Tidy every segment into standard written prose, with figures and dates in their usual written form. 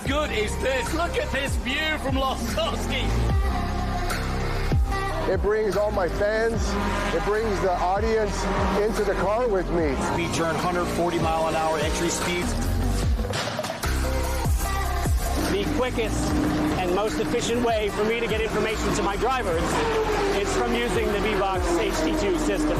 good is this? Look at this view from Losowski. It brings all my fans, it brings the audience into the car with me. SpeedTour 140-mile-an-hour entry speeds. The quickest and most efficient way for me to get information to my drivers is from using the V-Box HD2 system.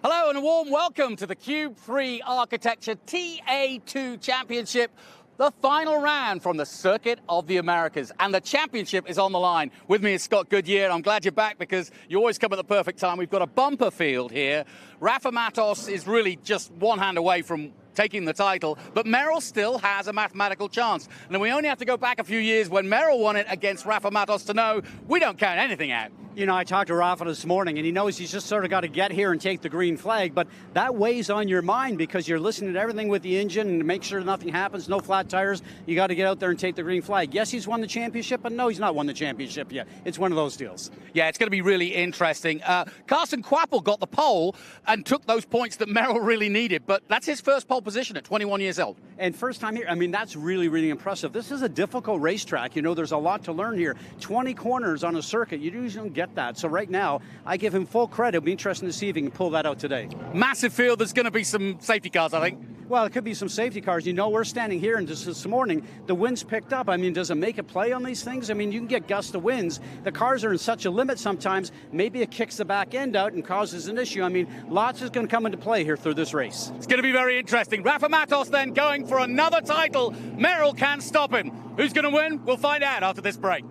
Hello and a warm welcome to the Cube 3 Architecture TA2 Championship, the final round from the Circuit of the Americas. And the championship is on the line. With me is Scott Goodyear. I'm glad you're back because you always come at the perfect time. We've got a bumper field here. Rafa Matos is really just one hand away from taking the title, but Merrill still has a mathematical chance. And we only have to go back a few years when Merrill won it against Rafa Matos to know we don't count anything out. You know, I talked to Rafa this morning, and he knows he's just sort of got to get here and take the green flag, but that weighs on your mind because you're listening to everything with the engine and to make sure nothing happens, no flat tires. You got to get out there and take the green flag. Yes, he's won the championship, but no, he's not won the championship yet. It's one of those deals. Yeah, it's going to be really interesting. Carson Quapple got the pole and took those points that Merrill really needed, but that's his first pole position at 21 years old. And first time here, I mean, that's really, really impressive. This is a difficult racetrack. You know, there's a lot to learn here. 20 corners on a circuit, you usually don't get that. So right now, I give him full credit. It'll be interesting to see if he can pull that out today. Massive field. There's going to be some safety cars, I think. Well, it could be some safety cars. You know, we're standing here, and just this morning, the wind's picked up. I mean, does it make a play on these things? I mean, you can get gust of winds. The cars are in such a limit sometimes, maybe it kicks the back end out and causes an issue. I mean, lots is going to come into play here through this race. It's going to be very interesting. Rafa Matos then going for another title. Merrill can't stop him. Who's going to win? We'll find out after this break.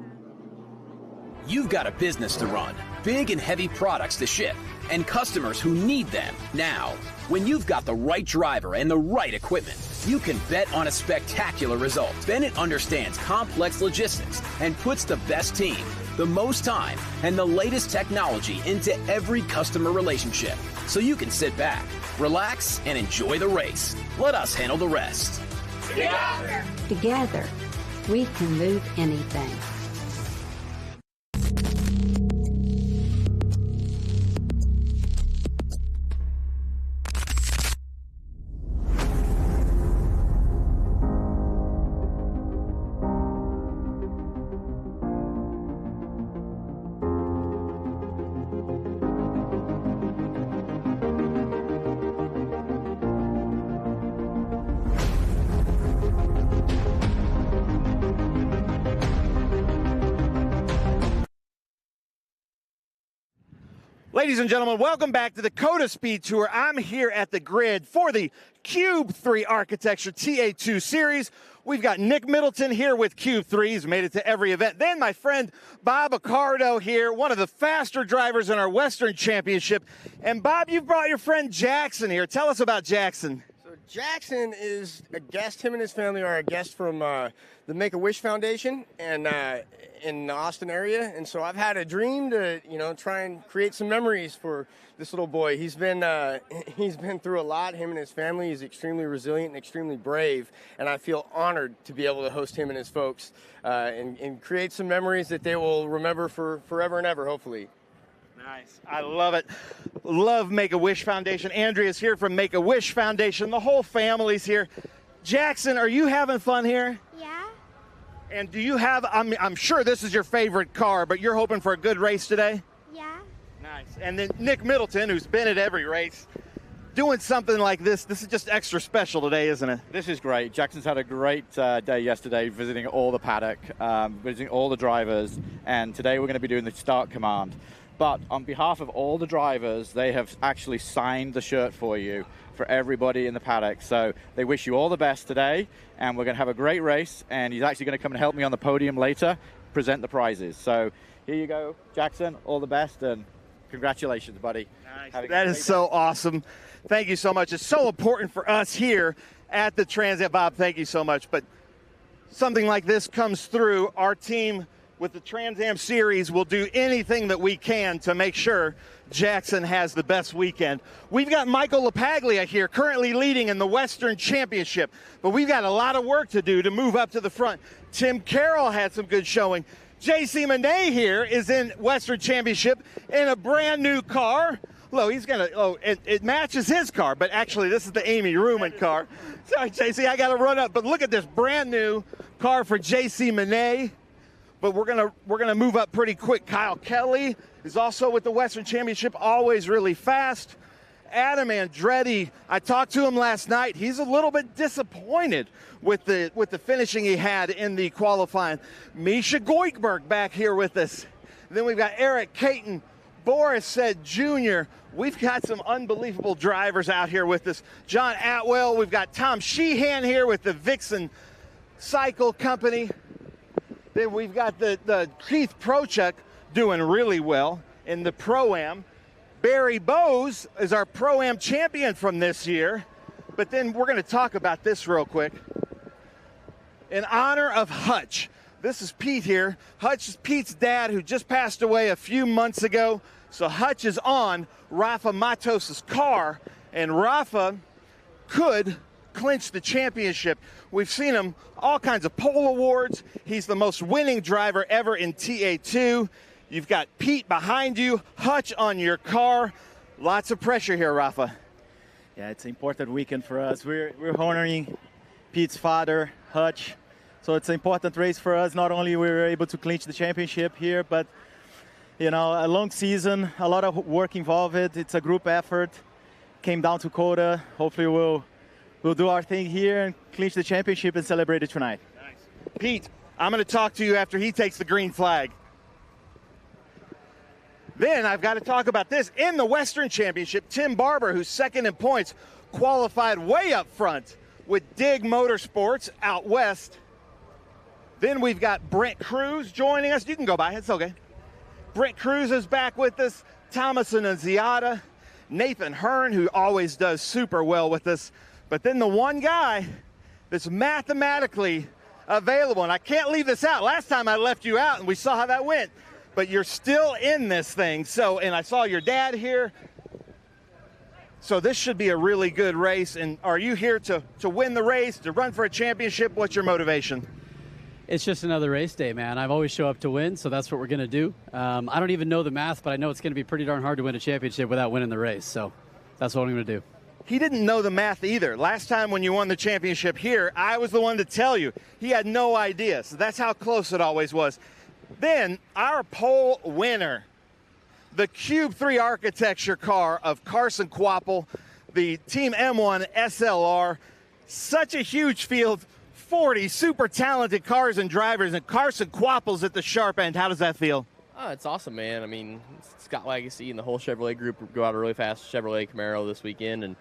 You've got a business to run, big and heavy products to ship, and customers who need them now. When you've got the right driver and the right equipment, you can bet on a spectacular result. Bennett understands complex logistics and puts the best team, the most time, and the latest technology into every customer relationship. So you can sit back, relax, and enjoy the race. Let us handle the rest. Together, we can move anything. Ladies and gentlemen, welcome back to the COTA SpeedTour. I'm here at the grid for the Cube 3 Architecture TA2 Series. We've got Nick Middleton here with Cube 3. He's made it to every event. Then my friend Bob Accardo here, one of the faster drivers in our Western Championship. And Bob, you've brought your friend Jackson here. Tell us about Jackson. So Jackson is a guest. Him and his family are a guest from the Make-A-Wish Foundation and in the Austin area. And so I've had a dream to, try and create some memories for this little boy. He's been through a lot, him and his family. He's extremely resilient and extremely brave. And I feel honored to be able to host him and his folks and create some memories that they will remember for forever and ever, hopefully. Nice. I love it. Love Make-A-Wish Foundation. Andrea's here from Make-A-Wish Foundation. The whole family's here. Jackson, are you having fun here? Yeah. And do you have, I'm sure this is your favorite car, but you're hoping for a good race today? Yeah. Nice. And then Nick Middleton, who's been at every race, doing something like this is just extra special today, isn't it? This is great. Jackson's had a great day yesterday, visiting all the paddock, visiting all the drivers, and today we're going to be doing the start command. But on behalf of all the drivers, they have actually signed the shirt for you, for everybody in the paddock. So they wish you all the best today, and we're going to have a great race, and he's actually going to come and help me on the podium later, present the prizes. So here you go, Jackson, all the best, and congratulations, buddy. Nice. That is so awesome. Thank you so much. It's so important for us here at the Trans Am. Bob, thank you so much. But something like this comes through. Our team with the Trans Am Series will do anything that we can to make sure Jackson has the best weekend. We've got Michael LaPaglia here, currently leading in the Western Championship, but we've got a lot of work to do to move up to the front. Tim Carroll had some good showing. JC Monet here is in Western Championship in a brand new car. Look, he's gonna, it matches his car, but actually this is the Amy Ruman car. Sorry, JC, I gotta run up, but look at this brand new car for JC Monet. But we're gonna move up pretty quick. Kyle Kelly is also with the Western Championship, always really fast. Adam Andretti, I talked to him last night. He's a little bit disappointed with the finishing he had in the qualifying. Misha Goikberg back here with us. And then we've got Eric Caton, Boris said Jr. We've got some unbelievable drivers out here with us. John Atwell, we've got Tom Sheehan here with the Vixen Cycle Company. Then we've got the Keith Prochuk doing really well in the Pro-Am. Barry Bowes is our Pro-Am champion from this year. But then we're going to talk about this real quick. In honor of Hutch. This is Pete here. Hutch is Pete's dad, who just passed away a few months ago. So Hutch is on Rafa Matos' car, and Rafa could clinch the championship. We've seen him all kinds of pole awards. He's the most winning driver ever in TA2. You've got Pete behind you, Hutch on your car. Lots of pressure here, Rafa. Yeah, it's an important weekend for us. We're honoring Pete's father, Hutch. So it's an important race for us. Not only we were able to clinch the championship here, but you know, a long season, a lot of work involved. It's a group effort. Came down to COTA. Hopefully we'll do our thing here and clinch the championship and celebrate it tonight. Nice. Pete, I'm going to talk to you after he takes the green flag. Then I've got to talk about this. In the Western Championship, Tim Barber, who's second in points, qualified way up front with Dig Motorsports out west. Then we've got Brent Cruz joining us. You can go by, it's okay. Brent Cruz is back with us. Thomas Anunciata, Nathan Hearn, who always does super well with us. But then the one guy that's mathematically available, and I can't leave this out. Last time I left you out, and we saw how that went. But you're still in this thing. So, and I saw your dad here. So this should be a really good race. And are you here to win the race, to run for a championship? What's your motivation? It's just another race day, man. I've always show up to win, so that's what we're going to do. I don't even know the math, but I know it's going to be pretty darn hard to win a championship without winning the race. So that's what I'm going to do. He didn't know the math either. Last time when you won the championship here, I was the one to tell you. He had no idea. So that's how close it always was. Then our pole winner, the Cube 3 architecture car of Carson Quapple, the Team M1 SLR. Such a huge field, 40 super talented cars and drivers, and Carson Quapple's at the sharp end. How does that feel? Oh, it's awesome, man. I mean, Scott Legacy and the whole Chevrolet group go out a really fast Chevrolet Camaro this weekend, and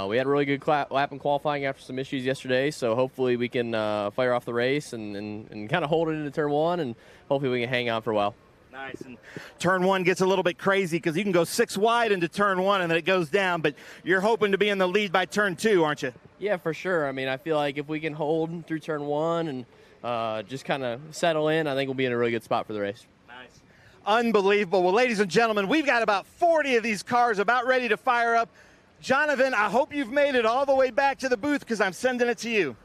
we had a really good lap in qualifying after some issues yesterday, so hopefully we can fire off the race and kind of hold it into turn one, and hopefully we can hang on for a while. Nice. And turn one gets a little bit crazy because you can go 6 wide into turn one and then it goes down, but you're hoping to be in the lead by turn 2, aren't you? Yeah, for sure. I mean, I feel like if we can hold through turn one and just kind of settle in, I think we'll be in a really good spot for the race. Nice. Unbelievable. Well, ladies and gentlemen, we've got about 40 of these cars about ready to fire up. Jonathan, I hope you've made it all the way back to the booth because I'm sending it to you.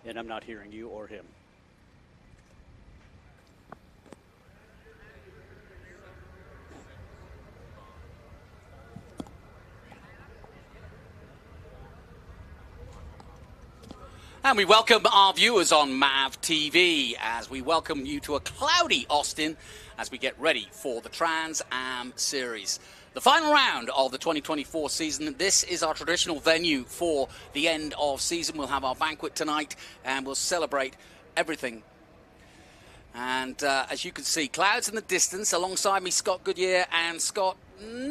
And I'm not hearing you or him. And we welcome our viewers on MAV TV as we welcome you to a cloudy Austin as we get ready for the Trans Am Series. The final round of the 2024 season. This is our traditional venue for the end of season. We'll have our banquet tonight and we'll celebrate everything. And as you can see, clouds in the distance. Alongside me, Scott Goodyear. And Scott,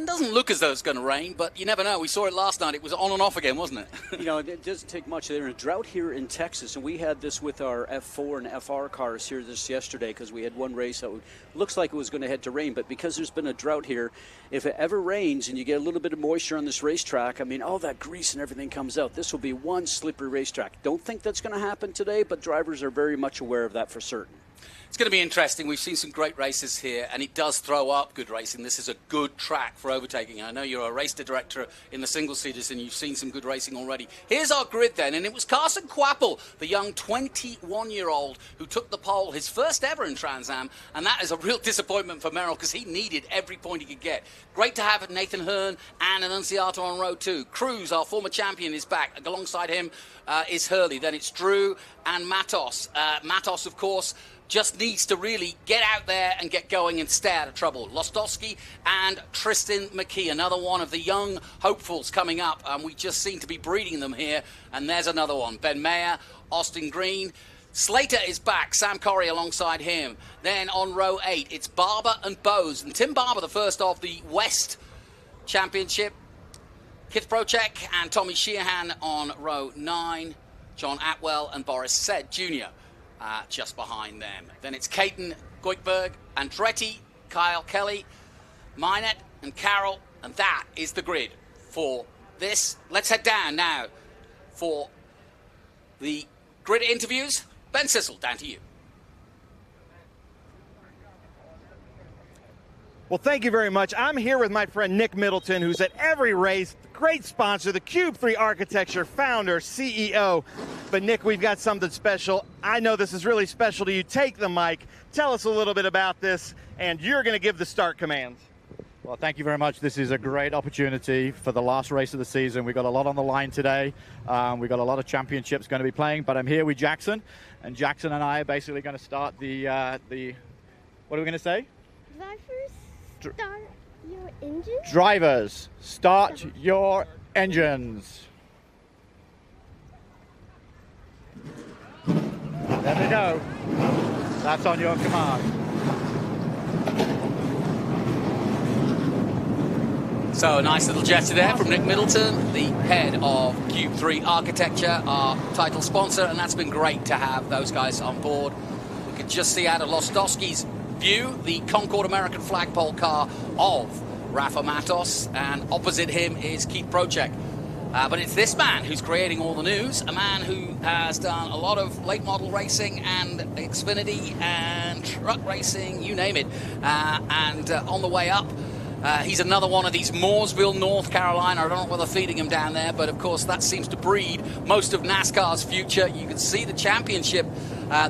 doesn't look as though it's going to rain, but you never know. We saw it last night. It was on and off again, wasn't it? You know, it doesn't take much. They're in a drought here in Texas, and we had this with our F4 and FR cars here this yesterday because we had one race that looks like it was going to head to rain, but because there's been a drought here, if it ever rains and you get a little bit of moisture on this racetrack, I mean, all that grease and everything comes out. This will be one slippery racetrack. Don't think that's going to happen today, but drivers are very much aware of that for certain. It's going to be interesting. We've seen some great races here, and it does throw up good racing. This is a good track for overtaking. I know you're a race director in the single-seaters, and you've seen some good racing already. Here's our grid then, and it was Carson Quapple, the young 21-year-old who took the pole, his first ever in Trans Am, and that is a real disappointment for Merrill because he needed every point he could get. Great to have Nathan Hearn and Anunciata on row 2. Cruz, our former champion, is back. Alongside him is Hurley. Then it's Drew and Matos. Matos, of course, just needs to really get out there and get going and stay out of trouble. Lostowski and Tristan McKee, another one of the young hopefuls coming up. We just seem to be breeding them here. And there's another one. Ben Mayer, Austin Green. Slater is back. Sam Corrie alongside him. Then on row 8, it's Barber and Bowes. And Tim Barber, the first of the West Championship. Kith Procek and Tommy Sheehan on row 9. John Atwell and Boris Said Jr. Just behind them. Then it's Caton Goikberg, Andretti, Kyle Kelly, Minette and Carroll, and that is the grid for this. Let's head down now for the grid interviews. Ben Sissel, down to you. Well, thank you very much. I'm here with my friend Nick Middleton, who's at every race. Great sponsor, the Cube 3 Architecture founder, CEO. But Nick, we've got something special. I know this is really special to you. Take the mic. Tell us a little bit about this, and you're going to give the start commands. Well, thank you very much. This is a great opportunity for the last race of the season. We've got a lot on the line today. We've got a lot of championships going to be playing, but I'm here with Jackson, and Jackson and I are basically going to start the what are we going to say? Start your engines? Drivers, start your engines. There we go. That's on your command. So a nice little gesture there from Nick Middleton, the head of Cube 3 Architecture, our title sponsor, and that's been great to have those guys on board. We could just see out of Lostowski's view the Concord American flagpole car of Rafa Matos, and opposite him is Keith Procek. But it's this man who's creating all the news, a man who has done a lot of late model racing and Xfinity and truck racing, you name it. And on the way up, he's another one of these Mooresville, North Carolina. I don't know whether they're feeding him down there, but of course that seems to breed most of NASCAR's future. You can see the championship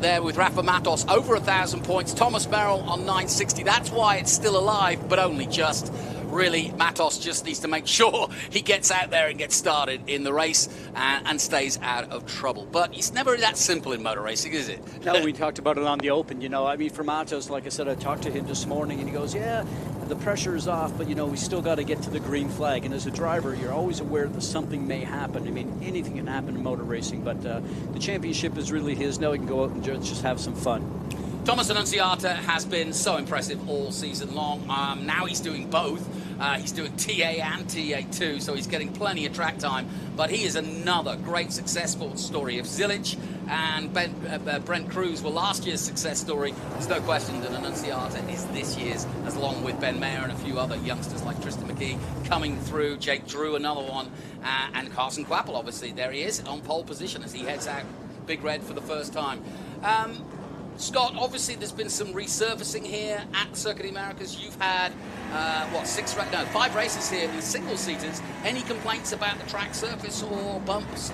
there with Rafa Matos, over 1,000 points. Thomas Merrill on 960. That's why it's still alive, but only just. Really, Matos just needs to make sure he gets out there and gets started in the race and stays out of trouble. But it's never that simple in motor racing, is it? No, we talked about it on the Open. You know, I mean, for Matos, like I said, I talked to him this morning, and he goes, yeah, the pressure is off, but, you know, we still got to get to the green flag. And as a driver, you're always aware that something may happen. I mean, anything can happen in motor racing, but the championship is really his. Now he can go out and just have some fun. Thomas Anunciata has been so impressive all season long. Now he's doing both. He's doing TA and TA2, so he's getting plenty of track time. But he is another great successful story. If Zilich and Brent Cruz were last year's success story, there's no question that Anunciata is this year's, as along with Ben Mayer and a few other youngsters like Tristan McKee coming through. Jake Drew, another one, and Carson Quapple, obviously. There he is on pole position as he heads out Big Red for the first time. Scott, obviously there's been some resurfacing here at Circuit of the Americas. You've had, 5 races here in single-seaters. Any complaints about the track surface or bumps?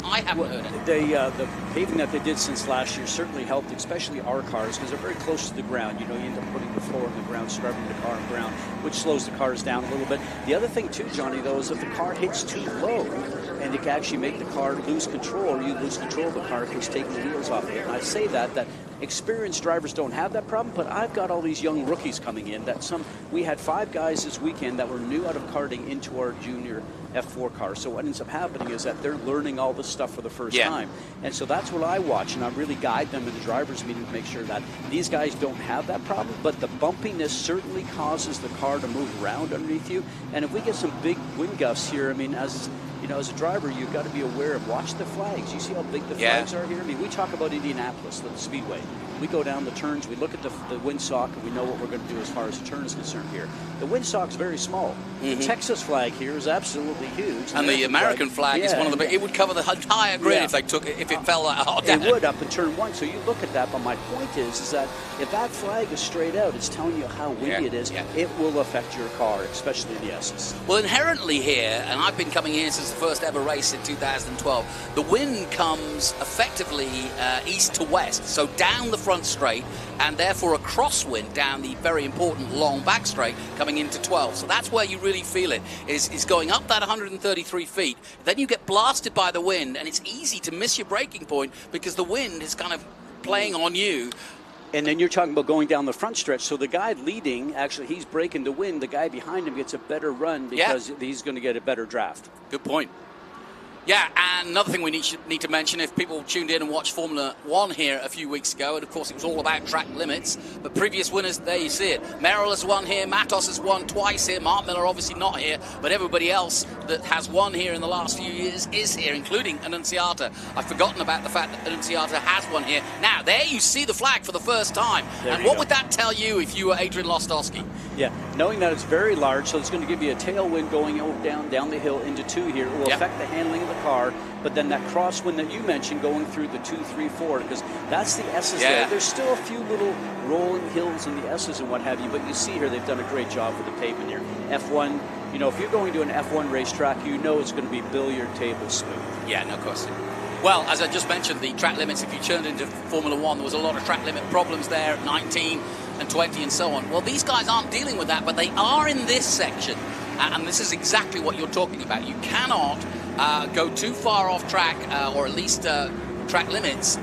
I haven't heard it. The paving that they did since last year certainly helped, especially our cars, because they're very close to the ground. You know, you end up putting the floor on the ground, scrubbing the car on the ground, which slows the cars down a little bit. The other thing, too, Johnny, though, is if the car hits too low, and it can actually make the car lose control, or you lose control of the car because it's taking the wheels off of it. And I say that experienced drivers don't have that problem, but I've got all these young rookies coming in. We had 5 guys this weekend that were new out of karting into our junior F4 car. So what ends up happening is that they're learning all this stuff for the first time. And so that's what I watch, and I really guide them in the drivers' meeting to make sure that these guys don't have that problem. But the bumpiness certainly causes the car to move around underneath you. And if we get some big wind gusts here, I mean, as a driver, you've got to be aware of, watch the flags. You see how big the flags are here? I mean, we talk about Indianapolis, the speedway. We go down the turns, we look at the windsock, and we know what we're going to do as far as the turn is concerned here. The windsock's very small. The Texas flag here is absolutely huge. And the American flag is one of the big. It would cover the entire grid if they took it, if it fell that hard down. It would up in turn 1. So you look at that, but my point is that if that flag is straight out, it's telling you how windy it is. It will affect your car, especially the S's. Well, inherently here, and I've been coming here since the first ever race in 2012, the wind comes effectively east to west, so down the front straight, and therefore a crosswind down the very important long back straight coming into 12. So that's where you really feel it, is going up that 133 feet. Then you get blasted by the wind, and it's easy to miss your braking point because the wind is kind of playing on you. And then you're talking about going down the front stretch. So the guy leading, actually, he's breaking the wind. The guy behind him gets a better run because he's going to get a better draft. Good point. Yeah, and another thing we need to mention, if people tuned in and watched Formula 1 here a few weeks ago, and of course it was all about track limits, but previous winners, there you see it. Merrill has won here, Matos has won twice here, Mark Miller obviously not here, but everybody else that has won here in the last few years is here, including Anunciata. I've forgotten about the fact that Anunciata has won here. Now, there you see the flag for the first time. And what would that tell you if you were Adrian Lostowski? Yeah, knowing that it's very large, so it's going to give you a tailwind going down the hill into 2 here. It will affect the handling of the car, but then that crosswind that you mentioned going through the 2, 3, 4, because that's the S's there. There's still a few little rolling hills in the S's and what have you, but you see here they've done a great job with the pavement here. F1, you know, if you're going to an F1 racetrack, you know it's going to be billiard table smooth. Yeah, no question. Well, as I just mentioned, the track limits, if you turned into Formula 1, there was a lot of track limit problems there, 19 and 20 and so on. Well, these guys aren't dealing with that, but they are in this section. And this is exactly what you're talking about. You cannot go too far off track, or at least track limits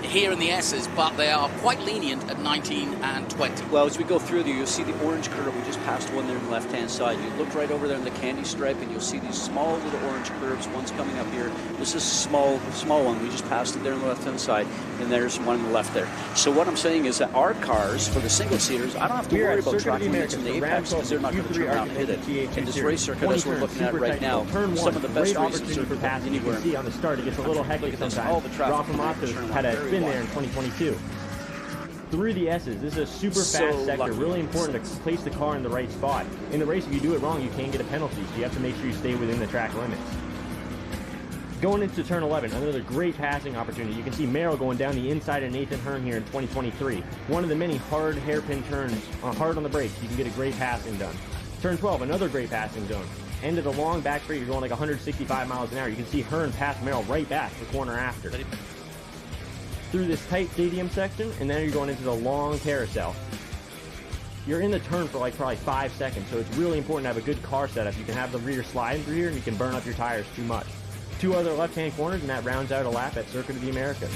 here in the S's, but they are quite lenient at 19 and 20. Well, as we go through there, you'll see the orange curve. We just passed one there on the left-hand side. You look right over there in the candy stripe, and you'll see these small little orange curves. One's coming up here. This is a small one. We just passed it there on the left-hand side, and there's one on the left there. So what I'm saying is that our cars, for the single-seaters, I don't have to worry about track limits in the Apex because they're not going to turn around and hit it. And this race circuit, as we're looking at right now, some of the best races are anywhere. See on the start, it gets a little hectic sometimes. Rafa Matos had a spin there in 2022. Through the S's, this is a super fast sector. Really important to place the car in the right spot. In the race, if you do it wrong, you can get a penalty, so you have to make sure you stay within the track limits. Going into turn 11, another great passing opportunity. You can see Merrill going down the inside of Nathan Hearn here in 2023. One of the many hard hairpin turns, hard on the brakes. You can get a great passing done. Turn 12, another great passing zone. End of the long back straight, you're going like 165 miles an hour. You can see Hearn pass Merrill right back the corner after. Through this tight stadium section, and then you're going into the long carousel. You're in the turn for like probably 5 seconds, so it's really important to have a good car setup. You can have the rear sliding through here, and you can burn up your tires too much. 2 other left-hand corners, and that rounds out a lap at Circuit of the Americas.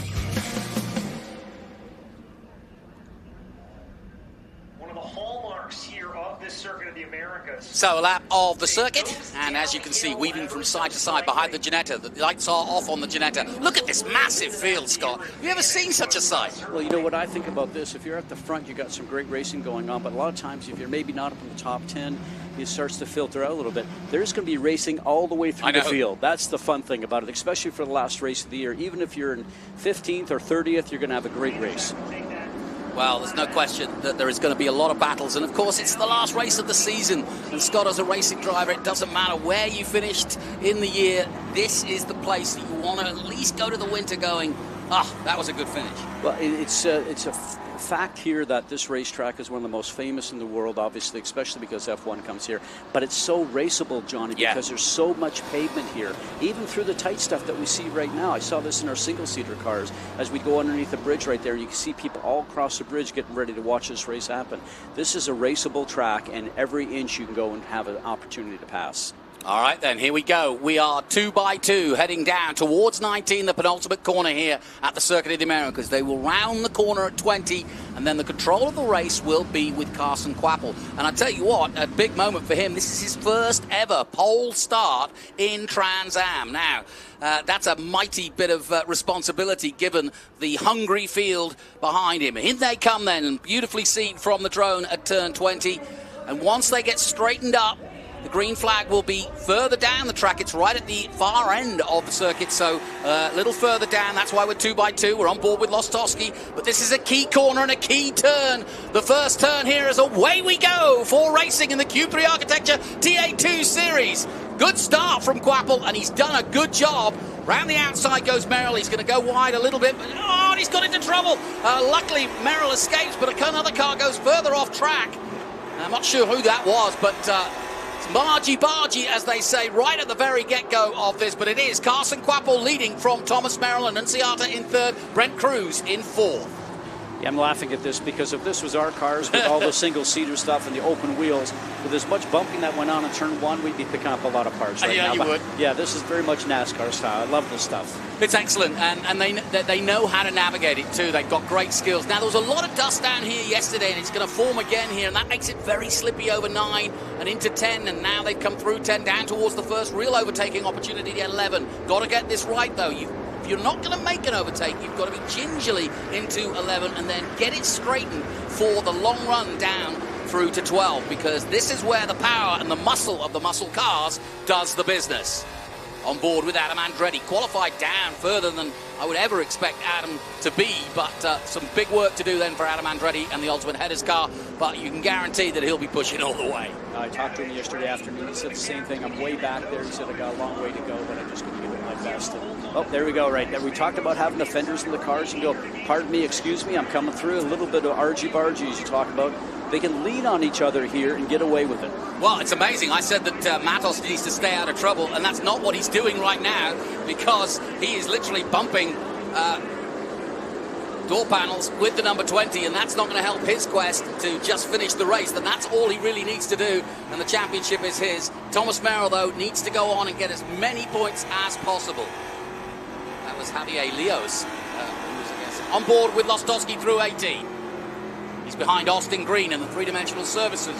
One of the hallmarks here of this Circuit of the Americas. So a lap of the circuit, and as you can see, weaving from side to side behind the Ginetta. The lights are off on the Ginetta. Look at this massive field, Scott. Have you ever seen such a sight? Well, you know what I think about this? If you're at the front, you've got some great racing going on, but a lot of times if you're maybe not up in the top 10, it starts to filter out a little bit. There's going to be racing all the way through the field. That's the fun thing about it, especially for the last race of the year. Even if you're in 15th or 30th, you're going to have a great race. Well, there's no question that there is going to be a lot of battles, and of course it's the last race of the season, and Scott, as a racing driver, it doesn't matter where you finished in the year, this is the place that you want to at least go to the winter going, that was a good finish. Well, it's a fact here that this racetrack is one of the most famous in the world, obviously, especially because F1 comes here. But it's so raceable, Johnny, because there's so much pavement here, even through the tight stuff that we see right now. I saw this in our single-seater cars. As we go underneath the bridge right there, you can see people all across the bridge getting ready to watch this race happen. This is a raceable track, and every inch you can go and have an opportunity to pass. All right, then, here we go. We are 2 by 2 heading down towards 19, the penultimate corner here at the Circuit of the Americas. They will round the corner at 20, and then the control of the race will be with Carson Quapple. And I tell you what, a big moment for him. This is his first ever pole start in Trans Am. Now, that's a mighty bit of responsibility given the hungry field behind him. In they come then, beautifully seen from the drone at turn 20. And once they get straightened up, the green flag will be further down the track. It's right at the far end of the circuit, so a little further down. That's why we're 2 by 2. We're on board with Lostowski, but this is a key corner and a key turn. The first turn here is away we go for racing in the Cube 3 Architecture TA2 Series. Good start from Quapple, and he's done a good job. Round the outside goes Merrill. He's going to go wide a little bit, but and he's got into trouble. Luckily, Merrill escapes, but another car goes further off track. I'm not sure who that was, but it's margy-bargy, as they say, right at the very get-go of this. But it is Carson Quapple leading from Thomas Merrill, and Anunciata in third, Brent Cruz in fourth. Yeah, I'm laughing at this because if this was our cars with all the single-seater stuff and the open wheels, with as much bumping that went on in turn 1, we'd be picking up a lot of parts right now. Yeah, you would. Yeah, this is very much NASCAR style. I love this stuff. It's excellent, and they know how to navigate it too. They've got great skills. Now, there was a lot of dust down here yesterday, and it's going to form again here, and that makes it very slippy over 9 and into 10, and now they've come through 10 down towards the first real overtaking opportunity at 11. Got to get this right, though. If you're not going to make an overtake, you've got to be gingerly into 11 and then get it straightened for the long run down through to 12, because this is where the power and the muscle of the muscle cars does the business. On board with Adam Andretti, qualified down further than I would ever expect Adam to be, but some big work to do then for Adam Andretti and the Ultimate Headers car, but you can guarantee that he'll be pushing all the way. I talked to him yesterday afternoon. He said the same thing. I'm way back there. He said I got a long way to go, but I'm just going to give it my best. Oh, there we go, right there. We talked about having the fenders in the cars. You go, pardon me, excuse me, I'm coming through. A little bit of argy-bargy, as you talk about. They can lean on each other here and get away with it. Well, it's amazing. I said that Matos needs to stay out of trouble, and that's not what he's doing right now, because he is literally bumping door panels with the number 20, and that's not going to help his quest to just finish the race. And that's all he really needs to do, and the championship is his. Thomas Merrill, though, needs to go on and get as many points as possible. That was Javier Leos who was against him. On board with Lostowski through 18. He's behind Austin Green in the three-dimensional services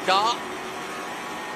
car.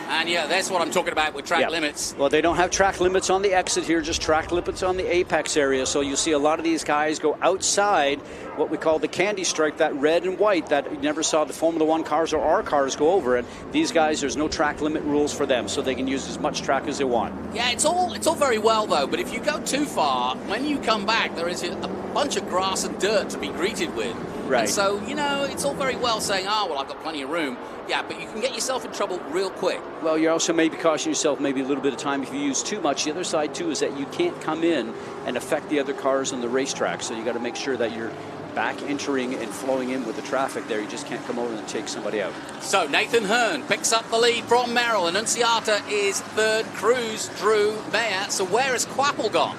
And yeah, that's what I'm talking about with track limits. Well, they don't have track limits on the exit here, just track limits on the apex area. So you see a lot of these guys go outside what we call the candy stripe, that red and white that you never saw the Formula One cars or our cars go over. And these guys, there's no track limit rules for them, so they can use as much track as they want. Yeah, it's all very well, though. But if you go too far, when you come back, there is a bunch of grass and dirt to be greeted with. Right. And so, you know, it's all very well saying, oh, well, I've got plenty of room. Yeah, but you can get yourself in trouble real quick. Well, you also maybe caution yourself maybe a little bit of time if you use too much. The other side, too, is that you can't come in and affect the other cars on the racetrack. So you got to make sure that you're back entering and flowing in with the traffic there. You just can't come over and take somebody out. So Nathan Hearn picks up the lead from Merrill. Anunciata is third. Cruz, Drew, Mayer. So where has Quapple gone?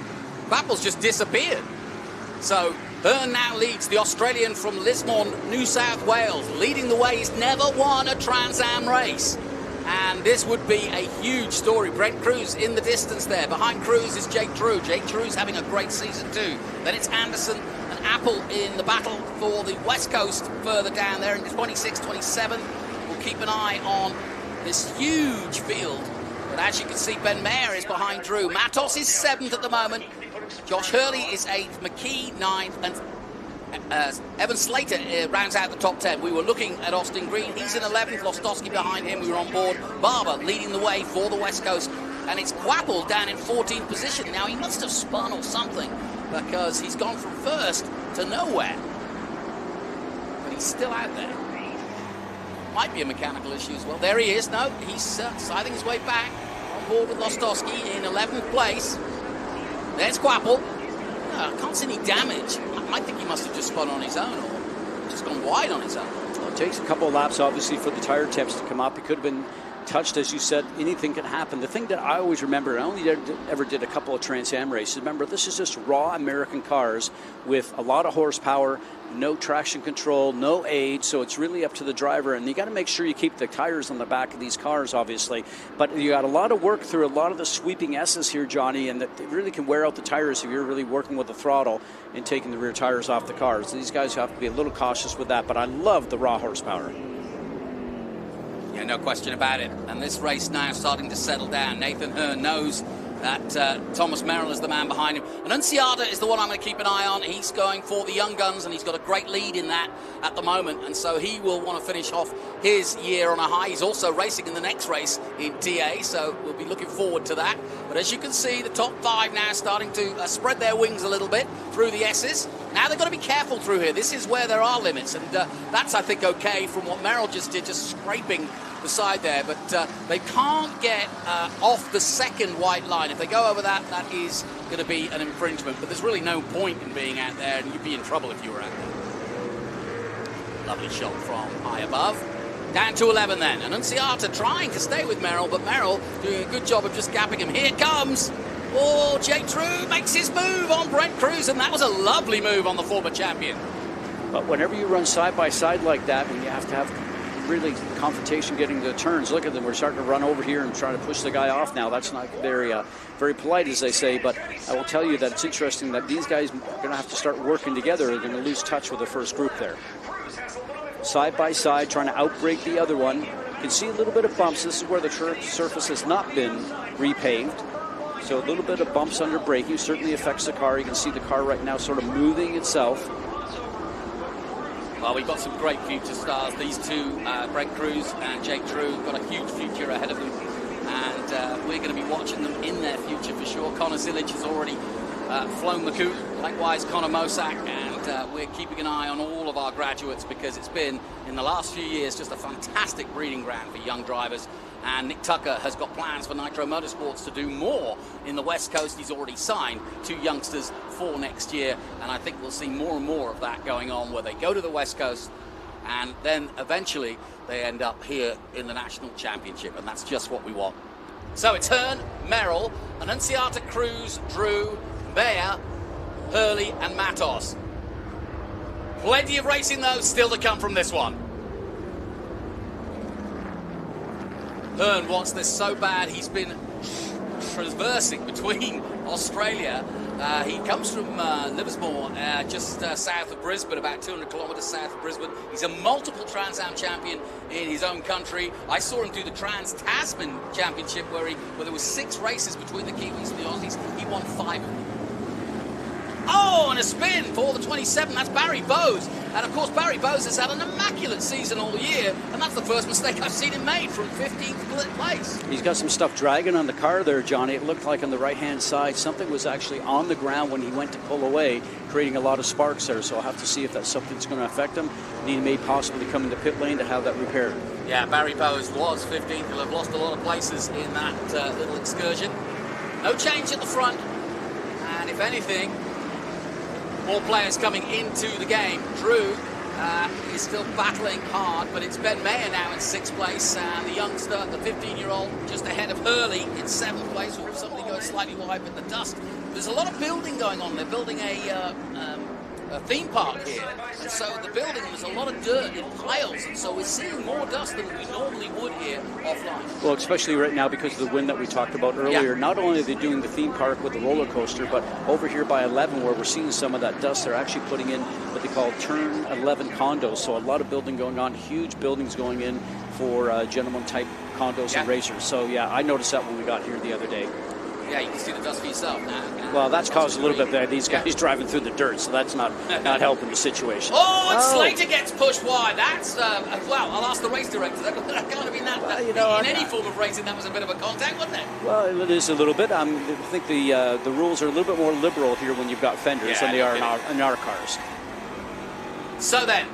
Quapple's just disappeared. So Hearn now leads, the Australian from Lismore, New South Wales, leading the way. He's never won a Trans Am race. And this would be a huge story. Brent Cruz in the distance there. Behind Cruz is Jake Drew. Jake Drew's having a great season too. Then it's Anderson and Apple in the battle for the West Coast further down there in 26, 27. We'll keep an eye on this huge field. But as you can see, Ben Mayer is behind Drew. Matos is 7th at the moment. Josh Hurley is 8th, McKee 9th, and Evan Slater rounds out the top 10. We were looking at Austin Green. He's in 11th, Lostowski behind him. We were on board. Barber leading the way for the West Coast. And it's Quapple down in 14th position. Now, he must have spun or something, because he's gone from first to nowhere. But he's still out there. Might be a mechanical issue as well. There he is. No, he's siding his way back. On board with Lostowski in 11th place. There's Quapple. I can't see any damage. I think he must have just spun on his own or just gone wide on his own. Well, it takes a couple of laps, obviously, for the tire temps to come up. It could have been touched, as you said, anything can happen. The thing that I always remember, I only ever did a couple of Trans Am races. Remember, this is just raw American cars with a lot of horsepower, no traction control, no aid, so it's really up to the driver. And you got to make sure you keep the tires on the back of these cars, obviously. But you got a lot of work through a lot of the sweeping S's here, Johnny, and that they really can wear out the tires if you're really working with the throttle and taking the rear tires off the cars. So these guys have to be a little cautious with that, but I love the raw horsepower. Yeah, no question about it. And this race now starting to settle down. Nathan Hearn knows that Thomas Merrill is the man behind him. And Anunciata is the one I'm going to keep an eye on. He's going for the young guns, and he's got a great lead in that at the moment. And so he will want to finish off his year on a high. He's also racing in the next race in TA, so we'll be looking forward to that. But as you can see, the top 5 now starting to spread their wings a little bit through the S's. Now they've got to be careful through here. This is where there are limits, and that's, I think, okay from what Merrill just did, just scraping the side there, but they can't get off the second white line. If they go over that, that is going to be an infringement, but there's really no point in being out there, and you'd be in trouble if you were out there. Lovely shot from high above. Down to 11 then. Anunciata trying to stay with Merrill, but Merrill doing a good job of just gapping him. Here it comes. Oh, Jake True makes his move on Brent Cruz, and that was a lovely move on the former champion. But whenever you run side by side like that, when you have to have really confrontation getting the turns, look at them, we're starting to run over here and trying to push the guy off now. That's not very very polite, as they say, but I will tell you that it's interesting that these guys are going to have to start working together. They're going to lose touch with the first group there. Side by side, trying to outbrake the other one. You can see a little bit of bumps. This is where the surface has not been repaved. So a little bit of bumps under braking certainly affects the car. You can see the car right now sort of moving itself. Well, we've got some great future stars. These two, Brent Cruz and Jake True, got a huge future ahead of them. And we're going to be watching them in their future for sure. Connor Zilic has already flown the coop. Likewise, Connor Mosak. And we're keeping an eye on all of our graduates because it's been, in the last few years, just a fantastic breeding ground for young drivers. And Nick Tucker has got plans for Nitro Motorsports to do more in the West Coast. He's already signed 2 youngsters for next year. And I think we'll see more and more of that going on, where they go to the West Coast and then eventually they end up here in the National Championship. And that's just what we want. So it's Hearn, Merrill, Anunciata, Cruz, Drew, Bayer, Hurley and Matos. Plenty of racing, though, still to come from this one. Hearn wants this so bad, he's been traversing between Australia. He comes from Liverpool, just south of Brisbane, about 200 kilometres south of Brisbane. He's a multiple Trans Am champion in his own country. I saw him do the Trans Tasman Championship where there were 6 races between the Kiwis and the Aussies. He won 5 of them. Oh, and a spin for the 27. That's Barry Bowes. And, of course, Barry Bowes has had an immaculate season all year, and that's the first mistake I've seen him made from 15th place. He's got some stuff dragging on the car there, Johnny. It looked like on the right-hand side something was actually on the ground when he went to pull away, creating a lot of sparks there. So I'll have to see if that's something that's going to affect him. And he may possibly come into pit lane to have that repaired. Yeah, Barry Bowes was 15th. He'll have lost a lot of places in that little excursion. No change at the front. And if anything, more players coming into the game. Drew is still battling hard, but it's Ben Mayer now in 6th place, and the youngster, the 15-year-old, just ahead of Hurley in 7th place. Or something goes slightly wide with the dust. There's a lot of building going on. They're building a theme park here, and so the building, there's a lot of dirt in piles, and so we're seeing more dust than we normally would here offline. Well, especially right now because of the wind that we talked about earlier. Yeah. Not only are they doing the theme park with the roller coaster, but over here by 11 where we're seeing some of that dust, they're actually putting in what they call turn 11 condos. So a lot of building going on, huge buildings going in for gentleman type condos and racers. So yeah, I noticed that when we got here the other day. Yeah, you can see the dust for yourself now. Well, that's caused a little bit there. These guys driving through the dirt, so that's not helping the situation. Oh, and Slater gets pushed wide. That's, well, I'll ask the race director. That can't have been that. In any form of racing, that was a bit of a contact, wasn't it? Well, it is a little bit. I think the rules are a little bit more liberal here when you've got fenders than they are in our cars. So then,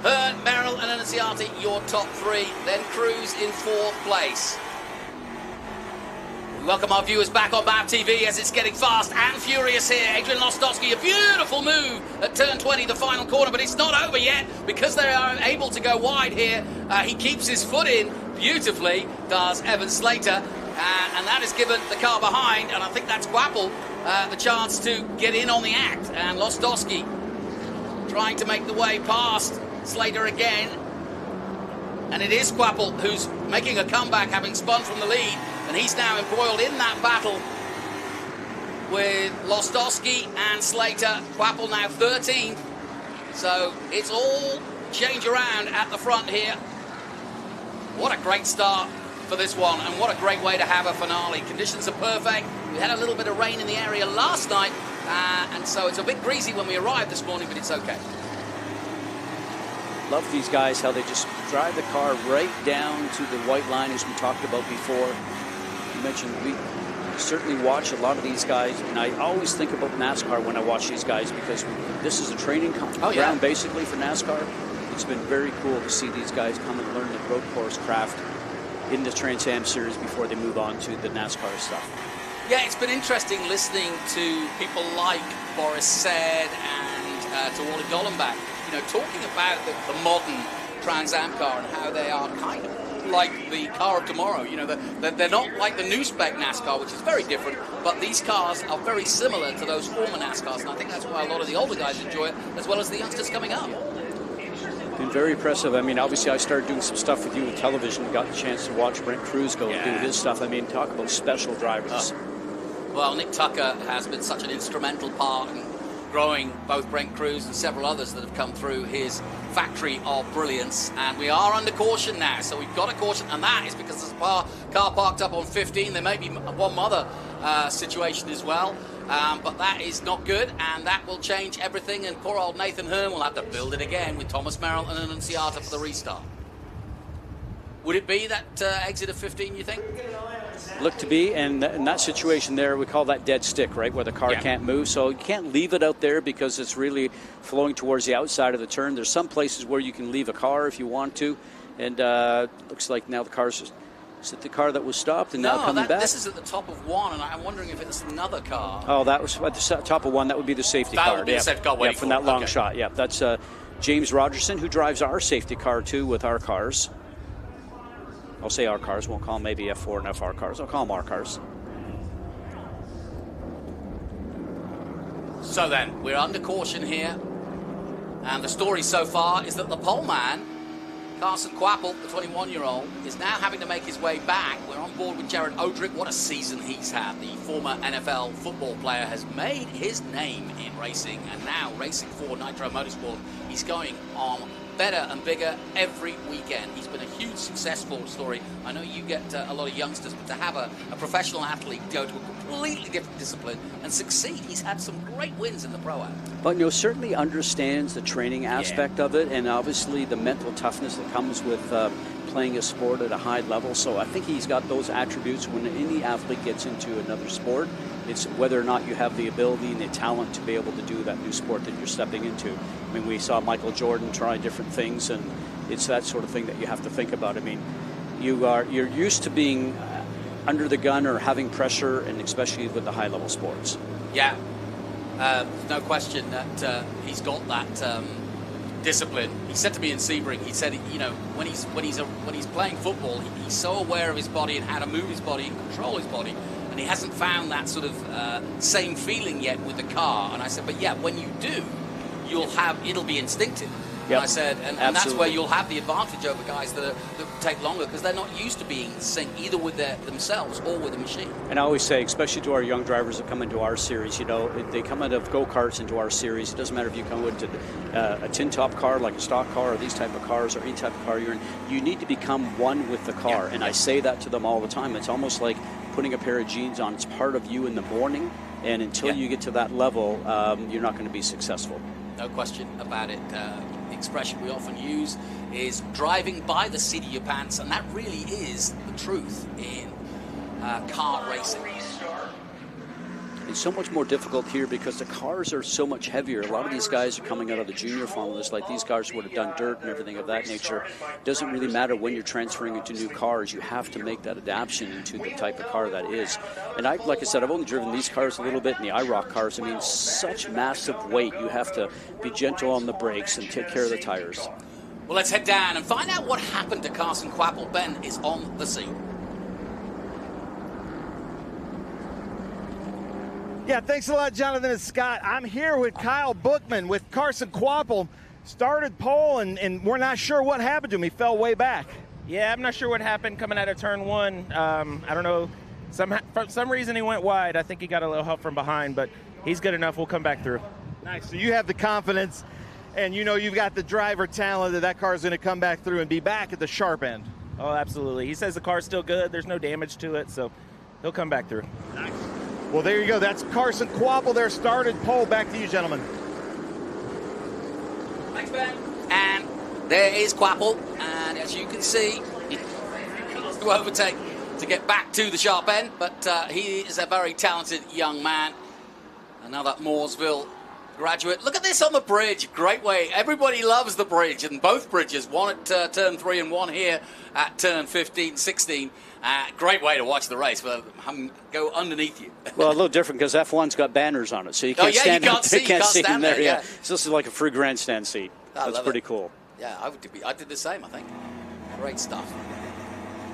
Hearn, Merrill, and Anunciata, your top 3. Then Cruz in 4th place. Welcome our viewers back on MAP TV as it's getting fast and furious here. Adrian Lostowski, a beautiful move at turn 20, the final corner, but it's not over yet because they are able to go wide here. He keeps his foot in, beautifully does Evan Slater, and that has given the car behind, and I think that's Quapple, the chance to get in on the act. And Lostowski trying to make the way past Slater again. And it is Quapple who's making a comeback, having spun from the lead, and he's now embroiled in that battle with Lostowski and Slater. Quapple now 13th, so it's all change around at the front here. What a great start for this one, and what a great way to have a finale. Conditions are perfect. We had a little bit of rain in the area last night, and so it's a bit breezy when we arrived this morning, but it's okay. Love these guys, how they just drive the car right down to the white line, as we talked about before. You mentioned we certainly watch a lot of these guys, and I always think about NASCAR when I watch these guys, because this is a training ground basically for NASCAR. It's been very cool to see these guys come and learn the road course craft in the Trans Am Series before they move on to the NASCAR stuff. Yeah, it's been interesting listening to people like Boris Said and to Wally Dollenbach, you know, talking about the modern Trans Am car and how they are kind of like the car of tomorrow. You know, they're not like the new spec NASCAR, which is very different, but these cars are very similar to those former NASCARs, and I think that's why a lot of the older guys enjoy it, as well as the youngsters coming up. Been very impressive. I mean, obviously I started doing some stuff with you with television, got the chance to watch Brent Cruz go and do his stuff. I mean, talk about special drivers. Well, Nick Tucker has been such an instrumental part in growing both Brent Cruz and several others that have come through his factory of brilliance. And we are under caution now, so we've got a caution, and that is because there's a car parked up on 15. There may be one other situation as well, but that is not good, and that will change everything, and poor old Nathan Hearn will have to build it again with Thomas Merrill and Anunciata for the restart. Would it be that exit of 15, you think? Look to be, and in that situation there, we call that dead stick, right, where the car can't move. So you can't leave it out there because it's really flowing towards the outside of the turn. There's some places where you can leave a car if you want to, and looks like now the car's just, is it the car that was stopped and now coming back? This is at the top of one, and I'm wondering if it's another car. Oh, that was at the top of one. That would be the safety car. That would be the safety car from that long shot. Yeah, that's James Rogerson, who drives our safety car too with our cars. I'll say our cars, won't call them maybe F4 and FR cars. I'll call them our cars. So then, we're under caution here. And the story so far is that the pole man, Carson Quapple, the 21-year-old, is now having to make his way back. We're on board with Jared Odrick. What a season he's had. The former NFL football player has made his name in racing, and now racing for Nitro Motorsport. He's going on better and bigger every weekend. He's been a huge successful story. I know you get a lot of youngsters, but to have a professional athlete go to a completely different discipline and succeed, he's had some great wins in the Pro-Am. But, you know, certainly understands the training aspect of it, and obviously the mental toughness that comes with playing a sport at a high level. So I think he's got those attributes when any athlete gets into another sport. It's whether or not you have the ability and the talent to be able to do that new sport that you're stepping into. I mean, we saw Michael Jordan try different things, and it's that sort of thing that you have to think about. I mean, you're used to being under the gun or having pressure, and especially with the high-level sports. Yeah, no question that he's got that discipline. He said to me in Sebring, he said, you know, when he's playing football, he's so aware of his body and how to move his body and control his body. And he hasn't found that sort of same feeling yet with the car. And I said, but yeah, when you do, it'll be instinctive. Yep. And I said, and that's where you'll have the advantage over guys that take longer, because they're not used to being in sync either with themselves or with the machine. And I always say, especially to our young drivers that come into our series, you know, they come out of go-karts into our series. It doesn't matter if you come into a tin-top car like a stock car or these type of cars or any type of car you're in. You need to become one with the car. And I say that to them all the time. It's almost like putting a pair of jeans on. It's part of you in the morning, and until you get to that level, you're not going to be successful. No question about it. The expression we often use is driving by the seat of your pants, and that really is the truth in kart racing. It's so much more difficult here because the cars are so much heavier. A lot of these guys are coming out of the junior formulas, like these cars would have done dirt and everything of that nature. It doesn't really matter when you're transferring into new cars. You have to make that adaptation into the type of car that is. And like I said, I've only driven these cars a little bit, and the IROC cars. I mean, such massive weight. You have to be gentle on the brakes and take care of the tires. Well, let's head down and find out what happened to Carson Quapple. Ben is on the scene. Yeah, thanks a lot, Jonathan and Scott. I'm here with Kyle Bookman with Carson Quapple. Started pole, and we're not sure what happened to him. He fell way back. Yeah, I'm not sure what happened coming out of turn one. I don't know. For some reason, he went wide. I think he got a little help from behind, but he's good enough. We'll come back through. Nice. So you have the confidence, and you know you've got the driver talent that car is going to come back through and be back at the sharp end. Oh, absolutely. He says the car's still good. There's no damage to it, so he'll come back through. Nice. Well, there you go. That's Carson Quapple, their started pole. Back to you, gentlemen. Thanks, Ben. And there is Quapple, and as you can see, he has to overtake to get back to the sharp end, but he is a very talented young man. Another Mooresville graduate. Look at this on the bridge. Great way. Everybody loves the bridge, and both bridges, one at turn 3 and one here at turn 15, 16. Great way to watch the race, but go underneath you. Well, a little different because F1's got banners on it, so you can't stand up. You can't see him there. Yeah, so this is like a free grandstand seat. That's pretty cool. Yeah, I did the same, I think. Great stuff.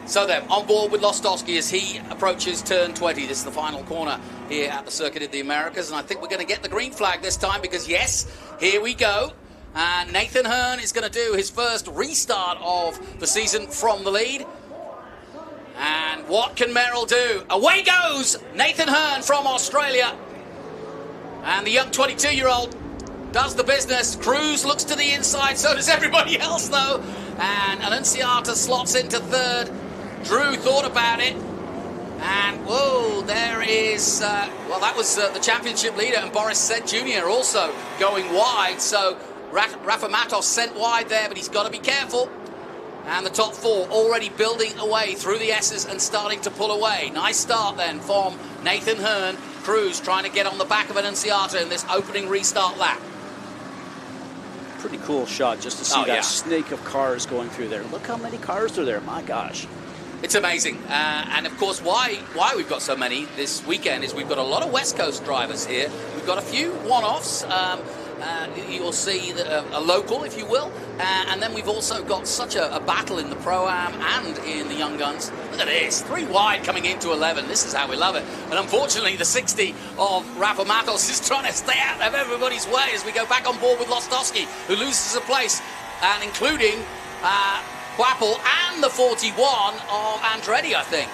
So then, on board with Lostowski as he approaches turn 20. This is the final corner here at the Circuit of the Americas, and I think we're going to get the green flag this time because, yes, here we go. And Nathan Hearn is going to do his first restart of the season from the lead. And what can Merrill do? Away goes Nathan Hearn from Australia. And the young 22-year-old does the business. Cruz looks to the inside, so does everybody else, though. And Anunciata slots into third. Drew thought about it. And, whoa, there is, well, that was the championship leader, and Boris Said Jr. also going wide. So Rafa Matos sent wide there, but he's got to be careful. And the top four already building away through the S's and starting to pull away. Nice start then from Nathan Hearn. Cruz trying to get on the back of Anunciata in this opening restart lap. Pretty cool shot just to see that snake of cars going through there. Look how many cars are there. My gosh. It's amazing. And of course, why we've got so many this weekend is we've got a lot of West Coast drivers here. We've got a few one-offs. You'll see a local, if you will. And then we've also got such a battle in the Pro-Am and in the Young Guns. Look at this, 3 wide coming into 11. This is how we love it. And unfortunately, the 60 of Rafa Matos is trying to stay out of everybody's way as we go back on board with Lostowski, who loses a place, and including Quapple and the 41 of Andretti, I think.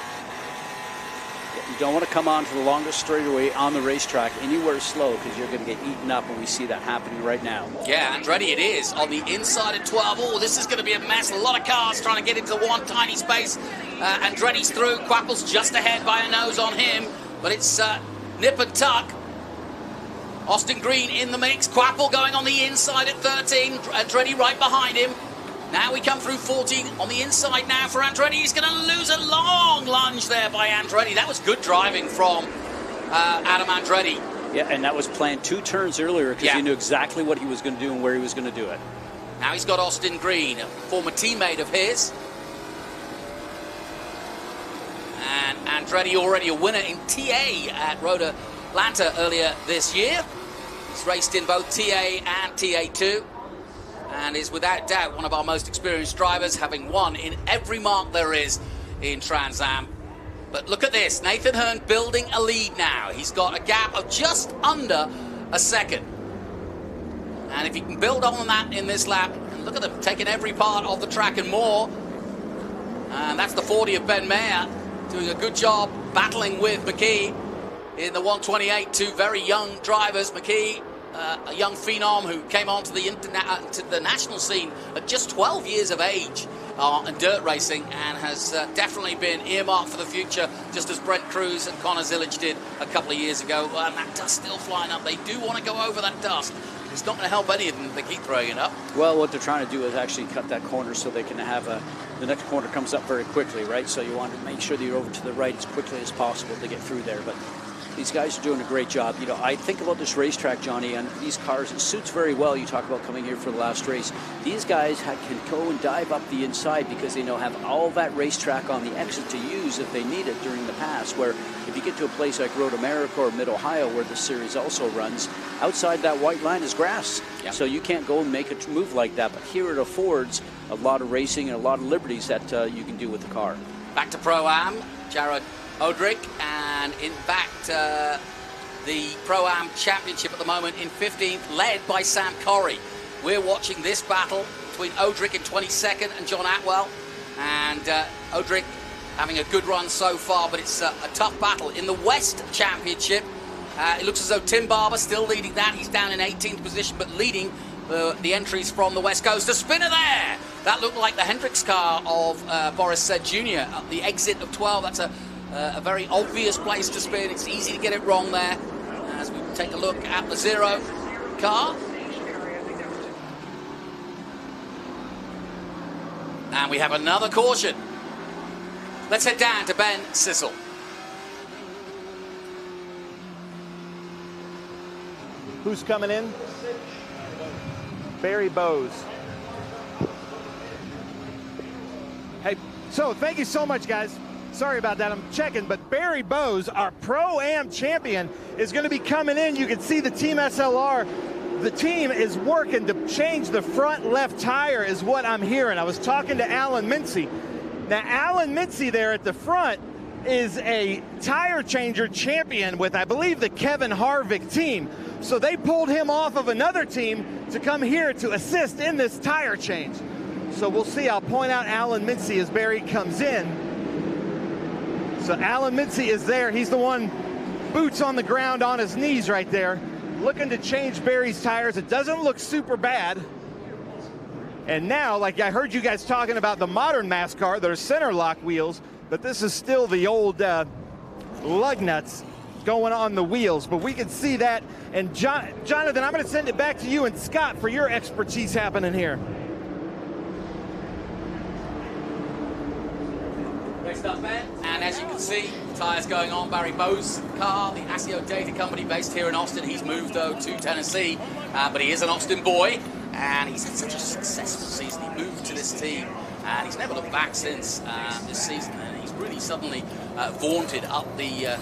You don't want to come on for the longest straightaway on the racetrack anywhere slow because you're going to get eaten up, and we see that happening right now. Yeah, Andretti it is on the inside at 12. Oh, this is going to be a mess. A lot of cars trying to get into one tiny space. Andretti's through. Quapple's just ahead by a nose on him, but it's nip and tuck. Austin Green in the mix. Quapple going on the inside at 13. Andretti right behind him. Now we come through 14 on the inside now for Andretti. He's going to lose a long lunge there by Andretti. That was good driving from Adam Andretti. Yeah, and that was planned 2 turns earlier because he knew exactly what he was going to do and where he was going to do it. Now he's got Austin Green, a former teammate of his. And Andretti already a winner in TA at Road Atlanta earlier this year. He's raced in both TA and TA2. And is without doubt one of our most experienced drivers, having won in every mark there is in Trans Am. But look at this, Nathan Hearn building a lead now. He's got a gap of just under a second. And if he can build on that in this lap, and look at them taking every part of the track and more. And that's the 40 of Ben Mayer doing a good job battling with McKee in the 128. 2 very young drivers. McKee, a young phenom who came onto the national scene at just 12 years of age in dirt racing, and has definitely been earmarked for the future, just as Brent Cruz and Connor Zillage did a couple of years ago. And that dust still flying up. They do want to go over that dust. It's not going to help any of them if they keep throwing it up. Well, what they're trying to do is actually cut that corner so they can have the next corner comes up very quickly, right? So you want to make sure that you're over to the right as quickly as possible to get through there. But These guys are doing a great job. You know, I think about this racetrack, Johnny, and these cars, it suits very well. You talk about coming here for the last race. These guys can go and dive up the inside because they know have all that racetrack on the exit to use if they need it during the pass, where if you get to a place like Road America or Mid-Ohio, where the series also runs, outside that white line is grass. Yep. So you can't go and make a move like that. But here it affords a lot of racing and a lot of liberties that you can do with the car. Back to Pro-Am, Jared Odrick, and in fact, the Pro-Am Championship at the moment in 15th, led by Sam Corrie. We're watching this battle between Odrick in 22nd and John Atwell, and Odrick having a good run so far, but it's a tough battle. In the West Championship, it looks as though Tim Barber still leading that. He's down in 18th position, but leading the entries from the West Coast. The spinner there! That looked like the Hendricks car of Boris Said Jr. at the exit of 12. That's a very obvious place to spin. It's easy to get it wrong there. As we take a look at the Zero car. And we have another caution. Let's head down to Ben Sissel. Who's coming in? Barry Bowes. Hey, so thank you so much, guys. Sorry about that, I'm checking, but Barry Bowes, our Pro-Am champion, is going to be coming in. You can see the Team SLR. The team is working to change the front left tire is what I'm hearing. I was talking to Alan Mincy. Now, Alan Mincy there at the front is a tire changer champion with, I believe, the Kevin Harvick team. So they pulled him off of another team to come here to assist in this tire change. So we'll see. I'll point out Alan Mincy as Barry comes in. So Alan Mincy is there. He's the one, boots on the ground on his knees right there, looking to change Barry's tires. It doesn't look super bad. And now, like I heard you guys talking about the modern NASCAR, that are center lock wheels, but this is still the old lug nuts going on the wheels. But we can see that. And Jonathan, I'm going to send it back to you and Scott for your expertise happening here. Great stuff, Ben. And as you can see, tyres going on. Barry Bowes' car, the ASIO Data Company based here in Austin. He's moved, though, to Tennessee, but he is an Austin boy, and he's had such a successful season. He moved to this team, and he's never looked back since this season, and he's really suddenly vaunted up the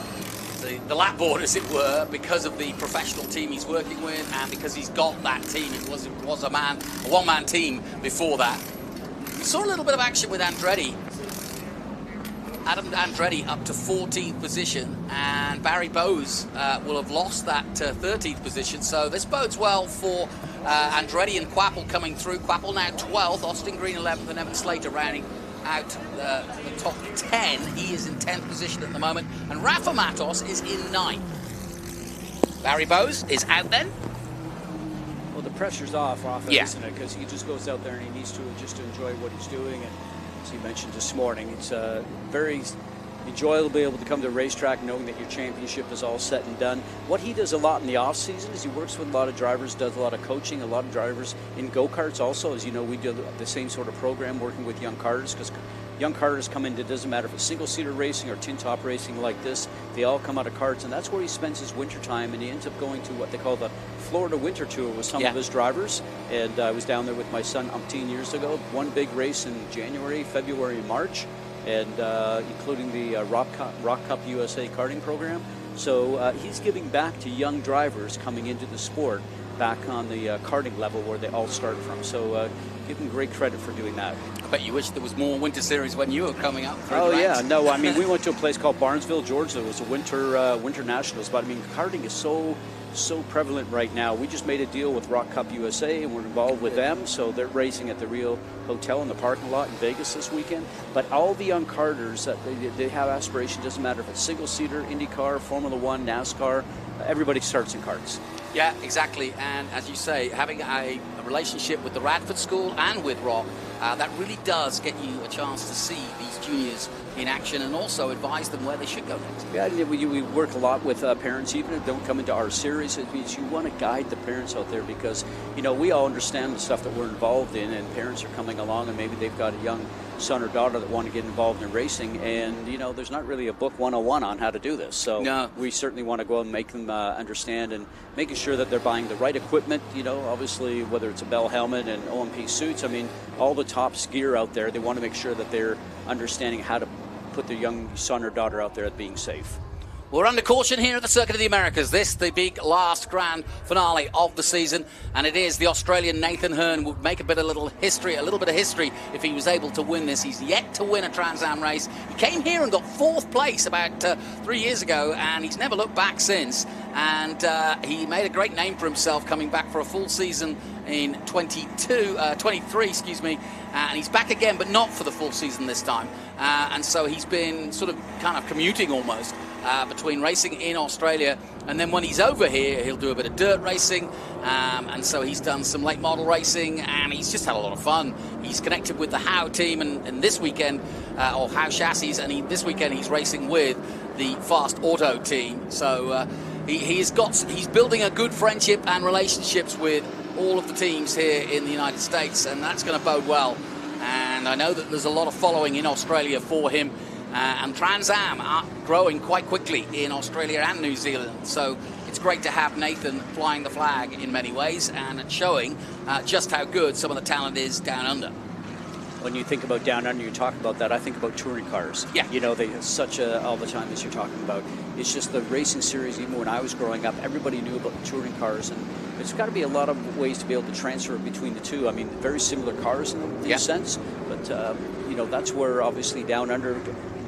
lap board, as it were, because of the professional team he's working with, and because he's got that team. It was a one-man team before that. We saw a little bit of action with Andretti. Adam Andretti up to 14th position, and Barry Bowes will have lost that 13th position. So this bodes well for Andretti and Quapple coming through. Quapple now 12th, Austin Green 11th, and Evan Slater rounding out the top 10. He is in 10th position at the moment, and Rafa Matos is in 9th. Barry Bowes is out then. Well, the pressure's off, Rafa, yeah, isn't it? Because he just goes out there and he needs to just to enjoy what he's doing. And as you mentioned this morning, it's very enjoyable to be able to come to a racetrack knowing that your championship is all set and done. What he does a lot in the off season is he works with a lot of drivers, does a lot of coaching, a lot of drivers in go-karts also. As you know, we do the same sort of program working with young karters, because young karters come in, it doesn't matter if it's single-seater racing or tin-top racing like this, they all come out of karts, and that's where he spends his winter time, and he ends up going to what they call the Florida Winter Tour with some of his drivers. And I was down there with my son umpteen years ago, one big race in January, February, and March, and including the Rock Cup USA karting program. So he's giving back to young drivers coming into the sport back on the karting level where they all start from. So give him great credit for doing that. I bet you wish there was more winter series when you were coming up. Oh yeah, no, I mean, we went to a place called Barnesville, Georgia. It was a winter nationals, but I mean, karting is so prevalent right now. We just made a deal with Rock Cup USA, and we're involved with them, so they're racing at the Rio Hotel in the parking lot in Vegas this weekend. But all the young karters, they have aspirations. Doesn't matter if it's single-seater, IndyCar, Formula One, NASCAR, everybody starts in karts. Yeah, exactly. And as you say, having a relationship with the Radford School and with Rock, that really does get you a chance to see these juniors in action and also advise them where they should go next. Yeah, we work a lot with parents, even if they don't come into our series. It means you want to guide the parents out there because, you know, we all understand the stuff that we're involved in, and parents are coming along and maybe they've got a young son or daughter that want to get involved in racing, and, you know, there's not really a book 101 on how to do this. So no. We certainly want to go and make them understand, and making sure that they're buying the right equipment, you know, obviously whether it's a Bell helmet and OMP suits, I mean, all the top gear out there, they want to make sure that they're understanding how to put their young son or daughter out there at being safe. We're under caution here at the Circuit of the Americas. This, the big last grand finale of the season, and it is the Australian Nathan Hearn would make a little bit of history if he was able to win this. He's yet to win a Trans Am race. He came here and got 4th place about 3 years ago, and he's never looked back since. And he made a great name for himself coming back for a full season in 23, excuse me, and he's back again, but not for the full season this time. And so he's been sort of kind of commuting almost between racing in Australia, and then when he's over here, he'll do a bit of dirt racing, and so he's done some late model racing, and he's just had a lot of fun. He's connected with the Howe team, and this weekend, or Howe Chassis, and this weekend he's racing with the Fast Auto team. So he's building a good friendship and relationships with all of the teams here in the United States, and that's going to bode well. And I know that there's a lot of following in Australia for him, and Trans Am are growing quite quickly in Australia and New Zealand. So it's great to have Nathan flying the flag in many ways and showing just how good some of the talent is down under. When you think about down under, you talk about that, I think about touring cars. Yeah. You know, all the time as you're talking about. It's just the racing series, even when I was growing up, everybody knew about the touring cars, and there's got to be a lot of ways to be able to transfer between the two. I mean, very similar cars in a sense, but, you know, that's where obviously down under,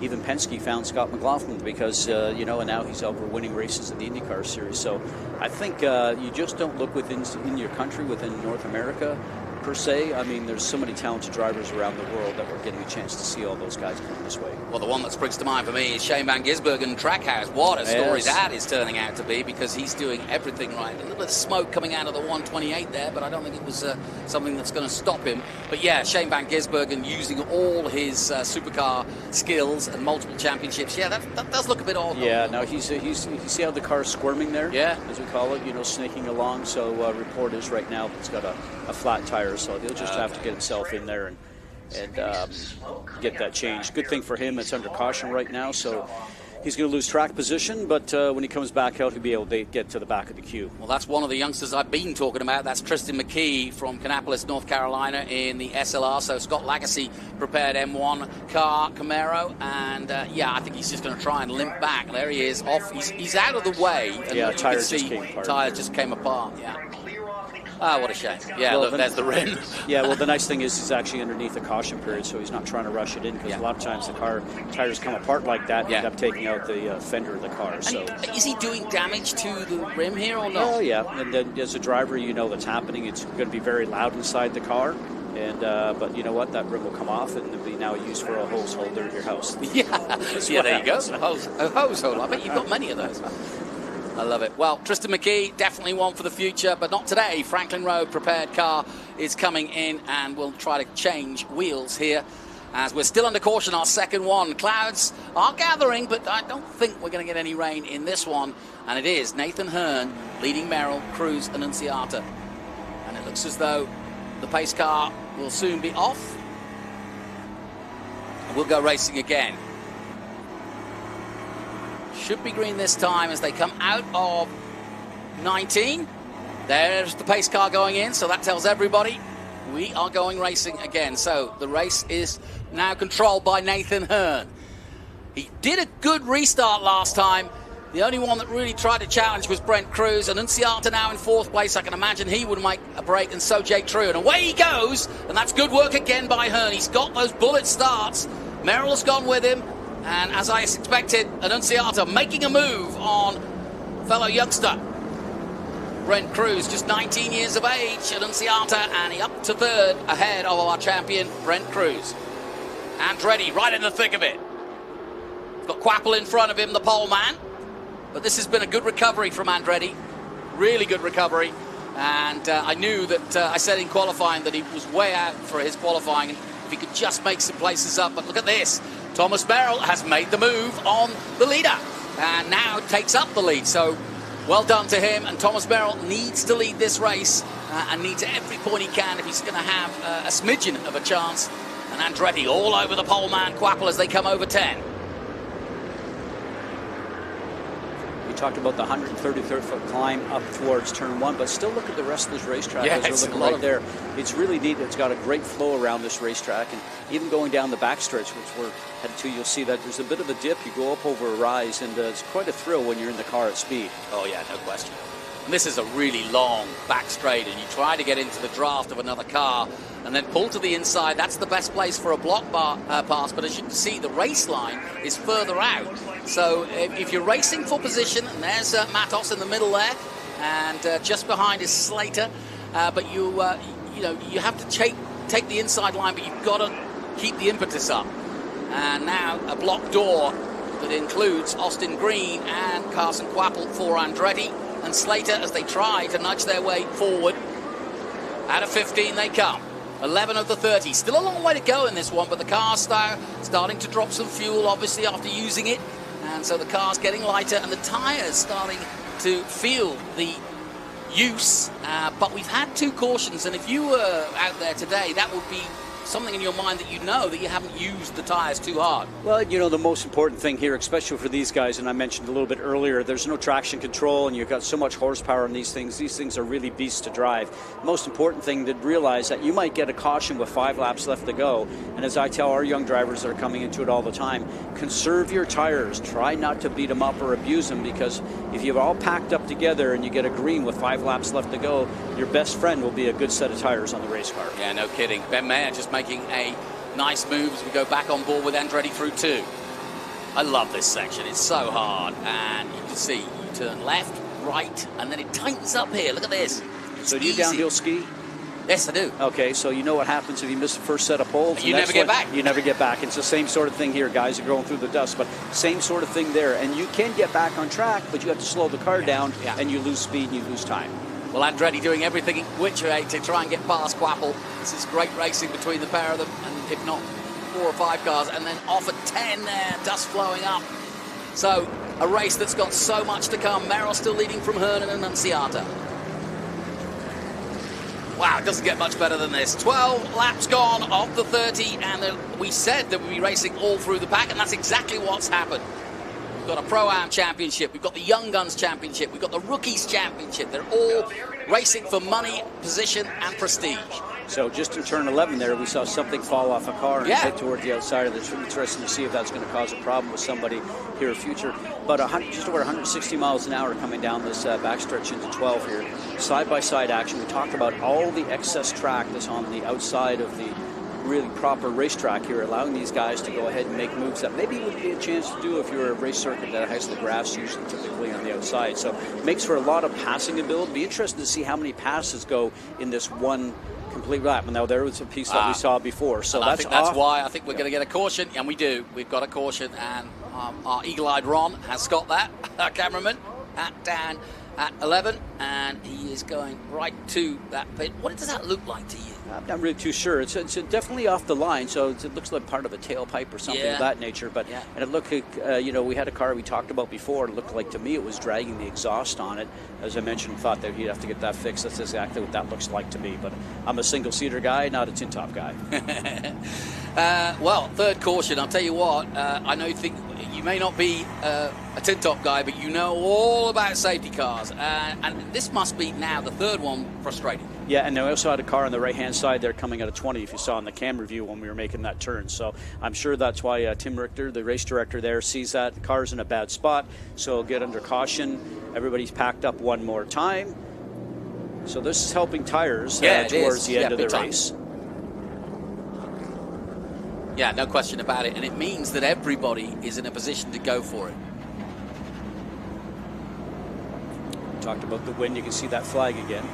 even Penske found Scott McLaughlin because, you know, and now he's over winning races in the IndyCar series. So I think you just don't look in your country, within North America, per se. I mean, there's so many talented drivers around the world that we're getting a chance to see all those guys come this way. Well, the one that springs to mind for me is Shane Van Gisbergen and Trackhouse. What a story that is turning out to be, because he's doing everything right. A little bit of smoke coming out of the 128 there, but I don't think it was something that's going to stop him. But yeah, Shane Van Gisbergen using all his supercar skills and multiple championships. Yeah, that does look a bit odd. Yeah, no, you see how the car's squirming there? Yeah. As we call it, you know, snaking along. So report is right now it's got a flat tire, so he'll just have to get himself in there and get that changed. Good thing for him, it's under caution right now, so he's going to lose track position, but when he comes back out, he'll be able to get to the back of the queue. Well, that's one of the youngsters I've been talking about. That's Tristan McKee from Kannapolis, North Carolina in the SLR. So Scott Lagasse prepared M1 car, Camaro, and yeah, I think he's just going to try and limp back. There he is, off. He's out of the way. And yeah, tire just came apart. Yeah. Ah, what a shame. Yeah, well, look, there's the rim. Yeah, well, the nice thing is he's actually underneath the caution period, so he's not trying to rush it in, because a lot of times the tires come apart like that and end up taking out the fender of the car. So is he doing damage to the rim here or not? Oh, yeah. And then as a driver, you know that's happening. It's going to be very loud inside the car. And but you know what? That rim will come off and it'll be now used for a hose holder in your house. Yeah, there you go. A hose holder. I bet you've got many of those. I love it. Well, Tristan McKee, definitely one for the future, but not today. Franklin Road prepared car is coming in, and we'll try to change wheels here as we're still under caution, our second one. Clouds are gathering, but I don't think we're going to get any rain in this one. And it is Nathan Hearn leading Merrill, Cruz, Anunciata. And it looks as though the pace car will soon be off. And we'll go racing again. Should be green this time as they come out of 19. There's the pace car going in, so that tells everybody we are going racing again. So the race is now controlled by Nathan Hearn. He did a good restart last time. The only one that really tried to challenge was Brent Cruz. And Anunciata now in 4th place. I can imagine he would make a break, and so Jake True. And away he goes, and that's good work again by Hearn. He's got those bullet starts. Merrill's gone with him. And as I expected, Anunciata making a move on fellow youngster Brent Cruz, just 19 years of age. Anunciata, and he up to 3rd ahead of our champion, Brent Cruz. Andretti right in the thick of it. Got Quapple in front of him, the pole man. But this has been a good recovery from Andretti. Really good recovery. And I knew that, I said in qualifying that he was way out for his qualifying. And if he could just make some places up. But look at this. Thomas Merrill has made the move on the leader and now takes up the lead. So well done to him. And Thomas Merrill needs to lead this race and needs every point he can if he's going to have a smidgen of a chance. And Andretti all over the pole man, Quapple, as they come over 10. Talked about the 133-foot climb up towards turn 1, but still look at the rest of this racetrack. Yeah, There's a lot of there. It's really neat. It's got a great flow around this racetrack, and even going down the backstretch, which we're headed to, you'll see that there's a bit of a dip. You go up over a rise, and it's quite a thrill when you're in the car at speed. Oh yeah, no question. And this is a really long back straight, and you try to get into the draft of another car and then pull to the inside. That's the best place for a block pass, but as you can see, the race line is further out. So if you're racing for position, and there's Matos in the middle there, and just behind is Slater, but you know, you have to take the inside line, but you've got to keep the impetus up. And now a block door that includes Austin Green and Carson Quapple for Andretti and Slater as they try to nudge their way forward. Out of 15 they come. 11 of the 30. Still a long way to go in this one, but the car's starting to drop some fuel, obviously, after using it. And so the car's getting lighter, and the tyres starting to feel the use. But we've had 2 cautions, and if you were out there today, that would be something in your mind that you know that you haven't used the tyres too hard. Well, you know, the most important thing here, especially for these guys, and I mentioned a little bit earlier, there's no traction control, and you've got so much horsepower in these things. These things are really beasts to drive. Most important thing to realize that you might get a caution with 5 laps left to go, and as I tell our young drivers that are coming into it all the time, conserve your tires. Try not to beat them up or abuse them, because if you're all packed up together and you get a green with 5 laps left to go, your best friend will be a good set of tires on the race car. Yeah, no kidding. Ben Mayer just making a nice move as we go back on board with Andretti through 2. I love this section. It's so hard, and you can see you turn left, right, and then it tightens up here. Look at this. So do you downhill ski? Yes, I do. Okay, so you know what happens if you miss the first set of poles? You never get back. You never get back. It's the same sort of thing here. Guys are going through the dust, but same sort of thing there. And you can get back on track, but you have to slow the car down, and you lose speed and you lose time. Well, Andretti doing everything in which way to try and get past Quapple. This is great racing between the pair of them, and if not 4 or 5 cars, and then off at 10 there, dust flowing up. So a race that's got so much to come. Merrill still leading from Hernan and Anunciata. Wow, it doesn't get much better than this. 12 laps gone of the 30, and we said that we'd be racing all through the pack, and that's exactly what's happened. We've got a Pro-Am Championship, we've got the Young Guns Championship, we've got the Rookies Championship. They're all racing for money, position, and prestige. So just in turn 11 there, we saw something fall off a car and hit toward the outside of this. It's interesting to see if that's going to cause a problem with somebody here in future. But just over 160 miles an hour coming down this backstretch into 12 here. Side-by-side action. We talked about all the excess track that's on the outside of the really proper racetrack here, allowing these guys to go ahead and make moves that maybe would be a chance to do if you're a race circuit that has the grass usually typically on the outside. So makes for a lot of passing ability. Be interested to see how many passes go in this one complete lap. Now there was a piece that we saw before, so I think that's why I think we're going to get a caution, and we do. We've got a caution, and our eagle-eyed Ron has got that, our cameraman, down at 11, and he is going right to that pit. What does that look like to you? I'm not really too sure. It's definitely off the line, so it looks like part of a tailpipe or something of that nature. But and it looked like, you know, we had a car we talked about before. It looked like to me it was dragging the exhaust on it. As I mentioned, thought that he'd have to get that fixed. That's exactly what that looks like to me. But I'm a single-seater guy, not a tin-top guy. Well, third caution. I'll tell you what. I know you may not be a tin-top guy, but you know all about safety cars. And this must be now the third one frustrating. Yeah, and I also had a car on the right-hand side there coming out of 20, if you saw in the camera view when we were making that turn. So I'm sure that's why Tim Richter, the race director there, sees that the car's in a bad spot. So get under caution. Everybody's packed up one more time. So this is helping tires towards the end of the race. Yeah, no question about it. And it means that everybody is in a position to go for it. Talked about the wind. You can see that flag again.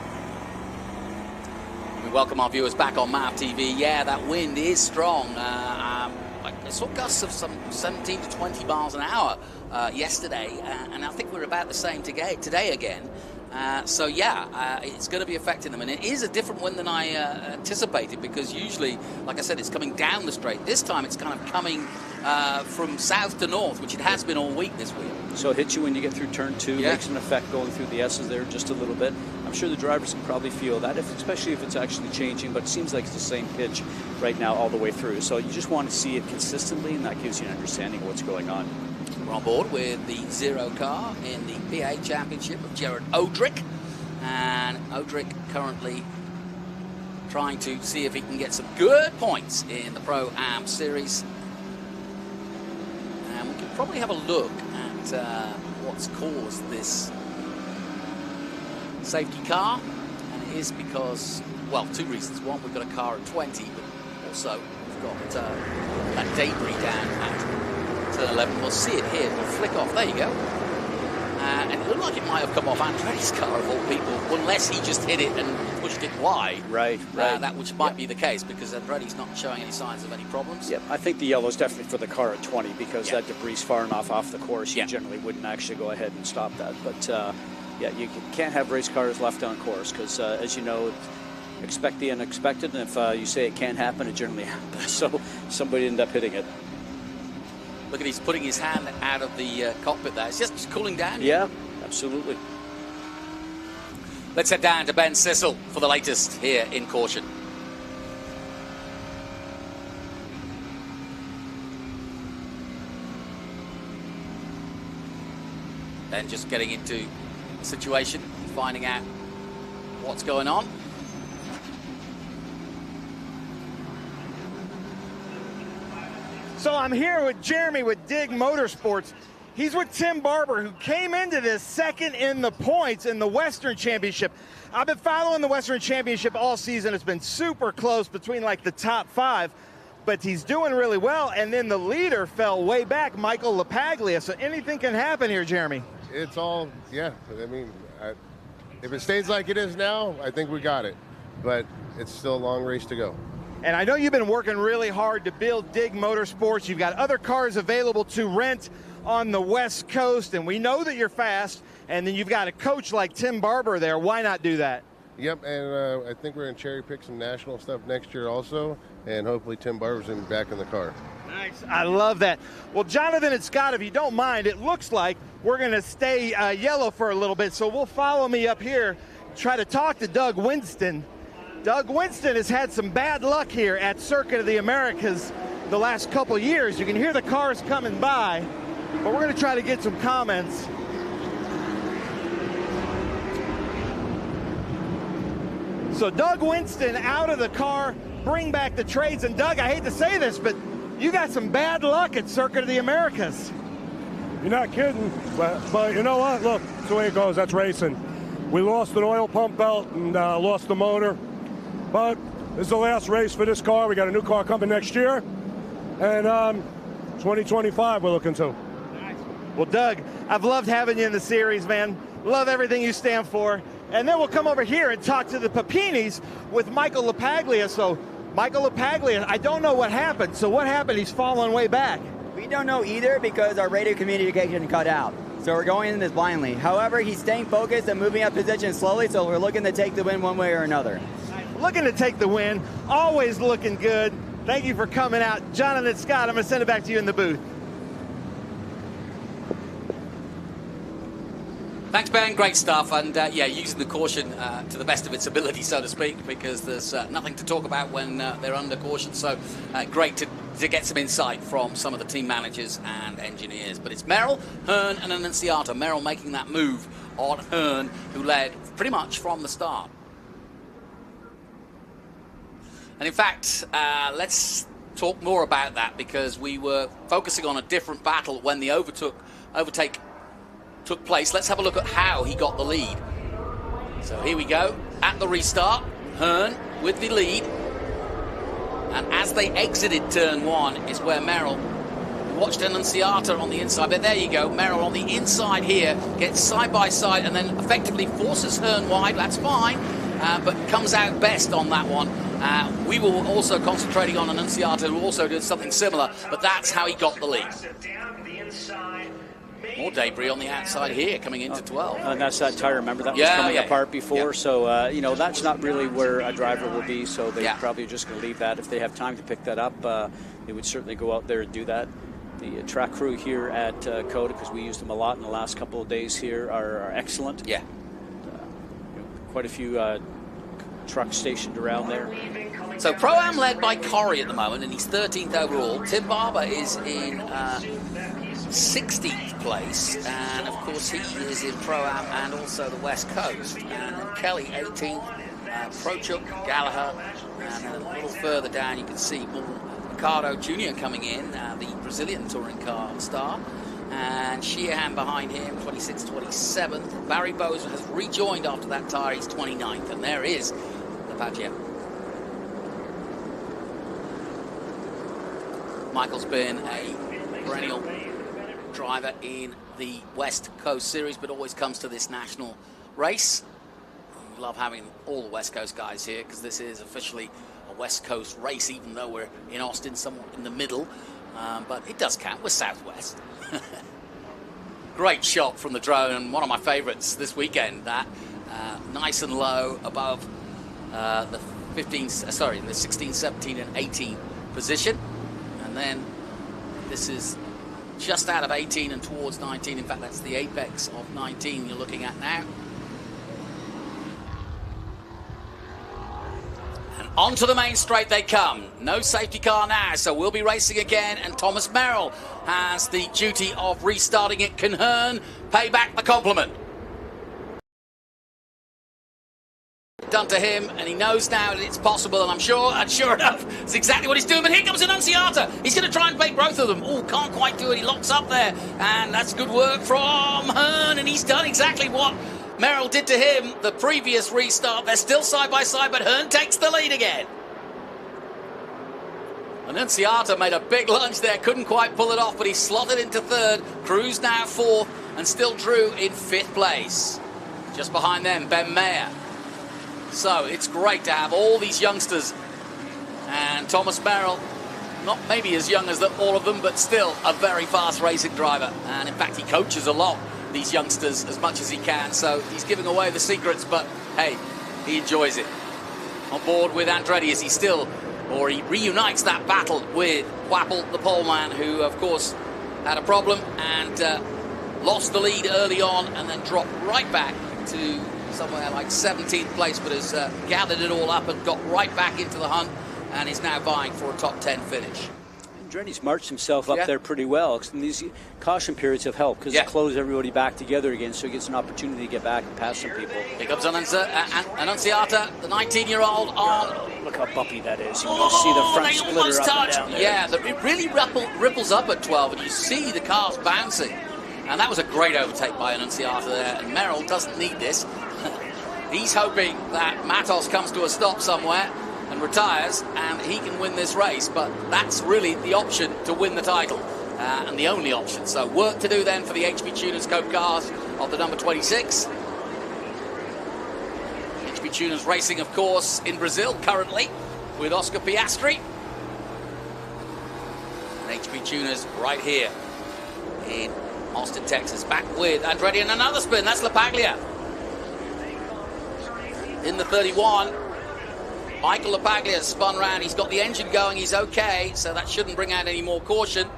We welcome our viewers back on MAV TV. Yeah, that wind is strong. I saw gusts of some 17 to 20 miles an hour yesterday, and I think we're about the same today again. So yeah, it's going to be affecting them, and it is a different win than I anticipated, because usually, like I said, it's coming down the straight. This time it's kind of coming from south to north, which it has been all week this week. So it hits you when you get through turn 2, Yeah. makes an effect going through the S's there just a little bit. I'm sure the drivers can probably feel that, especially if it's actually changing, but it seems like it's the same pitch right now all the way through. So you just want to see it consistently, and that gives you an understanding of what's going on. We're on board with the 0 car in the PA Championship of Jared Odrick. And Odrick currently trying to see if he can get some good points in the Pro-Am Series. And we can probably have a look at what's caused this safety car. And it is because, well, 2 reasons. One, we've got a car at 20, but also we've got that debris down at turn 11. We'll see it here. We'll flick off. There you go. And it looked like it might have come off Andretti's car, of all people, unless he just hit it and pushed it wide. Right. That which might be the case, because Andretti's not showing any signs of any problems. Yep, I think the yellow is definitely for the car at 20, because that debris is far enough off the course. You generally wouldn't actually go ahead and stop that. But yeah, you can't have race cars left on course, because as you know, expect the unexpected, and if you say it can't happen, it generally happens. So somebody ended up hitting it. Look at, he's putting his hand out of the cockpit there. It's just cooling down. Yeah, absolutely. Let's head down to Ben Sissel for the latest here in caution. Ben just getting into the situation, finding out what's going on. So I'm here with Jeremy with Dig Motorsports. He's with Tim Barber, who came into this second in the points in the Western Championship. I've been following the Western Championship all season. It's been super close between like the top 5, but he's doing really well. And then the leader fell way back, Michael LaPaglia. So anything can happen here, Jeremy. It's all, yeah. I mean, if it stays like it is now, I think we got it. But it's still a long race to go. And I know you've been working really hard to build Dig Motorsports. You've got other cars available to rent on the West Coast, and we know that you're fast, and then you've got a coach like Tim Barber there. Why not do that? Yep, and I think we're going to cherry pick some national stuff next year also, and hopefully Tim Barber's in back in the car. Nice. I love that. Well, Jonathan and Scott, if you don't mind, it looks like we're going to stay yellow for a little bit, so we'll follow me up here, try to talk to Doug Winston. Doug Winston has had some bad luck here at Circuit of the Americas the last couple years. You can hear the cars coming by, but we're going to try to get some comments. So Doug Winston out of the car, bring back the trades. And Doug, I hate to say this, but you got some bad luck at Circuit of the Americas. You're not kidding, but you know what? Look, that's the way it goes. That's racing. We lost an oil pump belt and lost the motor. But this is the last race for this car. We got a new car coming next year. And 2025 we're looking to. Nice. Well, Doug, I've loved having you in the series, man. Love everything you stand for. And then we'll come over here and talk to the Papinis with Michael LaPaglia. So, Michael LaPaglia, I don't know what happened. So what happened? He's falling way back. We don't know either, because our radio communication cut out. So we're going in this blindly. However, he's staying focused and moving up position slowly, so we're looking to take the win one way or another. Looking to take the win, always looking good. Thank you for coming out. Jonathan Scott, I'm going to send it back to you in the booth. Thanks, Ben. Great stuff. And yeah, using the caution to the best of its ability, so to speak, because there's nothing to talk about when they're under caution. So great to get some insight from some of the team managers and engineers. But it's Merrill, Hearn, and Anunciata. Merrill making that move on Hearn, who led pretty much from the start. And in fact, let's talk more about that, because we were focusing on a different battle when the overtake took place. Let's have a look at how he got the lead. So here we go at the restart. Hearn with the lead, and as they exited turn 1 is where Merrill watched Anunciata on the inside. But there you go, Merrill on the inside here gets side by side and then effectively forces Hearn wide. That's fine, but comes out best on that one. We were also concentrating on Anunciata, who also did something similar, but that's how he got the lead. More debris on the outside here coming into 12. And that's that tire, remember? That was coming apart before. So, you know, that's not really where a driver will be. So they probably are just going to leave that. If they have time to pick that up, they would certainly go out there and do that. The track crew here at COTA, because we used them a lot in the last couple of days here, are excellent. Yeah. Quite a few trucks stationed around there. So Pro-Am led by Corrie at the moment, and he's 13th overall. Tim Barber is in 16th place, and of course he is in Pro-Am and also the West Coast. And Kelly 18th, Prochuk, Gallagher, and a little further down you can see Ricardo Jr. coming in, the Brazilian touring car star. And Sheehan behind him, 26th, 27th. Barry Bowes has rejoined after that tire, he's 29th. And there is the Padgett. Michael's been a perennial driver in the West Coast Series, but always comes to this national race. We love having all the West Coast guys here because this is officially a West Coast race, even though we're in Austin, somewhat in the middle. But it does count. We're Southwest. Great shot from the drone, and one of my favorites this weekend, that nice and low above the 16, 17 and 18 position. And then this is just out of 18 and towards 19. In fact, that's the apex of 19 you're looking at now. Onto the main straight they come. No safety car now, so we'll be racing again, and Thomas Merrill has the duty of restarting it. Can Hearn pay back the compliment? Done to him, and he knows now that it's possible, and I'm sure, and sure enough, it's exactly what he's doing. But here comes Anunciata. He's going to try and beat both of them. Oh, can't quite do it. He locks up there, and that's good work from Hearn, and he's done exactly what Merrill did to him the previous restart. They're still side by side, but Hearn takes the lead again. Anunciata made a big lunge there, couldn't quite pull it off, but he slotted into third. Cruz now fourth, and still Drew in fifth place. Just behind them, Ben Mayer. So it's great to have all these youngsters, and Thomas Merrill, not maybe as young as all of them, but still a very fast racing driver. And in fact, he coaches a lot these youngsters as much as he can, so he's giving away the secrets, but hey, he enjoys it. On board with Andretti as he reunites that battle with Wappel, the poleman, who of course had a problem and lost the lead early on and then dropped right back to somewhere like 17th place, but has gathered it all up and got right back into the hunt and is now vying for a top 10 finish. Andretti's marched himself up there pretty well. And these caution periods have helped because it closed everybody back together again, so he gets an opportunity to get back and pass some people. Here comes Anunciata, the 19-year-old on. Look how bumpy that is. You can see the front splitter up and down there. Yeah, it really ripples up at 12, and you see the cars bouncing. And that was a great overtake by Anunciata there, and Merrill doesn't need this. He's hoping that Matos comes to a stop somewhere and retires, and he can win this race, but that's really the option to win the title, and the only option. So work to do then for the HB Tuners Cope cars of the number 26. HB Tuners racing, of course, in Brazil currently with Oscar Piastri. And HB Tuners right here in Austin, Texas, back with Andretti, and another spin. That's LaPaglia in the 31. Michael LaPaglia spun round. He's got the engine going. He's okay, so that shouldn't bring out any more caution.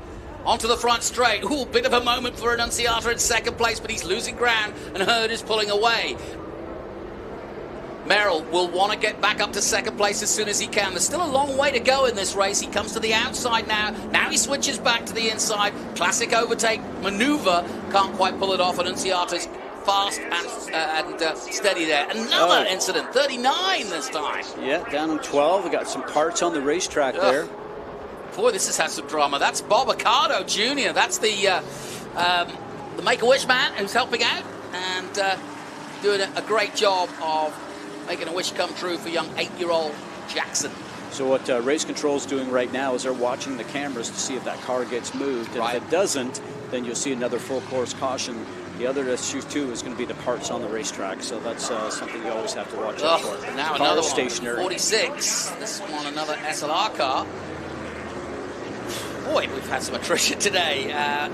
Onto the front straight. Ooh, bit of a moment for Anunciata in second place, but he's losing ground, and Hurd is pulling away. Merrill will want to get back up to second place as soon as he can. There's still a long way to go in this race. He comes to the outside now. Now he switches back to the inside. Classic overtake maneuver. Can't quite pull it off. Anunciata's fast and steady there. Another incident, 39 this time. Yeah, down in 12. We got some parts on the racetrack there. Boy, this has had some drama. That's Bob Accardo Jr. That's the Make-A-Wish man who's helping out and doing a great job of making a wish come true for young 8-year-old Jackson. So what race control is doing right now is they're watching the cameras to see if that car gets moved. And if it doesn't, then you'll see another full course caution. The other issue, too, is going to be the parts on the racetrack. So that's something you always have to watch out for. Now car another stationary. one, 46. This one, another SLR car. Boy, we've had some attrition today.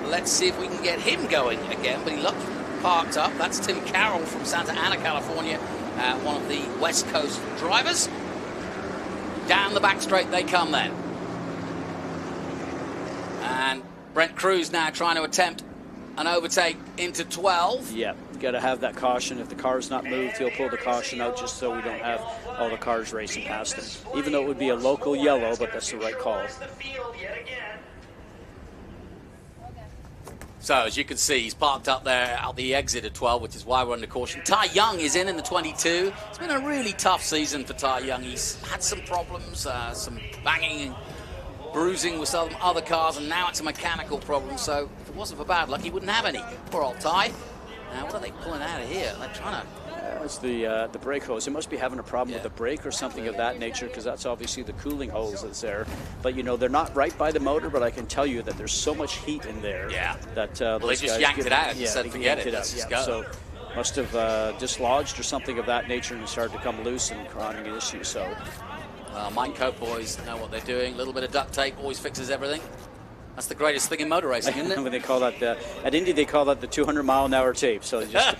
Let's see if we can get him going again. But he looked parked up. That's Tim Carroll from Santa Ana, California, one of the West Coast drivers. Down the back straight they come then. And Brent Cruz now trying to attempt an overtake into 12. Yeah, you got to have that caution. If the car's not moved, he'll pull the caution out just so we don't have all the cars racing past him. Even though it would be a local yellow, but that's the right call. So, as you can see, he's parked up there at the exit of 12, which is why we're under caution. Ty Young is in the 22. It's been a really tough season for Ty Young. He's had some problems, some banging and bruising with some other cars, and now it's a mechanical problem. So, if it wasn't for bad luck, he wouldn't have any. Poor old Ty. Now, what are they pulling out of here? They're trying to... It's the brake hose. It must be having a problem with the brake or something of that nature, because that's obviously the cooling hose that's there. But, you know, they're not right by the motor, but I can tell you that there's so much heat in there. Yeah. That well, they just yanked it out and said, forget it. Let's just go. So must have dislodged or something of that nature and started to come loose and causing an issue. So Mine Cope boys know what they're doing. A little bit of duct tape always fixes everything. That's the greatest thing in motor racing, isn't it? When they call that at Indy, they call that the 200-mile-an-hour tape. So just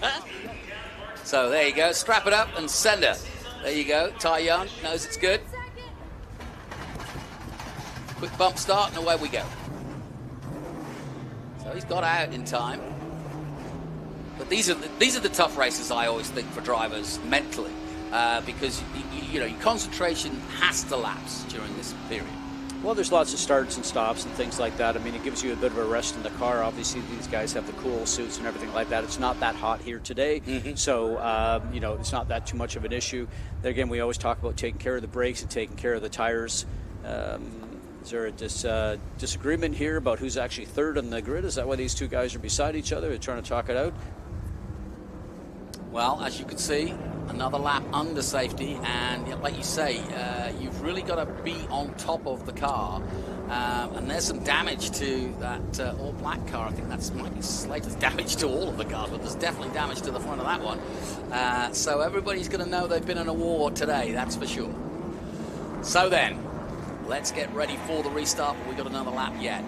so there you go. Strap it up and send her. There you go. Ty Young knows it's good. Quick bump start and away we go. So he's got out in time. But these are the tough races, I always think, for drivers mentally, because you know your concentration has to lapse during this period. Well, there's lots of starts and stops and things like that. I mean, it gives you a bit of a rest in the car. Obviously, these guys have the cool suits and everything like that. It's not that hot here today, so, you know, it's not that too much of an issue. Then again, we always talk about taking care of the brakes and taking care of the tires. Is there a disagreement here about who's actually third on the grid? Is that why these two guys are beside each other? They're trying to talk it out? Well, as you can see, another lap under safety, and like you say, you've really got to be on top of the car. And there's some damage to that all-black car. I think that's might be slightest damage to all of the cars, but there's definitely damage to the front of that one. So everybody's going to know they've been in a war today, that's for sure. So then, let's get ready for the restart, but we've got another lap yet.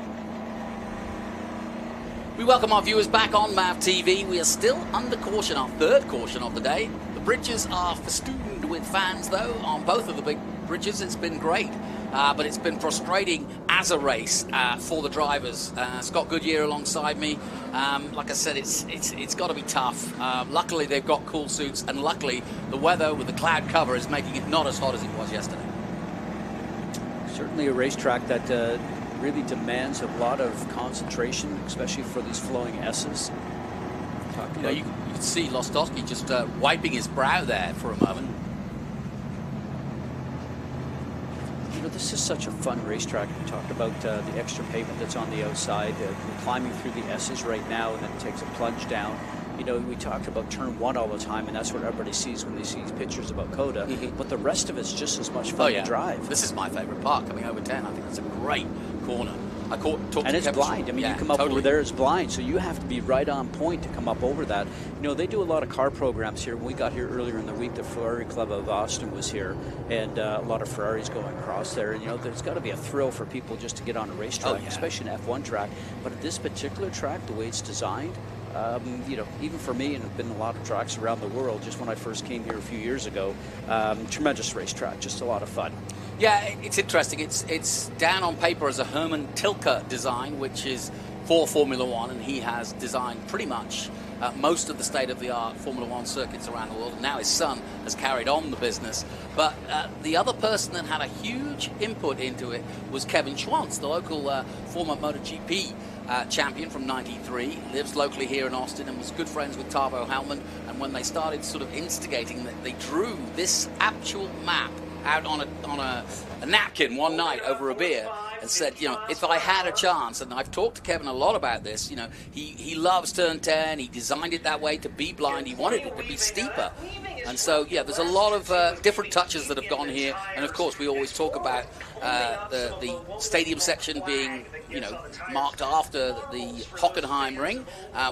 We welcome our viewers back on MAV TV. We are still under caution, our third caution of the day. The bridges are festooned with fans, though, on both of the big bridges. It's been great, but it's been frustrating as a race for the drivers. Scott Goodyear alongside me. Like I said, it's got to be tough. Luckily, they've got cool suits, and luckily, the weather with the cloud cover is making it not as hot as it was yesterday. Certainly a racetrack that really demands a lot of concentration, especially for these flowing S's. You know, you can see Lostowski just wiping his brow there for a moment. You know, this is such a fun racetrack. We talked about the extra pavement that's on the outside. We're climbing through the S's right now, and then it takes a plunge down. You know, we talked about turn 1 all the time, and that's what everybody sees when they see pictures about COTA. But the rest of it's just as much fun to drive. This is my favorite part, coming over 10. I think that's a great corner. And it's blind. I mean, you come up over there, it's blind, so you have to be right on point to come up over that. You know, they do a lot of car programs here. When we got here earlier in the week, the Ferrari Club of Austin was here, and a lot of Ferraris going across there. And, you know, there's got to be a thrill for people just to get on a racetrack, especially an F1 track. But at this particular track, the way it's designed, you know, even for me, and I've been in a lot of tracks around the world, just when I first came here a few years ago, tremendous racetrack, just a lot of fun. Yeah, it's interesting. It's down on paper as a Herman Tilke design, which is for Formula One, and he has designed pretty much most of the state-of-the-art Formula One circuits around the world. And now his son has carried on the business. But the other person that had a huge input into it was Kevin Schwantz, the local former MotoGP champion from '93, lives locally here in Austin and was good friends with Tavo Hellman. And when they started sort of instigating that, they drew this actual map out on a napkin one night over a beer and said, you know, if I had a chance, and I've talked to Kevin a lot about this, you know, he loves turn 10, he designed it that way to be blind, he wanted it to be steeper. And so, yeah, there's a lot of different touches that have gone here, and of course we always talk about the stadium section being, you know, marked after the Hockenheim ring,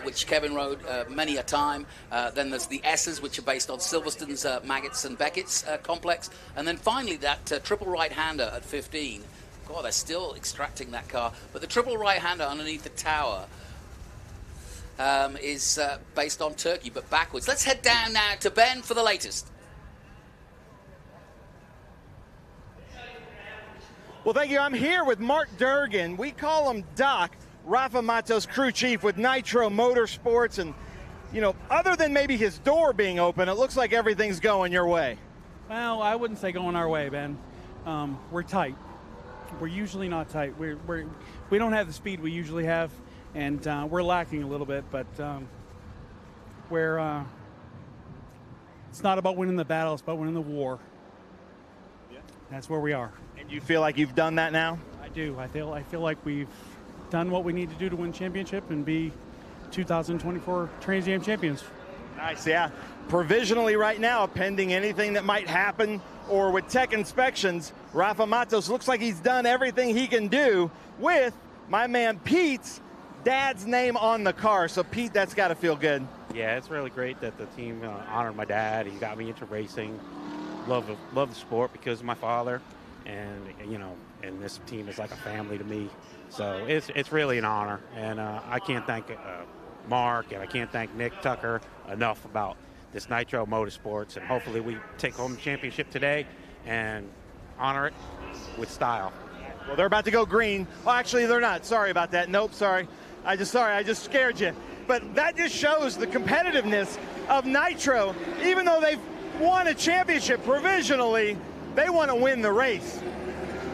which Kevin rode many a time. Then there's the S's, which are based on Silverstone's Maggots and Beckett's complex, and then finally that triple right-hander at 15. God, they're still extracting that car. But the triple right-hander underneath the tower is based on Turkey, but backwards. Let's head down now to Ben for the latest. Well, thank you. I'm here with Mark Durgan. We call him Doc, Rafa Matos crew chief with Nitro Motorsports. And, you know, other than maybe his door being open, it looks like everything's going your way. Well, I wouldn't say going our way, Ben. We're tight. We're usually not tight. We don't have the speed we usually have, and we're lacking a little bit. But it's not about winning the battle; it's about winning the war. Yeah. That's where we are. And you feel like you've done that now? I do. I feel like we've done what we need to do to win championship and be 2024 Trans Am champions. Nice, yeah. Provisionally right now, pending anything that might happen or with tech inspections, Rafa Matos looks like he's done everything he can do with my man Pete's dad's name on the car. So, Pete, that's got to feel good. Yeah, it's really great that the team honored my dad. He got me into racing. Love the sport because of my father. And, you know, and this team is like a family to me. So it's really an honor. And I can't thank Mark and I can't thank Nick Tucker enough about this Nitro Motorsports. And hopefully we take home the championship today and honor it with style. Well, they're about to go green. Oh, actually, they're not. Sorry about that. Nope, sorry. I just scared you. But that just shows the competitiveness of Nitro. Even though they've won a championship provisionally, they want to win the race.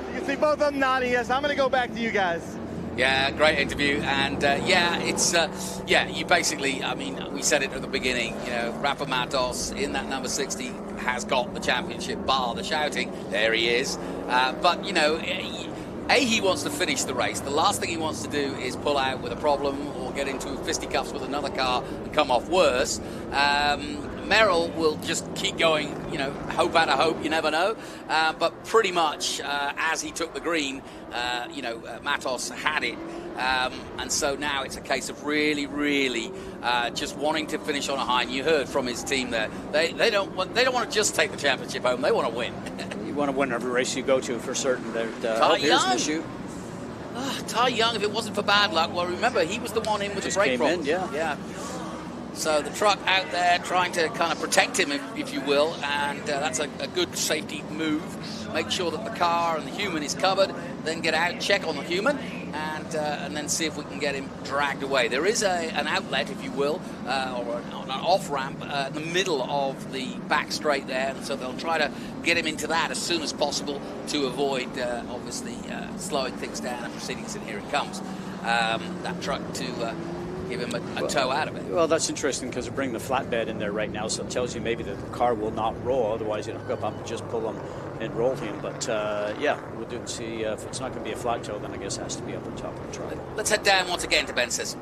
You can see both of them nodding yes. I'm going to go back to you guys. Yeah, great interview. And, you basically, I mean, we said it at the beginning, you know, Rafa Matos in that number 60 has got the championship, bar the shouting. There he is. But, you know, he wants to finish the race. The last thing he wants to do is pull out with a problem or get into fisticuffs with another car and come off worse. Merrill will just keep going, you know, hope out of hope, you never know. But pretty much as he took the green, Matos had it. And so now it's a case of really just wanting to finish on a high. And you heard from his team there, they don't want to just take the championship home, they want to win. You want to win every race you go to for certain. Here's an issue. Ty Young, if it wasn't for bad luck, well, remember, he was the one in with the brake problems. Yeah. So the truck out there trying to kind of protect him, if you will, and that's a good safety move. Make sure that the car and the human is covered, then get out, check on the human, and then see if we can get him dragged away. There is an outlet, if you will, or an off-ramp in the middle of the back straight there, and so they'll try to get him into that as soon as possible to avoid, obviously, slowing things down and proceedings. And here it comes. That truck to give him a tow out of it. Well, that's interesting because they're bringing the flatbed in there right now, so it tells you maybe that the car will not roll. Otherwise, you'd hook up and just pull him and roll him. But we'll do and see if it's not going to be a flat tow, then I guess it has to be up on top of the truck. Let's head down once again to Ben Sisson.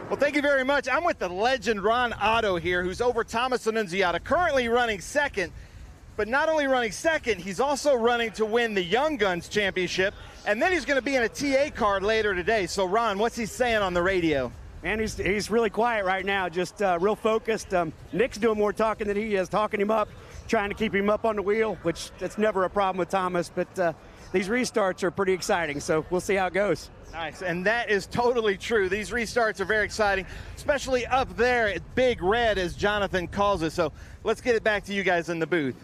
Well, thank you very much. I'm with the legend Ron Otto here, who's over Thomas Anunciata, currently running second. But not only running second, he's also running to win the Young Guns Championship. And then he's going to be in a TA car later today. So, Ron, what's he saying on the radio? Man, he's really quiet right now, just real focused. Nick's doing more talking than he is, talking him up, trying to keep him up on the wheel, which that's never a problem with Thomas. But these restarts are pretty exciting, so we'll see how it goes. Nice, and that is totally true. These restarts are very exciting, especially up there at Big Red, as Jonathan calls it. So let's get it back to you guys in the booth.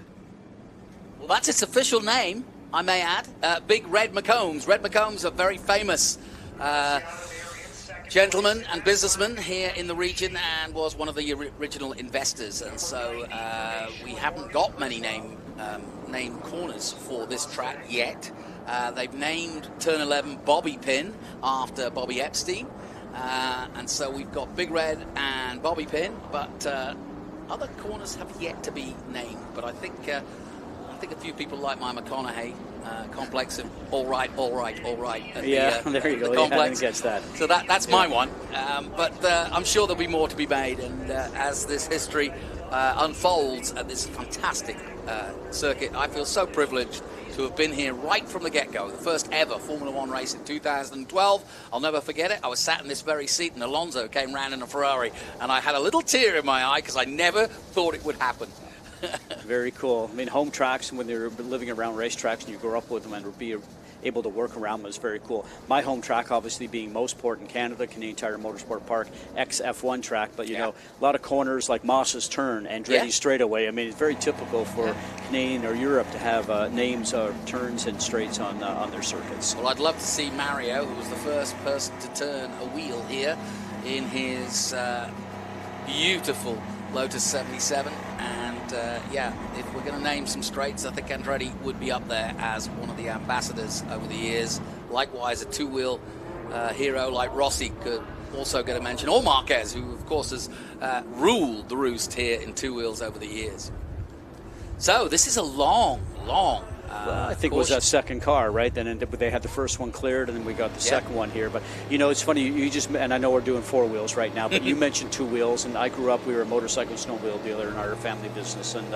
Well, that's its official name, I may add. Big Red McCombs. Red McCombs, a very famous gentleman and businessman here in the region, and was one of the original investors. And so we haven't got many name corners for this track yet. They've named Turn 11 Bobby Pin after Bobby Epstein. And so we've got Big Red and Bobby Pin, but other corners have yet to be named. But I think a few people like my McConaughey complex of all right. Yeah, there you go. Complex. Gets that. So that's my one. But I'm sure there'll be more to be made. And as this history unfolds at this fantastic circuit, I feel so privileged to have been here right from the get-go. The first ever Formula One race in 2012. I'll never forget it. I was sat in this very seat and Alonso came round in a Ferrari and I had a little tear in my eye because I never thought it would happen. Very cool. I mean, home tracks, when they're living around racetracks and you grow up with them and be able to work around them is very cool. My home track, obviously, being Mosport in Canada, Canadian Tire Motorsport Park, ex-F1 track, but, you know, a lot of corners like Moss's Turn, Andretti straightaway. I mean, it's very typical for Canadian or Europe to have names or turns and straights on their circuits. Well, I'd love to see Mario, who was the first person to turn a wheel here in his beautiful Lotus 77, and yeah, if we're going to name some straights, I think Andretti would be up there as one of the ambassadors over the years. Likewise, a two-wheel hero like Rossi could also get a mention, or Marquez, who of course has ruled the roost here in two wheels over the years. So this is a long well, I think it was that second car, right? Then they had the first one cleared, and then we got the second one here. But, you know, it's funny, you just, and I know we're doing four wheels right now, but you mentioned two wheels, and I grew up, we were a motorcycle and snowmobile dealer in our family business, and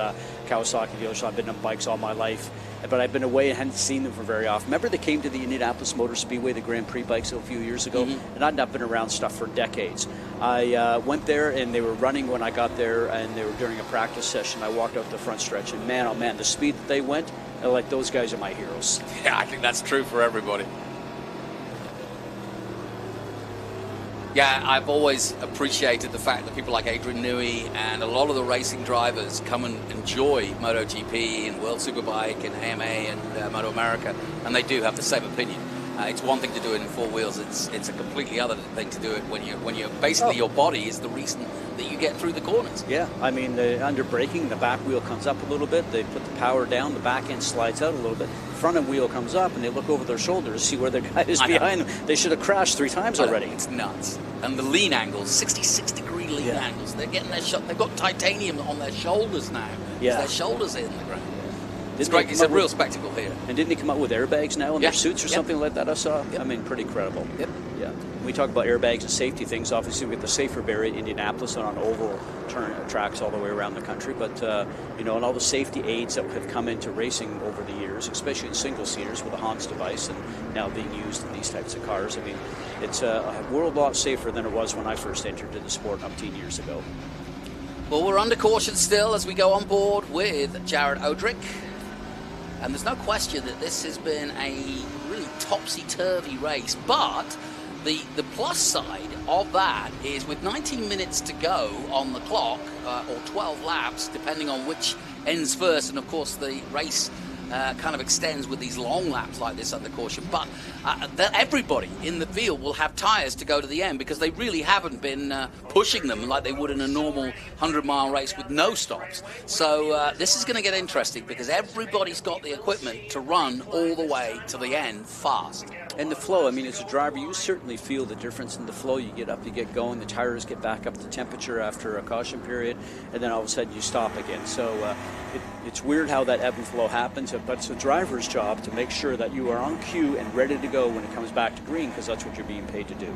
Kawasaki dealership. I've been on bikes all my life, but I've been away and hadn't seen them for very often. Remember they came to the Indianapolis Motor Speedway, the Grand Prix bikes a few years ago? And I'd not been around stuff for decades. I went there, and they were running when I got there, and they were during a practice session. I walked up the front stretch, and man, oh man, the speed that they went, like, those guys are my heroes. Yeah, I think that's true for everybody. Yeah, I've always appreciated the fact that people like Adrian Newey and a lot of the racing drivers come and enjoy MotoGP and World Superbike and AMA and Moto America, and they do have the same opinion. It's one thing to do it in four wheels. It's a completely other thing to do it when you're basically your body is the reason that you get through the corners. Yeah, I mean, under braking, the back wheel comes up a little bit. They put the power down. The back end slides out a little bit. The front end wheel comes up, and they look over their shoulder to see where their guy is behind them. They should have crashed 3 times already. It's nuts. And the lean angles, 66-degree lean angles. They're getting they've got titanium on their shoulders now. Yeah, their shoulders are in the ground. It's great. It's a real spectacle here. And didn't they come out with airbags now in their suits or something like that? I saw. I mean, pretty incredible. Yeah. When we talk about airbags and safety things, obviously we get the safer area at Indianapolis and on oval tracks all the way around the country. But you know, and all the safety aids that have come into racing over the years, especially in single seaters with the Hans device, and now being used in these types of cars. I mean, it's a world lot safer than it was when I first entered in the sport 18 years ago. Well, we're under caution still as we go on board with Jared Odrick. And there's no question that this has been a really topsy-turvy race. But the plus side of that is with 19 minutes to go on the clock, or 12 laps, depending on which ends first. And, of course, the race kind of extends with these long laps like this under caution. But everybody in the field will have tyres to go to the end because they really haven't been pushing them like they would in a normal 100-mile race with no stops. So this is going to get interesting because everybody's got the equipment to run all the way to the end fast. And the flow, I mean, as a driver, you certainly feel the difference in the flow. You get up, you get going, the tires get back up to temperature after a caution period, and then all of a sudden you stop again. So it's weird how that ebb and flow happens, but it's a driver's job to make sure that you are on cue and ready to go when it comes back to green, because that's what you're being paid to do.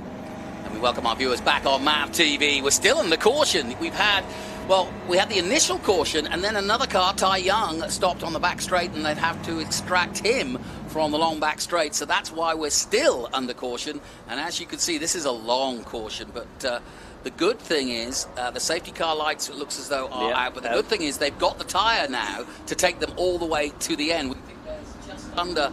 And we welcome our viewers back on MAV TV. We're still in the caution. We had the initial caution, and then another car, Ty Young, stopped on the back straight, and they'd have to extract him from the long back straight. So that's why we're still under caution. And as you can see, this is a long caution. But the good thing is the safety car lights, it looks as though are out. But the good thing is they've got the tyre now to take them all the way to the end. We think there's just under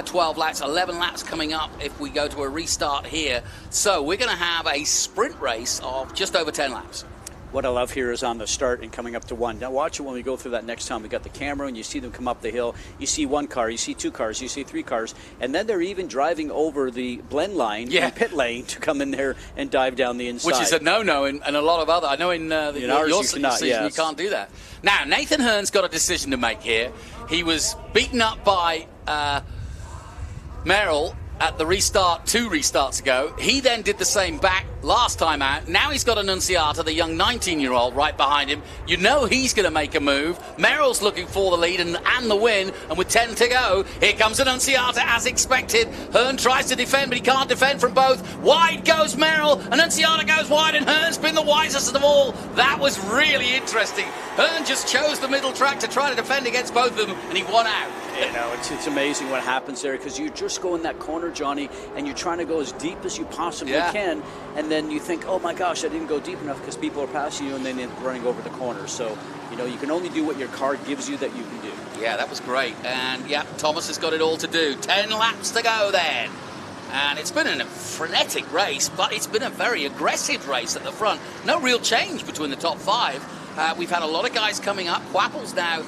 12 laps, 11 laps coming up if we go to a restart here. So we're going to have a sprint race of just over 10 laps. What I love here is on the start and coming up to one. Now watch it when we go through that next time. We got the camera and you see them come up the hill. You see one car, you see two cars, you see three cars, and then they're even driving over the blend line and pit lane to come in there and dive down the inside. Which is a no-no in a lot of other. I know in your season you can't do that. Now Nathan Hearn's got a decision to make here. He was beaten up by Merrill at the restart 2 restarts ago. He then did the same back last time out. Now he's got Anunciata, the young 19-year-old, right behind him. You know he's going to make a move. Merrill's looking for the lead and the win. And with 10 to go, here comes Anunciata as expected. Hearn tries to defend, but he can't defend from both. Wide goes Merrill. Anunciata goes wide, and Hearn's been the wisest of all. That was really interesting. Hearn just chose the middle track to try to defend against both of them, and he won out. You know, it's amazing what happens there because you just go in that corner, Johnny, and you're trying to go as deep as you possibly can, and and then you think, oh my gosh, I didn't go deep enough because people are passing you, and then they're running over the corner. So, you know, you can only do what your car gives you that you can do. Yeah, that was great. And yeah, Thomas has got it all to do. 10 laps to go then. And it's been a frenetic race, but it's been a very aggressive race at the front. No real change between the top 5. We've had a lot of guys coming up. Quapple's now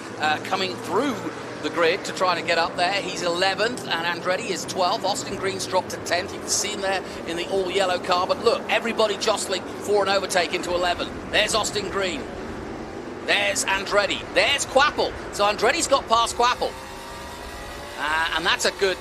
coming through the grid to try to get up there. He's 11th, and Andretti is 12th. Austin Green's dropped to 10th. You can see him there in the all-yellow car. But look, everybody jostling for an overtake into 11. There's Austin Green. There's Andretti. There's Quapple. So Andretti's got past Quapple. And that's a good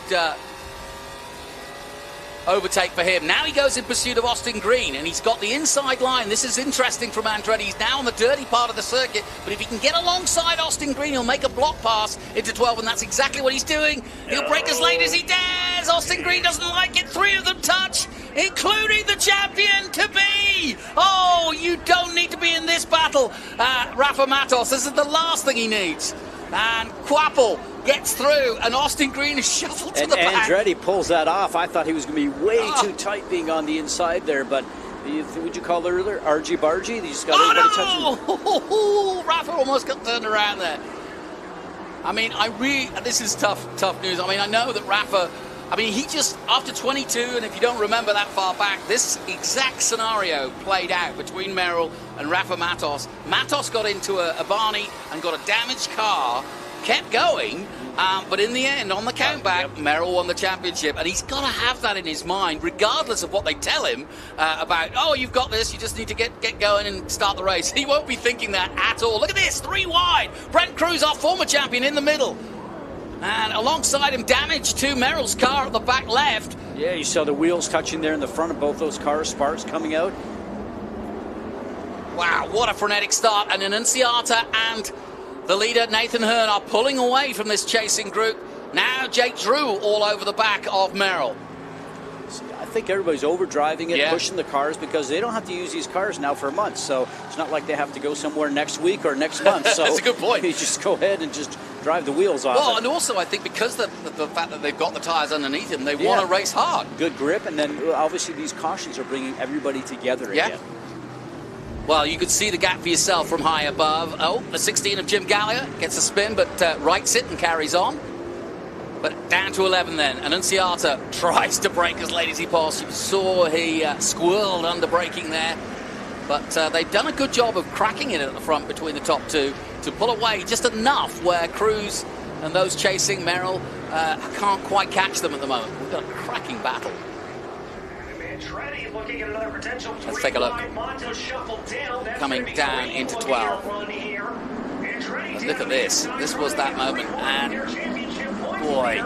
overtake for him. Now he goes in pursuit of Austin Green, and he's got the inside line. This is interesting from Andretti. He's now on the dirty part of the circuit, but if he can get alongside Austin Green, he'll make a block pass into 12, and that's exactly what he's doing. He'll break as late as he dares. Austin Green doesn't like it. 3 of them touch, including the champion to be. Oh, you don't need to be in this battle, Rafa Matos. This is the last thing he needs. And Quapple gets through, and Austin Green is shuffled to the back. And Andretti pulls that off. I thought he was going to be way too tight being on the inside there, but would you call it earlier? Argy-bargy? He just got everybody touching. Oh, Rafa almost got turned around there. I mean, this is tough news. I mean, I know that Rafa, I mean, he just, after 22, and if you don't remember that far back, this exact scenario played out between Merrill and Rafa Matos. Matos got into a Barney and got a damaged car, kept going, but in the end, on the countback, Merrill won the championship, and he's got to have that in his mind, regardless of what they tell him about, oh, you've got this, you just need to get going and start the race. He won't be thinking that at all. Look at this, 3 wide. Brent Cruz, our former champion, in the middle. And alongside him, damage to Merrill's car at the back left. Yeah, you saw the wheels touching there in the front of both those cars, sparks coming out. Wow, what a frenetic start. And Anunciata and the leader, Nathan Hearn, are pulling away from this chasing group. Now Jake Drew all over the back of Merrill. I think everybody's overdriving it, pushing the cars, because they don't have to use these cars now for months. So it's not like they have to go somewhere next week or next month. So that's a good point. You just go ahead and just drive the wheels off. Well, and also I think because the fact that they've got the tyres underneath them, they want to race hard. Good grip, and then obviously these cautions are bringing everybody together again. Well, you could see the gap for yourself from high above. Oh, the 16 of Jim Gallagher gets a spin, but rights it and carries on. But down to 11 then. Anunciata tries to brake as late as he possibly. You saw he squirreled under braking there. But they've done a good job of cracking it at the front between the top 2 to pull away just enough where Cruz and those chasing Merrill can't quite catch them at the moment. We've got a cracking battle. Let's take a look. Coming down into 12. But look at this. This was that moment. And boy,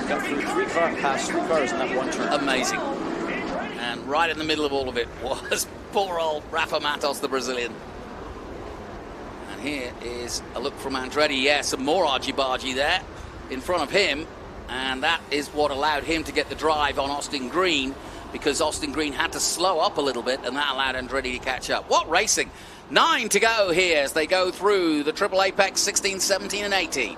got through past 3 cars in that one turn. Amazing. And right in the middle of all of it was poor old Rafa Matos, the Brazilian. And here is a look from Andretti. Yeah, some more argy-bargy there in front of him. And that is what allowed him to get the drive on Austin Green, because Austin Green had to slow up a little bit, and that allowed Andretti to catch up. What racing! 9 to go here as they go through the Triple Apex 16, 17, and 18.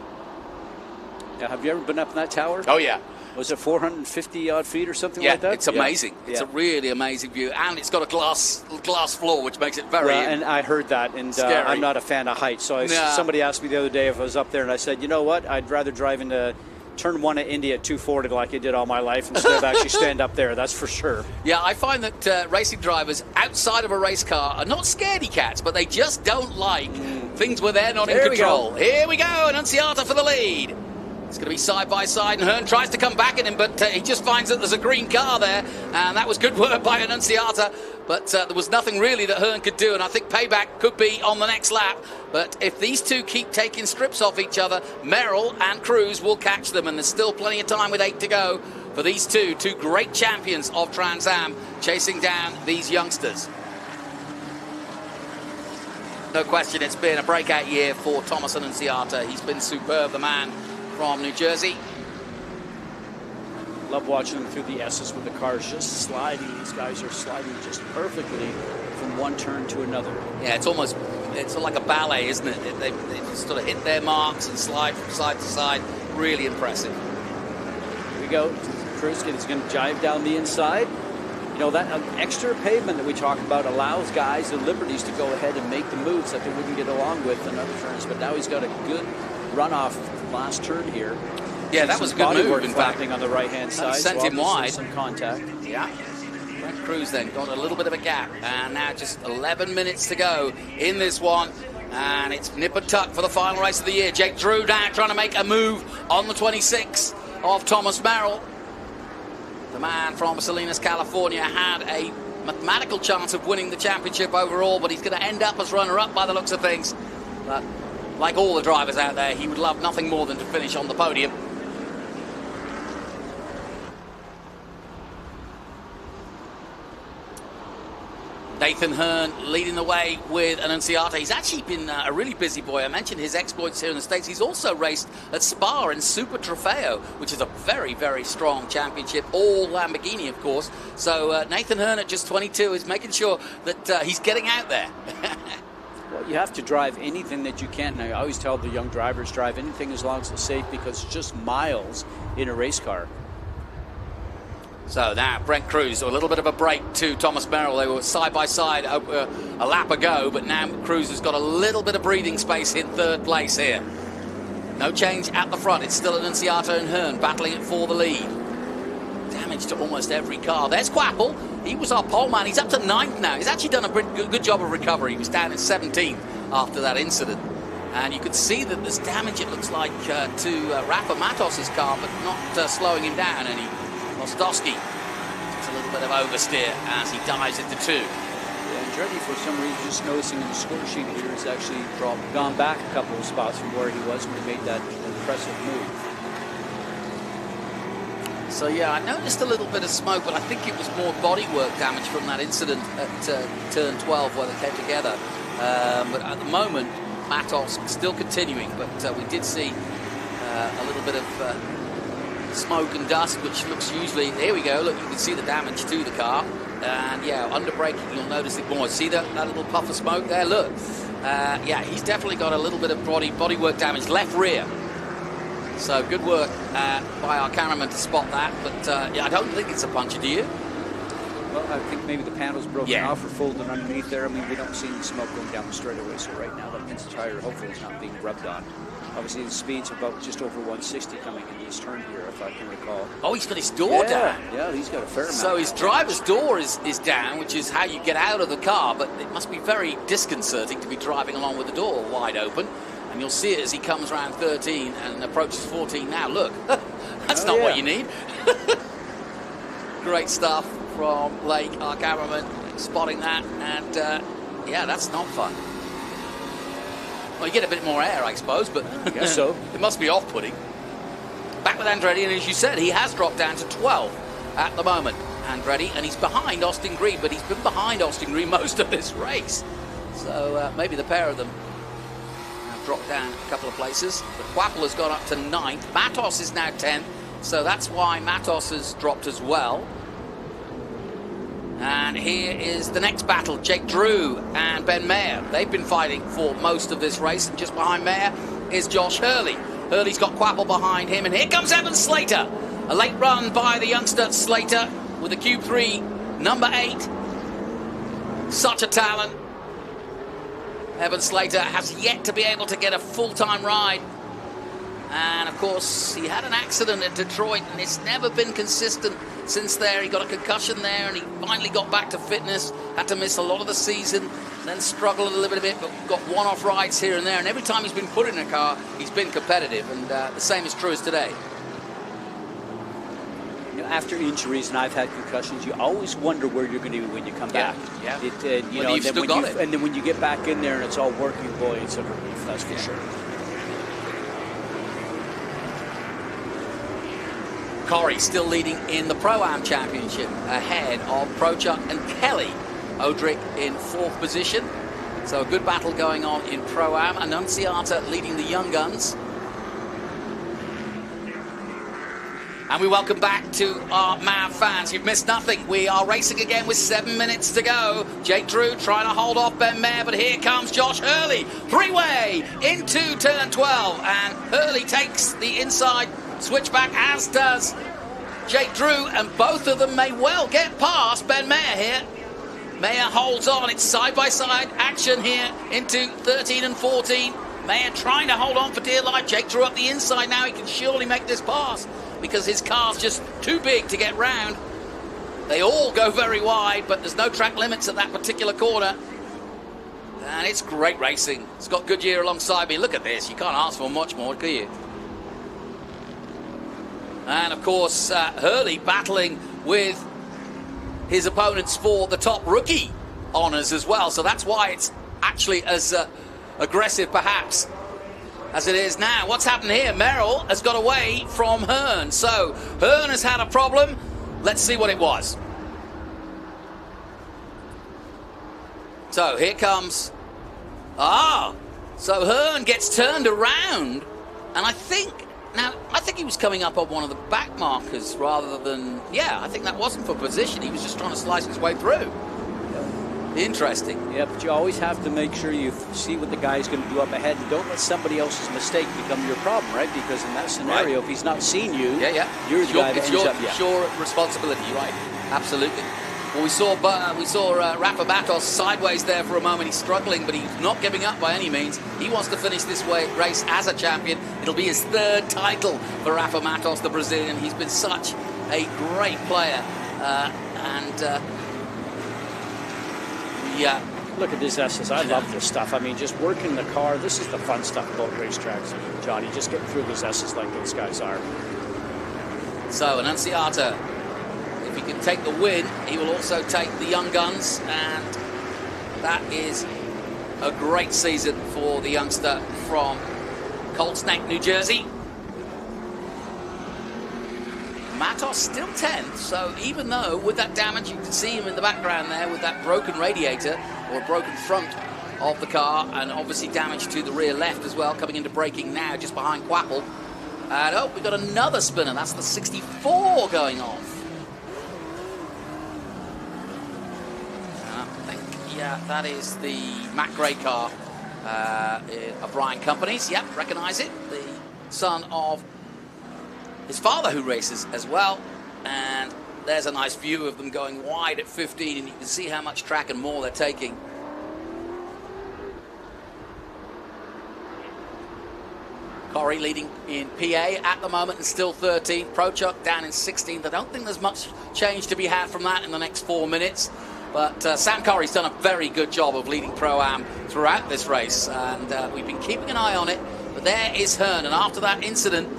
Yeah, have you ever been up in that tower? Oh, yeah. Was it 450 odd feet or something like that? It's amazing. It's a really amazing view, and it's got a glass floor, which makes it very and I heard that, and I'm not a fan of heights. So somebody asked me the other day if I was up there, and I said, you know what? I'd rather drive into turn 1 at Indy at 240 like I did all my life instead of actually stand up there. That's for sure. Yeah, I find that racing drivers outside of a race car are not scaredy cats, but they just don't like things where they're not in control. Here we go, Anunciata for the lead. It's going to be side by side, and Hearn tries to come back at him, but he just finds that there's a green car there, and that was good work by Anunciata. But there was nothing really that Hearn could do, and I think payback could be on the next lap. But if these two keep taking strips off each other, Merrill and Cruz will catch them, and there's still plenty of time with 8 to go for these two great champions of Trans Am chasing down these youngsters. No question, it's been a breakout year for Thomas Anunciata. He's been superb, the man from New Jersey. Love watching them through the S's with the cars just sliding. These guys are sliding just perfectly from one turn to another. Yeah, it's like a ballet, isn't it? They sort of hit their marks and slide from side to side. Really impressive. Here we go. Cruz is going to jive down the inside. you know, that extra pavement that we talk about allows guys the liberties to go ahead and make the moves that they wouldn't get along with in other turns. But now he's got a good runoff last turn here. Yeah, that was a good move, in fact. On the right-hand side. Sent him wide. Some contact. Yeah. Brent Cruz then got a little bit of a gap. And now just 11 minutes to go in this one. And it's nip and tuck for the final race of the year. Jake Drew now trying to make a move on the 26 of Thomas Merrill. The man from Salinas, California, had a mathematical chance of winning the championship overall, but he's going to end up as runner-up by the looks of things. But like all the drivers out there, he would love nothing more than to finish on the podium. Nathan Hearn leading the way with Anunciata. He's actually been a really busy boy. I mentioned his exploits here in the States. He's also raced at Spa in Super Trofeo, which is a very, very strong championship, all Lamborghini, of course. So Nathan Hearn at just 22 is making sure that he's getting out there. Well, you have to drive anything that you can. And I always tell the young drivers, drive anything as long as it's safe, because it's just miles in a race car. So now Brent Cruz, a little bit of a break to Thomas Merrill. They were side by side a lap ago, but now Cruz has got a little bit of breathing space in third place here. No change at the front. It's still Anunciata and Hearn battling it for the lead. Damage to almost every car. There's Quapple. He was our pole man. He's up to 9th now. He's actually done a good job of recovery. He was down in 17th after that incident. And you can see that there's damage, it looks like, to Rafa Matos' car, but not slowing him down any. Mostowski, it's a little bit of oversteer as he dives into 2. Yeah, Andretti, for some reason, just noticing in the score sheet here, has actually gone back a couple of spots from where he was when he made that impressive move. So yeah, I noticed a little bit of smoke, but I think it was more bodywork damage from that incident at turn 12 where they came together. But at the moment, Matos still continuing, but we did see a little bit of smoke and dust, which looks usually, there we go, look, you can see the damage to the car. And yeah, under braking, you'll notice it more. See that little puff of smoke there? Look. Yeah, he's definitely got a little bit of bodywork damage, left rear. So good work by our cameraman to spot that. But yeah, I don't think it's a puncture, do you? Well, I think maybe the panel's broken off or folded underneath there. I mean, we don't see any smoke going down the straightaway. So right now, that means the tire hopefully is not being rubbed on. Obviously, the speed's about just over 160 coming into this turn here, if I can recall. Oh, he's got his door down. Yeah, he's got a fair amount. So his driver's door is down, which is how you get out of the car, but it must be very disconcerting to be driving along with the door wide open. And you'll see it as he comes around 13 and approaches 14 now. Look, that's not what you need. Great stuff from Blake, our cameraman, spotting that. And yeah, that's not fun. Well, you get a bit more air, I suppose, but I guess so. It must be off-putting. Back with Andretti, and as you said, he has dropped down to 12 at the moment, Andretti, and he's behind Austin Green, but he's been behind Austin Green most of this race. So maybe the pair of them have dropped down a couple of places. But Quapple has gone up to 9th. Matos is now 10th, so that's why Matos has dropped as well. And here is the next battle, Jake Drew and Ben Mayer. They've been fighting for most of this race, and just behind Mayer is Josh Hurley. Hurley's got Quapple behind him, and here comes Evan Slater. A late run by the youngster Slater with the Cube 3, number 8. Such a talent. Evan Slater has yet to be able to get a full-time ride. And, of course, he had an accident in Detroit, and it's never been consistent since there. He got a concussion there, and he finally got back to fitness, had to miss a lot of the season, then struggled a little bit, but got one-off rides here and there. And every time he's been put in a car, he's been competitive, and the same is true as today. You know, after injuries, and I've had concussions, you always wonder where you're going to be when you come back. Yeah. You know, and then when you get back in there and it's all working, boy, it's a relief, that's for sure. Corey still leading in the Pro-Am Championship ahead of Prochuk and Kelly. Odrick in 4th position. So a good battle going on in Pro-Am. Anunciata leading the young guns. And we welcome back to our MAV fans. You've missed nothing. We are racing again with 7 minutes to go. Jake Drew trying to hold off Ben Mayer, but here comes Josh Hurley. Three-way into turn 12. And Hurley takes the inside switchback, as does Jake Drew, and both of them may well get past Ben Mayer here. Mayer holds on. It's side-by-side action here into 13 and 14. Mayer trying to hold on for dear life. Jake Drew up the inside now. He can surely make this pass because his car's just too big to get round. They all go very wide, but there's no track limits at that particular corner. And it's great racing. Scott Goodyear alongside me. Look at this. You can't ask for much more, can you? And, of course, Hurley battling with his opponents for the top rookie honours as well. So that's why it's actually as aggressive, perhaps, as it is now. What's happened here? Merrill has got away from Hearn. So Hearn has had a problem. Let's see what it was. So here comes... so Hearn gets turned around, and I think he was coming up on one of the back markers rather than... Yeah, I think that wasn't for position. He was just trying to slice his way through. Interesting. Yeah, but you always have to make sure you see what the guy's going to do up ahead, and don't let somebody else's mistake become your problem, right? Because in that scenario, if he's not seen you, you're the guy that ends up... It's your responsibility, right? Absolutely. Well, we saw Rafa Matos sideways there for a moment. He's struggling, but he's not giving up by any means. He wants to finish this race as a champion. It'll be his third title for Rafa Matos, the Brazilian. He's been such a great player. Yeah. Look at these S's. I love this stuff. I mean, just working the car. This is the fun stuff about racetracks, Johnny. Just getting through these S's like those guys are. So, Anunciata, if he can take the win, he will also take the young guns, and that is a great season for the youngster from Colts Neck, New Jersey. Matos still 10th, so even though with that damage, you can see him in the background there with that broken radiator or broken front of the car, and obviously damage to the rear left as well, coming into braking now just behind Quapple. And oh, we've got another spinner. That's the 64 going off. I think, yeah, that is the Matt Gray car of Ryan Companies. Yep, recognize it. The son of his father who races as well. And there's a nice view of them going wide at 15, and you can see how much track and more they're taking. Corey leading in PA at the moment and still 13th. Prochuk down in 16th. I don't think there's much change to be had from that in the next 4 minutes. But Sam Corey's done a very good job of leading Pro-Am throughout this race. And we've been keeping an eye on it. But there is Hearn. And after that incident,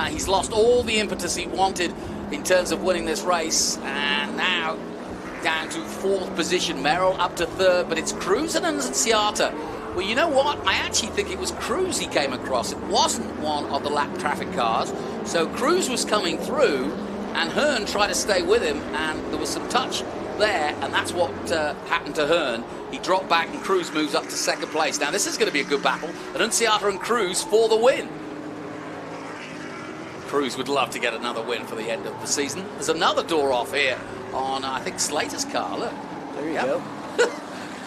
he's lost all the impetus he wanted in terms of winning this race. And now down to 4th position. Merrill up to 3rd. But it's Cruz and Anunciata. Well, you know what? I actually think it was Cruz he came across. It wasn't one of the lap traffic cars. So Cruz was coming through, and Hearn tried to stay with him, and there was some touch there, and that's what happened to Hearn. He dropped back, and Cruz moves up to 2nd place. Now, this is going to be a good battle. Anunciata and Cruz for the win. Cruz would love to get another win for the end of the season. There's another door off here on, I think, Slater's car. Look. There you go.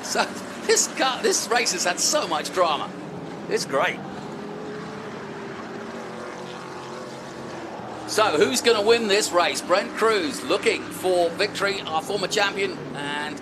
So this race has had so much drama. It's great. So who's going to win this race? Brent Cruz looking for victory. Our former champion and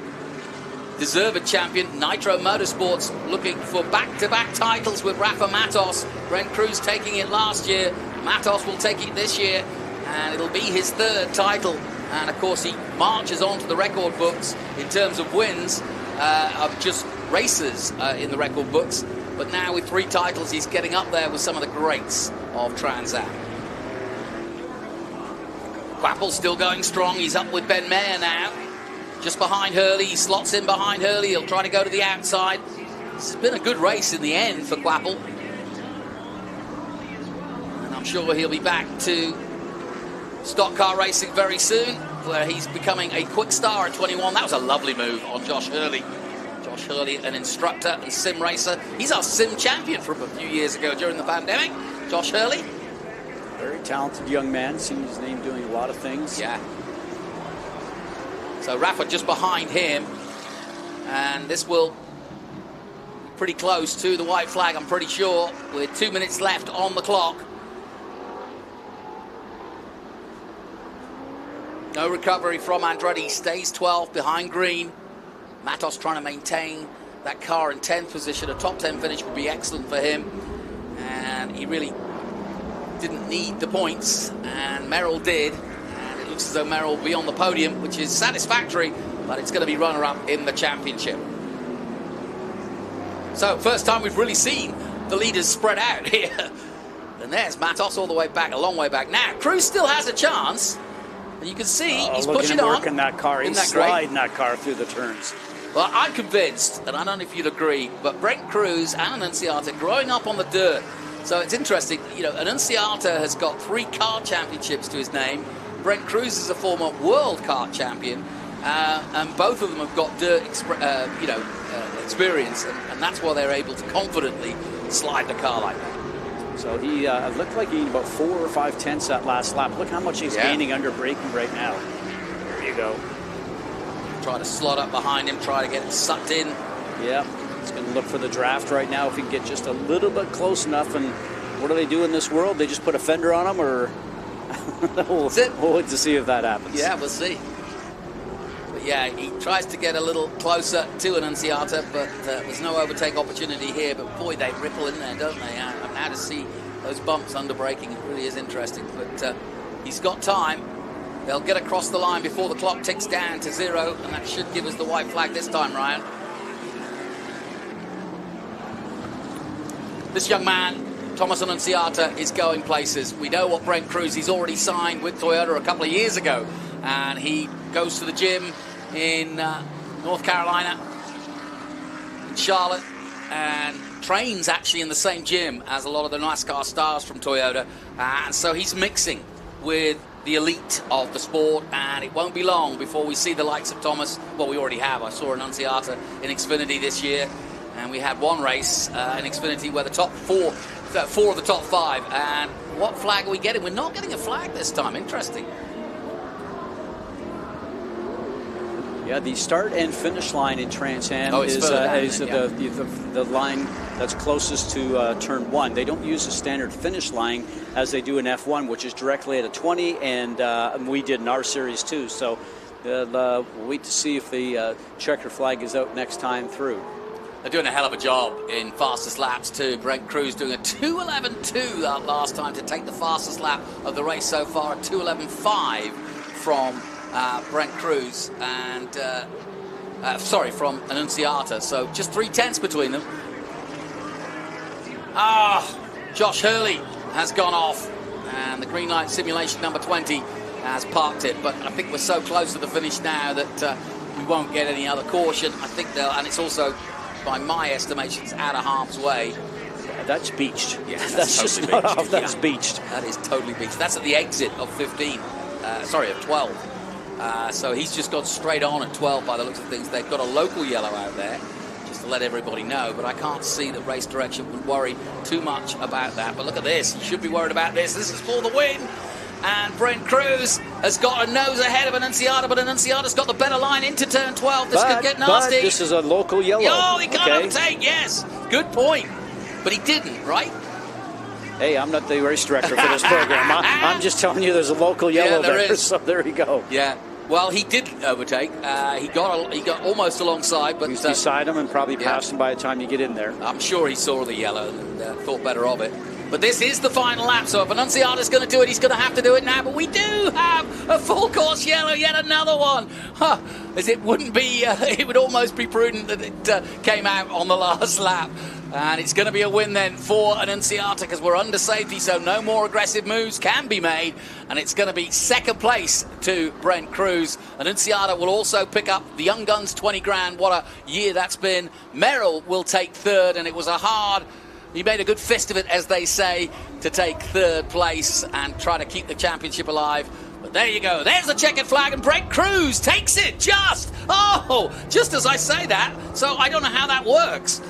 deserved champion, Nitro Motorsports, looking for back-to-back titles with Rafa Matos. Brent Cruz taking it last year. Matos will take it this year, and it'll be his 3rd title. And of course, he marches on to the record books in terms of wins. Of just races in the record books, but now with 3 titles, he's getting up there with some of the greats of Trans Am. Quapple's still going strong. He's up with Ben Mayer now, just behind Hurley. He slots in behind Hurley. He'll try to go to the outside. This has been a good race in the end for Quapple, and I'm sure he'll be back to stock car racing very soon, where he's becoming a quick star at 21. That was a lovely move on Josh Hurley. Josh Hurley, an instructor and sim racer. He's our sim champion from a few years ago during the pandemic. Josh Hurley. Very talented young man. Seen his name doing a lot of things. Yeah. So Rafa just behind him. And this will be pretty close to the white flag, I'm pretty sure, with 2 minutes left on the clock. No recovery from Andretti. Stays 12th behind green. Matos trying to maintain that car in 10th position. A top 10 finish would be excellent for him. And he really didn't need the points. And Merrill did. And it looks as though Merrill will be on the podium, which is satisfactory. But it's going to be runner-up in the championship. So, first time we've really seen the leaders spread out here. And there's Matos all the way back, a long way back. Now, Cruz still has a chance. And you can see he's pushing on. Working that car. He's sliding that car through the turns. Well, I'm convinced, and I don't know if you'd agree, but Brent Cruz and Anunciata growing up on the dirt. So it's interesting, you know, Anunciata has got 3 kart championships to his name. Brent Cruz is a former world kart champion. And both of them have got dirt experience, and that's why they're able to confidently slide the car like that. So he looked like he gained about 4 or 5 tenths that last lap. Look how much he's gaining under braking right now. There you go. Try to slot up behind him, try to get it sucked in. Yeah, he's going to look for the draft right now if he can get just a little bit close enough. And what do they do in this world? They just put a fender on him, or we'll wait to see if that happens. Yeah, we'll see. But yeah, he tries to get a little closer to Anunciata, but there's no overtake opportunity here. But boy, they ripple in there, don't they? And now to see those bumps under braking, it really is interesting. But he's got time. They'll get across the line before the clock ticks down to 0, and that should give us the white flag this time, Ryan. This young man, Thomas Anunciata, is going places. We know what Brent Cruz, he's already signed with Toyota a couple of years ago, and he goes to the gym in North Carolina, in Charlotte, and trains actually in the same gym as a lot of the NASCAR stars from Toyota, and so he's mixing with the elite of the sport, and it won't be long before we see the likes of Thomas. Well, we already have. I saw Anunciata in Xfinity this year, and we had one race in Xfinity where the top 4 of the top 5, and what flag are we getting? We're not getting a flag this time. Interesting. Yeah, the start and finish line in Trans Am is the line that's closest to turn 1. They don't use the standard finish line as they do in F1, which is directly at a 20, and we did in our series too. So we'll wait to see if the checker flag is out next time through. They're doing a hell of a job in fastest laps too. Brent Cruz doing a 2:11.2 that last time to take the fastest lap of the race so far, 2:11.5 from Brent Cruz and from Anunciata. So just 3 tenths between them. Josh Hurley has gone off, and the green light simulation number 20 has parked it. But I think we're so close to the finish now that we won't get any other caution. I think they'll, and it's also, by my estimations, out of harm's way. Yeah, that's beached. Yeah, that's totally just not beached. off. That's beached. That is totally beached. That's at the exit of 12. So he's just gone straight on at 12 by the looks of things. They've got a local yellow out there, just to let everybody know, but I can't see that Race Direction would worry too much about that. But look at this. You should be worried about this. This is for the win. And Brent Cruz has got a nose ahead of Anunciata, but Anunciata's got the better line into turn 12. This could get nasty. But this is a local yellow. Oh, he can't overtake, yes. Good point. But he didn't, right? Hey, I'm not the race director for this program. I'm just telling you there's a local yellow there there. is. So there you go. Yeah. Well, he did overtake. He got almost alongside, but he's beside him and probably passed him by the time you get in there. I'm sure he saw the yellow and thought better of it. But this is the final lap, so if Anunciata's going to do it, he's going to have to do it now. But we do have a full course yellow, yet another one. As it wouldn't be, it would almost be prudent that it came out on the last lap. And it's going to be a win then for Anunciata because we're under safety, so no more aggressive moves can be made. And it's going to be second place to Brent Cruz. Anunciata will also pick up the Young Guns 20 grand. What a year that's been. Merrill will take third, and it was he made a good fist of it, as they say, to take third place and try to keep the championship alive. But there you go. There's the checkered flag, and Brent Cruz takes it just as I say that. So I don't know how that works.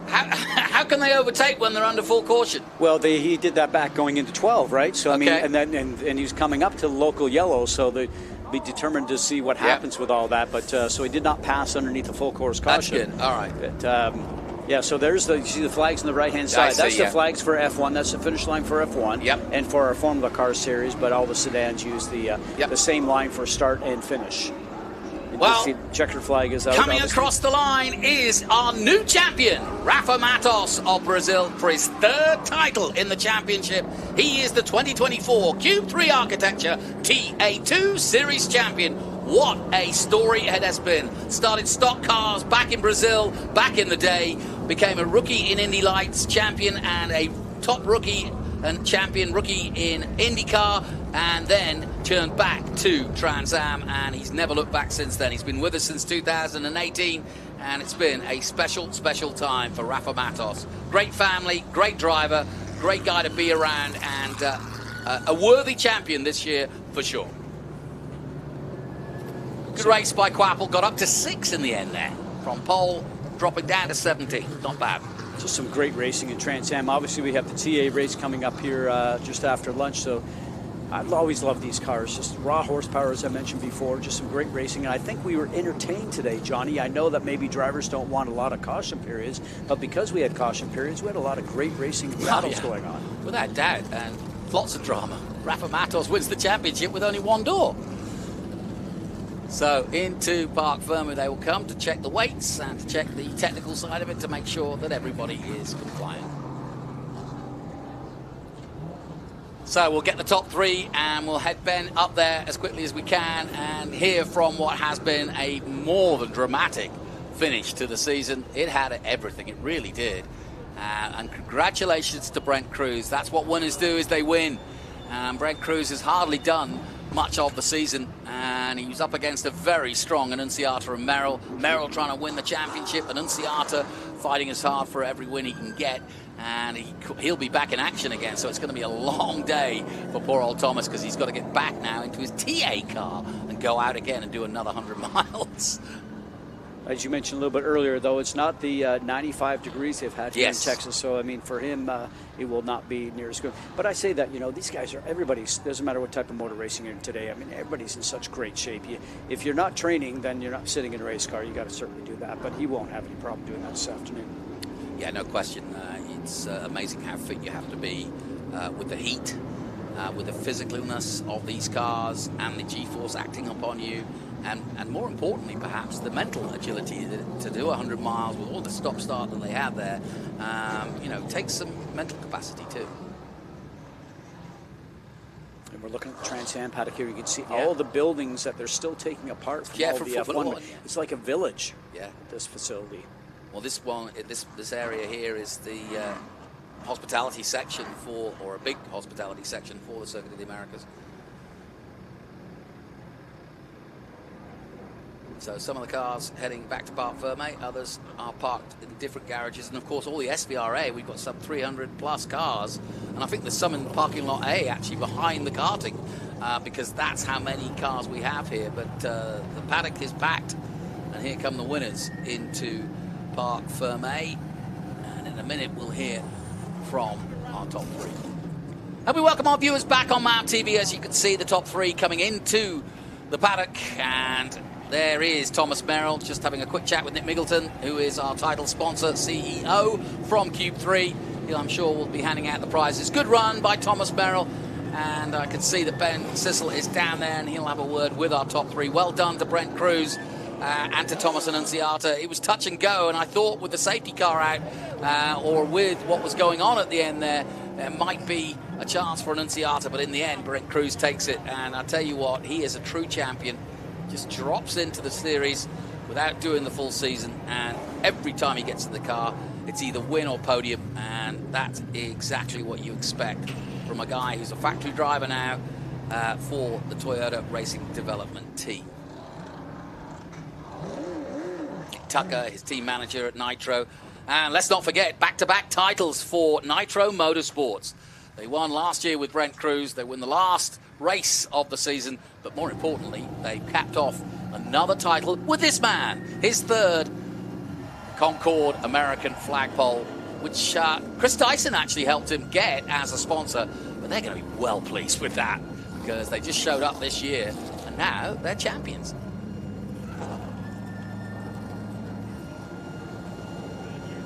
How can they overtake when they're under full caution? Well, he did that back going into 12, right? So I mean, and he's coming up to the local yellow, so they'll be determined to see what happens with all that. But so he did not pass underneath the full course caution. That's good. All right. But, Yeah, so there's you see the flags on the right-hand side. That's the flags for F1. That's the finish line for F1. Yep. And for our Formula Car series, but all the sedans use the same line for start and finish. And well, the checkered flag is out. Coming across the line is our new champion, Rafa Matos of Brazil, for his 3rd title in the championship. He is the 2024 Cube 3 Architecture TA2 Series champion. What a story it has been. Started stock cars back in Brazil, back in the day, became a rookie in Indy Lights champion and a top rookie and champion rookie in IndyCar, and then turned back to Trans Am, and he's never looked back since then. He's been with us since 2018, and it's been a special, special time for Rafa Matos. Great family, great driver, great guy to be around, and a worthy champion this year for sure. Good race by Quapple, got up to 6 in the end there. From pole, dropping down to 17, not bad. Just some great racing in Trans Am. Obviously, we have the TA race coming up here just after lunch, so I've always loved these cars. Just raw horsepower, as I mentioned before, just some great racing. And I think we were entertained today, Johnny. I know that maybe drivers don't want a lot of caution periods, but because we had caution periods, we had a lot of great racing battles going on. Without doubt, and lots of drama. Rafa Matos wins the championship with only one door. So into Parc Fermé they will come to check the weights and to check the technical side of it to make sure that everybody is compliant. So we'll get the top 3 and we'll head Ben up there as quickly as we can and hear from what has been a more than dramatic finish to the season. It had everything, it really did. And congratulations to Brent Cruz. That's what winners do, is they win. Brent Cruz has hardly done much of the season, and he was up against a very strong Anunciata and Merrill. Merrill trying to win the championship, Anunciata fighting as hard for every win he can get, and he'll be back in action again, so it's going to be a long day for poor old Thomas, because he's got to get back now into his TA car and go out again and do another 100 miles. As you mentioned a little bit earlier, though, it's not the 95 degrees they've had here in Texas. So, I mean, for him, it will not be near as good. But I say that, you know, these guys are, everybody's, doesn't matter what type of motor racing you're in today. I mean, everybody's in such great shape. If you're not training, then you're not sitting in a race car. You got to certainly do that. But he won't have any problem doing that this afternoon. Yeah, no question. It's amazing how fit you have to be with the heat, with the physicalness of these cars and the G-force acting upon you. And more importantly, perhaps, the mental agility to do 100 miles with all the stop-start that they have there, you know, takes some mental capacity too. And we're looking at the Trans Am paddock here. You can see all the buildings that they're still taking apart from all the F1. It's like a village at this facility. Well, this one, this area here is the hospitality section for, or a big hospitality section for the Circuit of the Americas. So some of the cars heading back to Parc Fermé, others are parked in different garages, and of course all the SVRA, we've got some 300 plus cars, and I think there's some in parking lot A actually behind the karting, because that's how many cars we have here. But the paddock is packed, and here come the winners into Parc Fermé, and in a minute we'll hear from our top 3. And we welcome our viewers back on Mount TV. As you can see, the top 3 coming into the paddock, and there is Thomas Merrill just having a quick chat with Nick Miggleton, who is our title sponsor, CEO from Cube 3. I'm sure we'll be handing out the prizes. Good run by Thomas Merrill, and I can see that Ben Sissel is down there, and he'll have a word with our top 3. Well done to Brent Cruz and to Thomas Anunciata. It was touch and go, and I thought with the safety car out, or with what was going on at the end there might be a chance for Anunciata, but in the end, Brent Cruz takes it, and I tell you what, he is a true champion. Just drops into the series without doing the full season, and every time he gets in the car, it's either win or podium, and that's exactly what you expect from a guy who's a factory driver now for the Toyota Racing Development team. Tucker, his team manager at Nitro, and let's not forget back-to-back titles for Nitro Motorsports. They won last year with Brent Cruz. They won the last race of the season, but more importantly, they capped off another title with this man, his 3rd Concord American flagpole, which Chris Dyson actually helped him get as a sponsor, but they're going to be well pleased with that, because they just showed up this year, and now they're champions.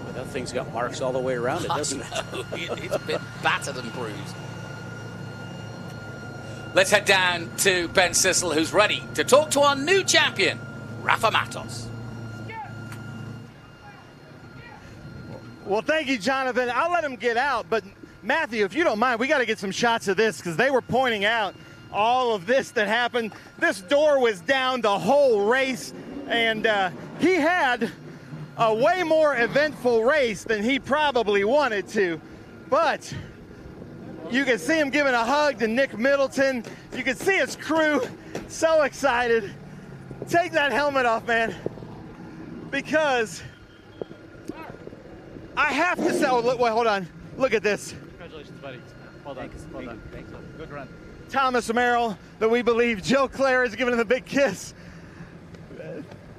With a thing's got marks all the way around it, doesn't it? It's a bit battered and bruised. Let's head down to Ben Sissel, who's ready to talk to our new champion, Rafa Matos. Well, thank you, Jonathan. I'll let him get out, but Matthew, if you don't mind, we got to get some shots of this because they were pointing out all of this that happened. This door was down the whole race, and he had a way more eventful race than he probably wanted to, but you can see him giving a hug to Nick Middleton. You can see his crew so excited. Take that helmet off, man, because I have to say, oh, look, wait, hold on. Look at this. Congratulations, buddy. Well done. Well done. Thanks. Good run. Thomas Merrill, that we believe Joe Clare is giving him a big kiss.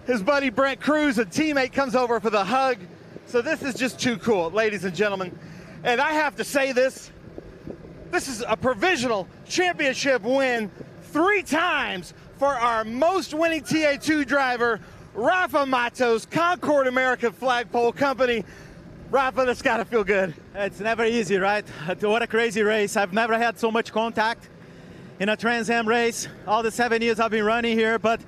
His buddy Brent Cruz, a teammate, comes over for the hug. So this is just too cool, ladies and gentlemen. And I have to say this. This is a provisional championship win 3 times for our most winning TA2 driver, Rafa Matos, Concord American Flagpole Company. Rafa, that's got to feel good. It's never easy, right? What a crazy race. I've never had so much contact in a Trans Am race. All the 7 years I've been running here, but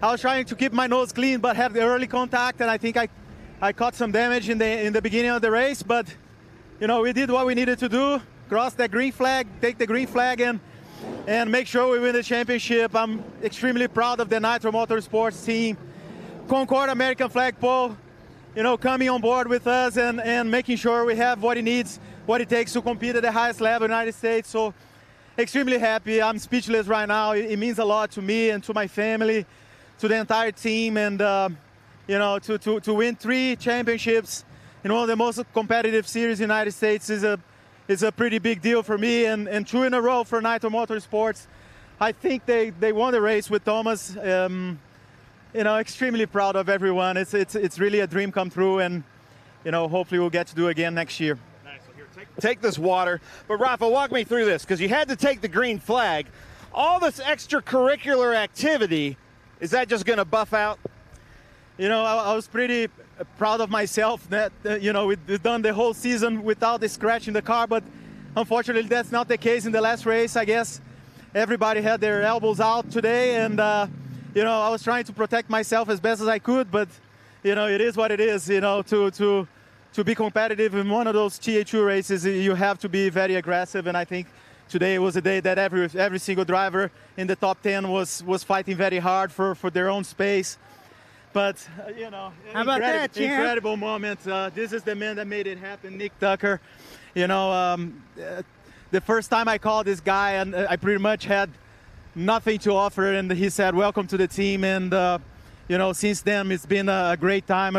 I was trying to keep my nose clean, but had the early contact, and I think I caught some damage in the beginning of the race, but you know, we did what we needed to do. Cross that green flag, take the green flag, and make sure we win the championship. I'm extremely proud of the Nitro Motorsports team. Concord American Flagpole, you know, coming on board with us and making sure we have what it needs, what it takes to compete at the highest level in the United States. So extremely happy. I'm speechless right now. It means a lot to me and to my family, to the entire team, and you know, to win 3 championships in one of the most competitive series in the United States is a pretty big deal for me, and 2 in a row for Nitro Motorsports. I think they won the race with Thomas. You know, extremely proud of everyone. It's really a dream come true, and you know, hopefully we'll get to do it again next year. Nice. Well, here, take this water. But Rafa, walk me through this, because you had to take the green flag. All this extracurricular activity, is that just going to buff out? You know, I was pretty proud of myself that, you know, we've done the whole season without the scratch in the car, but unfortunately that's not the case in the last race. I guess everybody had their elbows out today, and you know, I was trying to protect myself as best as I could, but you know, it is what it is. You know, to be competitive in one of those TA2 races, you have to be very aggressive, and I think today was a day that every single driver in the top 10 was fighting very hard for their own space. But, you know, how about that, champ? Incredible moment. This is the man that made it happen, Nick Tucker. You know, the first time I called this guy, and I pretty much had nothing to offer, and he said, welcome to the team. And, you know, since then, it's been a great time,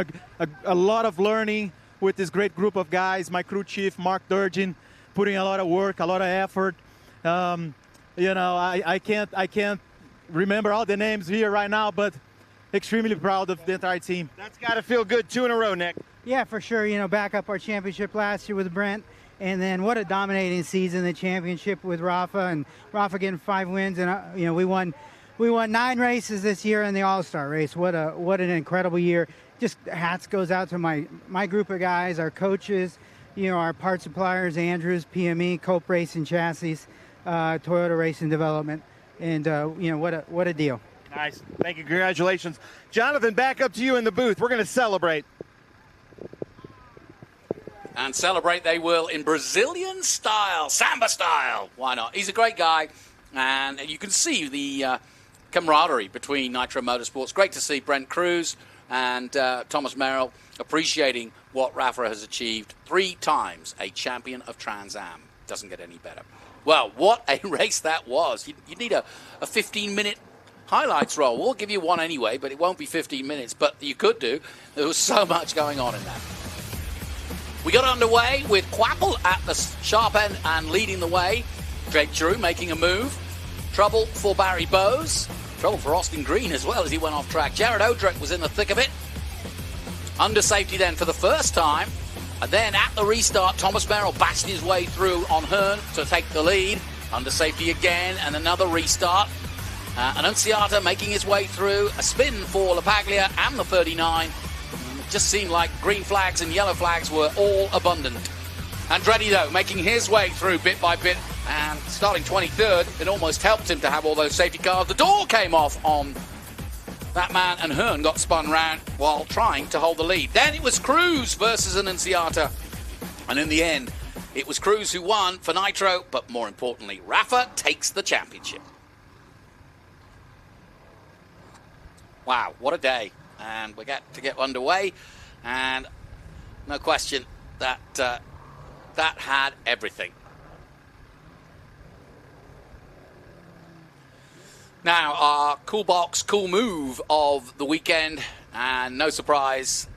a lot of learning with this great group of guys. My crew chief, Mark Durgin, putting a lot of work, a lot of effort. You know, I can't remember all the names here right now, but extremely proud of the entire team. That's got to feel good. 2 in a row, Nick. Yeah, for sure. You know, back up our championship last year with Brent, and then what a dominating season, the championship with Rafa, and Rafa getting 5 wins, and you know, we won 9 races this year in the All-Star race. What an incredible year. Just hats goes out to my group of guys, our coaches, you know, our part suppliers, Andrews, PME, Cope Racing Chassis, Toyota Racing Development, and you know, what a deal. Nice. Thank you. Congratulations. Jonathan, back up to you in the booth. We're going to celebrate. And celebrate they will in Brazilian style, samba style. Why not? He's a great guy, and you can see the camaraderie between Nitro Motorsports. Great to see Brent Cruz and Thomas Merrill appreciating what Rafa has achieved. 3 times a champion of Trans Am. Doesn't get any better. Well, what a race that was. You need a 15-minute highlights roll. We'll give you one anyway, but it won't be 15 minutes, but you could do. There was so much going on in that. We got underway with Quapple at the sharp end and leading the way. Drake Drew making a move. Trouble for Barry Bowes. Trouble for Austin Green as well as he went off track. Jared Odrick was in the thick of it. Under safety then for the first time. And then at the restart, Thomas Merrill bashed his way through on Hearn to take the lead. Under safety again and another restart. Anunciata making his way through. A spin for LaPaglia and the 39. And just seemed like green flags and yellow flags were all abundant. Andretti, though, making his way through bit by bit and starting 23rd. It almost helped him to have all those safety cars. The door came off on that man, and Hearn got spun round while trying to hold the lead. Then it was Cruz versus Anunciata. And in the end, it was Cruz who won for Nitro, but more importantly, Rafa takes the championship. Wow, what a day. And we got to get underway, and no question that that had everything. Now, our cool box, cool move of the weekend, and no surprise,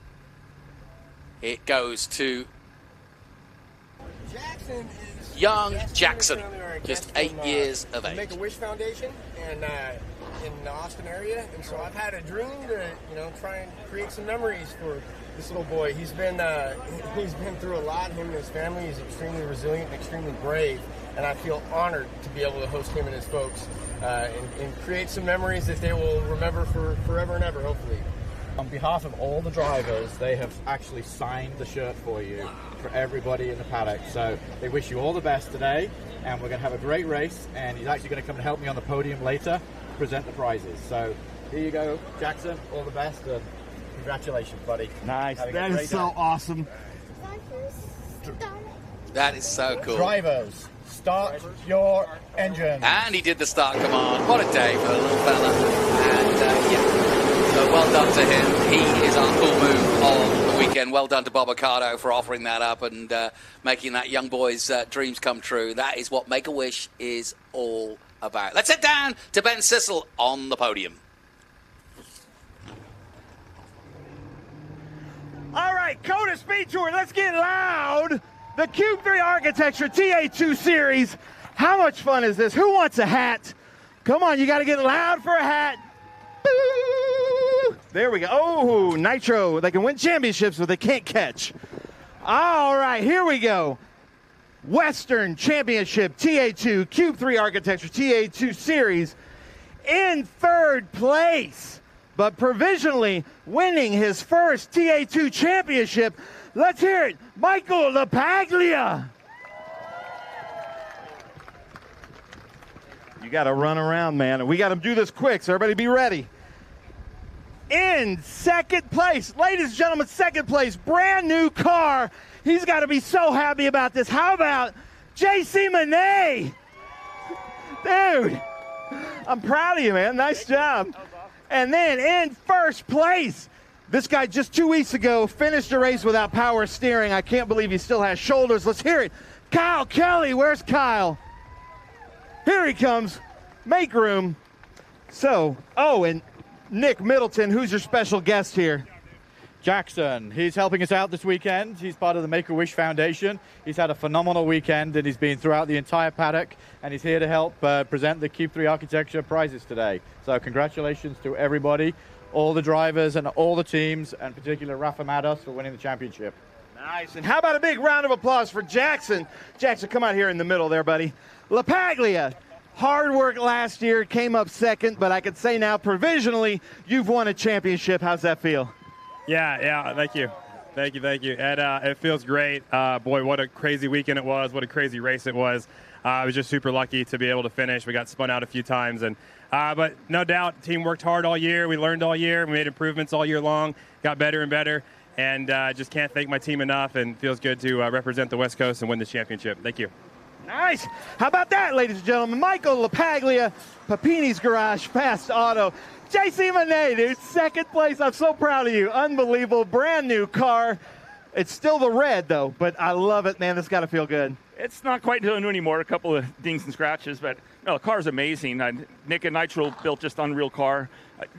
it goes to young Jackson, just 8 years of age. Make-A-Wish Foundation, and in the Austin area, and so I've had a dream to, try and create some memories for this little boy. He's been through a lot. Him and his family. He's extremely resilient and extremely brave, and I feel honored to be able to host him and his folks and create some memories that they will remember for forever and ever, hopefully. On behalf of all the drivers, they have actually signed the shirt for you, for everybody in the paddock. So they wish you all the best today, and we're going to have a great race, and he's actually going to come and help me on the podium later, present the prizes. So here you go, Jackson, all the best, and congratulations, buddy. Nice. That is so awesome. That is so cool. Drivers, start your engine. And he did the start command. What a day for the little fella. And yeah, so well done to him. He is our cool move of the weekend. Well done to Bob Ocado for offering that up and making that young boy's dreams come true. That is what Make-A-Wish is all about. Let's head down to Ben Sissel on the podium. All right, COTA SpeedTour, let's get loud. The Cube 3 Architecture TA2 Series. How much fun is this? Who wants a hat? Come on, you got to get loud for a hat. Boo! There we go. Oh, Nitro. They can win championships, but they can't catch. All right, here we go. Western Championship TA2 Cube 3 Architecture TA2 Series in third place, but provisionally winning his first TA2 championship. Let's hear it, Michael LaPaglia. You got to run around, man, and we got to do this quick, so everybody be ready. In second place, ladies and gentlemen, second place, brand new car. He's got to be so happy about this. How about JC Monet? Dude, I'm proud of you, man. Nice job. And then in first place, this guy just 2 weeks ago finished a race without power steering. I can't believe he still has shoulders. Let's hear it. Kyle Kelly. Where's Kyle? Here he comes. Make room. So, oh, and Nick Middleton, who's your special guest here? Jackson, he's helping us out this weekend. He's part of the Make-A-Wish Foundation. He's had a phenomenal weekend, and he's been throughout the entire paddock, and he's here to help present the Cube 3 Architecture prizes today. So congratulations to everybody, all the drivers and all the teams, and particularly Rafa Mados for winning the championship. Nice. And how about a big round of applause for Jackson? Jackson, come out here in the middle there, buddy. LaPaglia, hard work last year, came up second, but I could say now provisionally you've won a championship. How's that feel? Yeah, thank you. And it feels great. Boy, what a crazy weekend it was. What a crazy race it was. I was just super lucky to be able to finish. We got spun out a few times, and but no doubt, team worked hard all year. We learned all year. We made improvements all year long. Got better and better, and just can't thank my team enough. And feels good to represent the West Coast and win this championship. Thank you. Nice. How about that, ladies and gentlemen? Michael LaPaglia, Papini's Garage, Fast Auto. JC Monet, dude, second place. I'm so proud of you. Unbelievable. Brand new car. It's still the red, though, but I love it, man. It's got to feel good. It's not quite new anymore. A couple of dings and scratches, but no, the car's amazing. Nick and Nitro built just unreal car.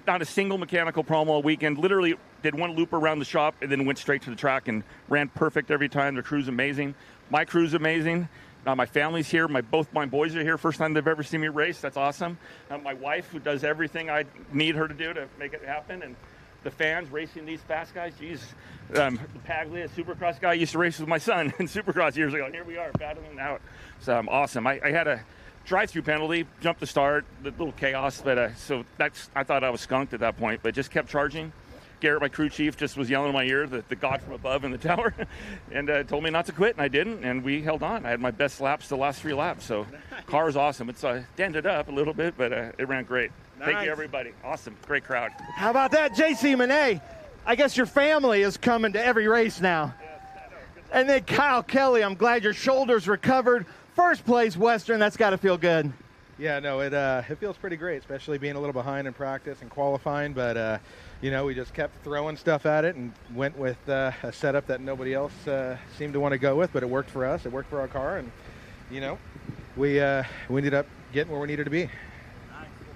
Not a single mechanical problem all weekend. Literally did one loop around the shop and then went straight to the track and ran perfect every time. The crew's amazing. My crew's amazing. My family's here. Both my boys are here. First time they've ever seen me race. That's awesome. My wife, who does everything I need her to do to make it happen. And the fans racing these fast guys. Jeez. The Paglia Supercross guy used to race with my son in Supercross years ago. And here we are battling out. So awesome. I had a drive-through penalty, jumped the start, the little chaos. But so I thought I was skunked at that point, but just kept charging. Garrett, my crew chief, just was yelling in my ear, the god from above in the tower, and told me not to quit, and I didn't, and we held on. I had my best laps the last 3 laps, so car is awesome. It's dented up a little bit, but it ran great. Nice. Thank you, everybody. Awesome. Great crowd. How about that, JC Monet? I guess your family is coming to every race now. And then Kyle Kelly, I'm glad your shoulders recovered. First place Western, that's got to feel good. Yeah, no, it feels pretty great, especially being a little behind in practice and qualifying. But, you know, we just kept throwing stuff at it and went with a setup that nobody else seemed to want to go with. But it worked for us. It worked for our car. And, you know, we ended up getting where we needed to be.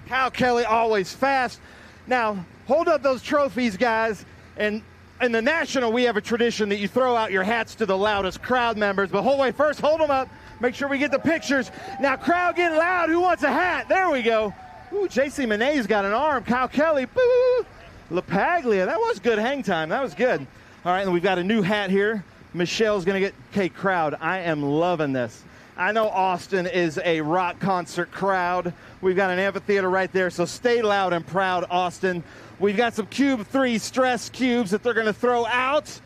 Kyle Kelly, always fast. Now, hold up those trophies, guys. And in the National, we have a tradition that you throw out your hats to the loudest crowd members. But first, hold them up. Make sure we get the pictures. Now, crowd get loud. Who wants a hat? There we go. Ooh, JC Monet's got an arm. Kyle Kelly, boo. LaPaglia, that was good hang time. That was good. All right, and we've got a new hat here. Michelle's going to get, okay, crowd, I am loving this. I know Austin is a rock concert crowd. We've got an amphitheater right there, so stay loud and proud, Austin. We've got some Cube 3 stress cubes that they're going to throw out.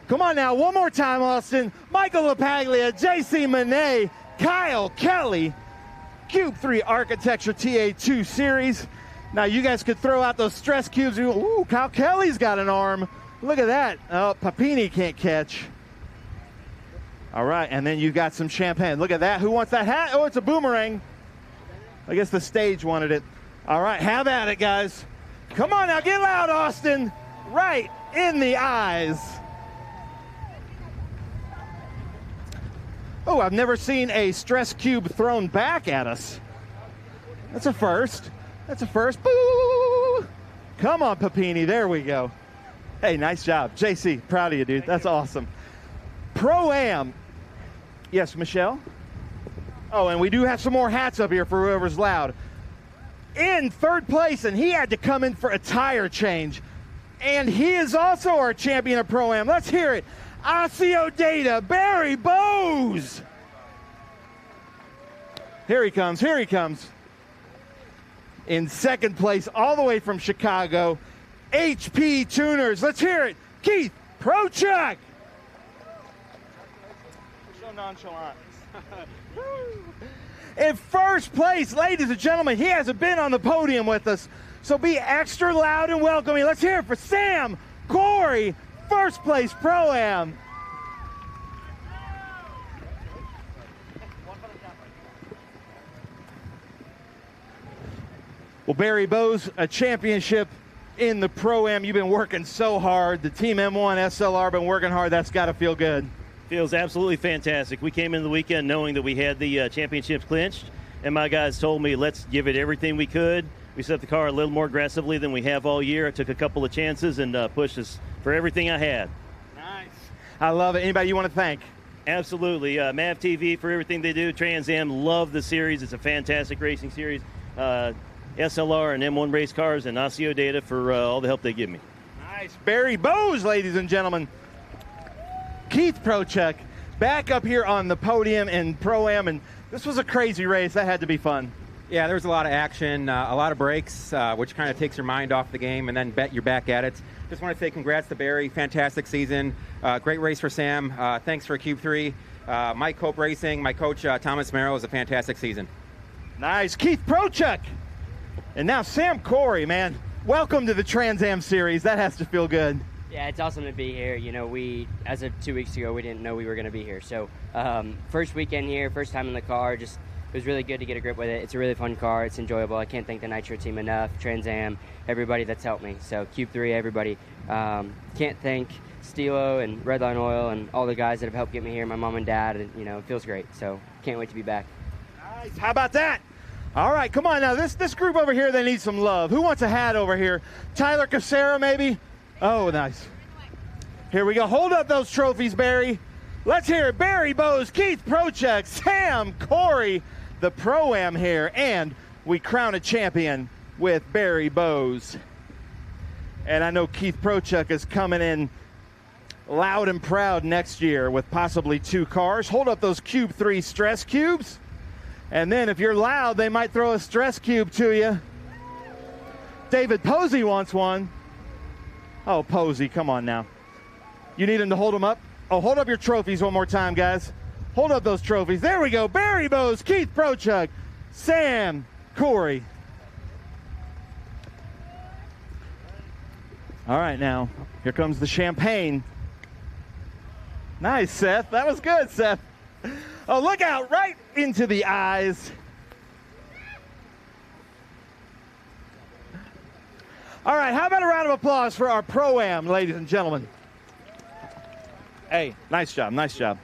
Come on now, one more time, Austin. Michael LaPaglia, JC Monet, Kyle Kelly, Cube 3 Architecture TA2 Series. Now you guys could throw out those stress cubes. Ooh, Kyle Kelly's got an arm. Look at that. Oh, Papini can't catch. All right, and then you got some champagne. Look at that. Who wants that hat? Oh, it's a boomerang. I guess the stage wanted it. All right, have at it, guys. Come on now, get loud, Austin. Right in the eyes. Oh, I've never seen a stress cube thrown back at us. That's a first. That's a first. Boo! Come on, Papini. There we go. Hey, nice job. JC, proud of you, dude. That's awesome. Pro-Am. Yes, Michelle? Oh, and we do have some more hats up here for whoever's loud. In third place, and he had to come in for a tire change. And he is also our champion of Pro-Am. Let's hear it. Anunciata, Barry Bowes. Here he comes, here he comes. In second place, all the way from Chicago, HP Tuners. Let's hear it. Keith Prochuk. So nonchalant. In first place, ladies and gentlemen, he hasn't been on the podium with us, so be extra loud and welcoming. Let's hear it for Sam Corey, first place Pro-Am. Well, Barry Bowes, a championship in the Pro-Am. You've been working so hard. The Team M1 SLR been working hard. That's got to feel good. Feels absolutely fantastic. We came into the weekend knowing that we had the championships clinched, and my guys told me, let's give it everything we could. We set the car a little more aggressively than we have all year. I took a couple of chances and pushed us for everything I had. Nice. I love it. Anybody you want to thank? Absolutely. MAV TV for everything they do. Trans Am, love the series. It's a fantastic racing series. SLR and M1 race cars, and Anunciata for all the help they give me. Nice. Barry Bowes, ladies and gentlemen. Keith Prochuk back up here on the podium in Pro-Am, and this was a crazy race. That had to be fun. Yeah, there was a lot of action, a lot of breaks, which kind of takes your mind off the game, and then you're back at it. Just want to say congrats to Barry. Fantastic season. Great race for Sam. Thanks for Cube 3. Mike Cope Racing, my coach Thomas Merrill, was a fantastic season. Nice. Keith Prochuk. And now Sam Corey, man. Welcome to the Trans Am Series. That has to feel good. Yeah, it's awesome to be here. You know, as of 2 weeks ago, we didn't know we were going to be here. So first weekend here, first time in the car, just it was really good to get a grip with it. It's a really fun car. It's enjoyable. I can't thank the Nitro team enough, Trans Am, everybody that's helped me. So Cube 3, everybody. Can't thank Stilo and Redline Oil and all the guys that have helped get me here, my mom and dad. And, you know, it feels great. So can't wait to be back. Nice. How about that? All right, come on now. This group over here, they need some love. Who wants a hat over here? Tyler Casera, maybe? Oh, nice. Here we go. Hold up those trophies, Barry. Let's hear it. Barry Bowes, Keith Prochuk, Sam Corey, the Pro-Am here. And we crown a champion with Barry Bowes. And I know Keith Prochuk is coming in loud and proud next year with possibly 2 cars. Hold up those Cube 3 stress cubes. And then if you're loud, they might throw a stress cube to you. David Posey wants one. Oh, Posey, come on now. You need him to hold them up? Oh, hold up your trophies one more time, guys. Hold up those trophies. There we go. Barry Bowes, Keith Prochug, Sam, Corey. All right, now, here comes the champagne. Nice, Seth. That was good, Seth. Oh, look out, right into the eyes. All right, how about a round of applause for our Pro-Am, ladies and gentlemen? Hey, nice job, nice job.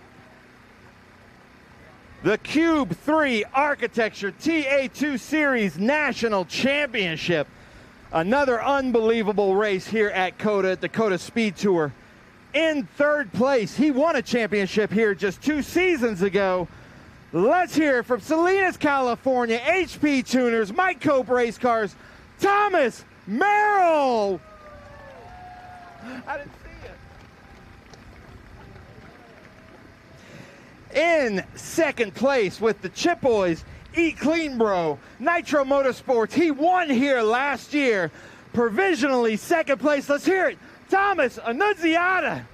The Cube 3 Architecture TA2 Series National Championship. Another unbelievable race here at COTA, at the COTA SpeedTour. In third place, he won a championship here just 2 seasons ago. Let's hear it from Salinas, California, HP Tuners, Mike Cope Race Cars, Thomas Merrill. I didn't see it. In second place with the Chip Boys, Eat Clean Bro, Nitro Motorsports. He won here last year. Provisionally second place. Let's hear it. Thomas Anunciata.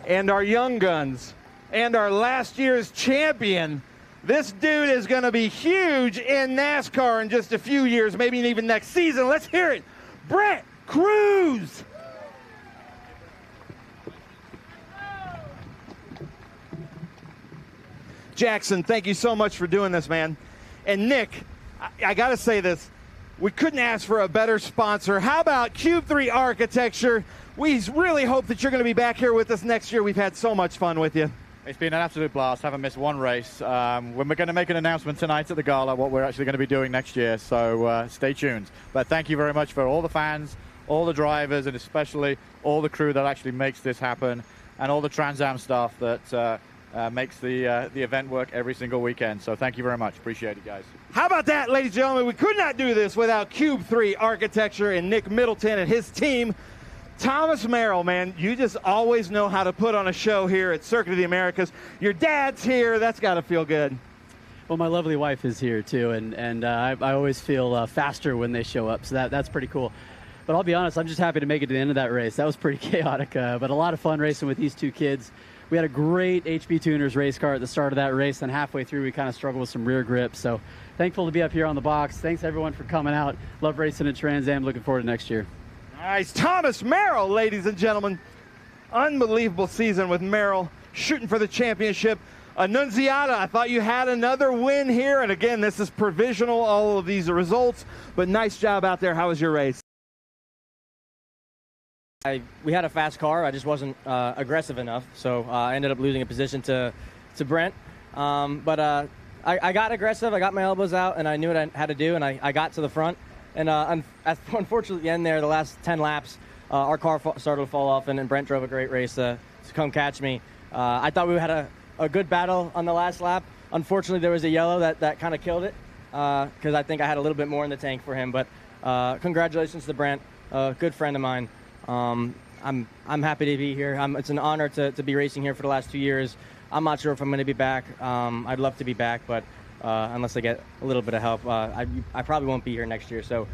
And our young guns. And our last year's champion. This dude is going to be huge in NASCAR in just a few years, maybe even next season. Let's hear it. Brett Cruz. Jackson, thank you so much for doing this, man. And Nick, I got to say this. We couldn't ask for a better sponsor. How about Cube 3 Architecture? We really hope that you're going to be back here with us next year. We've had so much fun with you. It's been an absolute blast. Haven't missed one race. We're going to make an announcement tonight at the gala what we're actually going to be doing next year, so stay tuned. But thank you very much for all the fans, all the drivers, and especially all the crew that actually makes this happen, and all the Trans Am staff that makes the event work every single weekend. So thank you very much. Appreciate it, guys. How about that, ladies and gentlemen? We could not do this without Cube 3 Architecture and Nick Middleton and his team. Thomas Merrill, man, you just always know how to put on a show here at Circuit of the Americas. Your dad's here. That's got to feel good. Well, my lovely wife is here, too, and I always feel faster when they show up, so that's pretty cool. But I'll be honest, I'm just happy to make it to the end of that race. That was pretty chaotic, but a lot of fun racing with these two kids. We had a great HP Tuners race car at the start of that race, and halfway through we kind of struggled with some rear grip. So thankful to be up here on the box. Thanks, everyone, for coming out. Love racing at Trans Am. Looking forward to next year. Nice. Thomas Merrill, ladies and gentlemen. Unbelievable season with Merrill shooting for the championship. Anunciata, I thought you had another win here. And again, this is provisional, all of these results. But nice job out there. How was your race? We had a fast car. I just wasn't aggressive enough. So I ended up losing a position to Brent. But I got aggressive. I got my elbows out, and I knew what I had to do, and I got to the front. And unfortunately, at the end there, the last 10 laps, our car started to fall off, and Brent drove a great race to come catch me. I thought we had a good battle on the last lap. Unfortunately, there was a yellow that kind of killed it because I think I had a little bit more in the tank for him. But congratulations to Brent, a good friend of mine. I'm happy to be here. It's an honor to be racing here for the last 2 years. I'm not sure if I'm going to be back. I'd love to be back, but unless I get a little bit of help, I probably won't be here next year. So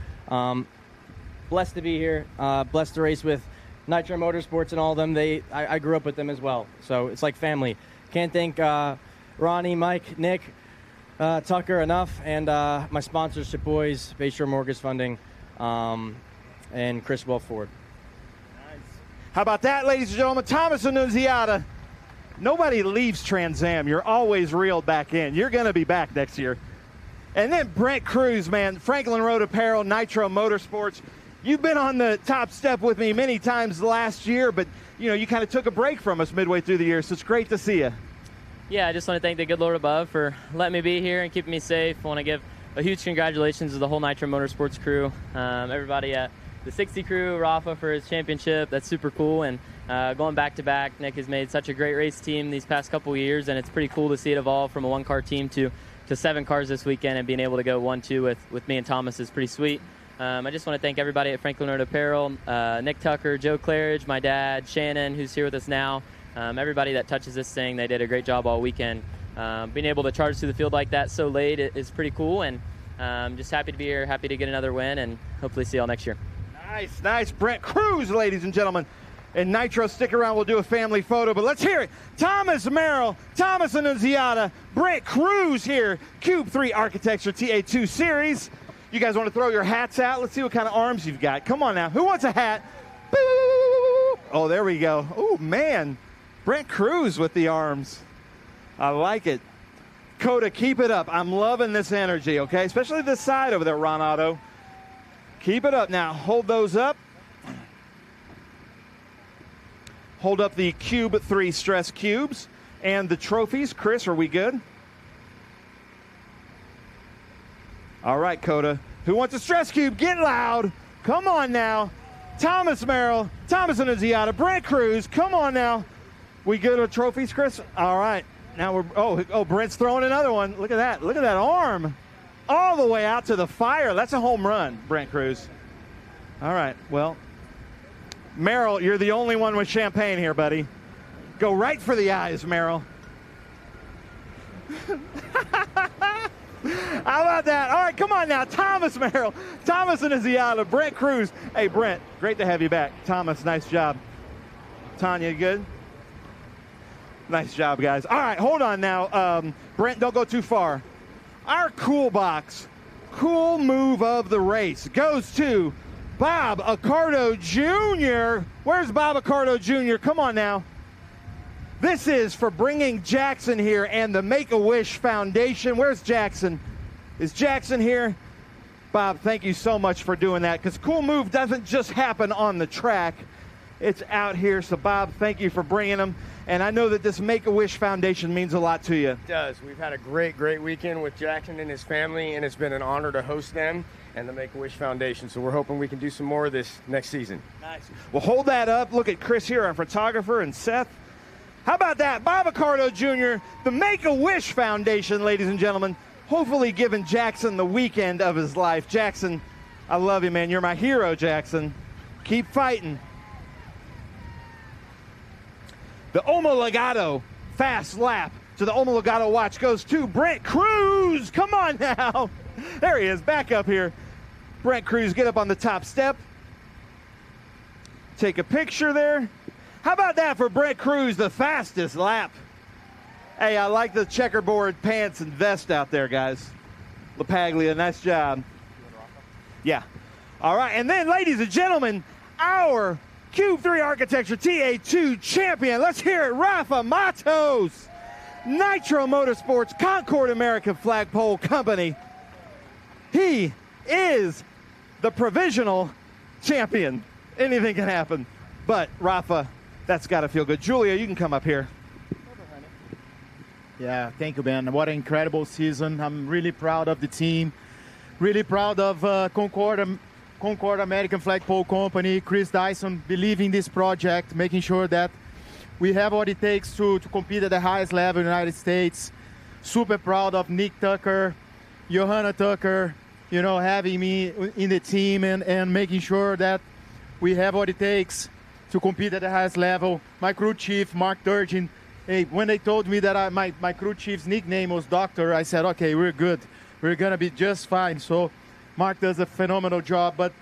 blessed to be here, blessed to race with Nitro Motorsports and all of them. I grew up with them as well, so it's like family. Can't thank Ronnie, Mike, Nick, Tucker enough, and my sponsors, Chip Boys, Bayshore Mortgage Funding, and Chris Well Ford. How about that, ladies and gentlemen? Thomas Anunciata. Nobody leaves Trans Am. You're always reeled back in. You're going to be back next year. And then Brent Cruz, man, Franklin Road Apparel, Nitro Motorsports. You've been on the top step with me many times last year, but you kind of took a break from us midway through the year, so it's great to see you. Yeah, I just want to thank the good Lord above for letting me be here and keeping me safe. I want to give a huge congratulations to the whole Nitro Motorsports crew, everybody at the 60 crew, Rafa for his championship. That's super cool. And going back-to-back, Nick has made such a great race team these past couple years, and it's pretty cool to see it evolve from a one-car team to 7 cars this weekend, and being able to go 1-2 with me and Thomas is pretty sweet. I just want to thank everybody at Franklin Road Apparel, Nick Tucker, Joe Claridge, my dad, Shannon, who's here with us now, everybody that touches this thing. They did a great job all weekend. Being able to charge through the field like that so late is pretty cool, and just happy to be here, happy to get another win, and hopefully see y'all next year. Nice, nice. Brent Cruz, ladies and gentlemen. And Nitro, stick around. We'll do a family photo. But let's hear it. Thomas Merrill, Thomas Anunciata, Brent Cruz here. Cube 3 Architecture TA2 Series. You guys want to throw your hats out? Let's see what kind of arms you've got. Come on now. Who wants a hat? Boo! Oh, there we go. Oh, man. Brent Cruz with the arms. I like it. COTA, keep it up. I'm loving this energy, okay? Especially this side over there, Ron Otto. Keep it up now. Hold those up. Hold up the Cube 3 stress cubes and the trophies. Chris, are we good? All right, COTA. Who wants a stress cube? Get loud. Come on now. Thomas Merrill, Thomas Anunciata, Brent Cruz. Come on now. We good with trophies, Chris? All right. Now we're, oh, Brent's throwing another one. Look at that. Look at that arm. All the way out to the fire. That's a home run, Brent Cruz. All right, well, Merrill, you're the only one with champagne here, buddy. Go right for the eyes, Merrill. How about that? All right, come on now. Thomas Merrill, Thomas Anunciata, Brent Cruz. Hey, Brent, great to have you back. Thomas, nice job. Tanya, good? Nice job, guys. All right, hold on now. Brent, don't go too far. Our cool box, cool move of the race goes to Bob Accardo Jr. Where's Bob Accardo Jr.? Come on now. This is for bringing Jackson here and the Make-A-Wish Foundation. Where's Jackson? Is Jackson here? Bob, thank you so much for doing that, because cool move doesn't just happen on the track. It's out here. So, Bob, thank you for bringing them. And I know that this Make-A-Wish Foundation means a lot to you. It does. We've had a great, great weekend with Jackson and his family, and it's been an honor to host them and the Make-A-Wish Foundation. So we're hoping we can do some more of this next season. Nice. Well, hold that up. Look at Chris here, our photographer, and Seth. How about that? Bob Accardo Jr., the Make-A-Wish Foundation, ladies and gentlemen, hopefully giving Jackson the weekend of his life. Jackson, I love you, man. You're my hero, Jackson. Keep fighting. The Omologado fast lap to the Omologado watch goes to Brent Cruz. Come on now. There he is, back up here. Brent Cruz, get up on the top step. Take a picture there. How about that for Brent Cruz, the fastest lap? Hey, I like the checkerboard pants and vest out there, guys. LaPaglia, nice job. Yeah. All right, and then, ladies and gentlemen, our Cube 3 Architecture TA2 champion. Let's hear it, Rafa Matos. Nitro Motorsports, Concord American Flagpole Company. He is the provisional champion. Anything can happen. But, Rafa, that's got to feel good. Julia, you can come up here. Yeah, thank you, Ben. What an incredible season. I'm really proud of the team. Really proud of Concord American Flagpole Company, Chris Dyson, believing in this project, making sure that we have what it takes to compete at the highest level in the United States. Super proud of Nick Tucker, Johanna Tucker, you know, having me in the team and making sure that we have what it takes to compete at the highest level. My crew chief, Mark Durgin, hey, when they told me that my crew chief's nickname was Doctor, I said, okay, we're good. We're going to be just fine. So Mark does a phenomenal job. But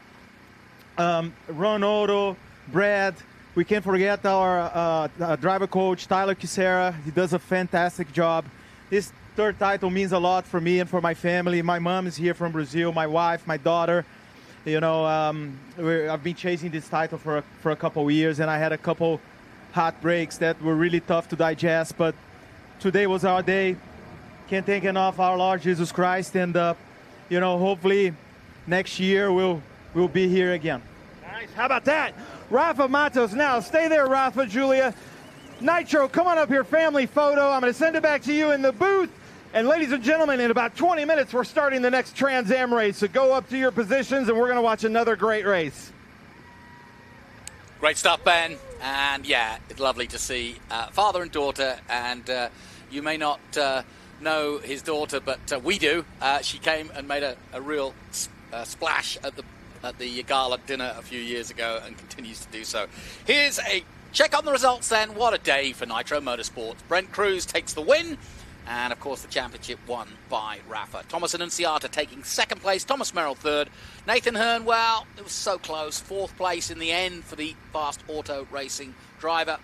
Ron Otto, Brad, we can't forget our driver coach, Tyler Kisera. He does a fantastic job. This third title means a lot for me and for my family. My mom is here from Brazil, my wife, my daughter. You know, I've been chasing this title for a couple of years, and I had a couple heartbreaks that were really tough to digest. But today was our day. Can't thank enough our Lord Jesus Christ, and you know, hopefully next year we'll be here again. Nice. How about that? Rafa Matos. Now, stay there, Rafa, Julia. Nitro, come on up here, family photo. I'm going to send it back to you in the booth. And ladies and gentlemen, in about 20 minutes, we're starting the next Trans Am race. So go up to your positions, and we're going to watch another great race. Great stuff, Ben. And yeah, it's lovely to see father and daughter. And you may not know his daughter, but we do. She came and made a real splash at the gala dinner a few years ago and continues to do so. Here's a check on the results then. What a day for Nitro Motorsports. Brent Cruz takes the win, And, of course, the championship won by Rafa. Thomas Anunciata taking second place. Thomas Merrill third. Nathan Hearn, well, it was so close. Fourth place in the end for the fast auto racing driver.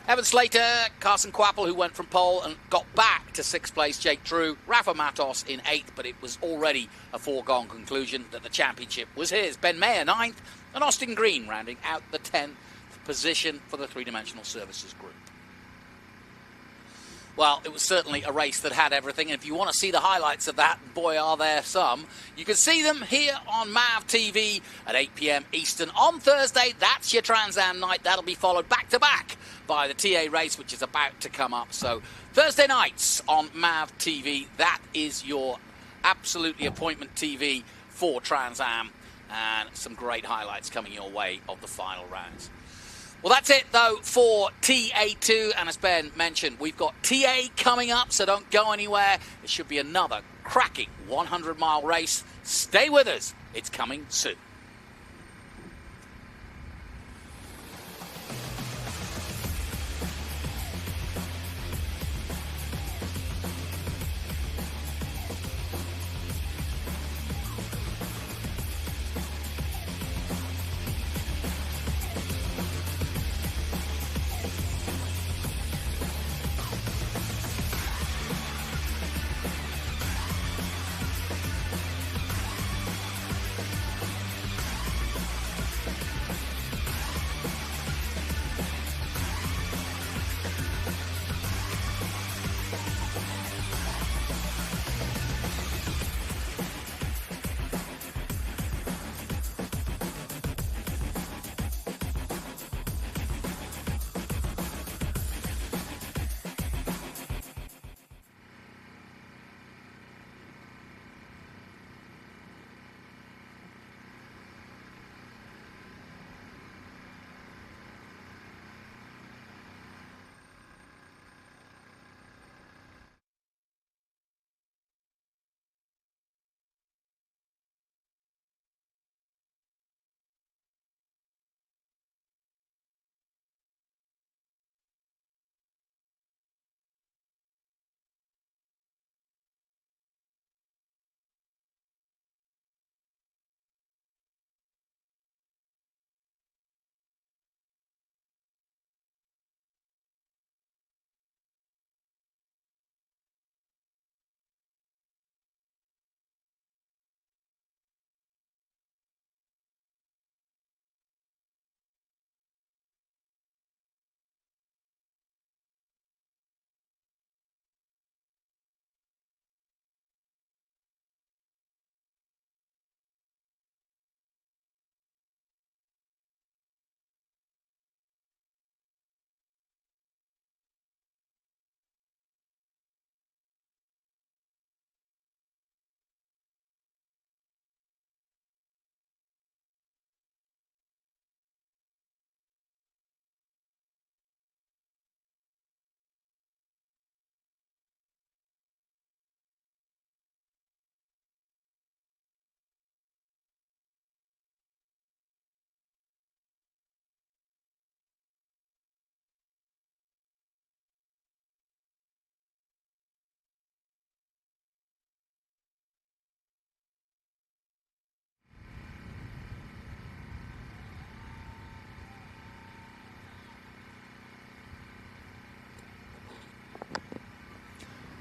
Evan Slater, Carson Quapple, who went from pole and got back to sixth place. Jake Drew, Rafa Matos in eighth, but it was already a foregone conclusion that the championship was his. Ben Mayer ninth, and Austin Green rounding out the 10th position for the three-dimensional services group. Well, it was certainly a race that had everything, and if you want to see the highlights of that, boy, are there some. You can see them here on MAV TV at 8 p.m. Eastern on Thursday. That's your Trans Am night. That'll be followed back-to-back by the TA race, which is about to come up. So Thursday nights on MAV TV, that is your absolutely appointment TV for Trans Am, and some great highlights coming your way of the final rounds. Well, that's it, though, for TA2. And as Ben mentioned, we've got TA coming up, so don't go anywhere. It should be another cracking 100-mile race. Stay with us. It's coming soon.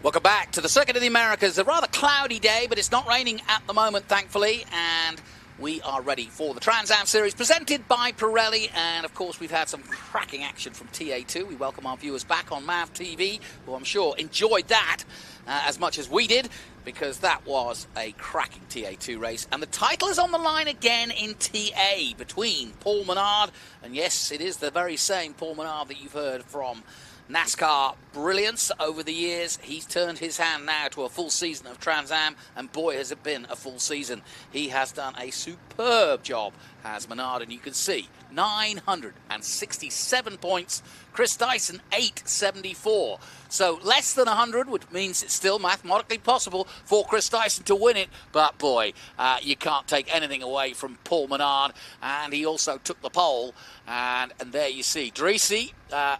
Welcome back to the Circuit of the Americas. A rather cloudy day, but it's not raining at the moment, thankfully, and we are ready for the Trans Am Series presented by Pirelli. And, of course, we've had some cracking action from TA2. We welcome our viewers back on MAV TV, who I'm sure enjoyed that as much as we did, because that was a cracking TA2 race. And the title is on the line again in TA between Paul Menard, and yes, it is the very same Paul Menard that you've heard from NASCAR brilliance over the years. He's turned his hand now to a full season of Trans Am, and boy, has it been a full season. He has done a superb job, has Menard, and you can see 967 points. Chris Dyson, 874. So less than 100, which means it's still mathematically possible for Chris Dyson to win it. But boy, you can't take anything away from Paul Menard. And he also took the pole. And there you see Dreesy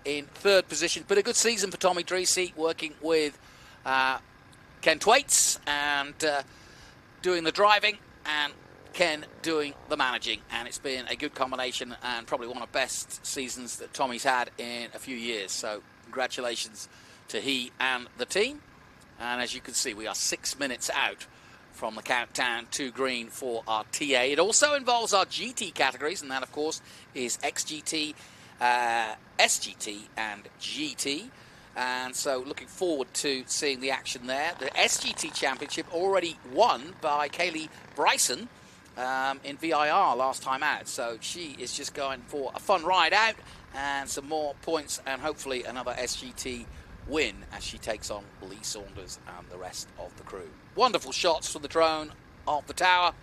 in third position. But a good season for Tommy Dreesy, working with Ken Thwaites and doing the driving, and Ken doing the managing, and it's been a good combination and probably one of the best seasons that Tommy's had in a few years. So congratulations to he and the team. And as you can see, we are 6 minutes out from the countdown to green for our TA. It also involves our GT categories, and that of course is XGT, SGT and GT. And so looking forward to seeing the action there. The SGT Championship already won by Kaylee Bryson in VIR last time out. So she is just going for a fun ride out and some more points and hopefully another SGT win as she takes on Lee Saunders and the rest of the crew. Wonderful shots from the drone of the tower.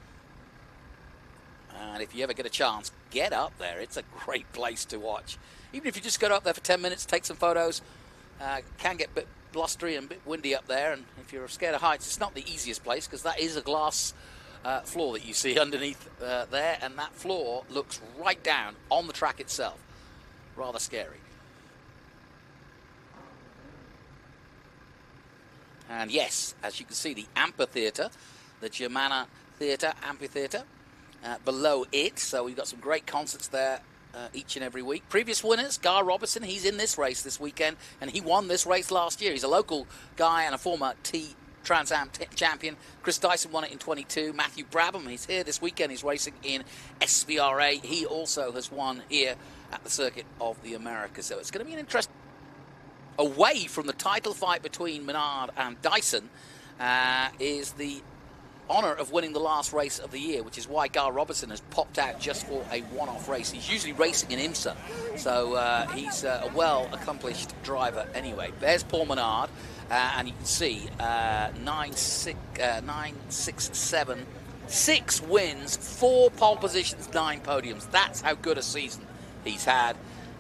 And if you ever get a chance, get up there. It's a great place to watch. Even if you just go up there for 10 minutes, take some photos. Can get a bit blustery and a bit windy up there, and if you're scared of heights, it's not the easiest place because that is a glass floor that you see underneath there, and that floor looks right down on the track itself. Rather scary. And yes, as you can see, the amphitheatre, the Germana Theatre, amphitheatre, below it, so we've got some great concerts there each and every week. Previous winners, Gar Robertson, he's in this race this weekend, and he won this race last year. He's a local guy and a former Trans Am champion. Chris Dyson won it in 22. Matthew Brabham, he's here this weekend. He's racing in SVRA. He also has won here at the Circuit of the Americas. So it's going to be an interesting... Away from the title fight between Menard and Dyson is the honour of winning the last race of the year, which is why Gar Robertson has popped out just for a one-off race. He's usually racing in IMSA, so he's a well-accomplished driver anyway. There's Paul Menard, and you can see 6 wins, 4 pole positions, 9 podiums. That's how good a season he's had.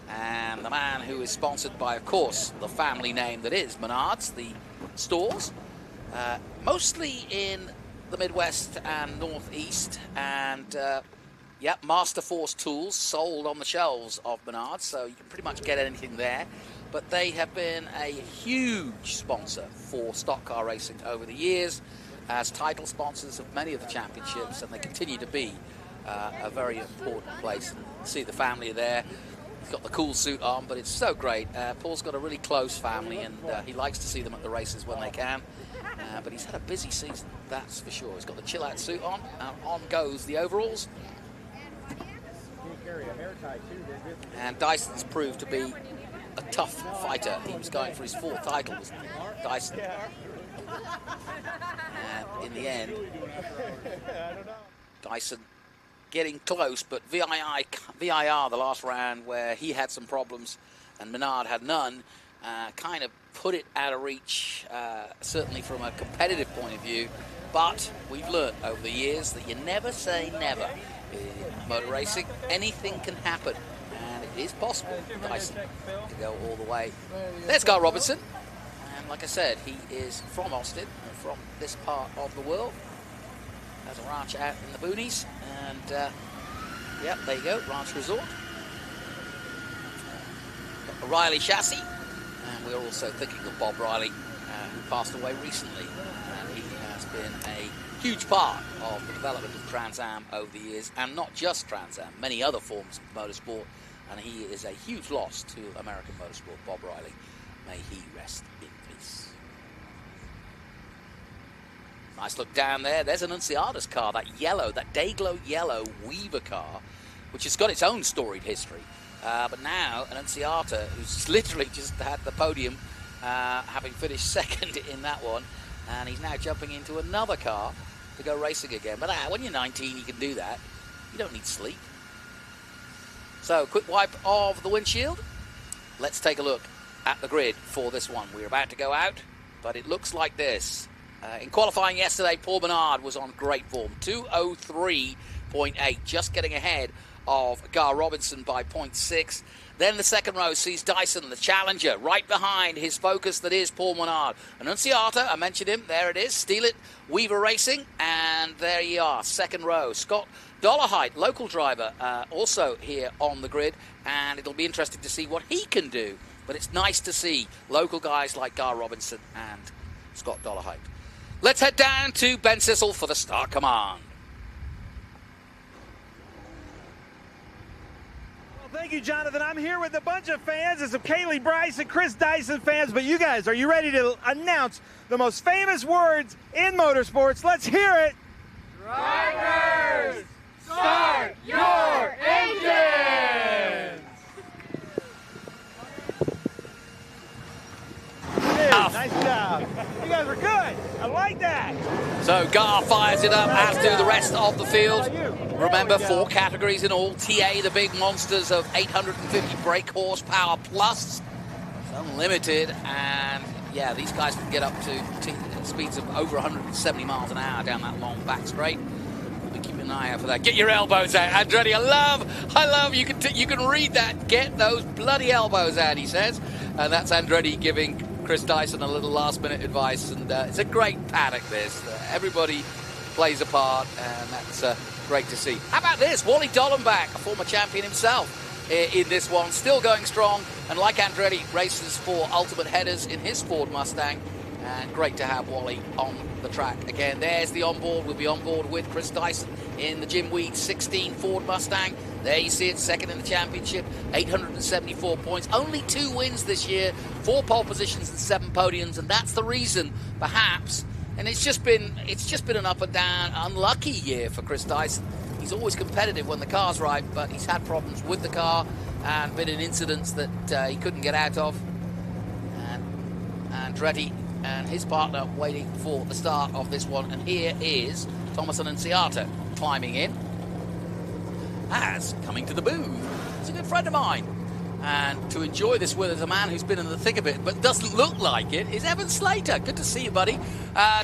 And the man who is sponsored by, of course, the family name that is Menard's, the stores, mostly in the Midwest and Northeast, and Master Force tools sold on the shelves of Menard, so you can pretty much get anything there. But they have been a huge sponsor for stock car racing over the years, as title sponsors of many of the championships, and they continue to be a very important place. And see the family there. He's got the cool suit on, but it's so great. Paul's got a really close family, and he likes to see them at the races when they can. But he's had a busy season, that's for sure. He's got the chill-out suit on, and on goes the overalls. And Dyson's proved to be a tough fighter. He was going for his 4th title, wasn't he, Dyson? And in the end, Dyson getting close, but VIR the last round, where he had some problems and Menard had none, kind of put it out of reach, certainly from a competitive point of view. But we've learned over the years that you never say never. In motor racing, anything can happen, and it is possible for Dyson to go all the way. There's Gar Robertson, and like I said, he is from Austin, from this part of the world. Has a ranch out in the boonies, and there you go, Ranch Resort. Got the Riley chassis, and we're also thinking of Bob Riley, who passed away recently, and he has been a huge part of the development of Trans Am over the years, and not just Trans Am, many other forms of motorsport, and he is a huge loss to American motorsport. Bob Riley, may he rest in peace. Nice look down there. There's Anunciata's car, that yellow, that day-glow yellow Weaver car, which has got its own storied history. But now Anunciata, who's literally just had the podium, having finished second in that one, and he's now jumping into another car to go racing again. But when you're 19, you can do that. You don't need sleep. So, quick wipe of the windshield. Let's take a look at the grid for this one. We're about to go out, but it looks like this. In qualifying yesterday, Paul Menard was on great form. 2:03.8, just getting ahead of Gar Robinson by 0.6. Then the second row sees Dyson, the challenger, right behind his focus that is Paul Menard. Anunciata, I mentioned him, there it is. Steal It, Weaver Racing, and there you are, second row. Scott Dollarhide, local driver, also here on the grid, and it'll be interesting to see what he can do. But it's nice to see local guys like Gar Robinson and Scott Dollarhide. Let's head down to Ben Sissel for the start command. Well, thank you, Jonathan. I'm here with a bunch of fans and some Kaylee Bryce and Chris Dyson fans, but you guys, are you ready to announce the most famous words in motorsports? Let's hear it. Drivers, start your engines! Nice job. You guys were good. I like that. So Gar fires it up, as do the rest of the field. Remember, 4 categories in all. TA, the big monsters of 850 brake horsepower plus. It's unlimited, and yeah, these guys can get up to speeds of over 170 miles an hour down that long back straight. We'll be keeping an eye out for that. Get your elbows out, Andretti. I love. You can read that. Get those bloody elbows out, he says, and that's Andretti giving Chris Dyson a little last-minute advice, and it's a great paddock, this. Everybody plays a part, and that's great to see. How about this? Wally Dollenbach, a former champion himself in this one, still going strong, and like Andretti, races for Ultimate Headers in his Ford Mustang, and great to have Wally on the track again. There's the onboard. We'll be on board with Chris Dyson in the Jim Weed 16 Ford Mustang. There you see it, second in the championship, 874 points, only 2 wins this year, 4 pole positions and 7 podiums, and that's the reason, perhaps. And it's just been an up and down, unlucky year for Chris Dyson. He's always competitive when the car's right, but he's had problems with the car and been in incidents that he couldn't get out of. And Andretti and his partner waiting for the start of this one, and here is Thomas Anunciata climbing in. As coming to the booth, he's a good friend of mine, and to enjoy this with us, a man who's been in the thick of it but doesn't look like it, is Evan Slater. Good to see you, buddy.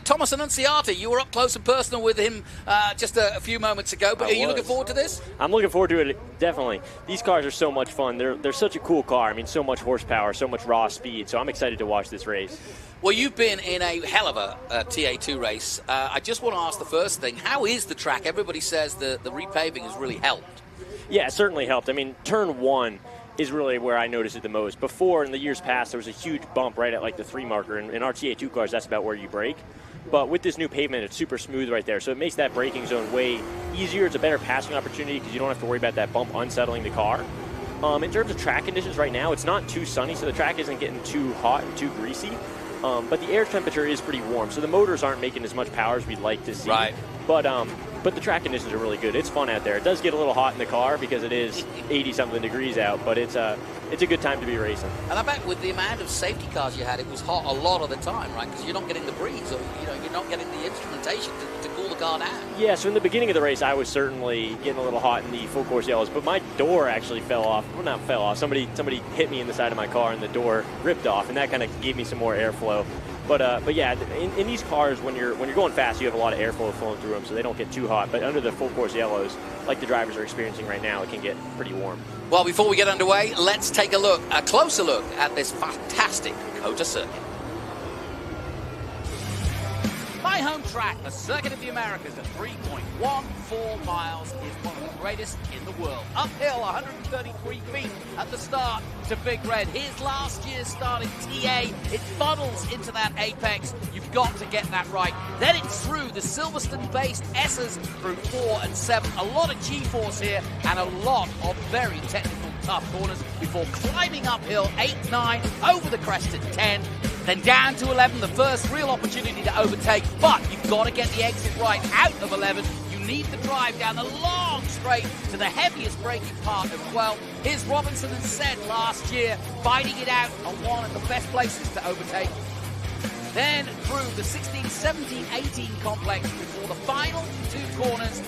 Thomas Anunciata, you were up close and personal with him just a few moments ago, but are you looking forward to this? I'm looking forward to it, definitely. These cars are so much fun. They're such a cool car. I mean, so much horsepower, so much raw speed, so I'm excited to watch this race. Well, you've been in a hell of a TA2 race. I just want to ask the first thing, how is the track? Everybody says the repaving has really helped. Yeah, it certainly helped. I mean, turn 1 is really where I noticed it the most. Before, in the years past, there was a huge bump right at like the 3 marker. In our TA2 cars, that's about where you brake. But with this new pavement, it's super smooth right there. So it makes that braking zone way easier. It's a better passing opportunity because you don't have to worry about that bump unsettling the car. In terms of track conditions right now, it's not too sunny, so the track isn't getting too hot and too greasy. But the air temperature is pretty warm, so the motors aren't making as much power as we'd like to see. Right. But the track conditions are really good. It's fun out there. It does get a little hot in the car because it is 80-something degrees out, but it's a good time to be racing. And I bet with the amount of safety cars you had, it was hot a lot of the time, right? Because you're not getting the breeze, or you're not getting the instrumentation to cool the car down. Yeah, so in the beginning of the race, I was certainly getting a little hot in the full course yellows, but my door actually fell off. Well, not fell off. Somebody hit me in the side of my car, and the door ripped off, and that kind of gave me some more airflow. But yeah, in these cars, when you're going fast, you have a lot of airflow flowing through them, so they don't get too hot. But under the full course yellows, like the drivers are experiencing right now, it can get pretty warm. Well, before we get underway, let's take a closer look at this fantastic COTA circuit. My home track, the Circuit of the Americas, at 3.14 miles, is one of the greatest in the world. Uphill, 133 feet at the start to Big Red. Here's last year's starting TA. It funnels into that apex. You've got to get that right. Then it's through the Silverstone-based S's through 4 and 7. A lot of G-force here and a lot of very technical, tough corners before climbing uphill 8, 9, over the crest at 10. Then down to 11, the first real opportunity to overtake, but you've got to get the exit right out of 11. You need the drive down the long straight to the heaviest braking part of 12. Here's Robinson and said last year, fighting it out on one of the best places to overtake. Then through the 16, 17, 18 complex before the final 2 corners.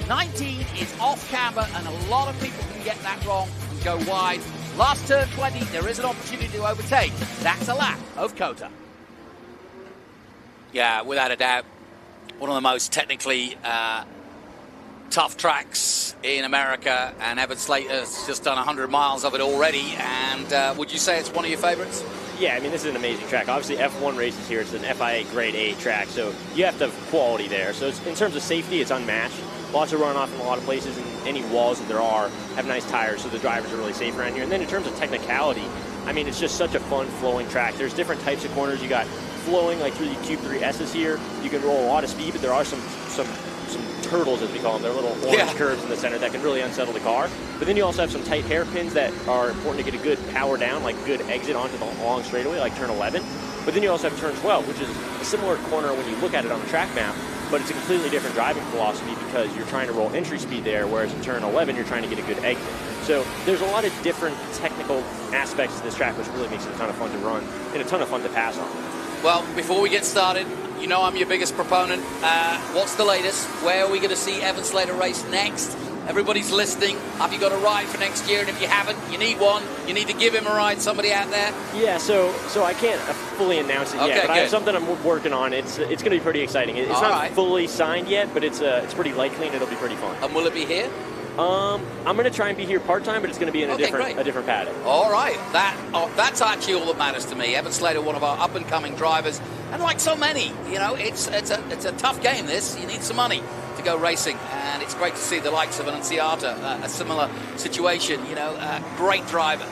19 is off camber, and a lot of people can get that wrong and go wide. Last turn 20, there is an opportunity to overtake. That's a lap of COTA. Yeah, without a doubt, one of the most technically tough tracks in America, and Evan Slater's just done 100 miles of it already. And would you say it's one of your favorites? Yeah, I mean, this is an amazing track. Obviously, F1 races here. It's an FIA Grade A track, so you have to have quality there. So in terms of safety, it's unmatched. Lots of runoff in a lot of places, and any walls that there are have nice tires, so the drivers are really safe around here. And then in terms of technicality, I mean, it's just such a fun flowing track. There's different types of corners. You got flowing like through the Cube 3S's here. You can roll a lot of speed, but there are some turtles, as we call them. They're little orange curves in the center that can really unsettle the car. But then you also have some tight hairpins that are important to get a good power down, like good exit onto the long straightaway, like turn 11. But then you also have turn 12, which is a similar corner when you look at it on the track map, but it's a completely different driving philosophy because you're trying to roll entry speed there, whereas in turn 11, you're trying to get a good exit. So there's a lot of different technical aspects to this track, which really makes it a ton of fun to run and a ton of fun to pass on. Well, before we get started, you know I'm your biggest proponent. What's the latest? Where are we going to see Evan Slater race next? Everybody's listening. Have you got a ride for next year? And if you haven't, you need one. You need to give him a ride, somebody out there. Yeah, so I can't fully announce it yet, but I have something I'm working on. It's going to be pretty exciting. It's not fully signed yet, but it's pretty likely and it'll be pretty fun. And will it be here? I'm going to try and be here part-time, but it's going to be in a different paddock. All right. That's actually all that matters to me. Evan Slater, one of our up-and-coming drivers, and like so many, you know, it's a tough game, this. You need some money to go racing, and it's great to see the likes of Anunciata, a similar situation, you know, great driver.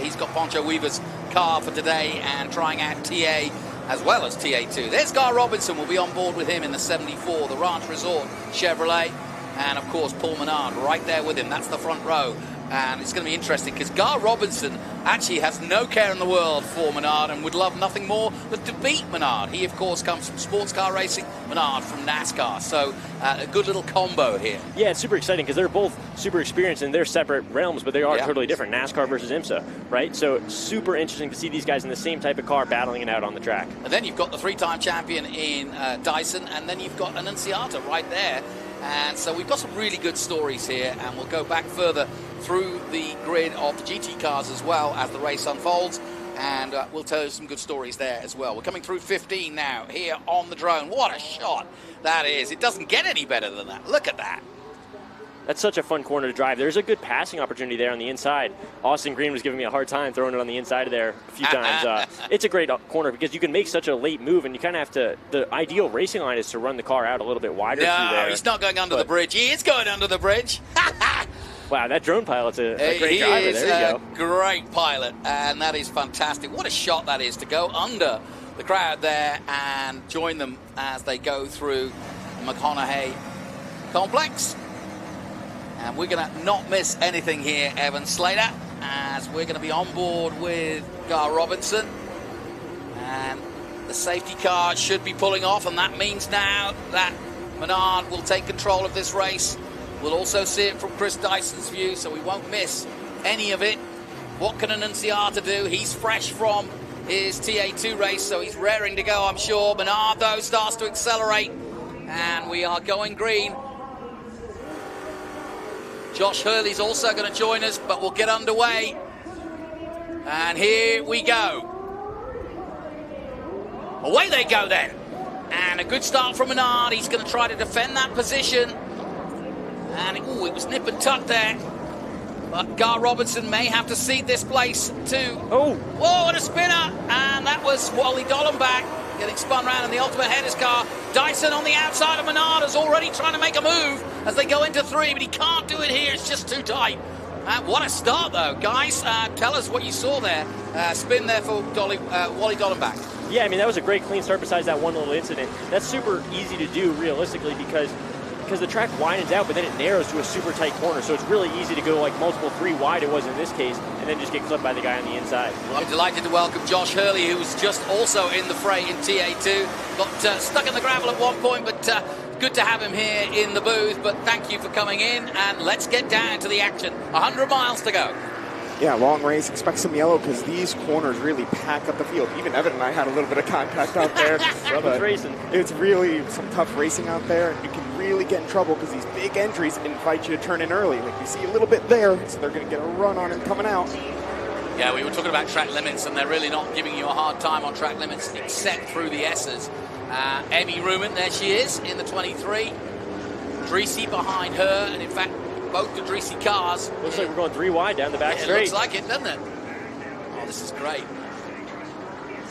He's got Poncho Weaver's car for today and trying out TA as well as TA2. There's Gar Robinson. We'll be on board with him in the 74, the Ranch Resort Chevrolet. And, of course, Paul Menard right there with him. That's the front row. And it's going to be interesting because Gar Robinson actually has no care in the world for Menard and would love nothing more than to beat Menard. He, of course, comes from sports car racing, Menard from NASCAR. So a good little combo here. Yeah, it's super exciting because they're both super experienced in their separate realms, but they are totally different. NASCAR versus IMSA, right? So super interesting to see these guys in the same type of car battling it out on the track. And then you've got the three-time champion in Dyson, and then you've got Anunciata right there. And so we've got some really good stories here, and we'll go back further through the grid of the GT cars as well as the race unfolds, and we'll tell you some good stories there as well. We're coming through 15 now here on the drone. What a shot that is. It doesn't get any better than that. Look at that. That's such a fun corner to drive. There's a good passing opportunity there on the inside. Austin Green was giving me a hard time throwing it on the inside of there a few times. It's a great corner because you can make such a late move, and you kind of have to, the ideal racing line is to run the car out a little bit wider through there. No, he's not going under the bridge. He is going under the bridge. Wow, that drone pilot's a great driver. He is there you go. Great pilot, and that is fantastic. What a shot that is to go under the crowd there and join them as they go through the McConaughey complex. And we're going to not miss anything here, Evan Slater, as we're going to be on board with Gar Robinson. And the safety car should be pulling off, and that means now that Menard will take control of this race. We'll also see it from Chris Dyson's view, so we won't miss any of it. What can Anunciata do? He's fresh from his TA2 race, so he's raring to go, I'm sure. Menard, though, starts to accelerate, and we are going green. Josh Hurley's also going to join us, but we'll get underway. And here we go. Away they go then. And a good start from Menard. He's going to try to defend that position. And it was nip and tuck there. But Gar Robinson may have to cede this place too. Oh! Whoa, and a spinner! And that was Wally Dollenbach getting spun around in the Ultimate Headers car. Dyson on the outside of Menard is already trying to make a move as they go into three, but he can't do it here. It's just too tight. What a start, though. Guys, tell us what you saw there. Spin there for Wally Dollenbach. Yeah, I mean, that was a great clean start besides that one little incident. That's super easy to do realistically because the track widens out, but then it narrows to a super tight corner. So it's really easy to go like multiple three wide it was in this case, and then just get clipped by the guy on the inside. Well, I'm delighted to welcome Josh Hurley, who was just also in the fray in TA2. Got stuck in the gravel at one point, but good to have him here in the booth. But thank you for coming in, and let's get down to the action. 100 miles to go. Yeah, long race. Expect some yellow because these corners really pack up the field. Even Evan and I had a little bit of contact out there. Racing. It's really some tough racing out there, and you can really get in trouble because these big entries invite you to turn in early. Like you see a little bit there, so they're going to get a run on him coming out. Yeah, we were talking about track limits, and they're really not giving you a hard time on track limits except through the S's. Emmy Ruman, there she is in the 23. Dreesy behind her, and in fact, both the Dreesy cars. Looks like we're going three wide down the back straight. It looks like it, doesn't it? Oh, this is great.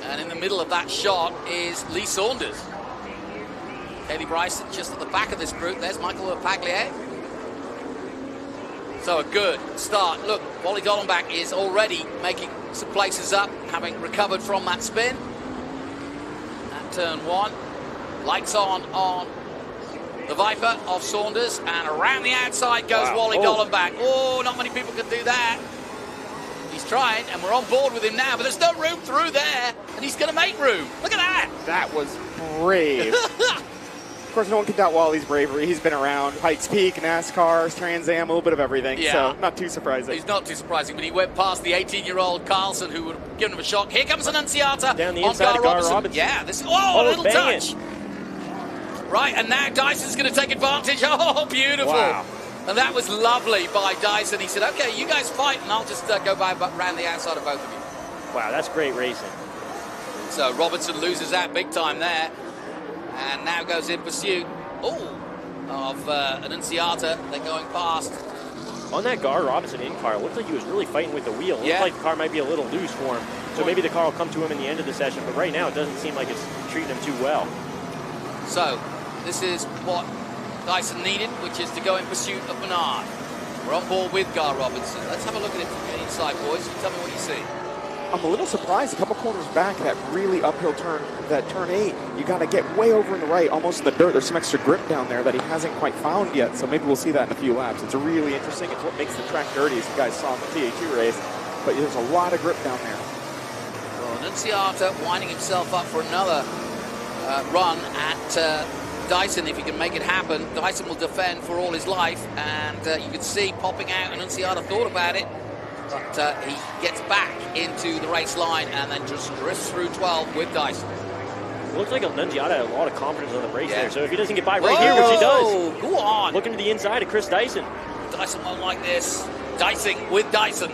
And in the middle of that shot is Lee Saunders. Kaylee Bryson just at the back of this group. There's Michael Paglier. So a good start. Look, Wally Gollenbach is already making some places up, having recovered from that spin. At turn 1. Lights on the Viper of Saunders, and around the outside goes Wally Gollenbach. Oh, not many people can do that. He's trying, and we're on board with him now, but there's no room through there, and he's going to make room. Look at that. That was brave. Of course, no one can doubt Wally's bravery. He's been around Pikes Peak, NASCAR, Trans Am, a little bit of everything, so not too surprising. He's not too surprising, but he went past the 18-year-old Carlson, who would have given him a shock. Here comes Anunciata down the on inside Gar Robinson. Yeah, this. Oh, a little touch. Right, and now Dyson's going to take advantage. Oh, beautiful. Wow. And that was lovely by Dyson. He said, okay, you guys fight, and I'll just go by around the outside of both of you. Wow, that's great racing. So Robinson loses that big time there, and now goes in pursuit of Anunciata. They're going past. On that Gar Robinson in-car, it looked like he was really fighting with the wheel. It looked like the car might be a little loose for him. So maybe the car will come to him in the end of the session, but right now it doesn't seem like it's treating him too well. So this is what Dyson needed, which is to go in pursuit of Menard. We're on board with Gar Robinson. Let's have a look at it from the inside, boys. You tell me what you see. I'm a little surprised. A couple corners back, that really uphill turn, that turn 8, you got to get way over in the right, almost in the dirt. There's some extra grip down there that he hasn't quite found yet, so maybe we'll see that in a few laps. It's really interesting. It's what makes the track dirty, as you guys saw in the TA2 race, but there's a lot of grip down there. Well, Anunciata winding himself up for another run at Dyson, if he can make it happen. Dyson will defend for all his life, and you can see popping out, Anunciata thought about it, but he gets back into the race line and then just drifts through 12 with Dyson. It looks like Anunciata had a lot of confidence on the race there, so if he doesn't get by right here, which he does. Go on. Looking to the inside of Chris Dyson. Dyson won't like this. Dicing with Dyson.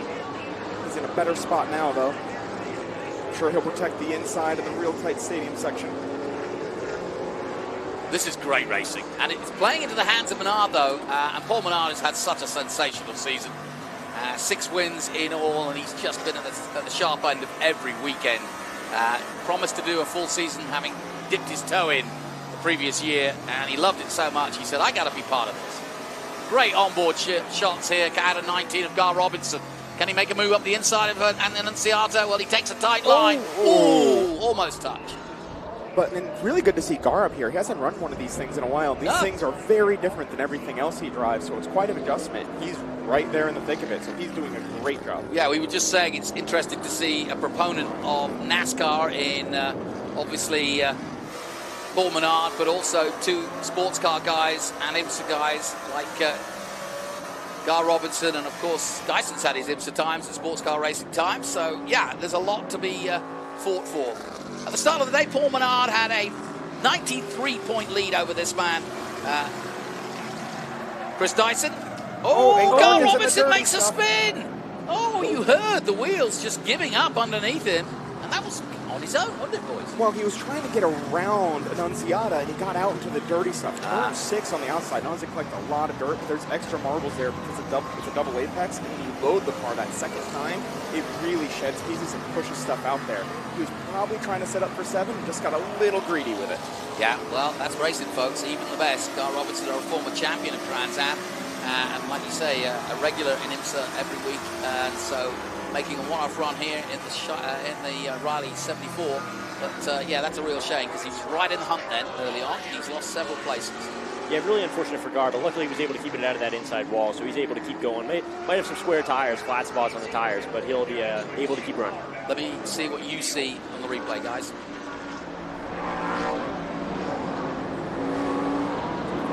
He's in a better spot now, though. I'm sure he'll protect the inside of the real tight stadium section. This is great racing, and it's playing into the hands of Menard, though, and Paul Menard has had such a sensational season. 6 wins in all, and he's just been at the sharp end of every weekend. Promised to do a full season, having dipped his toe in the previous year, and he loved it so much, he said, I got to be part of this. Great onboard shots here out of 19 of Gar Robinson. Can he make a move up the inside of Anunciata? Well, he takes a tight line. Ooh, almost touch. But really good to see Gar up here. He hasn't run one of these things in a while. These things are very different than everything else he drives, so it's quite an adjustment. He's right there in the thick of it, so he's doing a great job. Yeah, we were just saying it's interesting to see a proponent of NASCAR in, obviously, Paul Menard, but also 2 sports car guys and IMSA guys like Gar Robinson, and of course Dyson's had his IMSA times and sports car racing times, so yeah, there's a lot to be fought for. At the start of the day, Paul Menard had a 93-point lead over this man, Chris Dyson. Gar Robinson makes a spin. Oh, you heard the wheels just giving up underneath him, and that was on his own, wasn't it, boys? Well, he was trying to get around Anunciata, and he got out into the dirty stuff. Turn 6 on the outside. Not only does it collect a lot of dirt, but there's extra marbles there because it's a double apex, and when you load the car that second time, it really sheds pieces and pushes stuff out there. He was probably trying to set up for 7 and just got a little greedy with it. Yeah, well, that's racing, folks. Even the best. Gar Robinson, a former champion of Trans Am, and like you say, a regular in IMSA every week, and so making a one-off run here in the Riley 74. But yeah, that's a real shame because he was right in the hunt then early on. He's lost several places. Yeah, really unfortunate for Gar, but luckily he was able to keep it out of that inside wall, so he's able to keep going. Might have some square tires, flat spots on the tires, but he'll be able to keep running. Let me see what you see on the replay, guys.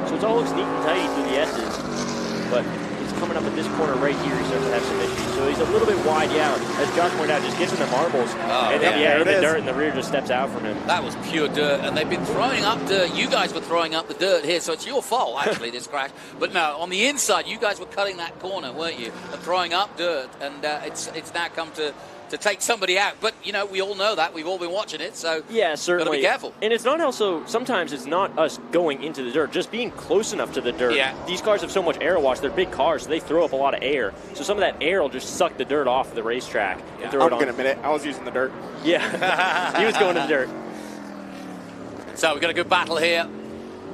So it all looks neat and tidy through the S's, but he's coming up at this corner right here, he starts to have some issues. So he's a little bit wide out. As Josh pointed out, just gets in the marbles, and then the dirt in the rear just steps out from him. That was pure dirt, and they've been throwing up dirt. You guys were throwing up the dirt here, so it's your fault, actually, this crash. But no, on the inside, you guys were cutting that corner, weren't you? And throwing up dirt, and it's now come to take somebody out. But, you know, we all know that. We've all been watching it, so yeah, certainly. Got to be careful. And it's not also, sometimes it's not us going into the dirt, just being close enough to the dirt. Yeah. These cars have so much air wash. They're big cars, so they throw up a lot of air. So some of that air will just suck the dirt off the racetrack. Yeah. I'm going to admit it. I was using the dirt. Yeah, he was going to the dirt. So we've got a good battle here.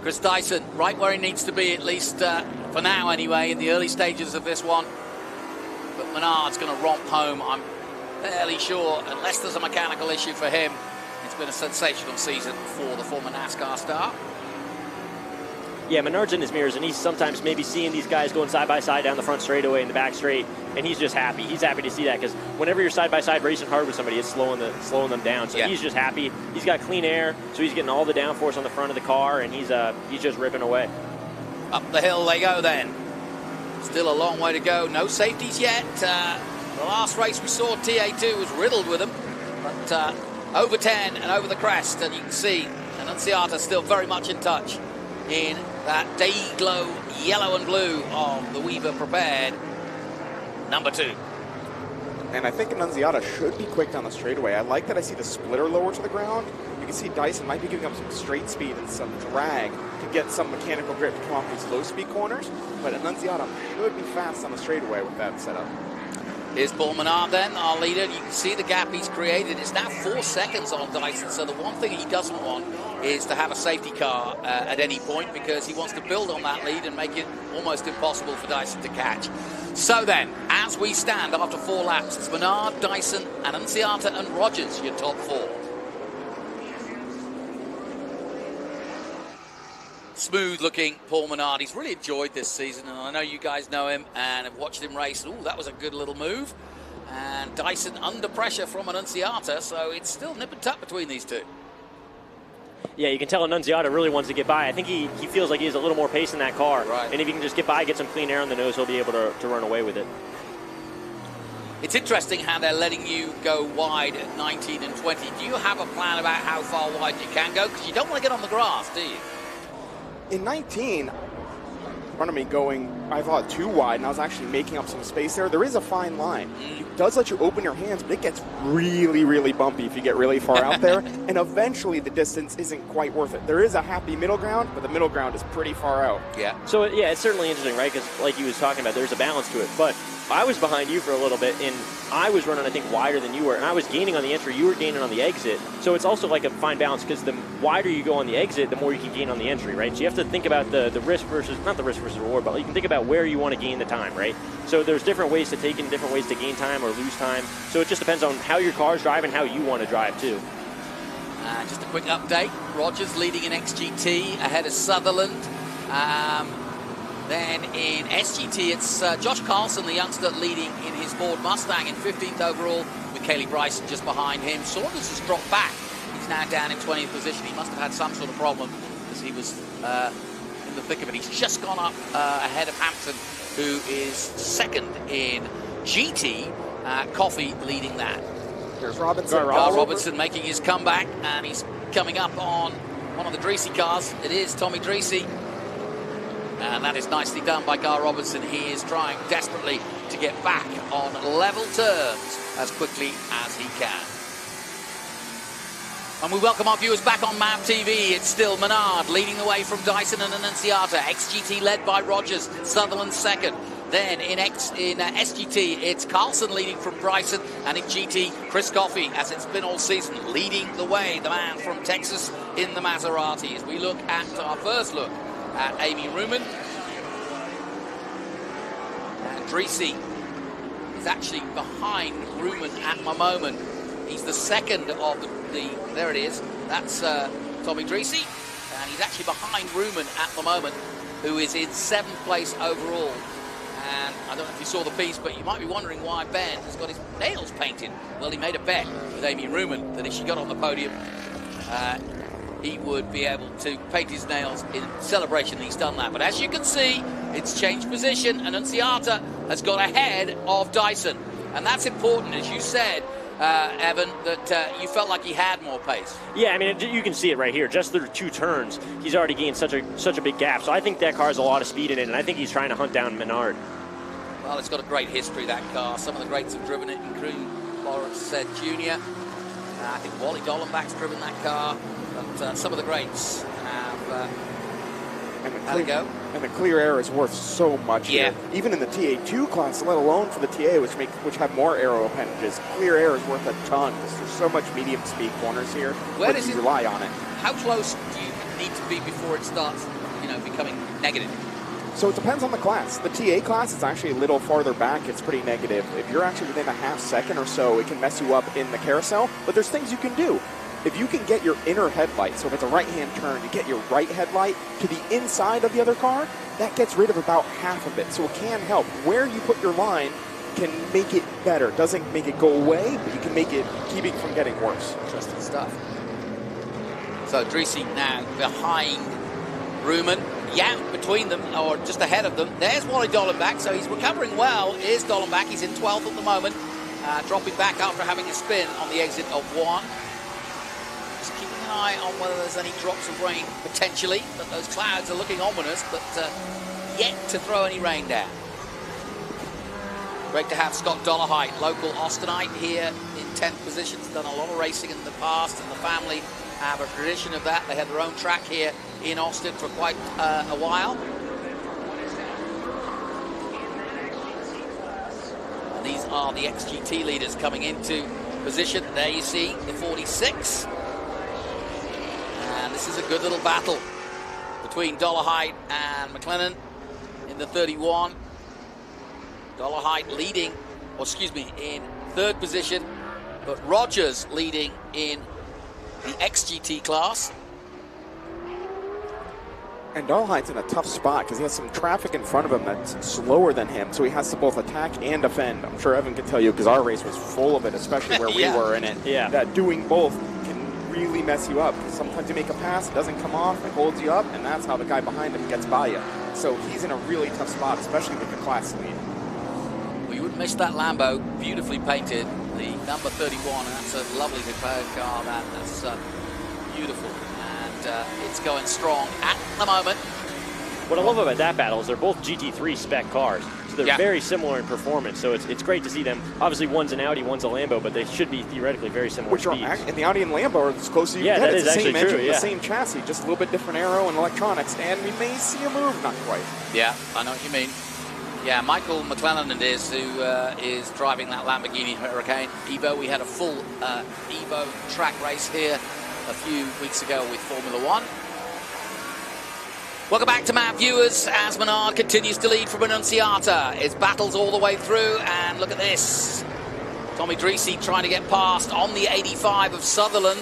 Chris Dyson, right where he needs to be, at least for now anyway, in the early stages of this one. But Menard's going to romp home, I'm fairly sure, unless there's a mechanical issue for him. It's been a sensational season for the former NASCAR star. Yeah, Menard's in his mirrors, and he's sometimes maybe seeing these guys going side by side down the front straightaway in the back straight, and he's just happy. He's happy to see that, because whenever you're side by side racing hard with somebody, it's slowing them down. So he's just happy. He's got clean air, so he's getting all the downforce on the front of the car, and he's just ripping away. Up the hill they go then. Still a long way to go. No safeties yet. The last race we saw, TA2 was riddled with them, but over 10 and over the crest, and you can see Anunciata still very much in touch in that day glow yellow and blue of the Weaver prepared number 2. And I think Anunciata should be quick down the straightaway. I like that I see the splitter lower to the ground. You can see Dyson might be giving up some straight speed and some drag to get some mechanical grip to come off these low speed corners. But Anunciata should be fast on the straightaway with that setup. Here's Paul Menard then, our leader. You can see the gap he's created. It's now 4 seconds on Dyson, so the one thing he doesn't want is to have a safety car at any point, because he wants to build on that lead and make it almost impossible for Dyson to catch. So then, as we stand after 4 laps, it's Menard, Dyson, Anunciata and Rogers, your top 4. Smooth-looking Paul Menard. He's really enjoyed this season, and I know you guys know him and have watched him race. Ooh, that was a good little move. And Dyson under pressure from Anunciata, so it's still nip and tuck between these two. Yeah, you can tell Anunciata really wants to get by. I think he feels like he has a little more pace in that car. Right. And if he can just get by, get some clean air on the nose, he'll be able to run away with it. It's interesting how they're letting you go wide at 19 and 20. Do you have a plan about how far wide you can go? Because you don't want to get on the grass, do you? In 19, in front of me going, I thought too wide, and I was actually making up some space there. There is a fine line. It does let you open your hands, but it gets really, really bumpy if you get really far out there, and eventually the distance isn't quite worth it. There is a happy middle ground, but the middle ground is pretty far out. Yeah. So, yeah, it's certainly interesting, right? Because like he was talking about, there's a balance to it. But I was behind you for a little bit, and I was running, I think, wider than you were, and I was gaining on the entry. You were gaining on the exit. So it's also like a fine balance, because the wider you go on the exit, the more you can gain on the entry, right? So you have to think about the risk versus, not the risk versus reward, but you can think about where you want to gain the time, right? So there's different ways to take and different ways to gain time or lose time. So it just depends on how your car's driving, how you want to drive, too. Just a quick update. Rogers leading in XGT ahead of Sutherland. Then in SGT, it's Josh Carlson, the youngster, leading in his Ford Mustang in 15th overall, with Kaylee Bryson just behind him. Saunders has dropped back. He's now down in 20th position. He must have had some sort of problem, because he was in the thick of it. He's just gone up ahead of Hampton, who is second in GT. Coffey leading that. Here's Robinson. Carl Robinson making his comeback, and he's coming up on one of the Dreesy cars. It is Tommy Dreesy. And that is nicely done by Gar Robinson. He is trying desperately to get back on level terms as quickly as he can. And we welcome our viewers back on MAV TV. It's still Menard leading the way from Dyson and Anunciata. XGT led by Rogers, Sutherland second. Then in SGT, it's Carlson leading from Bryson, and in GT, Chris Coffey, as it's been all season, leading the way, the man from Texas in the Maserati. As we look at our first look at Amy Ruman. And Dreesy is actually behind Ruman at the moment. He's the second of the there it is. That's Tommy Dreesy. And he's actually behind Ruman at the moment, who is in 7th place overall. And I don't know if you saw the piece, but you might be wondering why Ben has got his nails painted. Well, he made a bet with Amy Ruman that if she got on the podium, he would be able to paint his nails in celebration that he's done that. But as you can see, it's changed position, and Anunciata has got ahead of Dyson. And that's important, as you said, Evan, that you felt like he had more pace. Yeah, I mean, you can see it right here. Just through 2 turns, he's already gained such a big gap. So I think that car has a lot of speed in it, and I think he's trying to hunt down Menard. Well, it's got a great history, that car. Some of the greats have driven it, including Lawrence said Jr. I think Wally Dollenbach's driven that car. But some of the greats have had a go. And the clear air is worth so much here. Even in the TA2 class, let alone for the TA, which have more aero appendages. Clear air is worth a ton. There's so much medium speed corners here. Where does you rely on it? how close do you need to be before it starts, becoming negative? So it depends on the class. The TA class is actually a little farther back. It's pretty negative. If you're actually within a half second or so, it can mess you up in the carousel. But there's things you can do. If you can get your inner headlight, so if it's a right-hand turn, you get your right headlight to the inside of the other car, that gets rid of about half of it. So it can help. Where you put your line can make it better. It doesn't make it go away, but you can make it, keep it from getting worse. Interesting stuff. So Dreesy now behind Ruman. Yam between them, or just ahead of them. There's Wally Dollenbach, so he's recovering well. Here's Dollenbach, he's in 12th at the moment, dropping back after having a spin on the exit of 1. Just keeping an eye on whether there's any drops of rain, potentially, but those clouds are looking ominous, but yet to throw any rain down. Great to have Scott Dollarhide, local Austinite, here in 10th position. He's done a lot of racing in the past, and the family have a tradition of that. They had their own track here in Austin for quite a while. And these are the XGT leaders coming into position. There you see the 46. And this is a good little battle between Dollarhide and McLennan in the 31. Dollarhide leading, or excuse me, in 3rd position, but Rogers leading in the XGT class. And Dollarhide's in a tough spot because he has some traffic in front of him that's slower than him, so he has to both attack and defend. I'm sure Evan can tell you because our race was full of it, especially where we were in it. Yeah. That doing both can really mess you up. Sometimes you make a pass, it doesn't come off, it holds you up, and that's how the guy behind him gets by you. So he's in a really tough spot, especially with the class lead. Well, you wouldn't miss that Lambo, beautifully painted, the number 31, and that's a lovely declared car. That's beautiful, and it's going strong at the moment. What I love about that battle is they're both GT3 spec cars, so they're very similar in performance. So it's great to see them. Obviously, one's an Audi, one's a Lambo, but they should be theoretically very similar. Which speeds. And the Audi and Lambo are as close as you can get. It's the same engine, the same chassis, just a little bit different aero and electronics, and we may see a move, not quite. Yeah, I know what you mean. Yeah, Michael McClellan it is, who is driving that Lamborghini Hurricane Evo. We had a full Evo track race here a few weeks ago with Formula One. Welcome back to Map Viewers as Menard continues to lead from Anunciata. His battles all the way through, and look at this. Tommy Dreesy trying to get past on the 85 of Sutherland.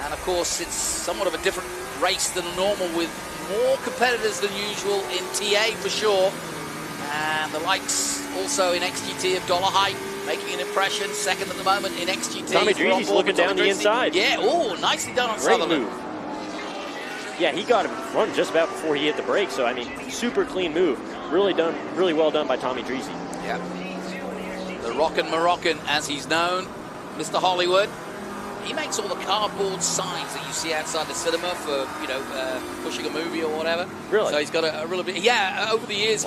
And of course, it's somewhat of a different race than normal with more competitors than usual in TA for sure. And the likes also in XGT of Dollarhide making an impression. 2nd at the moment in XGT. Tommy Dreesy's looking down the inside. Yeah, oh, nicely done on Great Sutherland. move. Yeah, he got him in front just about before he hit the brake. So, I mean, super clean move. Really well done by Tommy Dreesy. Yeah. The Rockin' Moroccan, as he's known, Mr. Hollywood. He makes all the cardboard signs that you see outside the cinema for, pushing a movie or whatever. Really? So he's got a really big... Yeah, over the years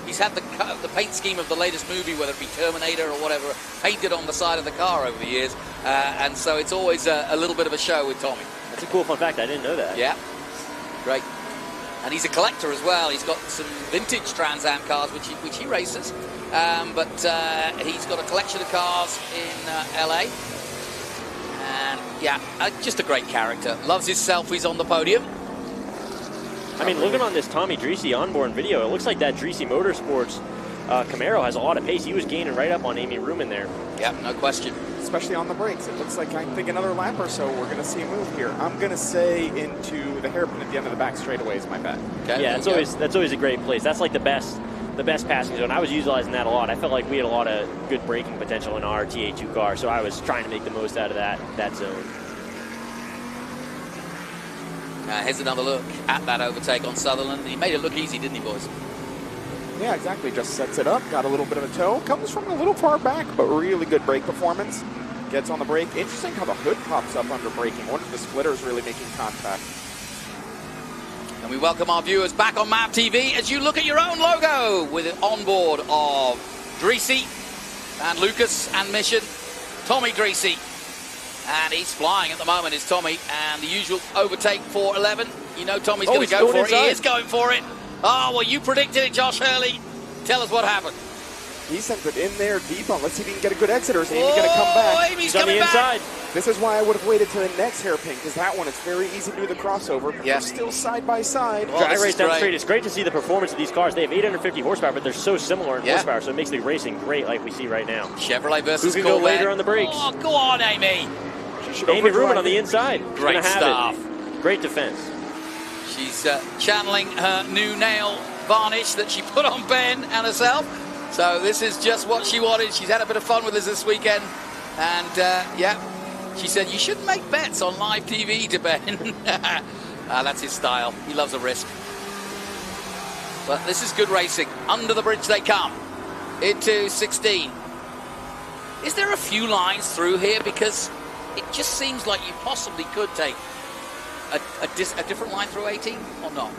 he's had the paint scheme of the latest movie, whether it be Terminator or whatever, painted on the side of the car over the years. And so it's always a little bit of a show with Tommy. That's a cool fun fact. I didn't know that. Yeah. Great. And he's a collector as well. He's got some vintage Trans Am cars, which he races. But he's got a collection of cars in LA. And yeah, just a great character. Loves his selfies on the podium. I mean, looking on this Tommy Dreesy onboard video, it looks like that Dreesy Motorsports Camaro has a lot of pace. He was gaining right up on Amy Ruman there. Yeah, no question. Especially on the brakes. It looks like, I think, another lap or so, we're going to see a move here. I'm going to say into the hairpin at the end of the back straightaway is my bet. Okay, yeah, that's always a great place. That's like the best passing zone. I was utilizing that a lot. I felt like we had a lot of good braking potential in our TA2 car, so I was trying to make the most out of that zone. Here's another look at that overtake on Sutherland. He made it look easy, didn't he, boys? Yeah, exactly. Just sets it up. Got a little bit of a toe. Comes from a little far back, but really good brake performance. Gets on the brake. Interesting how the hood pops up under braking. I wonder if the splitter is really making contact. And we welcome our viewers back on Map TV as you look at your own logo with an onboard of Dreesy and Lucas and Mission. Tommy Dreesy. And he's flying at the moment, is Tommy. And the usual overtake for 11. You know Tommy's going to go for it. He is going for it. Oh, well, you predicted it, Josh Hurley. Tell us what happened. He sent it in there deep on. Let's see if he can get a good exit, or is Amy going to come back? Amy's coming back. This is why I would have waited to the next hairpin, because that one, it's very easy to do the crossover. Yeah. They're still side by side. Dry race down the street. It's great to see the performance of these cars. They have 850 horsepower, but they're so similar in horsepower, so it makes the racing great like we see right now. Chevrolet versus Who can go Corvette. later on the brakes? Oh, go on, Amy. Amy Ruman on the inside. Great stuff. Great defense. She's channeling her new nail varnish that she put on Ben and herself. So this is just what she wanted. She's had a bit of fun with us this weekend. And, yeah, she said, you shouldn't make bets on live TV to Ben. That's his style. He loves a risk. But this is good racing. Under the bridge they come. Into 16. Is there a few lines through here? Because it just seems like you possibly could take a different line through 18 or not?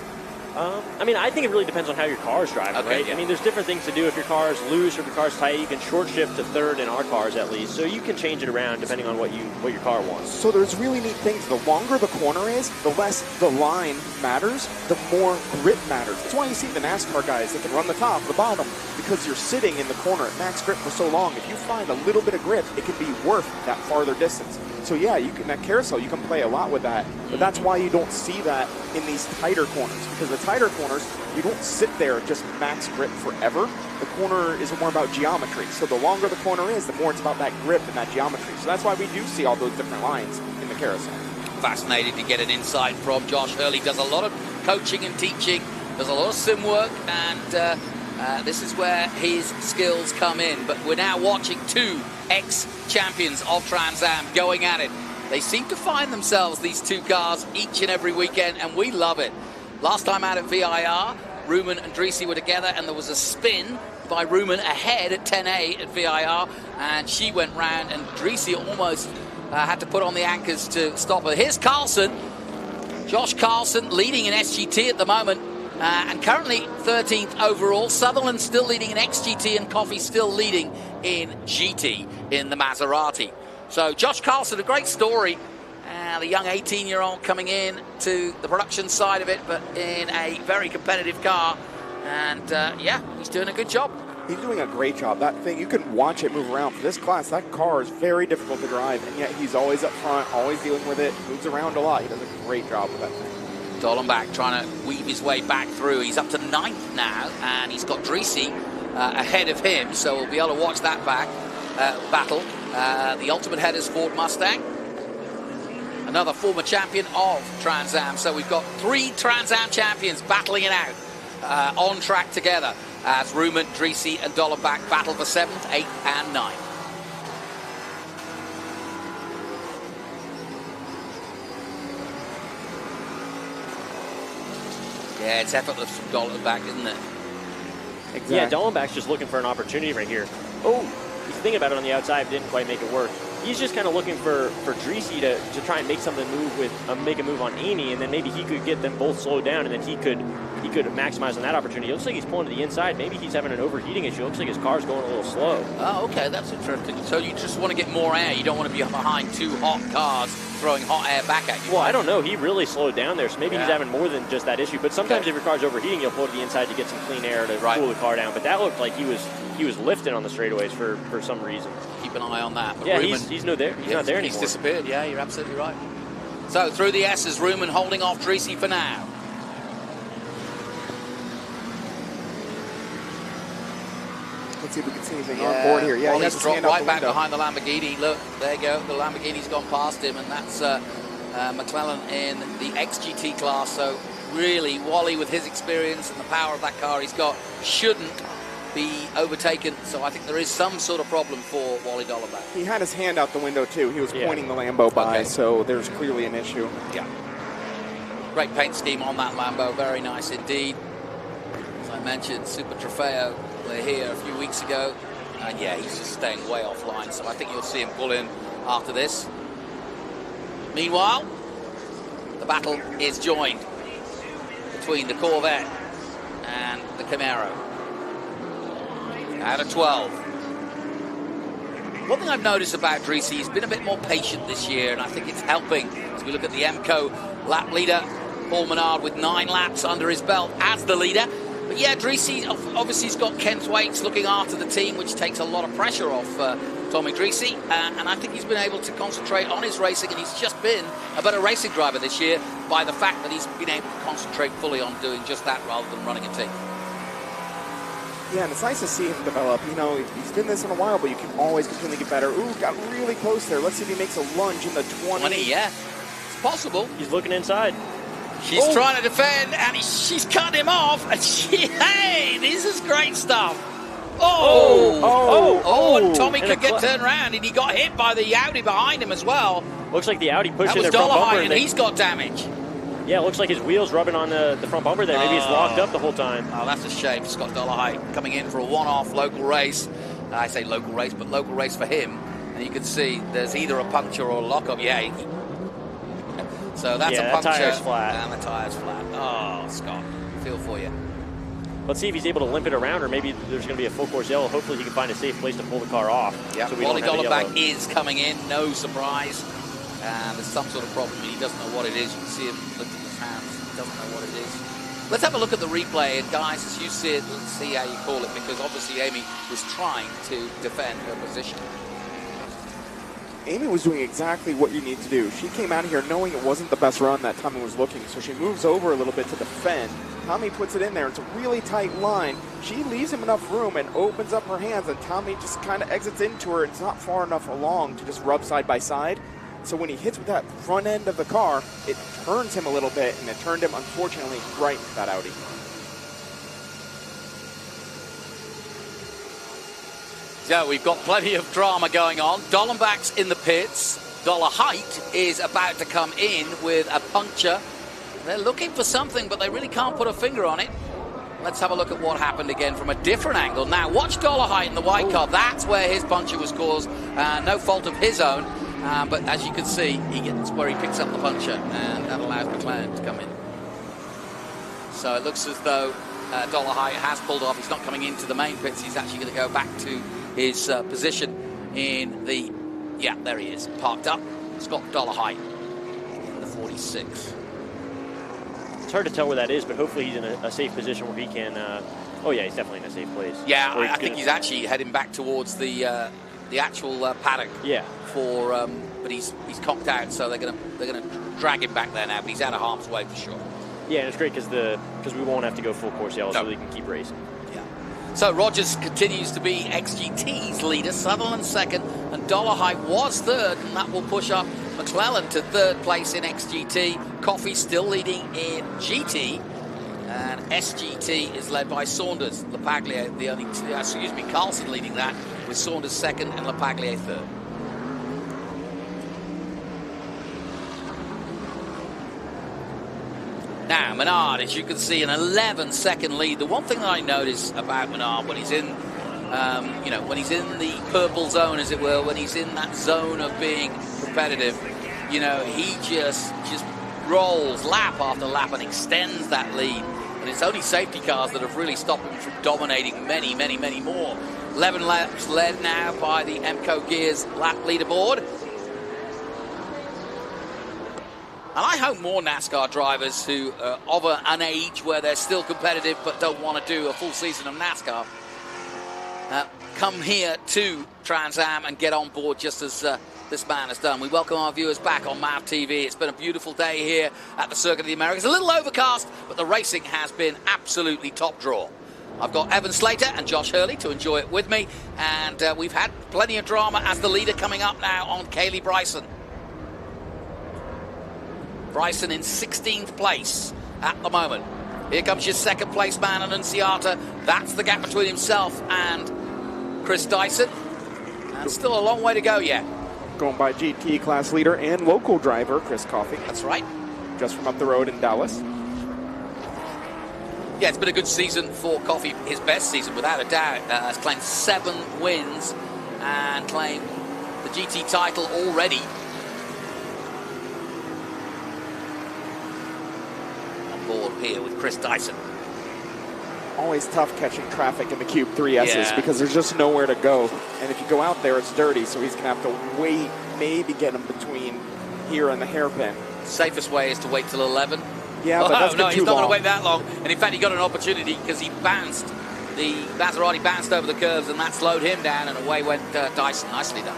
I mean, I think it really depends on how your car is driving, right? Yeah. I mean, there's different things to do. If your car is loose or if your car is tight, you can short shift to third in our cars at least. So you can change it around depending on what your car wants. So there's really neat things. The longer the corner is, the less the line matters, the more grip matters. That's why you see the NASCAR guys, they can run the top, the bottom, because you're sitting in the corner at max grip for so long. If you find a little bit of grip, it can be worth that farther distance. So yeah, you can, that carousel, you can play a lot with that. But that's why you don't see that in these tighter corners, because the tighter corners, you don't sit there just max grip forever. The corner is more about geometry. So the longer the corner is, the more it's about that grip and that geometry. So that's why we do see all those different lines in the carousel. Fascinated to get an insight from Josh Hurley. Does a lot of coaching and teaching, does a lot of sim work, and this is where his skills come in. But we're now watching two ex-champions of Trans Am going at it. They seem to find themselves, these two cars, each and every weekend, and we love it. Last time out at VIR, Ruman and Dreesy were together, and there was a spin by Ruman ahead at 10A at VIR, and she went round, and Dreesy almost had to put on the anchors to stop her. Here's Carlson, Josh Carlson, leading in SGT at the moment, and currently 13th overall. Sutherland still leading in XGT, and Coffey still leading in GT in the Maserati. So Josh Carlson, a great story. The young 18-year-old coming in to the production side of it, but in a very competitive car. And yeah, he's doing a good job. He's doing a great job. That thing, you can watch it move around. For this class, that car is very difficult to drive, and yet he's always up front, always dealing with it, moves around a lot. He does a great job with that thing. Dollenbach trying to weave his way back through. He's up to 9th now, and he's got Dreesy ahead of him, so we'll be able to watch that battle. The Ultimate Headers Ford Mustang, another former champion of Trans Am. So we've got 3 Trans Am champions battling it out on track together as Ruman, Dreesy, and Dollenbach battle for 7th, 8th, and 9th. Yeah, it's effortless from Dollenbach, isn't it? Exactly. Yeah, Dollenbach's just looking for an opportunity right here. Oh, he's thinking about it on the outside, didn't quite make it work. He's just kind of looking for Dreesy to try and make something move with make a move on Amy, and then maybe he could get them both slowed down, and then he could maximize on that opportunity. It looks like he's pulling to the inside. Maybe he's having an overheating issue. It looks like his car's going a little slow. Oh, okay, that's interesting. So you just want to get more air. You don't want to be behind 2 hot cars throwing hot air back at you. Well, I don't know. He really slowed down there, so maybe he's having more than just that issue. But sometimes if your car's overheating, you'll pull to the inside to get some clean air to cool the car down. But that looked like he was lifting on the straightaways for some reason. Keep an eye on that. But yeah, Ruman, he's no there. He's not there anymore. He's disappeared. Yeah, you're absolutely right. So through the S's, Ruman holding off Dreesy for now. Let's see if we can see anything on board here. Yeah, well, he has he's his dropped hand out right the back window. behind the Lamborghini. Look, there you go. The Lamborghini's gone past him, and that's McClellan in the XGT class. So really, Wally, with his experience and the power of that car he's got, shouldn't be overtaken. So I think there is some sort of problem for Wally Dollenbach. He had his hand out the window, too. He was pointing the Lambo by, so there's clearly an issue. Yeah. Great paint scheme on that Lambo. Very nice indeed. As I mentioned, Super Trofeo were here a few weeks ago. And yeah, he's just staying way offline. So I think you'll see him pull in after this. Meanwhile, the battle is joined between the Corvette and the Camaro. Out of 12. One thing I've noticed about Dreesy, he's been a bit more patient this year, and I think it's helping as we look at the MCO lap leader, Paul Menard, with 9 laps under his belt as the leader. But yeah, Dreesy obviously has got Ken Thwaites looking after the team, which takes a lot of pressure off Tommy Greasy, and I think he's been able to concentrate on his racing, and he's just been a better racing driver this year by the fact that he's been able to concentrate fully on doing just that rather than running a team. Yeah, and it's nice to see him develop. You know, he's been this in a while, but you can always continue to get better. Ooh, got really close there. Let's see if he makes a lunge in the 20. Yeah, it's possible. He's looking inside. She's trying to defend, and she's cut him off. And hey, this is great stuff. And Tommy could get turned around, and he got hit by the Audi behind him as well. Looks like the Audi pushed in the front bumper. and he's got damage. Yeah, it looks like his wheel's rubbing on the front bumper there. Maybe it's locked up the whole time. Oh, that's a shame. Scott Dollarhide coming in for a one-off local race. I say local race, but local race for him. And you can see there's either a puncture or a lock-up. Yeah. So that's a puncture. The tire's flat. And the tire's flat. Oh, Scott, feel for you. Let's see if he's able to limp it around, or maybe there's going to be a full course yellow. Hopefully he can find a safe place to pull the car off. Yeah, so Wally Gollenbach is coming in, no surprise. And there's some sort of problem. He doesn't know what it is. You can see him lifting his hands. He doesn't know what it is. Let's have a look at the replay. And guys, as you see it, let's see how you call it, because obviously Amy was trying to defend her position. Amy was doing exactly what you need to do. She came out of here knowing it wasn't the best run that Tommy was looking, so she moves over a little bit to defend. Tommy puts it in there. It's a really tight line. She leaves him enough room and opens up her hands, and Tommy just kind of exits into her. It's not far enough along to just rub side by side. So when he hits with that front end of the car, it turns him a little bit, and it turned him, unfortunately, right into that Audi. So we've got plenty of drama going on. Dollenbach's in the pits. Dollarhide is about to come in with a puncture. They're looking for something, but they really can't put a finger on it. Let's have a look at what happened again from a different angle. Now, watch Dollarhide in the white car. That's where his puncture was caused. No fault of his own. But as you can see, he gets where he picks up the puncture, and that allows McLaren to come in. So it looks as though Dollarhide has pulled off. He's not coming into the main pits. He's actually going to go back to his position in the... Yeah, there he is, parked up. Scott Dollarhide in the 46. It's hard to tell where that is, but hopefully he's in a safe position where he can... oh, yeah, he's definitely in a safe place. Yeah, I think he's actually heading back towards the actual paddock. Yeah. But he's conked out, so they're gonna drag him back there now. But he's out of harm's way for sure. Yeah, and it's great because we won't have to go full course yellow, so they can keep racing. Yeah. So Rogers continues to be XGT's leader, Sutherland second, and Dollarhide was third, and that will push up McClellan to third place in XGT. Coffey still leading in GT, and SGT is led by Saunders. Lapaglia, Carlson leading that, with Saunders second and Lapaglia third. Now, Menard, as you can see, an 11-second lead. The one thing that I notice about Menard when he's in, when he's in the purple zone, as it were, when he's in that zone of being competitive, he just rolls lap after lap and extends that lead. And it's only safety cars that have really stopped him from dominating many, many, many more. 11 laps led now by the MCO Gears lap leaderboard. And I hope more NASCAR drivers who are of an age where they're still competitive but don't want to do a full season of NASCAR come here to Trans Am and get on board just as this man has done. We welcome our viewers back on MAV TV. It's been a beautiful day here at the Circuit of the Americas. A little overcast, but the racing has been absolutely top draw. I've got Evan Slater and Josh Hurley to enjoy it with me, and we've had plenty of drama as the leader coming up now on Kaylee Bryson. Bryson in 16th place at the moment. Here comes your second place man, Anunciata. That's the gap between himself and Chris Dyson. And still a long way to go yet. Going by GT class leader and local driver, Chris Coffey. That's right. Just from up the road in Dallas. Yeah, it's been a good season for Coffey. His best season, without a doubt. Has claimed 7 wins and claimed the GT title already. Board here with Chris Dyson. Always tough catching traffic in the Cube 3Ss because there's just nowhere to go. And if you go out there, it's dirty, so he's going to have to wait, maybe get him between here and the hairpin. Safest way is to wait till 11. Yeah, but that's no, he's not going to wait that long. And in fact, he got an opportunity because he bounced the Maserati bounced over the curves, and that slowed him down, and away went Dyson. Nicely done.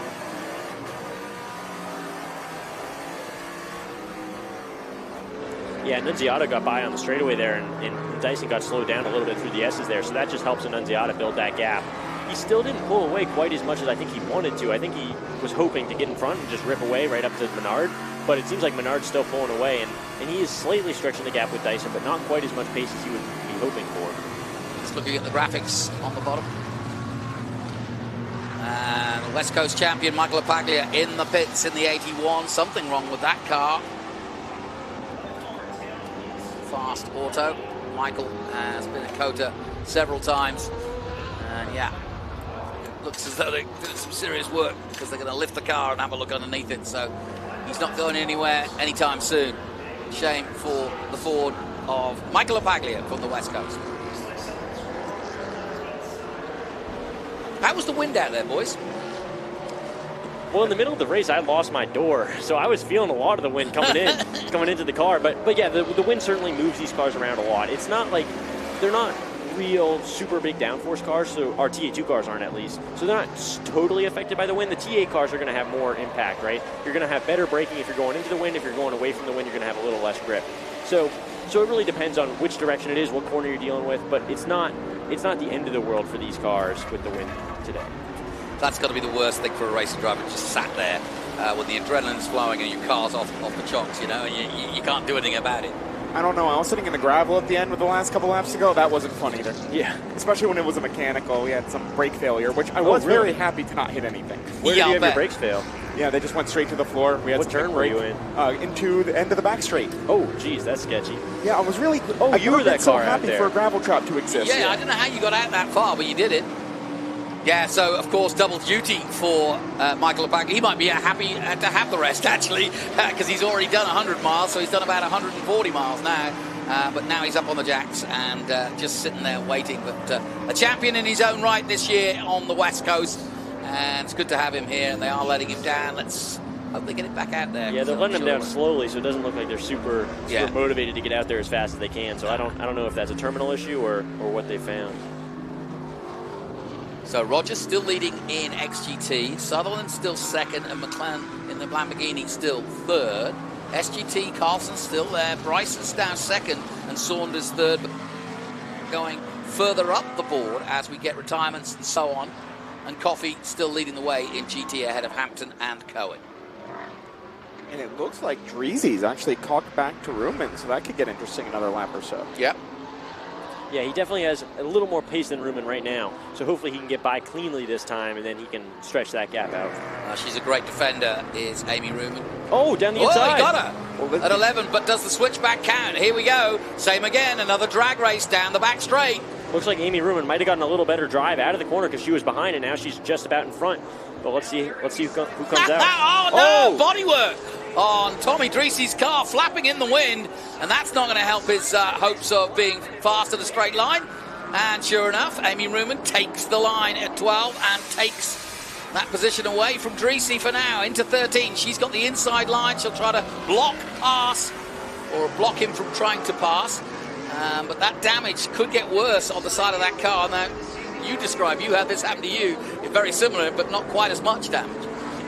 Yeah, Anunciata got by on the straightaway there, and Dyson got slowed down a little bit through the S's there, so that just helps Anunciata build that gap. He still didn't pull away quite as much as I think he wanted to. I think he was hoping to get in front and just rip away right up to Menard, but it seems like Menard's still pulling away, and he is slightly stretching the gap with Dyson, but not quite as much pace as he would be hoping for. Just looking at the graphics on the bottom. And West Coast champion Michael Lapaglia in the pits in the 81. Something wrong with that car. Fast auto. Michael has been at COTA several times, and yeah, looks as though they're doing some serious work because they're going to lift the car and have a look underneath it, so he's not going anywhere anytime soon. Shame for the Ford of Michael Lapaglia from the West Coast. How was the wind out there, boys? Well, in the middle of the race, I lost my door, so I was feeling a lot of the wind coming in, coming into the car. But yeah, the wind certainly moves these cars around a lot. It's not like they're not real super big downforce cars, so our TA2 cars aren't, at least. So they're not totally affected by the wind. The TA cars are going to have more impact, right? You're going to have better braking if you're going into the wind. If you're going away from the wind, you're going to have a little less grip. So it really depends on which direction it is, what corner you're dealing with. But it's not the end of the world for these cars with the wind today. That's got to be the worst thing for a racing driver, just sat there when the adrenaline's flowing and your car's off the chocks, you know, and you can't do anything about it. I don't know. I was sitting in the gravel at the end with the last couple laps to go. That wasn't fun either. Yeah. Especially when it was a mechanical. We had some brake failure, which I was very happy to not hit anything. Where did you have your brakes fail? Yeah, they just went straight to the floor. We had what turn were you in? Into the end of the back straight. Oh, geez, that's sketchy. Yeah, I was really. You were that car out happy there. For a gravel trap to exist. Yeah, I don't know how you got out that far, but you did it. Yeah, so of course double duty for Michael Lapaglia. He might be happy to have the rest actually, because he's already done 100 miles, so he's done about 140 miles now. But now he's up on the jacks and just sitting there waiting. But a champion in his own right this year on the West Coast, and it's good to have him here. And they are letting him down. Let's hope they get it back out there. Yeah, they're letting him down slowly, so it doesn't look like they're super motivated to get out there as fast as they can. So I don't know if that's a terminal issue or what they found. So Rogers still leading in XGT, Sutherland still second, and McLaren in the Lamborghini still third. SGT, Carlson still there, Bryson's down second, and Saunders third, but going further up the board as we get retirements and so on. And Coffey still leading the way in GT ahead of Hampton and Cohen. And it looks like Dreezy's actually cocked back to Ruman, so that could get interesting another lap or so. Yep. Yeah, he definitely has a little more pace than Ruman right now. So hopefully he can get by cleanly this time, and then he can stretch that gap out. She's a great defender, is Amy Ruman. Oh, down the inside. Oh, he got her at 11, but does the switchback count? Here we go. Same again, another drag race down the back straight. Looks like Amy Ruman might have gotten a little better drive out of the corner because she was behind, and now she's just about in front. But let's see who comes out. Oh, no, bodywork on Tommy Dreesy's car, flapping in the wind, and that's not going to help his hopes of being fast at a straight line. And sure enough, Amy Ruman takes the line at 12 and takes that position away from Dreesy for now into 13. She's got the inside line. She'll try to block him from trying to pass. But that damage could get worse on the side of that car. Now, you had this happen to you. It's very similar, but not quite as much damage.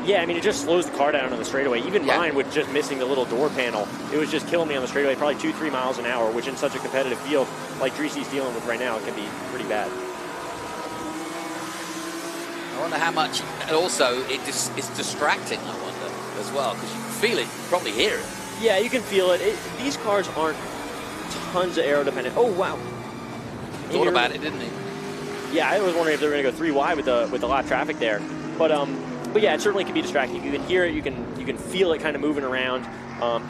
Yeah, I mean, it just slows the car down on the straightaway. Even mine with just missing the little door panel, it was just killing me on the straightaway, probably 2-3 miles an hour, which in such a competitive field like Dreesy's dealing with right now, it can be pretty bad. I wonder how much, and also it's distracting, I wonder, as well, because you can feel it, you can probably hear it. Yeah, you can feel it. These cars aren't tons of aero dependent. Oh, wow. Thought about it, didn't he? Yeah, I was wondering if they were going to go 3 wide with a lot of traffic there. But yeah, it certainly can be distracting. You can hear it, you can feel it kind of moving around.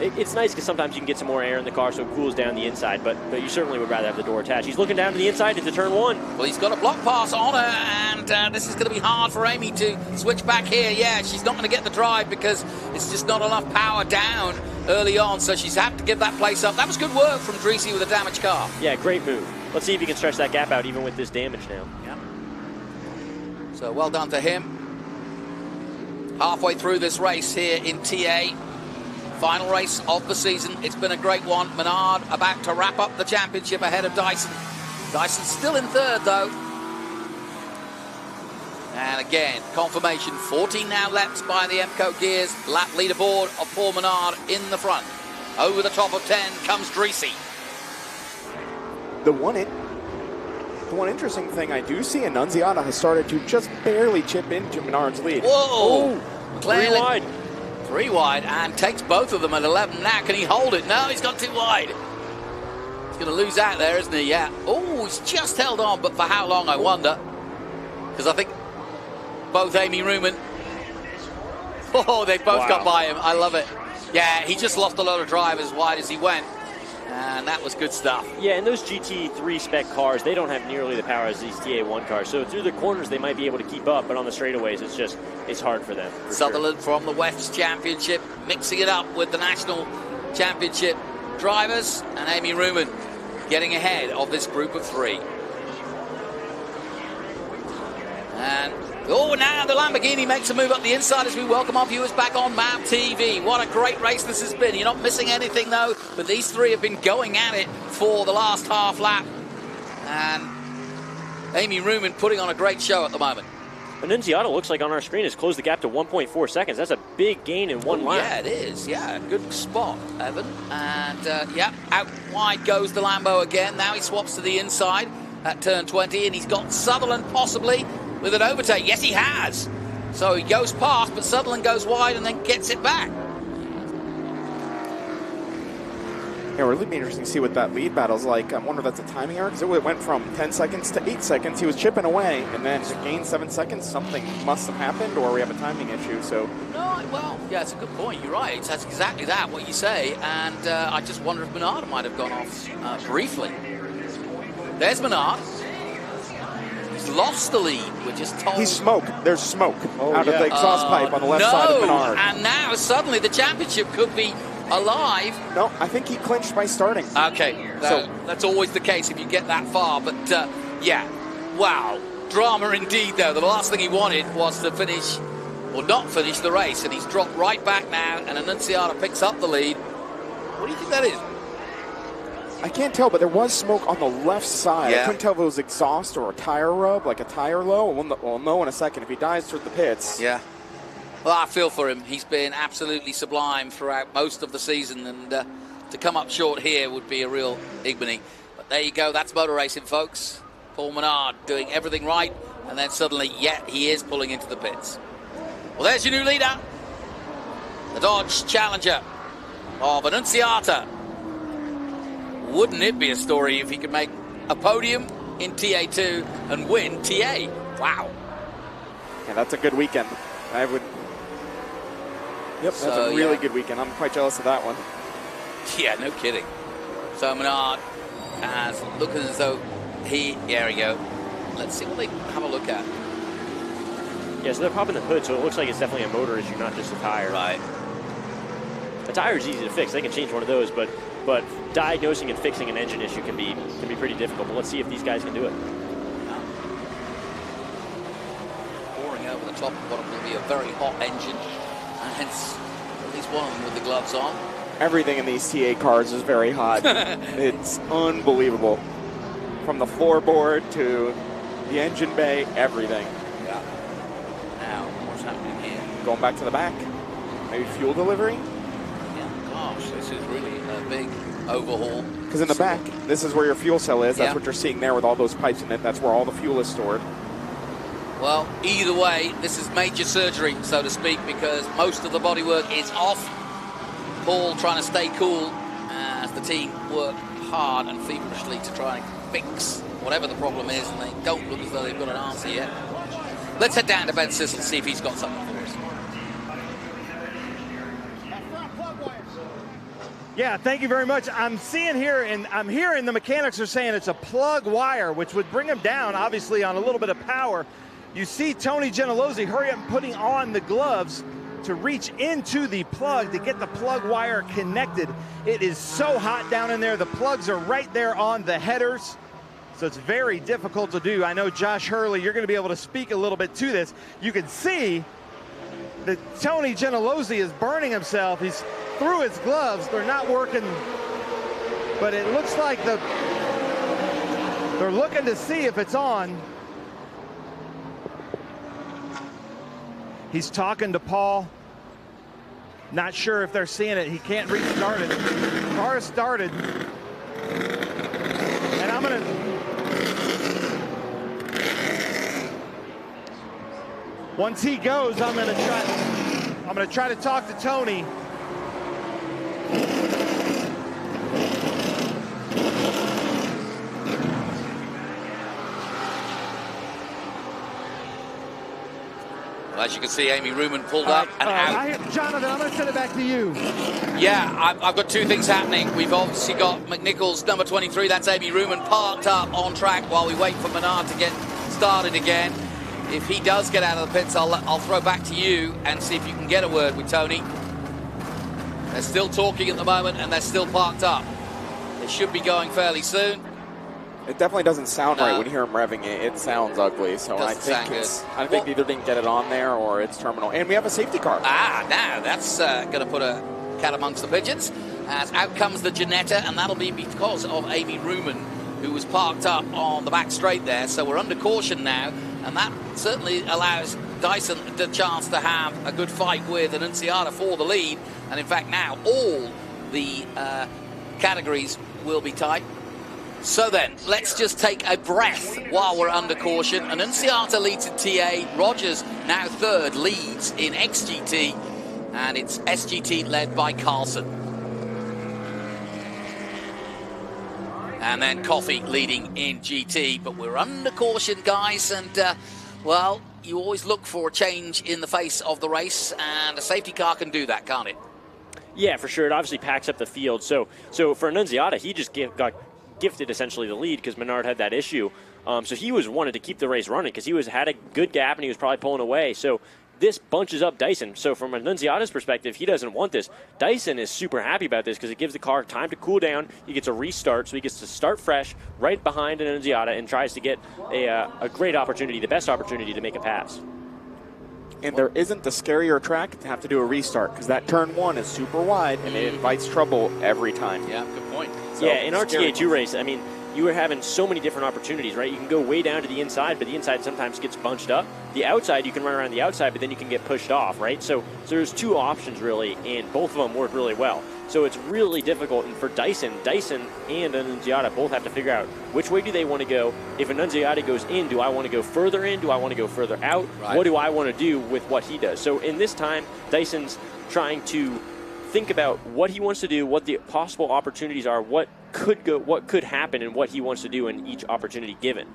It's nice because sometimes you can get some more air in the car so it cools down the inside, but you certainly would rather have the door attached. He's looking down to the inside into turn 1. Well, he's got a block pass on her, and this is going to be hard for Amy to switch back here. Yeah, she's not going to get the drive because it's just not enough power down early on, so she's had to give that place up. That was good work from Dreesy with a damaged car. Yeah, great move. Let's see if he can stretch that gap out even with this damage now. Yeah. So well done to him. Halfway through this race here in TA. Final race of the season. It's been a great one. Menard about to wrap up the championship ahead of Dyson. Dyson's still in third, though. And again, confirmation, 14 now laps by the Emco Gears. Lap leaderboard of Paul Menard in the front. Over the top of 10 comes Dreesy. The one interesting thing I do see, Anunciata has started to just barely chip into Menard's lead. Whoa! Three wide. 3 wide, and takes both of them at 11 now. Can he hold it? No, he's gone too wide. He's going to lose out there, isn't he? Yeah. Oh, he's just held on, but for how long, I wonder. Because I think both Amy Ruman, they both got by him. I love it. Yeah, he just lost a lot of drive as wide as he went. And that was good stuff. Yeah, and those GT3 spec cars, they don't have nearly the power as these TA1 cars. So through the corners, they might be able to keep up, but on the straightaways, it's hard for them. Sutherland from the West Championship, mixing it up with the National Championship drivers, and Amy Ruman getting ahead of this group of 3. And now the Lamborghini makes a move up the inside as we welcome our viewers back on MAP TV. What a great race this has been. You're not missing anything, though, but these 3 have been going at it for the last half lap. And Amy Ruman putting on a great show at the moment. Anunciata looks like on our screen has closed the gap to 1.4 seconds. That's a big gain in one lap. Yeah, it is. Yeah, good spot, Evan. And, out wide goes the Lambo again. Now he swaps to the inside at turn 20, and he's got Sutherland possibly with an overtake. Yes, he has. So he goes past, but Sutherland goes wide and then gets it back. Yeah, it'll really be interesting to see what that lead battle's like. I wonder if that's a timing error, because it went from 10 seconds to 8 seconds. He was chipping away, and then to gain 7 seconds, something must have happened, or we have a timing issue. So No, well, yeah, it's a good point. You're right. That's exactly that, what you say. And I just wonder if Menard might have gone off briefly. There's Menard. He's lost the lead. We're just told. He's smoke. There's smoke out of the exhaust pipe on the left side of Menard. And now suddenly the championship could be alive. No, I think he clinched by starting. Okay, so that's always the case if you get that far. But yeah, wow, drama indeed. Though the last thing he wanted was to finish, or not finish the race, and he's dropped right back now. And Anunciata picks up the lead. What do you think that is? I can't tell, but there was smoke on the left side. Yeah. I couldn't tell if it was exhaust or a tire rub, like a tire low. We'll know in a second if he dives toward the pits. Yeah. Well, I feel for him. He's been absolutely sublime throughout most of the season, and to come up short here would be a real ignominy. But there you go. That's motor racing, folks. Paul Menard doing everything right, and then suddenly, he is pulling into the pits. Well, there's your new leader, the Dodge Challenger of Anunciata. Wouldn't it be a story if he could make a podium in TA2 and win TA? Wow. Yeah, that's a good weekend. I would. Yep, that's a really good weekend. I'm quite jealous of that one. Yeah, no kidding. So Menard is looking as though there we go. Let's see what they have a look at. Yeah, so they're popping the hood, so it looks like it's definitely a motor issue, not just a tire. Right. A tire is easy to fix. They can change one of those, but diagnosing and fixing an engine issue can be pretty difficult. But let's see if these guys can do it. Pouring over the top of what will be a very hot engine, and hence at least one of them with the gloves on. Everything in these TA cars is very hot. It's unbelievable. From the floorboard to the engine bay, everything. Yeah. Now, what's happening here? Going back to the back. Maybe fuel delivery? Yeah, gosh, this is really a big overhaul. Because in the back, this is where your fuel cell is. That's what you're seeing there with all those pipes in it. That's where all the fuel is stored. Well, either way, this is major surgery, so to speak, because most of the bodywork is off. Paul trying to stay cool as the team work hard and feverishly to try and fix whatever the problem is, and they don't look as though they've got an answer yet. Let's head down to Ben Sissel and see if he's got something for us. Yeah, thank you very much. I'm seeing here, and I'm hearing the mechanics are saying it's a plug wire, which would bring them down, obviously, on a little bit of power. You see Tony Gentilozzi hurry up and putting on the gloves to reach into the plug to get the plug wire connected. It is so hot down in there. The plugs are right there on the headers, so it's very difficult to do. I know, Josh Hurley, you're going to be able to speak a little bit to this. You can see that Tony Gentilozzi is burning himself. He's through his gloves. They're not working, but it looks like they're looking to see if it's on. He's talking to Paul. Not sure if they're seeing it. He can't restart it. The car is started. And I'm going to... Once he goes, I'm going to try to talk to Tony. Well, as you can see, Amy Ruman pulled up and out. Jonathan, I'm going to send it back to you. Yeah, I've got two things happening. We've obviously got McNichols, number 23, that's Amy Ruman, parked up on track while we wait for Menard to get started again. If he does get out of the pits, I'll throw back to you and see if you can get a word with Tony. They're still talking at the moment, and they're still parked up. They should be going fairly soon. It definitely doesn't sound right when you hear him revving it. It sounds ugly. So I think they either didn't get it on there or it's terminal. And we have a safety car. Now that's going to put a cat amongst the pigeons. As out comes the Ginetta, and that'll be because of Amy Ruman, who was parked up on the back straight there. So we're under caution now, and that certainly allows Dyson the chance to have a good fight with Anunciata for the lead. And in fact, now all the categories will be tight. So then, let's just take a breath while we're under caution. Anunciata leads in TA. Rogers, now third, leads in XGT. And it's SGT led by Carlson. And then Coffey leading in GT. But we're under caution, guys. And, well, you always look for a change in the face of the race. And a safety car can do that, can't it? Yeah, for sure. It obviously packs up the field. So for Anunciata, he just got gifted essentially the lead because Menard had that issue. So he wanted to keep the race running because he had a good gap and he was probably pulling away. So this bunches up Dyson. So from Anunciata's perspective, he doesn't want this. Dyson is super happy about this because it gives the car time to cool down. He gets a restart, so he gets to start fresh right behind Anunciata and tries to get a great opportunity, the best opportunity to make a pass. And there isn't the scarier track to have to do a restart because that turn one is super wide and it invites trouble every time. Yeah, good point. So, yeah, in our TA2 race, I mean, you were having so many different opportunities, right? You can go way down to the inside, but the inside sometimes gets bunched up. The outside, you can run around the outside, but then you can get pushed off, right? So there's two options, really, and both of them work really well. So it's really difficult. And for Dyson and Anunciata both have to figure out which way do they want to go. If Anunciata goes in, do I want to go further in? Do I want to go further out? Right. What do I want to do with what he does? So in this time, Dyson's trying to think about what he wants to do, what the possible opportunities are, what could happen, and what he wants to do in each opportunity given.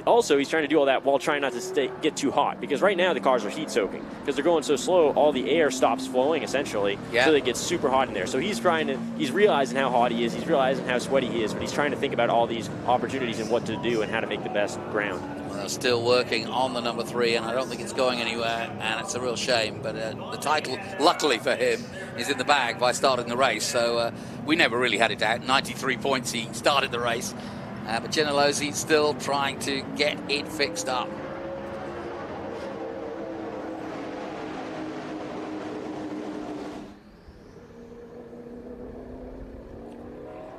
Also, he's trying to do all that while trying not to get too hot, because right now the cars are heat soaking. Because they're going so slow, all the air stops flowing essentially, so it gets super hot in there. So he's realizing how hot he is, he's realizing how sweaty he is, but he's trying to think about all these opportunities and what to do and how to make the best ground. Well, still working on the number 3, and I don't think it's going anywhere, and it's a real shame. But the title, luckily for him, is in the bag by starting the race. So we never really had it out. 93 points he started the race. But Genelozzi still trying to get it fixed up.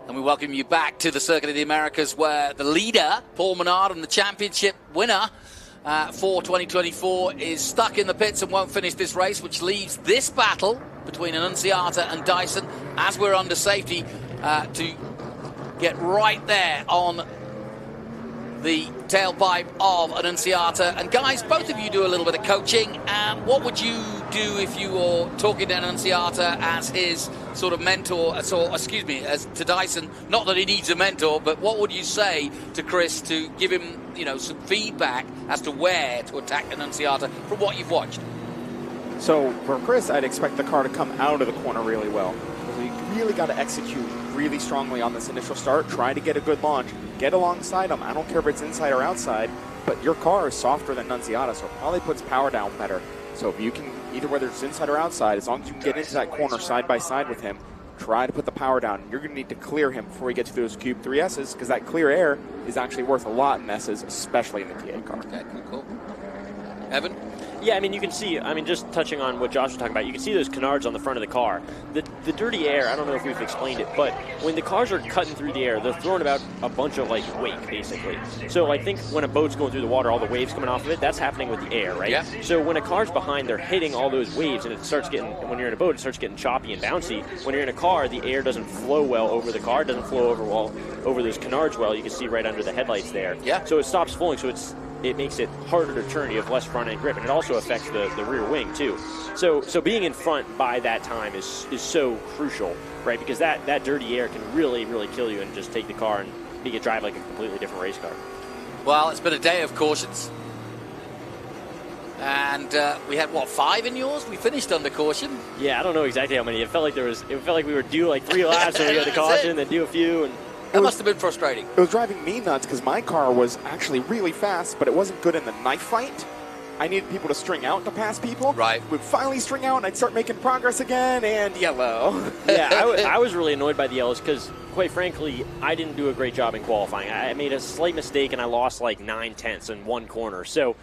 And we welcome you back to the Circuit of the Americas, where the leader, Paul Menard, and the championship winner for 2024 is stuck in the pits and won't finish this race, which leaves this battle between Anunciata and Dyson, as we're under safety, to get right there on the tailpipe of Anunciata. And guys, both of you do a little bit of coaching. What would you do if you were talking to Anunciata as his sort of mentor, as to Dyson? Not that he needs a mentor, but what would you say to Chris to give him, some feedback as to where to attack Anunciata from what you've watched? So for Chris, I'd expect the car to come out of the corner really well. So you really got to execute really strongly on this initial start. Try to get a good launch. Get alongside him. I don't care if it's inside or outside, but your car is softer than Anunciata, so it probably puts power down better. So if you can, either whether it's inside or outside, as long as you can get into that corner side by side with him, try to put the power down. You're going to need to clear him before he gets to those Cube 3Ss, because that clear air is actually worth a lot in S's, especially in the TA car. Okay, cool. Evan? Yeah, I mean, you can see, just touching on what Josh was talking about, you can see those canards on the front of the car. The dirty air, I don't know if we've explained it, but when the cars are cutting through the air, they're throwing about a bunch of, wake, basically. So I think when a boat's going through the water, all the waves coming off of it, that's happening with the air, right? Yeah. So when a car's behind, they're hitting all those waves, and it starts getting, when you're in a boat, it starts getting choppy and bouncy. When you're in a car, the air doesn't flow well over the car, it doesn't flow over those canards well. You can see right under the headlights there. Yeah. So it stops flowing, so it makes it harder to turn. You have less front end grip, and it also affects the rear wing too. So being in front by that time is so crucial, right? Because that dirty air can really, really kill you and just take the car and make it drive like a completely different race car. Well, it's been a day of cautions. And we had, 5 in yours? We finished under caution. Yeah, I don't know exactly how many. It felt like we were due 3 laps, and we got the caution, then do a few, and that must have been frustrating. It was driving me nuts because my car was actually really fast, but it wasn't good in the knife fight. I needed people to string out to pass people. Right. We'd finally string out, and I'd start making progress again, and yellow. Yeah, I was really annoyed by the yellows because, quite frankly, I didn't do a great job in qualifying. I made a slight mistake, and I lost 9/10 in one corner. So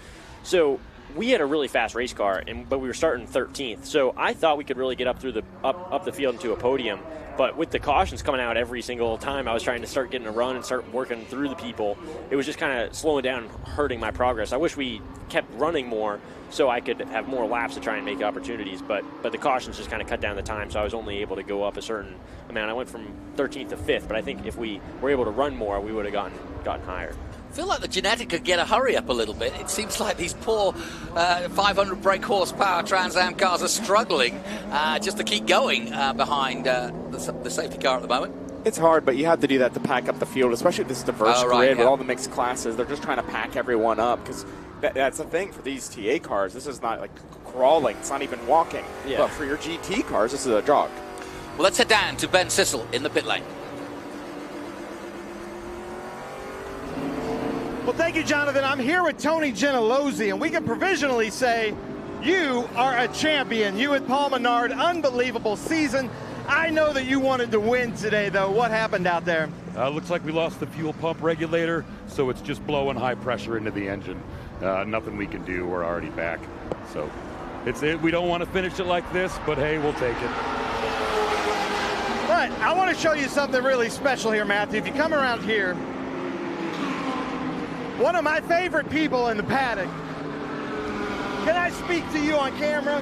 we had a really fast race car, but we were starting 13th. So I thought we could really get up through up the field into a podium. But with the cautions coming out every single time I was trying to start getting a run and start working through the people, it was just kind of slowing down and hurting my progress. I wish we kept running more so I could have more laps to try and make opportunities. But the cautions just kind of cut down the time, so I was only able to go up a certain amount. I went from 13th to 5th, but I think if we were able to run more, we would have gotten higher. I feel like the Ginetta could get a hurry up a little bit. It seems like these poor 500 brake horsepower Trans Am cars are struggling just to keep going behind the safety car at the moment. It's hard, but you have to do that to pack up the field, especially this diverse grid with all the mixed classes. They're just trying to pack everyone up because that's the thing for these TA cars. This is not like crawling. It's not even walking. Yeah. But for your GT cars, this is a jog. Well, let's head down to Ben Sissel in the pit lane. Well, thank you, Jonathan. I'm here with Tony Gentilozzi, and we can provisionally say you are a champion. You with Paul Menard, unbelievable season. I know that you wanted to win today, though. What happened out there? Looks like we lost the fuel pump regulator, so it's just blowing high pressure into the engine. Nothing we can do. We're already back. So we don't want to finish it like this, but hey, we'll take it. But I want to show you something really special here, Matthew. If you come around here, one of my favorite people in the paddock. Can I speak to you on camera?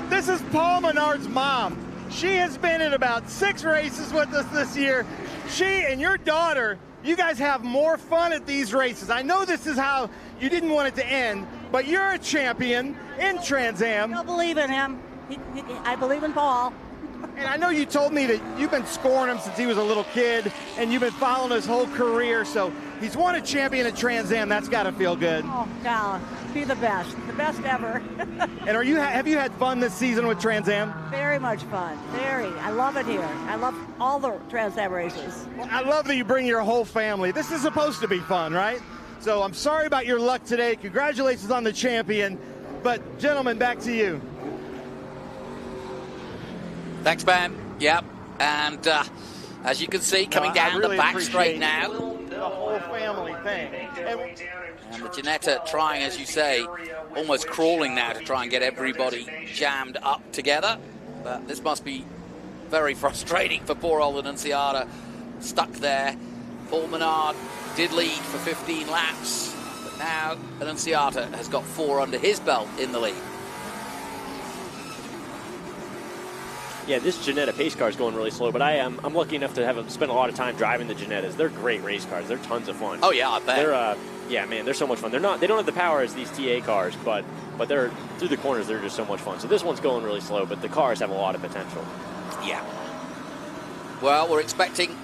This is Paul Menard's mom. She has been in about 6 races with us this year. She and your daughter, you guys have more fun at these races. I know this is how you didn't want it to end, but you're a champion in Trans Am. I believe in him. I believe in Paul. And I know you told me that you've been scoring him since he was a little kid, and you've been following his whole career. So he's won a champion at Trans Am. That's got to feel good. Oh, God, be the best ever. And have you had fun this season with Trans Am? Very much fun. Very. I love it here. I love all the Trans Am races. Well, I love that you bring your whole family. This is supposed to be fun, right? So I'm sorry about your luck today. Congratulations on the champion. But gentlemen, back to you. Thanks, Ben. Yep. And as you can see, coming down the back straight now. The whole family thing. And the Ginetta trying, as you say, almost crawling now to try and get everybody jammed up together. But this must be very frustrating for poor old Anunciata, stuck there. Paul Menard did lead for 15 laps, but now Anunciata has got 4 under his belt in the lead. Yeah, this Ginetta pace car is going really slow, but I'm lucky enough to have spent a lot of time driving the Ginettas. They're great race cars. They're tons of fun. Oh yeah, I bet. They're yeah, man, they're so much fun. They don't have the power as these TA cars, but they're through the corners. They're just so much fun. So this one's going really slow, but the cars have a lot of potential. Yeah. Well, we're expecting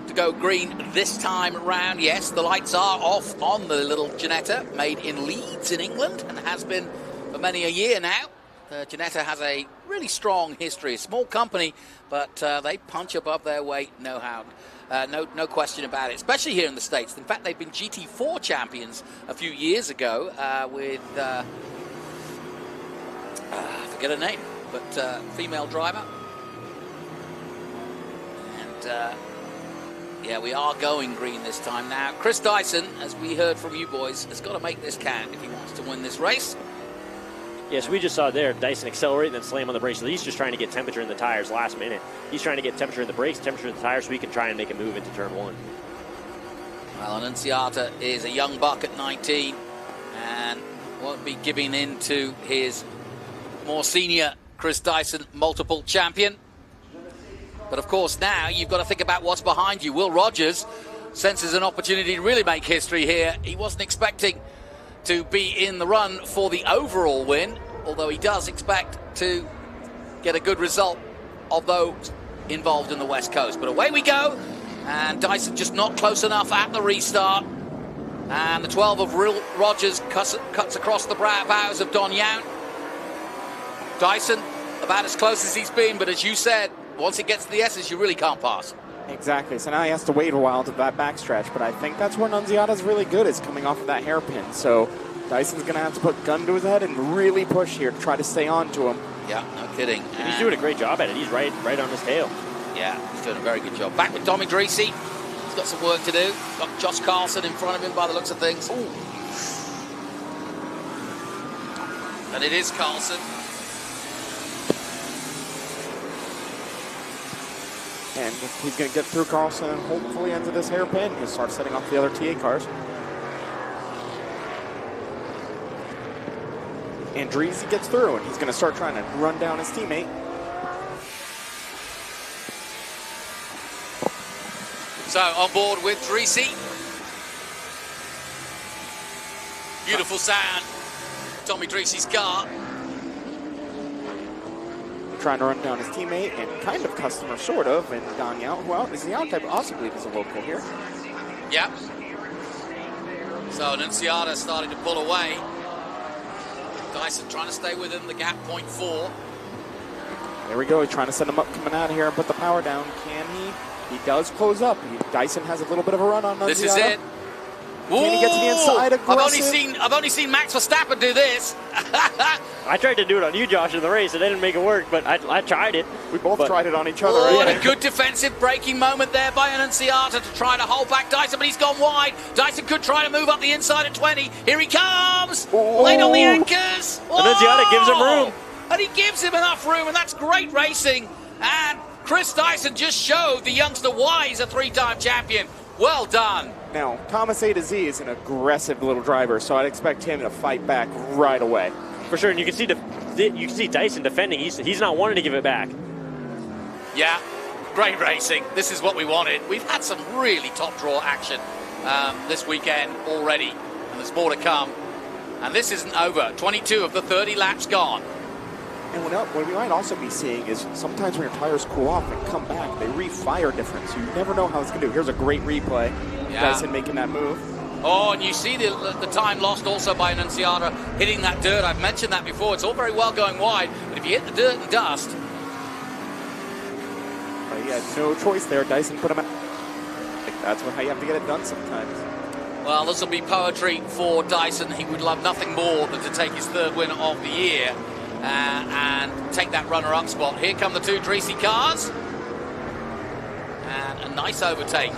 to go green this time round. Yes, the lights are off on the little Ginetta, made in Leeds in England, and has been for many a year now. Ginetta has a really strong history, a small company, but they punch above their weight, no question about it, especially here in the States. In fact, they've been GT4 champions a few years ago with, I forget her name, but female driver. And yeah, we are going green this time now. Chris Dyson, as we heard from you boys, has got to make this count if he wants to win this race. Yeah, so we just saw there Dyson accelerate and then slam on the brakes. So he's just trying to get temperature in the tires last minute. He's trying to get temperature in the brakes, temperature in the tires, so he can try and make a move into turn 1. Well, Anunciata is a young buck at 19 and won't be giving in to his more senior Chris Dyson, multiple champion. But of course now you've got to think about what's behind you. Will Rogers senses an opportunity to really make history here. He wasn't expecting to be in the run for the overall win, although he does expect to get a good result of those involved in the West Coast. But away we go, and Dyson just not close enough at the restart. And the 12 of Will Rogers cuts across the bows of Don Yount. Dyson about as close as he's been, but as you said, once it gets to the S's, you really can't pass. Exactly. So now he has to wait a while to that backstretch, but I think that's where Anunciata's really good, is coming off of that hairpin. So Dyson's going to have to put gun to his head and really push here to try to stay on to him. Yeah, no kidding. And he's doing a great job at it. He's right on his tail. Yeah, he's doing a very good job. Back with Tommy Dreesy. He's got some work to do. Got Josh Carlson in front of him by the looks of things. Ooh. And it is Carlson. And he's going to get through Carlson and hopefully into this hairpin. He'll start setting off the other TA cars. And Dreesy gets through, and he's going to start trying to run down his teammate. So on board with Dreesy. Beautiful sound. Tommy Dreesy's car. Trying to run down his teammate and kind of customer, sort of, and Don Yount, who is the Yount, I also believe is a local here. Yep. So Anunciata starting to pull away. Dyson trying to stay within the gap, 0.4. There we go. He's trying to send him up coming out of here and put the power down. Can he? He does close up. Dyson has a little bit of a run on Anunciata. This is it. Can he get to the inside? Aggressive. I've only seen Max Verstappen do this. I tried to do it on you, Josh, in the race. It didn't make it work, but I tried it. We both tried it on each other. Oh, and a good defensive braking moment there by Anunciata to try to hold back Dyson, but he's gone wide. Dyson could try to move up the inside at 20. Here he comes. Ooh. Late on the anchors. Anunciata gives him room. And he gives him enough room, and that's great racing. And Chris Dyson just showed the youngster why he's a 3-time champion. Well done. Now, Thomas A to Z is an aggressive little driver, so I'd expect him to fight back right away. For sure, and you can see Dyson defending. He's not wanting to give it back. Yeah, great racing. This is what we wanted. We've had some really top draw action this weekend already, and there's more to come. And this isn't over. 22 of the 30 laps gone. And what we might also be seeing is sometimes when your tires cool off and come back, they refire different, so you never know how it's going to do. Here's a great replay. Yeah. Dyson making that move. Oh, and you see the time lost also by Anunciata hitting that dirt. I've mentioned that before. It's all very well going wide, but if you hit the dirt and dust... He had no choice there. Dyson put him out. That's how you have to get it done sometimes. Well, this will be poetry for Dyson. He would love nothing more than to take his 3rd win of the year and take that runner-up spot. Here come the 2 Dreesy cars. And a nice overtake.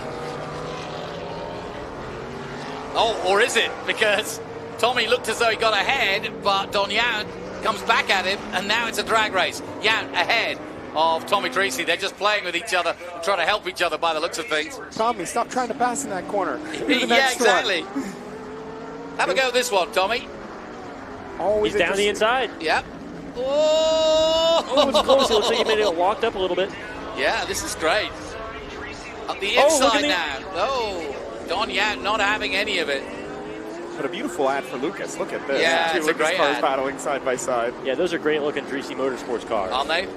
Oh, or is it? Because Tommy looked as though he got ahead, but Don Yount comes back at him, and now it's a drag race. Yount ahead of Tommy Dreesy. They're just playing with each other and trying to help each other by the looks of things. Tommy, stop trying to pass in that corner. Yeah, exactly. Have a go at this one, Tommy. Always He's down the inside. Yep. Oh, it was close. It looks like he made it locked up a little bit. Yeah, this is great. Up the inside now. Oh, Don Yount not having any of it. But a beautiful ad for Lucas. Look at this. Yeah, it's a great cars ad. battling side by side. Yeah, those are great looking Dreesy Motorsports cars. Aren't they?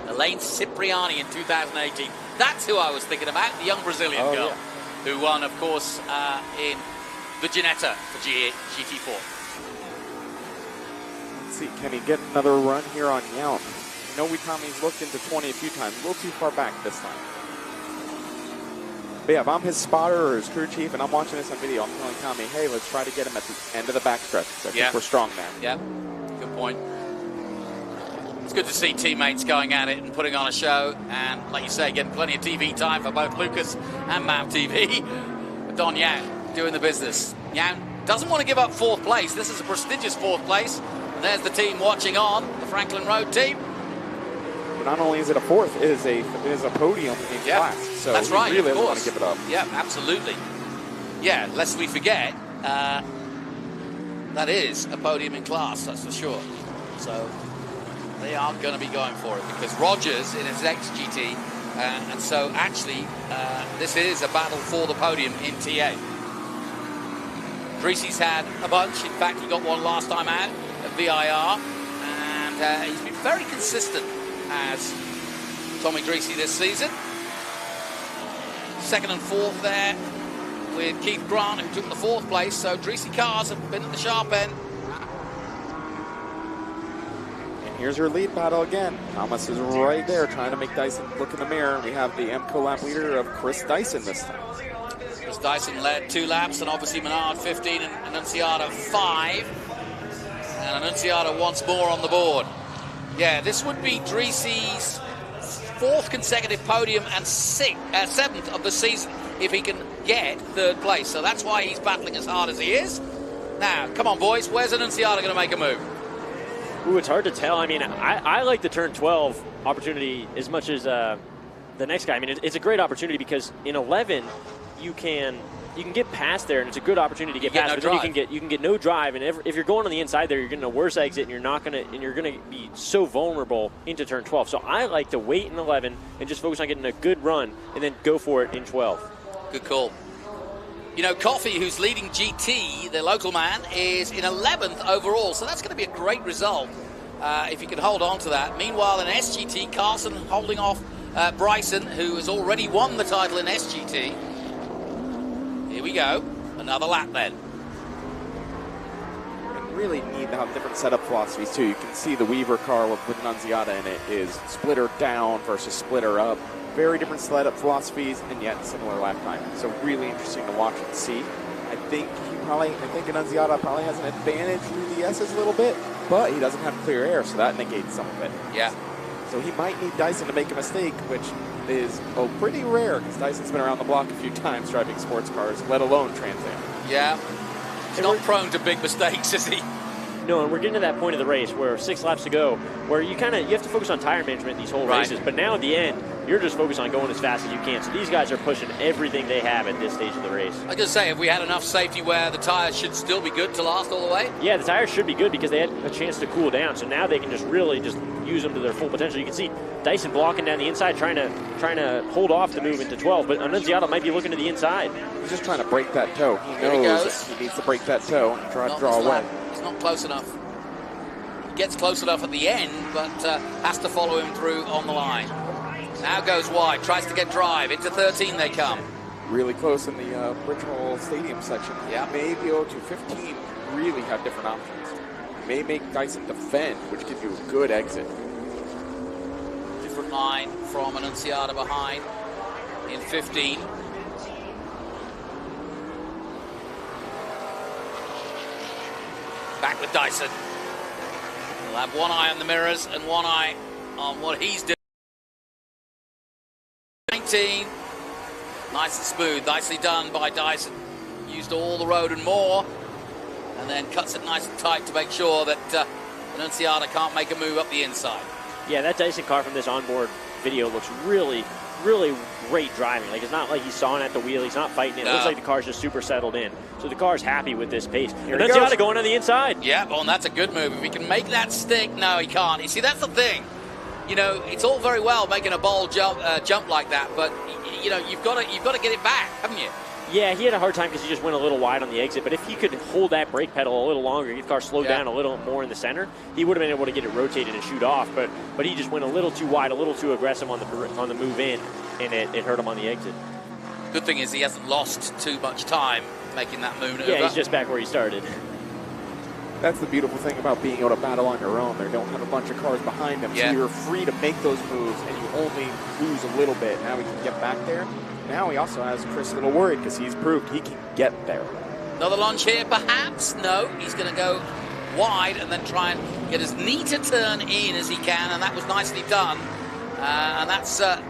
Elaine Cipriani in 2018. That's who I was thinking about, the young Brazilian girl, who won, of course, in the Ginetta for GT4. Let's see, can he get another run here on Yount? I know Tommy's looked into 20 a few times, a little too far back this time. But yeah, if I'm his spotter or his crew chief and I'm watching this on video, I'm telling Tommy, hey, let's try to get him at the end of the backstretch. I think we're strong, man. Yeah, good point. It's good to see teammates going at it and putting on a show, and like you say, getting plenty of TV time for both Lucas and MAV TV. But Don Yount doing the business. Now, doesn't want to give up 4th place. This is a prestigious 4th place. And there's the team watching on, the Franklin Road team. But not only is it a 4th, it is a podium in class. So that's right, really of doesn't course. want to give it up. Yeah, absolutely. Yeah, lest we forget, that is a podium in class, that's for sure. So they are going to be going for it because Rogers in his XGT, and so actually this is a battle for the podium in TA. Greasy's had a bunch. In fact, he got one last time out at VIR, and he's been very consistent as Tommy Greasy this season. 2nd and 4th there with Keith Grant, who took the 4th place. So Greasy cars have been at the sharp end. And here's your lead battle again. Thomas is right there trying to make Dyson look in the mirror. We have the MCO lap leader of Chris Dyson this time. Chris Dyson led 2 laps, and obviously Menard 15 and Anunciata 5. And Anunciata once more on the board. Yeah, this would be Greasy's 4th consecutive podium and 7th of the season if he can get 3rd place. So that's why he's battling as hard as he is. Now, come on, boys. Where's Anunciata going to make a move? Ooh, it's hard to tell. I mean, I like the turn 12 opportunity as much as the next guy. I mean, it's a great opportunity because in 11 you can get past there, and it's a good opportunity to get past. No but drive. then you can get no drive, and if you're going on the inside there, you're getting a worse exit, and you're gonna be so vulnerable into turn 12. So I like to wait in 11 and just focus on getting a good run, and then go for it in 12. Good call. You know, Coffey, who's leading GT, the local man, is in 11th overall, so that's going to be a great result if he can hold on to that. Meanwhile, in SGT, Carson holding off Bryson, who has already won the title in SGT. Here we go. Another lap then. We really need to have different setup philosophies too. You can see the Weaver car with Anunciata in it is splitter down versus splitter up. Very different setup philosophies, and yet similar lap time. So really interesting to watch and see. I think Anunciata probably has an advantage through the S's a little bit, but he doesn't have clear air, so that negates some of it. Yeah. So he might need Dyson to make a mistake, which is pretty rare because Dyson's been around the block a few times driving sports cars, let alone Trans Am. Yeah. He's not prone to big mistakes, is he? No, and we're getting to that point of the race where 6 laps to go, where you have to focus on tire management these whole races. But now at the end, you're just focused on going as fast as you can. So these guys are pushing everything they have at this stage of the race. I was going to say, if we had enough safety where the tires should still be good to last all the way? Yeah, the tires should be good because they had a chance to cool down. So now they can really use them to their full potential. You can see Dyson blocking down the inside, trying to hold off the move into 12. But Anunciata might be looking to the inside. He's just trying to break that toe. He knows he needs to break that toe and draw away. He's not close enough. He gets close enough at the end, but has to follow him through on the line. Now goes wide, tries to get drive. Into 13 they come. Really close in the Bridgehall Stadium section. Yeah. Maybe 0-15 really have different options. May make Dyson defend, which gives you a good exit. Different line from Anunciata behind in 15. Back with Dyson. He'll have one eye on the mirrors and one eye on what he's doing. 19. Nice and smooth. Nicely done by Dyson. Used all the road and more. And then cuts it nice and tight to make sure that Anunciata can't make a move up the inside. Yeah, that Dyson car from this onboard video looks really, really great driving. Like, it's not like he's sawing at the wheel. He's not fighting it. It looks like the car's just super settled in. So the car's happy with this pace. Anunciata going on the inside. Yeah, well, and that's a good move. If he can make that stick, no, he can't. You see, that's the thing. You know, it's all very well making a bold jump like that, but you know, you've got to get it back, haven't you? Yeah, he had a hard time because he just went a little wide on the exit. But if he could hold that brake pedal a little longer, get the car slowed down a little more in the center, he would have been able to get it rotated and shoot off. But he just went a little too wide, a little too aggressive on the move in, and it hurt him on the exit. Good thing is he hasn't lost too much time making that maneuver. Yeah, he's just back where he started. That's the beautiful thing about being able to battle on your own. They don't have a bunch of cars behind them, so you're free to make those moves, and you only lose a little bit. Now he can get back there. Now he also has Chris a little worried because he's proved he can get there. Another lunge here, perhaps? No, he's going to go wide and then try and get as neat a turn in as he can, and that was nicely done. And that's a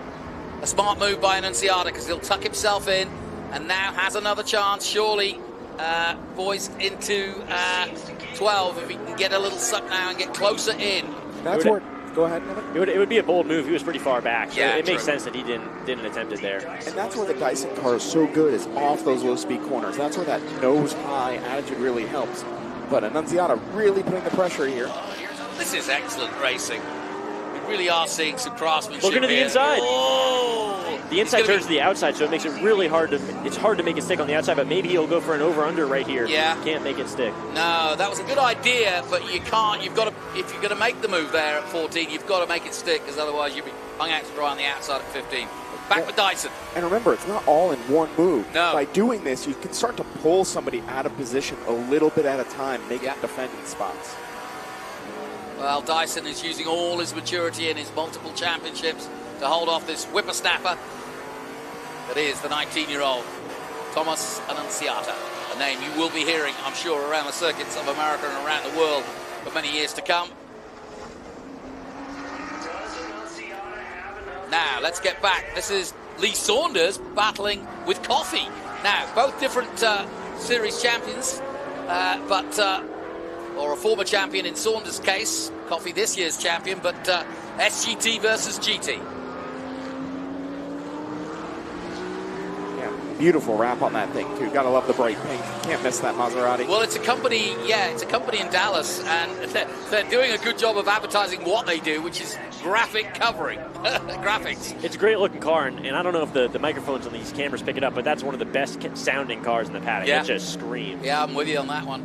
smart move by Anunciata because he'll tuck himself in and now has another chance, surely, voiced into 12, if he can get a little suck now and get closer in. That's where. Go ahead. It would be a bold move. He was pretty far back, so Yeah, it makes true. sense that he didn't attempt it there. And that's where the Dyson car is so good, is off those low-speed corners. That's where that nose-high attitude really helps. But Anunciata really putting the pressure here. This is excellent racing. We really are seeing some craftsmanship. Look into the here. inside. Oh! The inside turns to the outside, so it makes it really hard to. It's hard to make it stick on the outside, but maybe he'll go for an over/under right here. Yeah. Can't make it stick. No, that was a good idea, but you can't. You've got to. If you're going to make the move there at 14, you've got to make it stick, because otherwise you'll be hung out to dry on the outside at 15. Back with Dyson. And remember, it's not all in one move. No. By doing this, you can start to pull somebody out of position a little bit at a time, make it defending spots. Well, Dyson is using all his maturity in his multiple championships to hold off this whippersnapper that is the 19-year-old Thomas Anunciata, a name you will be hearing, I'm sure, around the circuits of America and around the world for many years to come. Now, let's get back. This is Lee Saunders battling with Coffey. Now, both different series champions, or a former champion in Saunders' case. Coffey this year's champion, but SGT versus GT. Beautiful wrap on that thing, too. Gotta love the bright pink. Can't miss that Maserati. Well, it's a company in Dallas, and they're doing a good job of advertising what they do, which is graphic covering, graphics. It's a great looking car, and I don't know if the microphones on these cameras pick it up, but that's one of the best sounding cars in the paddock. Yeah. It just screams. Yeah, I'm with you on that one.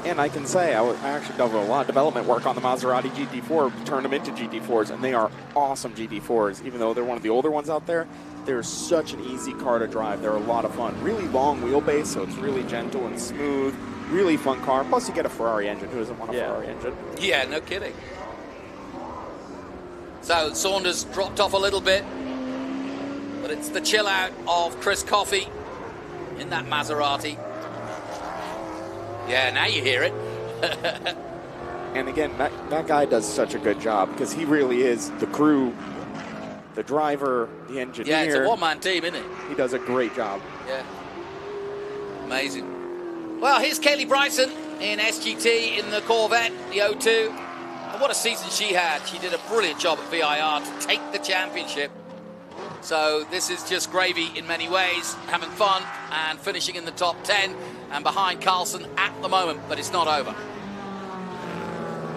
And I can say, I actually done a lot of development work on the Maserati GT4, turned them into GT4s, and they are awesome GT4s. Even though they're one of the older ones out there, they're such an easy car to drive. They're a lot of fun. Really long wheelbase, so it's really gentle and smooth. Really fun car. Plus, you get a Ferrari engine. Who doesn't want a Ferrari engine? Yeah, no kidding. So Saunders dropped off a little bit, but it's the chill out of Chris Coffey in that Maserati. Yeah, now you hear it. And again, that guy does such a good job, because he really is the crew, the driver, the engineer. Yeah, it's a one-man team, isn't it? He does a great job. Yeah. Amazing. Well, here's Kaylee Bryson in SGT in the Corvette, the O2. And what a season she had. She did a brilliant job at VIR to take the championship. So this is just gravy in many ways, having fun and finishing in the top 10 and behind Carlson at the moment, but it's not over.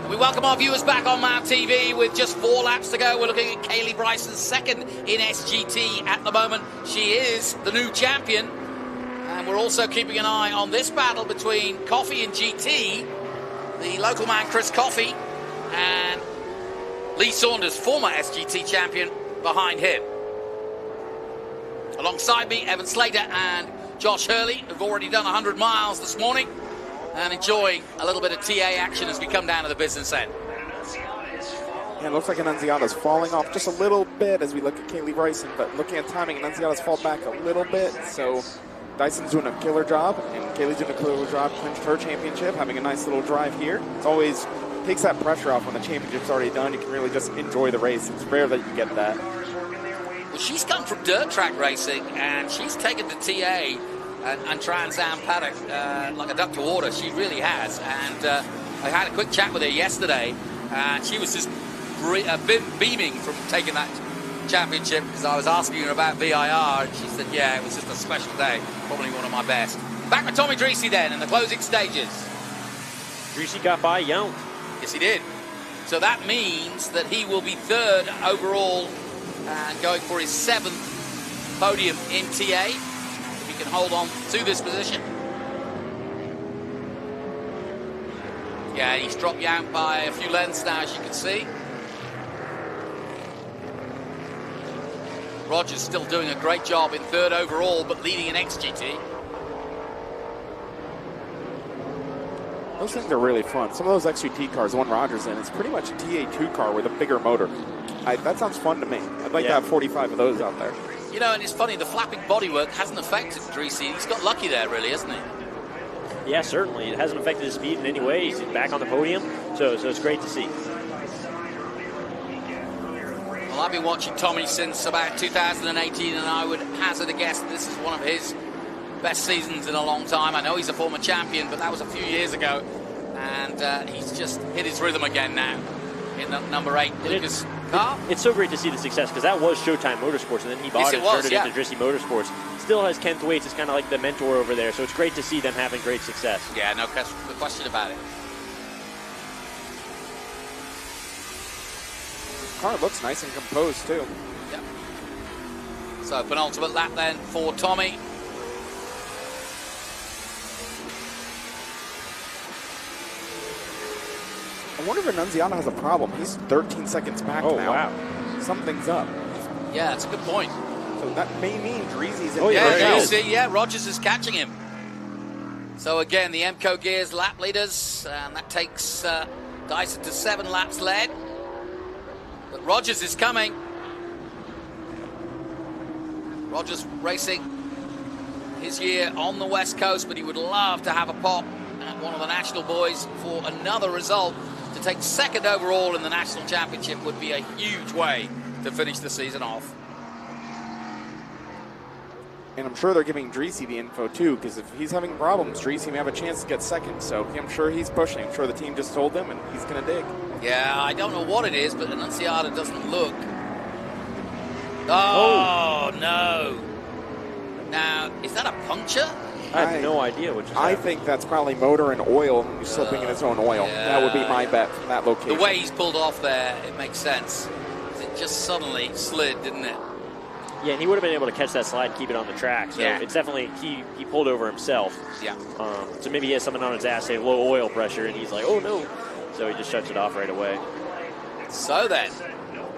And we welcome our viewers back on MAV TV with just 4 laps to go. We're looking at Kaylee Bryson's second in SGT at the moment. She is the new champion. And we're also keeping an eye on this battle between Coffey and GT, the local man Chris Coffey, and Lee Saunders, former SGT champion, behind him. Alongside me, Evan Slater and Josh Hurley, who've already done 100 miles this morning and enjoying a little bit of TA action as we come down to the business end. Yeah, it looks like Anunciata's falling off just a little bit as we look at Kaylee Bryson, but looking at timing, Anunciata's fall back a little bit, so Dyson's doing a killer job, and Kaylee's doing a killer job, clinched her championship, having a nice little drive here. It's always takes that pressure off when the championship's already done. You can really just enjoy the race. It's rare that you get that. Well, she's come from dirt track racing, and she's taken the TA and Trans Am paddock like a duck to water. She really has. And I had a quick chat with her yesterday, and she was just beaming from taking that championship, because I was asking her about VIR, and she said, yeah, it was just a special day, probably one of my best. Back with Tommy Dreesy then in the closing stages. Dreesy got by Young. Yes, he did. So that means that he will be third overall and going for his 7th podium in TA, if he can hold on to this position. Yeah, he's dropped Young by a few lengths now, as you can see. Roger's still doing a great job in third overall, but leading in XGT. Those things are really fun. Some of those XGT cars, the one Roger's in, it's pretty much a TA2 car with a bigger motor. That sounds fun to me. I'd like to have 45 of those out there. You know, and it's funny, the flapping bodywork hasn't affected Dreesy. He's got lucky there, really, hasn't he? Yeah, certainly. It hasn't affected his speed in any way. He's back on the podium, so it's great to see. Well, Well, I've been watching Tommy since about 2018, and I would hazard a guess that this is one of his best seasons in a long time. I know he's a former champion, but that was a few years ago, and he's just hit his rhythm again now in the number 8 Lucas car. It's so great to see the success, because that was Showtime Motorsports, and then he bought it and turned it into Dristy Motorsports. Still has Kent Waits as kind of like the mentor over there, so it's great to see them having great success. Yeah, no question about it. Car looks nice and composed too. Yeah. So penultimate lap then for Tommy. I wonder if Anunciata has a problem. He's 13 seconds back now. Oh, wow. Something's up. Yeah, that's a good point. So that may mean Dreezy's in Rogers is catching him. So again, the MCO Gears lap leaders, and that takes Dyson to 7 laps led. But Rogers is coming. Rogers racing his year on the West Coast, but he would love to have a pop at one of the national boys for another result. To take 2nd overall in the national championship would be a huge way to finish the season off. And I'm sure they're giving Dreesy the info too, because if he's having problems, Dreesy may have a chance to get 2nd. So I'm sure he's pushing. I'm sure the team just told him, and he's going to dig. Yeah, I don't know what it is, but Anunciata doesn't look. Oh, no. Now, is that a puncture? I have no idea what just happened. I think that's probably motor and oil. He's slipping in his own oil. Yeah. That would be my bet from that location. The way he's pulled off there, it makes sense. It just suddenly slid, didn't it? Yeah, and he would have been able to catch that slide and keep it on the track. So it's definitely, he pulled over himself. Yeah. So maybe he has something on his ass, say low oil pressure, and he's like, oh no. So he just shuts it off right away. So then,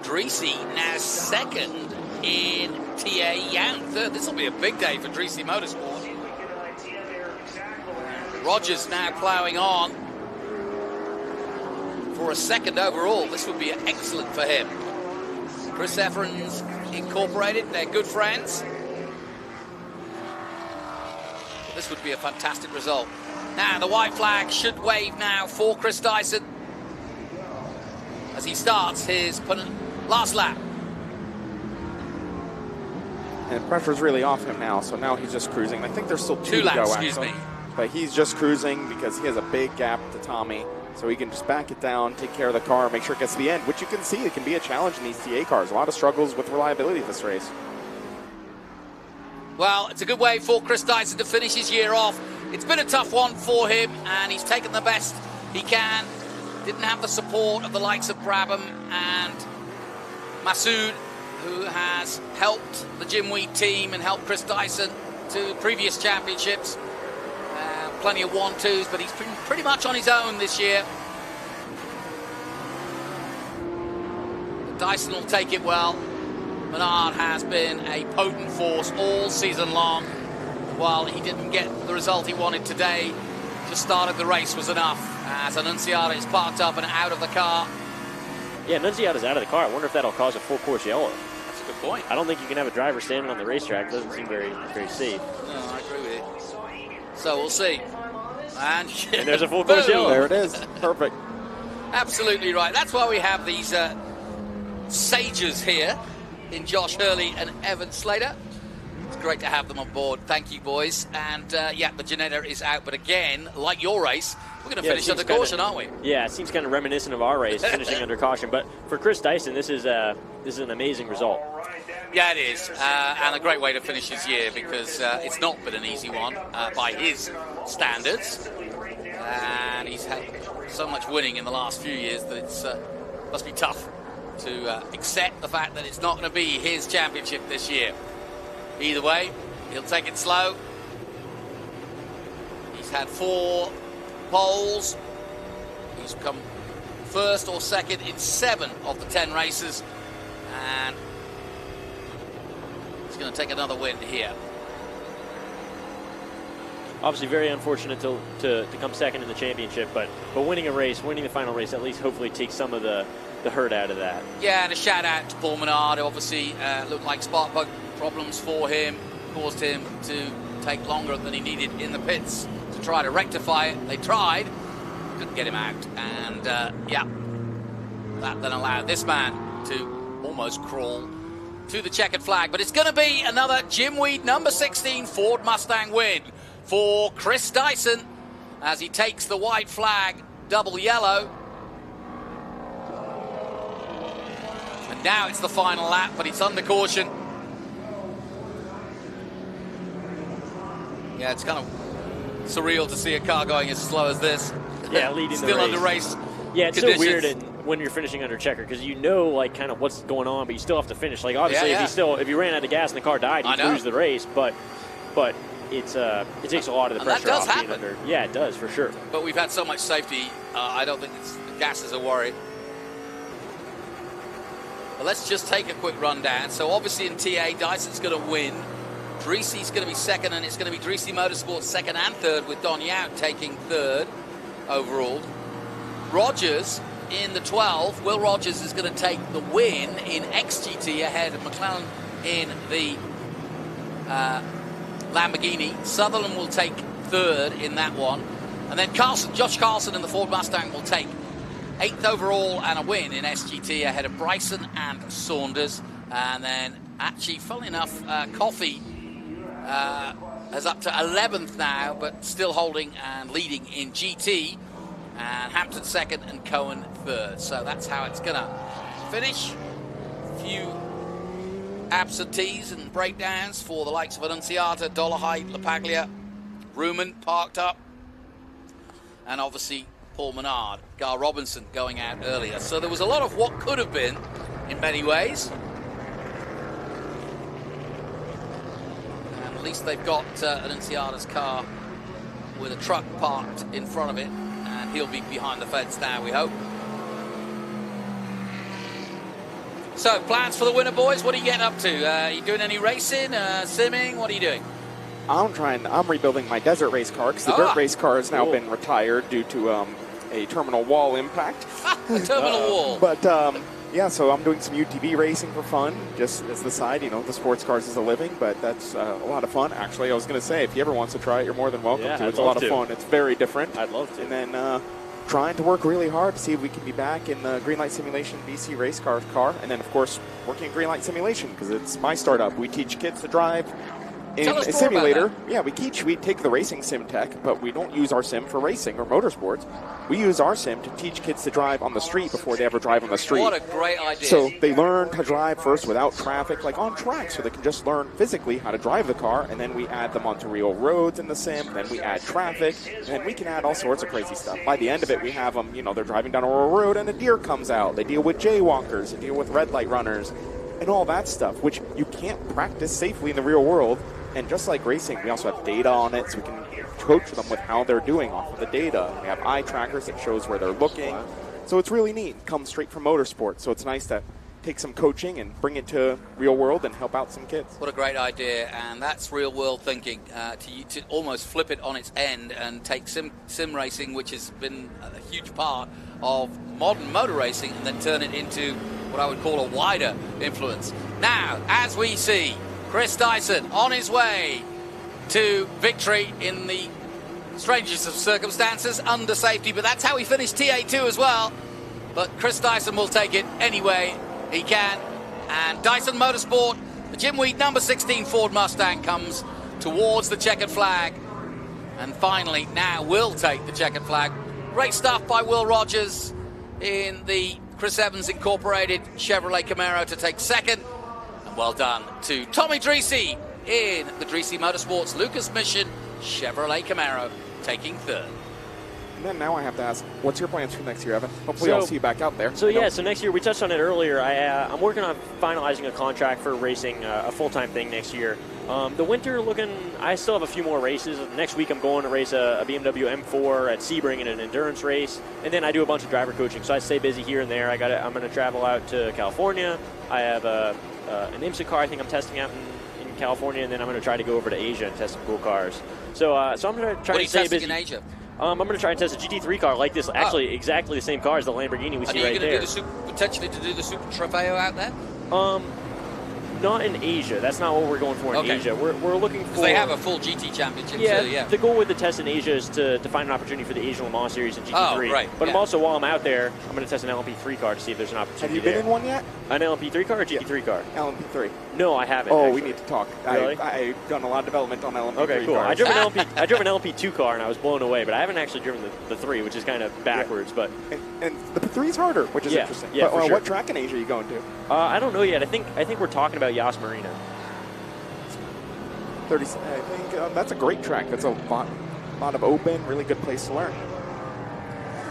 Dreesy now 2nd in TA, Young 3rd. This will be a big day for Dreesy Motorsport. Rogers now ploughing on for a 2nd overall. This would be excellent for him. Chris Efron's Incorporated, they're good friends. This would be a fantastic result. Now the white flag should wave now for Chris Dyson as he starts his last lap. And pressure's really off him now, so now he's just cruising. I think there's still 2 to laps, go, excuse actually. me. But he's just cruising because he has a big gap to Tommy, so he can just back it down, take care of the car, make sure it gets to the end, which you can see it can be a challenge in these TA cars. A lot of struggles with reliability this race. Well, it's a good way for Chris Dyson to finish his year off. It's been a tough one for him, and he's taken the best he can. Didn't have the support of the likes of Brabham and Masood, who has helped the Jim Wheat team and helped Chris Dyson to previous championships. Plenty of 1-2s, but he's been pretty much on his own this year. Dyson will take it well. Menard has been a potent force all season long. While he didn't get the result he wanted today, just started the race was enough. As Anunciata is parked up and out of the car. Yeah, Anunciata's out of the car. I wonder if that'll cause a full course yellow. That's a good point. I don't think you can have a driver standing on the racetrack. It doesn't seem very safe. No, I agree with you. So we'll see. And there's a full course yellow. There it is. Perfect. Absolutely right. That's why we have these sages here in Josh Hurley and Evan Slater. It's great to have them on board. Thank you, boys. And yeah, the Ginetta is out. But again, like your race, we're going to finish under caution, aren't we? Yeah, it seems kind of reminiscent of our race, finishing under caution. But for Chris Dyson, this is an amazing result. Yeah, it is, and a great way to finish his year because it's not been an easy one by his standards, and he's had so much winning in the last few years that it's must be tough to accept the fact that it's not going to be his championship this year. Either way, he'll take it slow. He's had 4 poles. He's come 1st or 2nd in 7 of the 10 races, and going to take another win here. Obviously very unfortunate to come 2nd in the championship, but winning a race, winning the final race, at least hopefully takes some of the hurt out of that. Yeah, and a shout out to Paul Menard. Obviously looked like spark plug problems for him, caused him to take longer than he needed in the pits to try to rectify it. They tried, couldn't get him out, and yeah, that then allowed this man to almost crawl to the checkered flag. But it's going to be another Jim Weed number 16 Ford Mustang win for Chris Dyson as he takes the white flag, double yellow. And now it's the final lap, but it's under caution. Yeah, it's kind of surreal to see a car going as slow as this. Yeah, leading Still the under race. Yeah, it's conditions. so weird when you're finishing under checker because you know like kind of what's going on, but you still have to finish. Like obviously, if you ran out of gas and the car died, you'd lose the race. But it takes a lot of the pressure that does off happen. being under. Yeah, it does for sure. But we've had so much safety, I don't think gas is a worry. But let's just take a quick rundown. So obviously in TA, Dyson's going to win. Dreesy's going to be second, and it's going to be Dreesy Motorsports second and third, with Don Yout taking third overall. Rogers in the 12. Will Rogers is going to take the win in XGT ahead of McLaren in the Lamborghini. Sutherland will take third in that one. And then Josh Carlson in the Ford Mustang will take 8th overall and a win in SGT ahead of Bryson and Saunders. And then actually, funnily enough, Coffey is up to 11th now, but still holding and leading in GT. And Hampton second and Cohen third. So that's how it's going to finish. A few absentees and breakdowns for the likes of Anunciata, Dollarhide, LaPaglia, Ruman parked up. And obviously Paul Menard, Gar Robinson going out earlier. So there was a lot of what could have been in many ways. And at least they've got Anunciata's car with a truck parked in front of it. And he'll be behind the fence now, we hope. So, plans for the winter, boys? What are you getting up to? Are you doing any racing, simming? What are you doing? I'm rebuilding my desert race car because the dirt race car has now been retired due to a terminal wall impact. A terminal wall. But yeah, so I'm doing some UTV racing for fun, just as the side. You know, the sports cars is a living, but that's a lot of fun. Actually, I was going to say, if you ever want to try it, you're more than welcome to. It's a lot of fun. It's very different. I'd love to. And then trying to work really hard to see if we can be back in the Greenlight Simulation BC race car. And then, of course, working in Greenlight Simulation because it's my startup. We teach kids to drive in a simulator. Yeah, we take the racing sim tech, but we don't use our sim for racing or motorsports. We use our sim to teach kids to drive on the street before they ever drive on the street. What a great idea. So they learn to drive first without traffic, like on track, so they can just learn physically how to drive the car, and then we add them onto real roads in the sim, then we add traffic, and we can add all sorts of crazy stuff. By the end of it, we have them, you know, they're driving down a rural road and a deer comes out. They deal with jaywalkers, they deal with red light runners, and all that stuff, which you can't practice safely in the real world. And just like racing, we also have data on it, so we can coach them with how they're doing off of the data. We have eye trackers that shows where they're looking. So it's really neat. It comes straight from motorsport. So it's nice to take some coaching and bring it to real world and help out some kids. What a great idea. And that's real world thinking, to almost flip it on its end and take sim racing, which has been a huge part of modern motor racing, and then turn it into what I would call a wider influence. Now, as we see, Chris Dyson on his way to victory in the strangest of circumstances under safety, but that's how he finished TA2 as well. But Chris Dyson will take it anyway he can. And Dyson Motorsport, the Jim Weed number 16 Ford Mustang comes towards the checkered flag. And finally, now will take the checkered flag. Great stuff by Will Rogers in the Chris Evans Incorporated Chevrolet Camaro to take second. Well done to Tommy Dreesy in the Dreesy Motorsports Lucas Mission Chevrolet Camaro taking third. And then now I have to ask, what's your plans for next year, Evan? Hopefully I'll see you back out there. So yeah, so next year, we touched on it earlier. I'm working on finalizing a contract for racing a full-time thing next year. The winter I still have a few more races. Next week I'm going to race a BMW M4 at Sebring in an endurance race. And then I do a bunch of driver coaching, so I stay busy here and there. I'm going to travel out to California. I have an IMSA car I think I'm testing out in California, and then I'm going to try to go over to Asia and test some cool cars. So I'm going to try to stay busy. What are you testing in Asia? I'm going to try and test a GT3 car like this, actually exactly the same car as the Lamborghini we see right there. Are you going to potentially to do the Super Trofeo out there? Not in Asia. That's not what we're going for in Asia. We're looking for... They have a full GT championship yeah, too, yeah. The goal with the test in Asia is to find an opportunity for the Asian Le Mans Series and GT3. Oh, right. But yeah. I'm also, while I'm out there, I'm going to test an LMP3 car to see if there's an opportunity. Have you been in one yet? An LMP3 car or GT3 car? LMP3. No, I haven't. Oh, actually. we need to talk. Really? I've done a lot of development on LMP3 Okay, cool. cars. I drove an LMP2 car and I was blown away, but I haven't actually driven the 3, which is kind of backwards. But and the 3's harder, which is interesting. Yeah, but, for sure. What track in Asia are you going to? I don't know yet. I think we're talking about Yas Marina. 30. I think that's a great track. That's a lot of open, really good place to learn.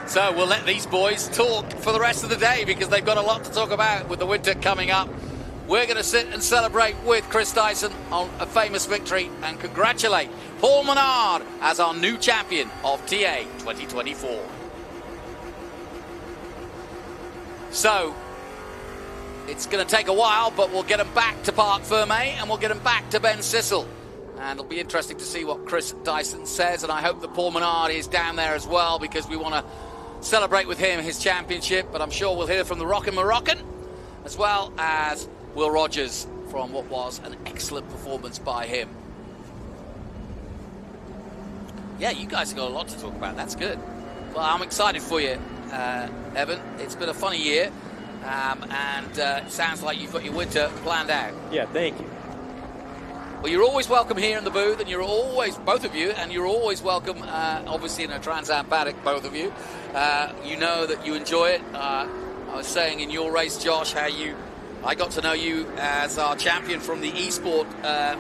So we'll let these boys talk for the rest of the day because they've got a lot to talk about with the winter coming up. We're going to sit and celebrate with Chris Dyson on a famous victory and congratulate Paul Menard as our new champion of TA 2024. So it's going to take a while, but we'll get him back to Parc Ferme and we'll get him back to Ben Sissel. And it'll be interesting to see what Chris Dyson says, and I hope that Paul Menard is down there as well because we want to celebrate with him his championship. But I'm sure we'll hear from the Rockin' Moroccan as well as Will Rogers from what was an excellent performance by him. Yeah, you guys have got a lot to talk about. That's good. Well, I'm excited for you, Evan. It's been a funny year, and it sounds like you've got your winter planned out. Yeah, thank you. Well, you're always welcome here in the booth, and you're always, both of you, and you're always welcome, obviously, in a Trans Am paddock, both of you. You know that you enjoy it. I was saying in your race, Josh, how I got to know you as our champion from the e-sport,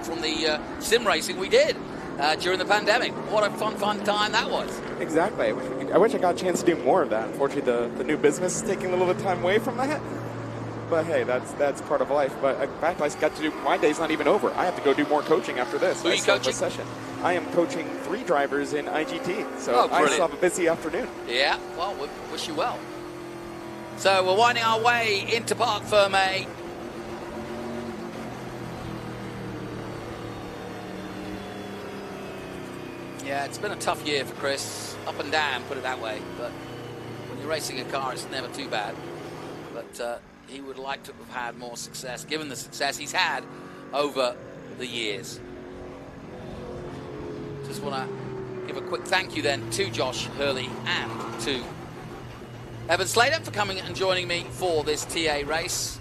from the sim racing we did during the pandemic. What a fun time that was. Exactly. I wish I got a chance to do more of that. Unfortunately, the new business is taking a little bit of time away from that. But hey, that's part of life. But in fact, I got to do, my day's not even over. I have to go do more coaching after this. Who are you coaching? Session. I am coaching 3 drivers in IGT. So I still have a busy afternoon. Yeah, well, we wish you well. So we're winding our way into Parc Ferme. Yeah, it's been a tough year for Chris. Up and down, put it that way. But when you're racing a car, it's never too bad. But he would like to have had more success, given the success he's had over the years. Just want to give a quick thank you then to Josh Hurley and to Evan Slater for coming and joining me for this TA race.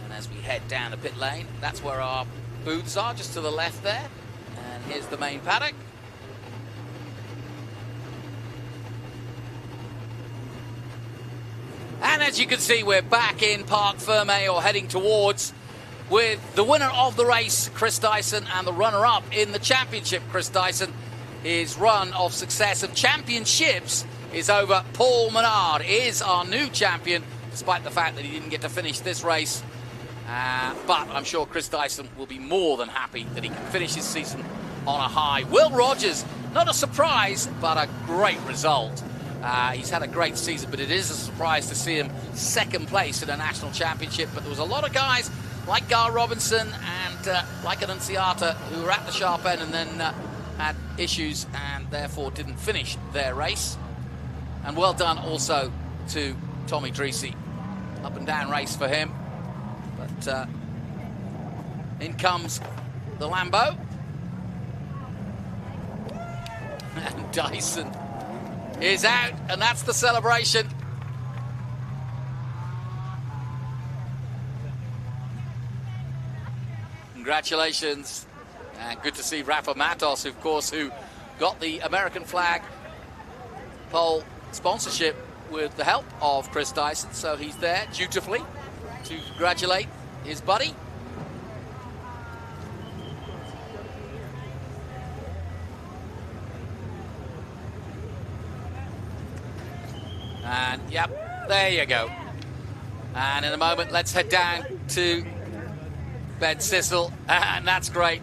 And as we head down the pit lane, that's where our booths are, just to the left there. And here's the main paddock. And as you can see, we're back in Parc Ferme, or heading towards, with the winner of the race, Chris Dyson, and the runner-up in the championship, Chris Dyson. His run of successive championships is over. Paul Menard is our new champion, despite the fact that he didn't get to finish this race. But I'm sure Chris Dyson will be more than happy that he can finish his season on a high. Will Rogers, not a surprise, but a great result. He's had a great season, but it is a surprise to see him second place in a national championship. But there was a lot of guys like Gar Robinson and like Anunciata who were at the sharp end and then had issues and therefore didn't finish their race. And well done also to Tommy Treacy. Up and down race for him. But in comes the Lambo. And Dyson is out, and that's the celebration. Congratulations, and good to see Rafa Matos, of course, who got the American flag pole sponsorship with the help of Chris Dyson, so he's there dutifully to congratulate his buddy. And yep, there you go. And in a moment, let's head down to Ben Sissel, and that's great.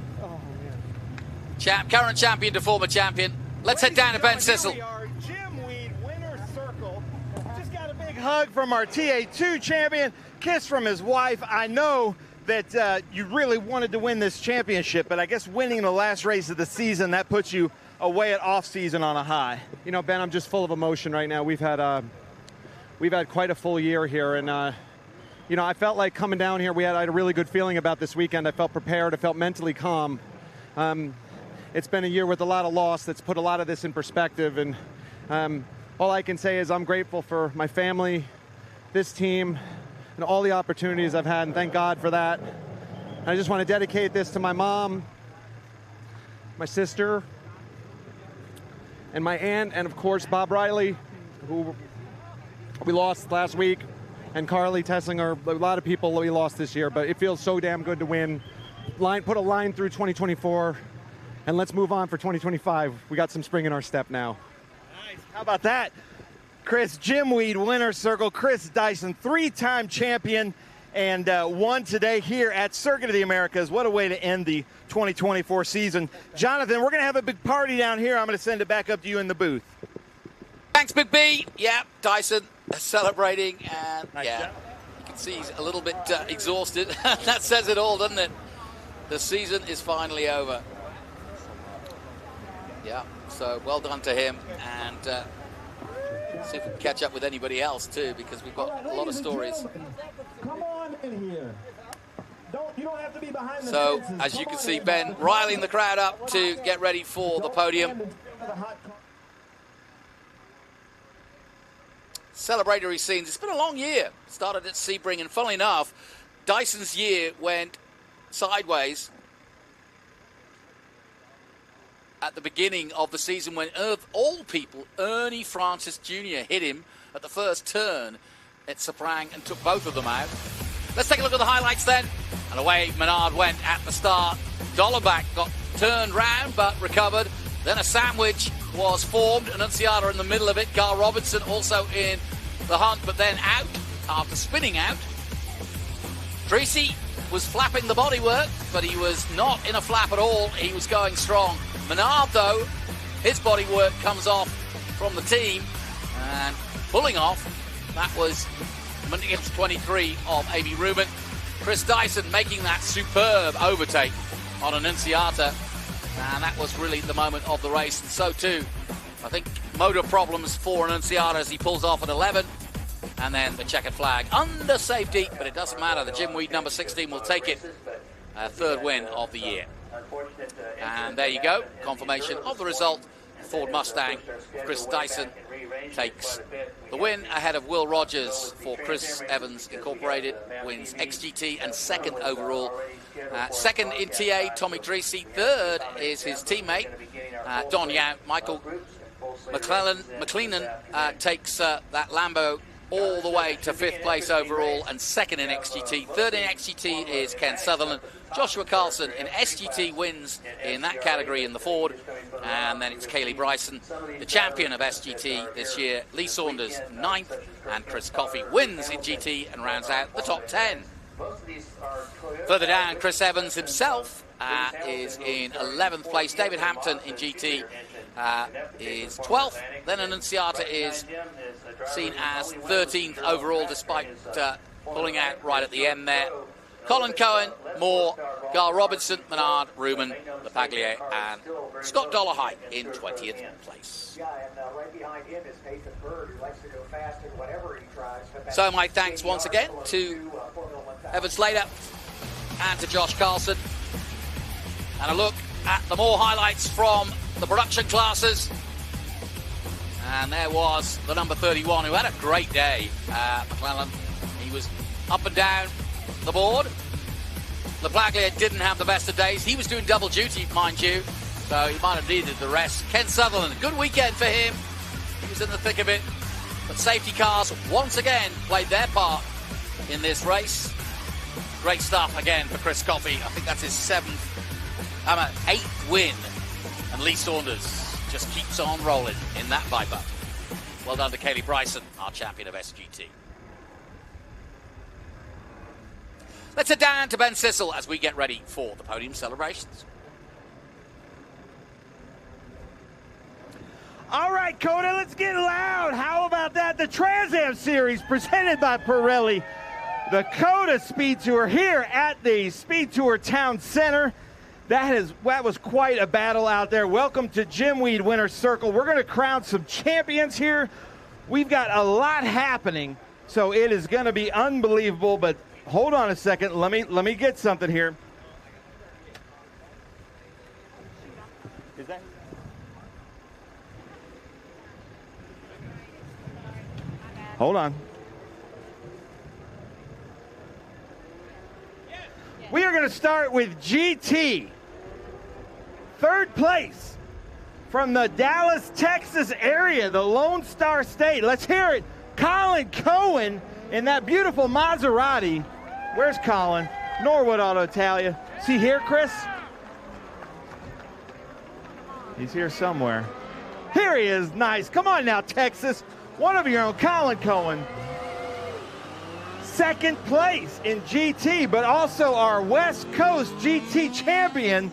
Current champion to former champion. Let's head down to Ben Sissel. Jim Weed, winner's circle. Just got a big hug from our TA2 champion, kiss from his wife. I know that you really wanted to win this championship, but I guess winning the last race of the season, that puts you away at off-season on a high. You know, Ben, I'm just full of emotion right now. We've had quite a full year here, and you know, I felt like coming down here, I had a really good feeling about this weekend. I felt prepared. I felt mentally calm. It's been a year with a lot of loss that's put a lot of this in perspective. And all I can say is I'm grateful for my family, this team, and all the opportunities I've had, and thank God for that. And I just want to dedicate this to my mom, my sister, and my aunt, and of course Bob Riley, who we lost last week, and Carly Tesslinger, a lot of people we lost this year, but it feels so damn good to win. Put a line through 2024, and let's move on for 2025. We got some spring in our step now. Nice. How about that? Chris, Jim Weed, winner's circle. Chris Dyson, 3-time champion, and won today here at Circuit of the Americas. What a way to end the 2024 season. Jonathan, we're going to have a big party down here. I'm going to send it back up to you in the booth. Thanks, Big B. Yeah, Dyson celebrating, and Nice yeah, job. you can see he's a little bit exhausted. That says it all, doesn't it? The season is finally over. Yeah, so well done to him, and see if we can catch up with anybody else too, because we've got a lot of stories. Come on in here. You don't have to be behind the So, fences. as you Come can on see, in. Ben riling the crowd up to get ready for the podium. Celebratory scenes. It's been a long year. Started at Sebring, and funnily enough, Dyson's year went sideways at the beginning of the season when, of all people, Ernie Francis Jr. hit him at the first turn at Sepang and took both of them out. Let's take a look at the highlights then. And away Menard went at the start. Dollarback got turned round but recovered. Then a sandwich was formed. Anunciata in the middle of it. Gar Robinson also in the hunt, but then out after spinning out. Tracy was flapping the bodywork, but he was not in a flap at all. He was going strong. Menard, though, his bodywork comes off from the team and pulling off. That was minutes 23 of A.B. Rubin. Chris Dyson making that superb overtake on Anunciata, and that was really the moment of the race. And so too, I think, motor problems for Anunciata as he pulls off at 11, and then the checkered flag under safety, but it doesn't matter. The Jim Weed number 16 will take it. Third win of the year. And there you go, confirmation of the result. Ford Mustang, Chris Dyson takes the win ahead of Will Rogers for Chris Evans Incorporated, wins XGT and second overall. Second in TA, Tommy Tracy. Third is his teammate, Don Yount. Michael McLennan takes that Lambo all the way to fifth place overall and second in XGT. Third in XGT is Ken Sutherland. Joshua Carlson in SGT wins in that category in the Ford. And then it's Kaylee Bryson, the champion of SGT this year. Lee Saunders, 9th. And Chris Coffey wins in GT and rounds out the top 10. Further down, Chris Evans himself is in 11th place. David Hampton in GT is 12th. Then Anunciata is seen as 13th overall, despite pulling out right at the end there. Colin Cohen, Moore, Gar Robinson, Menard, Rubin, LePaglier, and Scott Dollarhide in 20th place. So my thanks once again to Evan Slater and to Josh Carlson. And a look at the more highlights from the production classes. And there was the number 31 who had a great day, McClellan. He was up and down the board. LePaglier didn't have the best of days. He was doing double duty, mind you, so he might have needed the rest. Ken Sutherland, good weekend for him. He was in the thick of it. But safety cars once again played their part in this race. Great stuff again for Chris Coffey. I think that's his 8th win. And Lee Saunders just keeps on rolling in that Viper. Well done to Kaylee Bryson, our champion of SGT. Let's head down to Ben Sissel as we get ready for the podium celebrations. All right, COTA, let's get loud. How about that? The Trans Am Series presented by Pirelli. The COTA SpeedTour here at the SpeedTour Town Center. That was quite a battle out there. Welcome to Jim Weed Winner's Circle. We're going to crown some champions here. We've got a lot happening So it is going to be unbelievable, but hold on a second. Let me get something here. Is that? Hold on. We are going to start with GT. Third place from the Dallas, Texas area, the Lone Star State. Let's hear it. Colin Cohen in that beautiful Maserati. Where's Colin? Norwood Auto Italia. Is he here, Chris? He's here somewhere. Here he is. Nice. Come on now, Texas. One of your own, Colin Cohen. Second place in GT, but also our West Coast GT champion,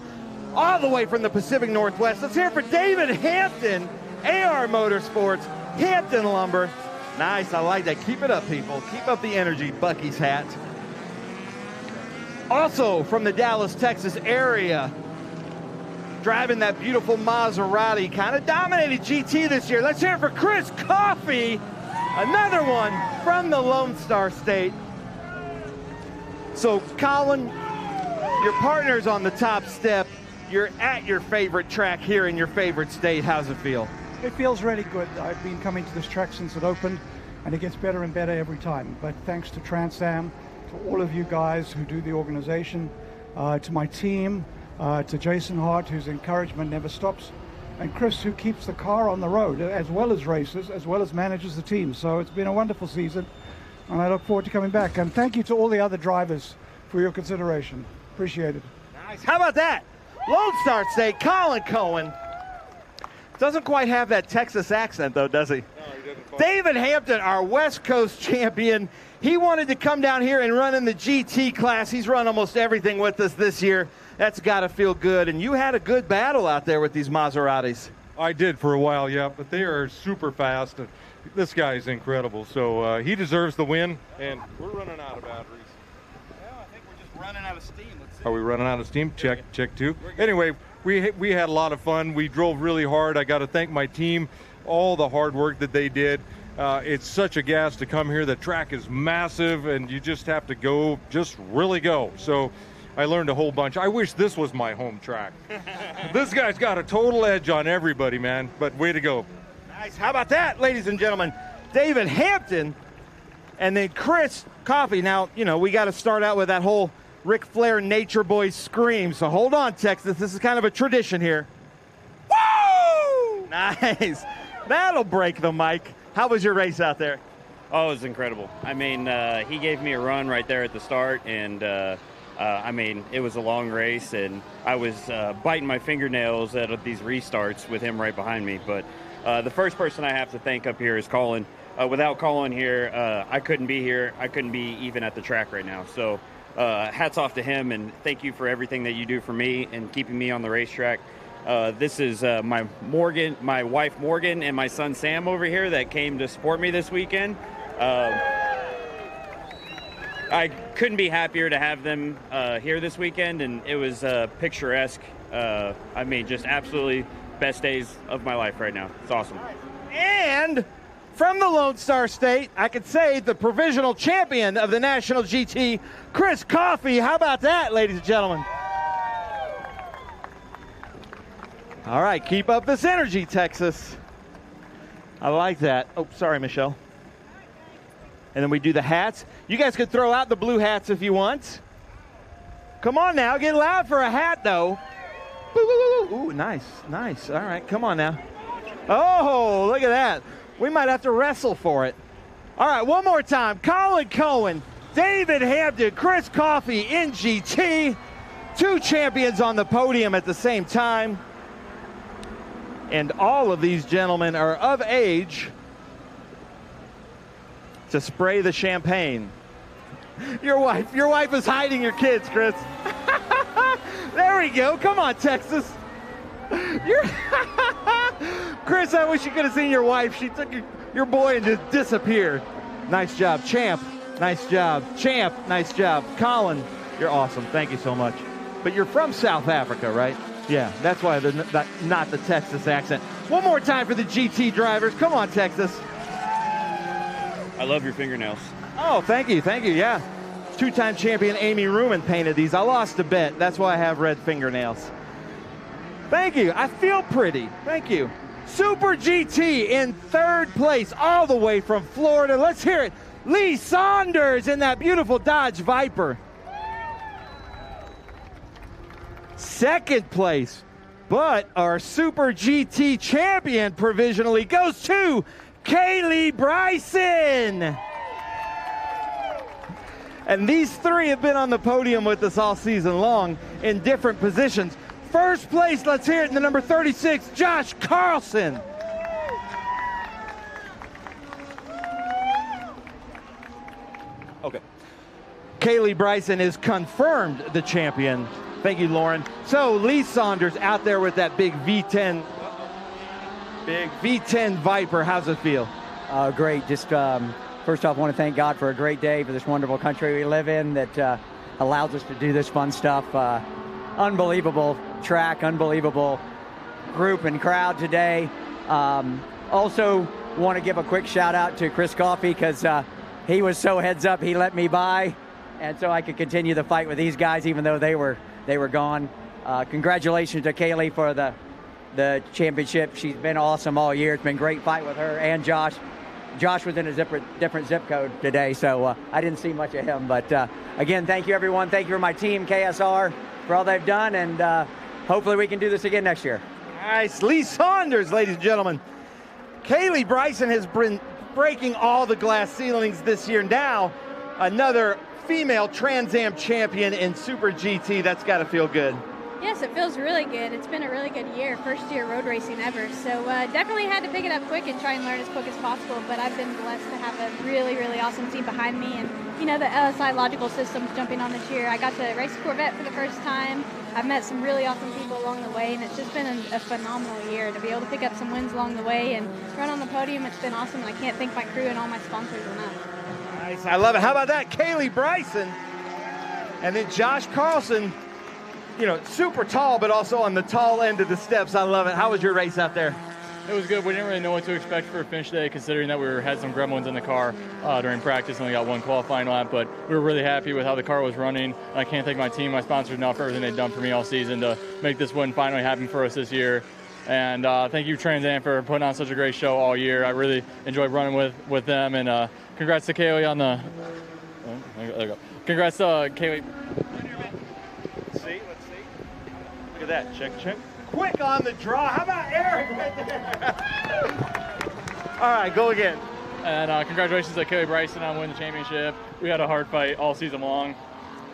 all the way from the Pacific Northwest. Let's hear it for David Hampton, AR Motorsports, Hampton Lumber. Nice, I like that. Keep it up, people. Keep up the energy, Bucky's hat. Also from the Dallas, Texas area, driving that beautiful Maserati, kind of dominated GT this year. Let's hear it for Chris Coffey, another one from the Lone Star State. So, Colin, your partner's on the top step. You're at your favorite track here in your favorite state. How's it feel? It feels really good. I've been coming to this track since it opened, and it gets better and better every time. But thanks to Trans Am, to all of you guys who do the organization, to my team, to Jason Hart, whose encouragement never stops, and Chris, who keeps the car on the road, as well as races, as well as manages the team. So it's been a wonderful season, and I look forward to coming back. And thank you to all the other drivers for your consideration. Appreciate it. Nice. How about that? Lone Star State, Colin Cohen. Doesn't quite have that Texas accent, though, does he? No, he doesn't. David Hampton, our West Coast champion. He wanted to come down here and run in the GT class. He's run almost everything with us this year. That's got to feel good. And you had a good battle out there with these Maseratis. I did for a while, yeah, but they are super fast. And this guy is incredible. So he deserves the win, and we're running out of batteries. Well, I think we're just running out of steam. Let's see. Are we running out of steam? Check two. Anyway, we had a lot of fun. We drove really hard. I got to thank my team, all the hard work that they did. It's such a gas to come here. The track is massive, and you just have to go, just really go. So I learned a whole bunch. I wish this was my home track. This guy's got a total edge on everybody, man, but way to go. Nice. How about that, ladies and gentlemen? David Hampton and then Chris Coffey. Now, you know, we got to start out with that whole Ric Flair Nature Boy scream. So hold on, Texas. This is kind of a tradition here. Woo! Nice. That'll break the mic. How was your race out there? Oh, it was incredible. I mean, he gave me a run right there at the start, and I mean, it was a long race, and I was biting my fingernails at these restarts with him right behind me. But the first person I have to thank up here is Colin. Without Colin here, I couldn't be here. I couldn't be even at the track right now. So hats off to him, and thank you for everything that you do for me and keeping me on the racetrack. This is my wife Morgan, and my son Sam over here that came to support me this weekend. I couldn't be happier to have them here this weekend, and it was picturesque. I mean, just absolutely best days of my life right now. It's awesome. And from the Lone Star State, I could say the provisional champion of the National GT, Chris Coffey. How about that, ladies and gentlemen? All right, keep up this energy, Texas. I like that. Oh, sorry, Michelle. And then we do the hats. You guys could throw out the blue hats if you want. Come on now, get loud for a hat, though. Ooh, nice, nice. All right, come on now. Oh, look at that. We might have to wrestle for it. All right, one more time. Colin Cohen, David Hampton, Chris Coffey in GT. Two champions on the podium at the same time. And all of these gentlemen are of age to spray the champagne. Your wife is hiding your kids, Chris. There we go. Come on, Texas. Chris, I wish you could have seen your wife. She took your boy and just disappeared. Nice job, champ. Nice job, champ. Nice job. Colin, you're awesome. Thank you so much. But you're from South Africa, right? Yeah, that's why not the Texas accent. One more time for the GT drivers. Come on, Texas. I love your fingernails. Oh, thank you, yeah. Two-time champion Amy Ruman painted these. I lost a bet. That's why I have red fingernails. Thank you. I feel pretty. Thank you. Super GT in third place, all the way from Florida. Let's hear it. Lee Saunders in that beautiful Dodge Viper. Second place, but our Super GT champion provisionally goes to Kaylee Bryson. And these three have been on the podium with us all season long in different positions. First place, let's hear it in the number 36, Josh Carlson. Okay. Kaylee Bryson is confirmed the champion. Thank you, Lauren. So Lee Saunders out there with that big V10 Viper. How's it feel? Great. Just first off, I want to thank God for a great day, for this wonderful country we live in that allows us to do this fun stuff. Unbelievable track, unbelievable group and crowd today. Also want to give a quick shout out to Chris Coffey because he was so heads up he let me by, and so I could continue the fight with these guys even though they were gone. Congratulations to Kaylee for the championship. She's been awesome all year. It's been a great fight with her and Josh. Josh was in a different zip code today, so I didn't see much of him. But again, thank you, everyone. Thank you for my team, KSR, for all they've done, and hopefully we can do this again next year. Nice. Lee Saunders, ladies and gentlemen. Kaylee Bryson has been breaking all the glass ceilings this year. Now, another female Trans Am champion in Super GT. That's got to feel good. Yes, it feels really good. It's been a really good year, first year road racing ever. So definitely had to pick it up quick and try and learn as quick as possible. But I've been blessed to have a really, really awesome team behind me. And, you know, the LSI Logical Systems jumping on this year. I got to race a Corvette for the first time. I've met some really awesome people along the way, and it's just been a phenomenal year. To be able to pick up some wins along the way and run on the podium, it's been awesome. And I can't thank my crew and all my sponsors enough. Nice. I love it. How about that? Kaylee Bryson. And then Josh Carlson. You know, super tall, but also on the tall end of the steps. I love it. How was your race out there? It was good. We didn't really know what to expect for a finish day, considering that we had some gremlins in the car during practice and we got one qualifying lap, but we were really happy with how the car was running. I can't thank my team, my sponsors enough for everything they've done for me all season to make this win finally happen for us this year. And thank you, Trans Am, for putting on such a great show all year. I really enjoyed running with them, and congrats to Kaylee on the... Oh, there we go. Congrats to Kaylee. Look at that. Check. Quick on the draw. How about Eric right there? All right, go again. And congratulations to Kaylee Bryson on winning the championship. We had a hard fight all season long,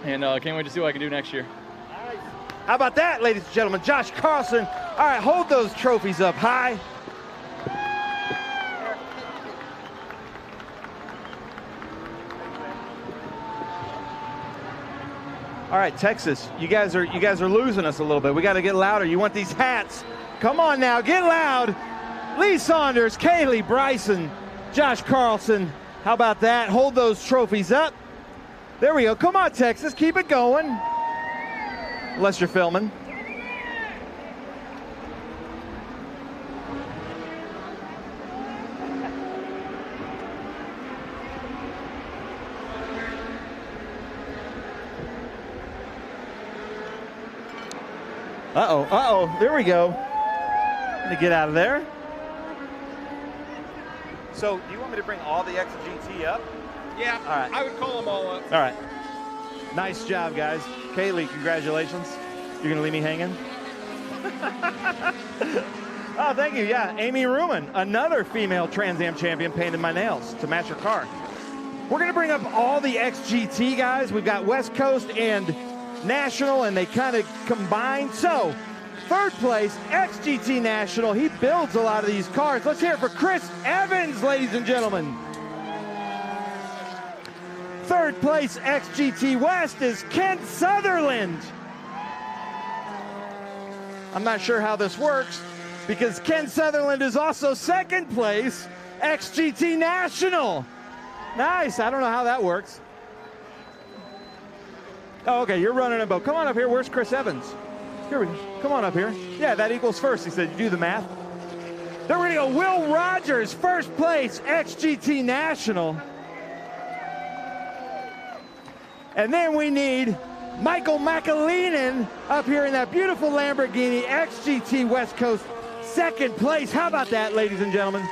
and can't wait to see what I can do next year. How about that, ladies and gentlemen? Josh Carlson. All right, hold those trophies up high. All right, Texas, you guys are losing us a little bit. We got to get louder. You want these hats? Come on now, get loud. Lee Saunders, Kaylee Bryson, Josh Carlson. How about that? Hold those trophies up. There we go. Come on, Texas, keep it going. Unless you're filming. Uh-oh, there we go. Let me get out of there. So, do you want me to bring all the XGT up? Yeah, all right. I would call them all up. All right. Nice job, guys. Kaylee, congratulations. You're going to leave me hanging? Oh, thank you. Yeah, Amy Ruman, another female Trans Am champion, painted my nails to match her car. We're going to bring up all the XGT guys. We've got West Coast and National, and they kind of combine. So, third place, XGT National. He builds a lot of these cars. Let's hear it for Chris Evans, ladies and gentlemen. Third place, XGT West, is Kent Sutherland. I'm not sure how this works because Ken Sutherland is also second place, XGT National. Nice. I don't know how that works. Oh, okay, you're running a boat. Come on up here. Where's Chris Evans? Here we go. Come on up here. Yeah, that equals first. He said, you do the math. Then we're going to go Will Rogers, first place, XGT National. And then we need Michael McAleenan up here in that beautiful Lamborghini XGT West Coast, second place. How about that, ladies and gentlemen?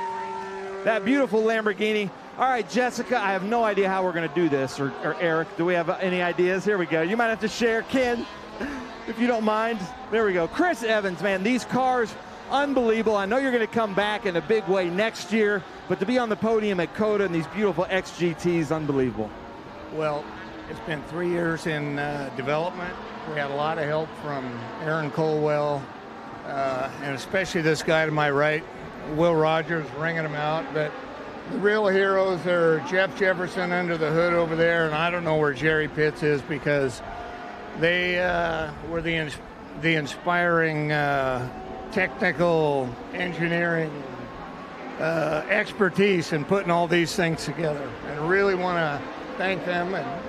That beautiful Lamborghini. All right, Jessica, I have no idea how we're going to do this, or Eric, do we have any ideas? Here we go. You might have to share, Ken, if you don't mind. There we go. Chris Evans, man, these cars, unbelievable. I know you're going to come back in a big way next year, but to be on the podium at COTA and these beautiful XGTs, unbelievable. Well, it's been 3 years in development. We had a lot of help from Aaron Colwell, and especially this guy to my right, Will Rogers, ringing them out. But the real heroes are Jeff Jefferson under the hood over there, and I don't know where Jerry Pitts is, because they were the inspiring technical engineering expertise in putting all these things together. And really want to thank them. And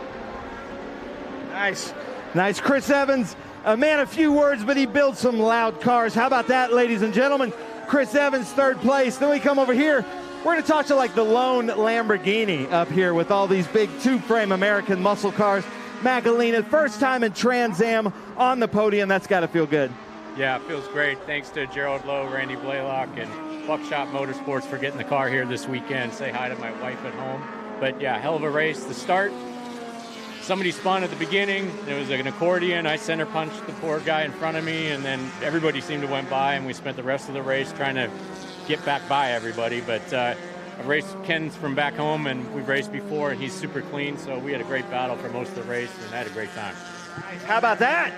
Nice. Chris Evans, a man of few words, but he builds some loud cars. How about that, ladies and gentlemen? Chris Evans, third place. Then we come over here. We're going to talk to like the lone Lamborghini up here with all these big two-frame American muscle cars. McAleenan, first time in Trans Am on the podium. That's got to feel good. Yeah, it feels great. Thanks to Gerald Lowe, Randy Blaylock, and Buckshot Motorsports for getting the car here this weekend. Say hi to my wife at home. But yeah, hell of a race. The start, somebody spun at the beginning. There was an accordion. I center punched the poor guy in front of me, and then everybody seemed to went by, and we spent the rest of the race trying to get back by everybody. But I raced Ken's from back home, and we've raced before, and he's super clean, so we had a great battle for most of the race and had a great time. Nice. How about that?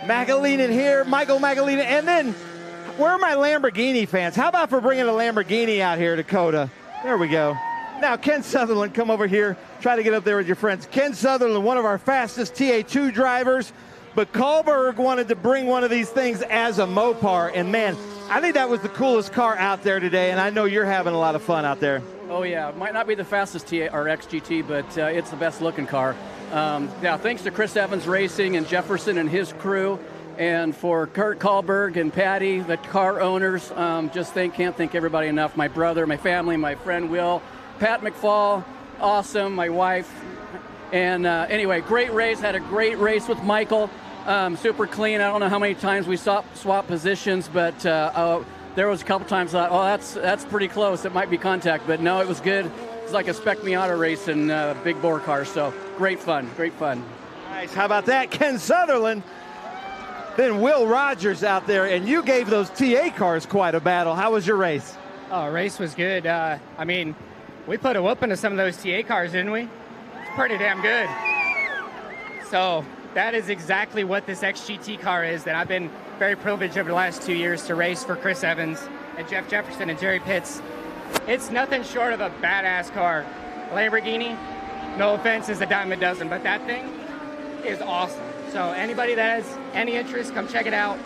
McAleenan here, Michael McAleenan, and then where are my Lamborghini fans? How about for bringing a Lamborghini out here to COTA? There we go. Now, Ken Sutherland, come over here. Try to get up there with your friends. Ken Sutherland, one of our fastest TA2 drivers, but Kahlberg wanted to bring one of these things as a Mopar, and man, I think that was the coolest car out there today, and I know you're having a lot of fun out there. Oh yeah, it might not be the fastest TA or XGT, but it's the best looking car. Yeah, thanks to Chris Evans Racing and Jefferson and his crew, and for Kurt Kahlberg and Patty, the car owners. Can't thank everybody enough. My brother, my family, my friend Will, Pat McFall, awesome, my wife. And anyway, great race. Had a great race with Michael. Super clean. I don't know how many times we swapped positions, but there was a couple times I thought, oh, that's pretty close. It might be contact, but no, it was good. It's like a Spec Miata race in big bore car. So great fun, great fun. Nice. How about that, Ken Sutherland? Then Will Rogers out there, and you gave those TA cars quite a battle. How was your race? Oh, race was good. I mean, we put a whooping to some of those TA cars, didn't we? It's pretty damn good. So that is exactly what this XGT car is that I've been very privileged over the last 2 years to race for Chris Evans and Jeff Jefferson and Jerry Pitts. It's nothing short of a badass car. Lamborghini, no offense, is a dime a dozen, but that thing is awesome. So anybody that has any interest, come check it out.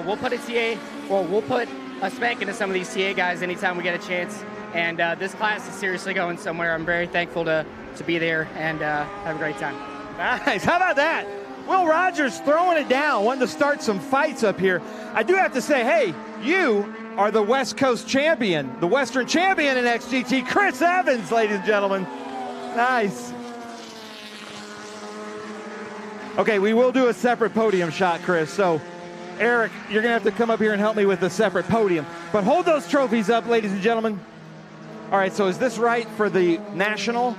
We'll put a spank into some of these TA guys anytime we get a chance. And this class is seriously going somewhere. I'm very thankful to be there and have a great time. Nice. How about that? Will Rogers throwing it down, wanting to start some fights up here. I do have to say, hey, you are the West Coast champion, the Western champion in XGT, Chris Evans, ladies and gentlemen. Nice. Okay, we will do a separate podium shot, Chris. So, Eric, you're going to have to come up here and help me with a separate podium. But hold those trophies up, ladies and gentlemen. All right, so is this right for the National?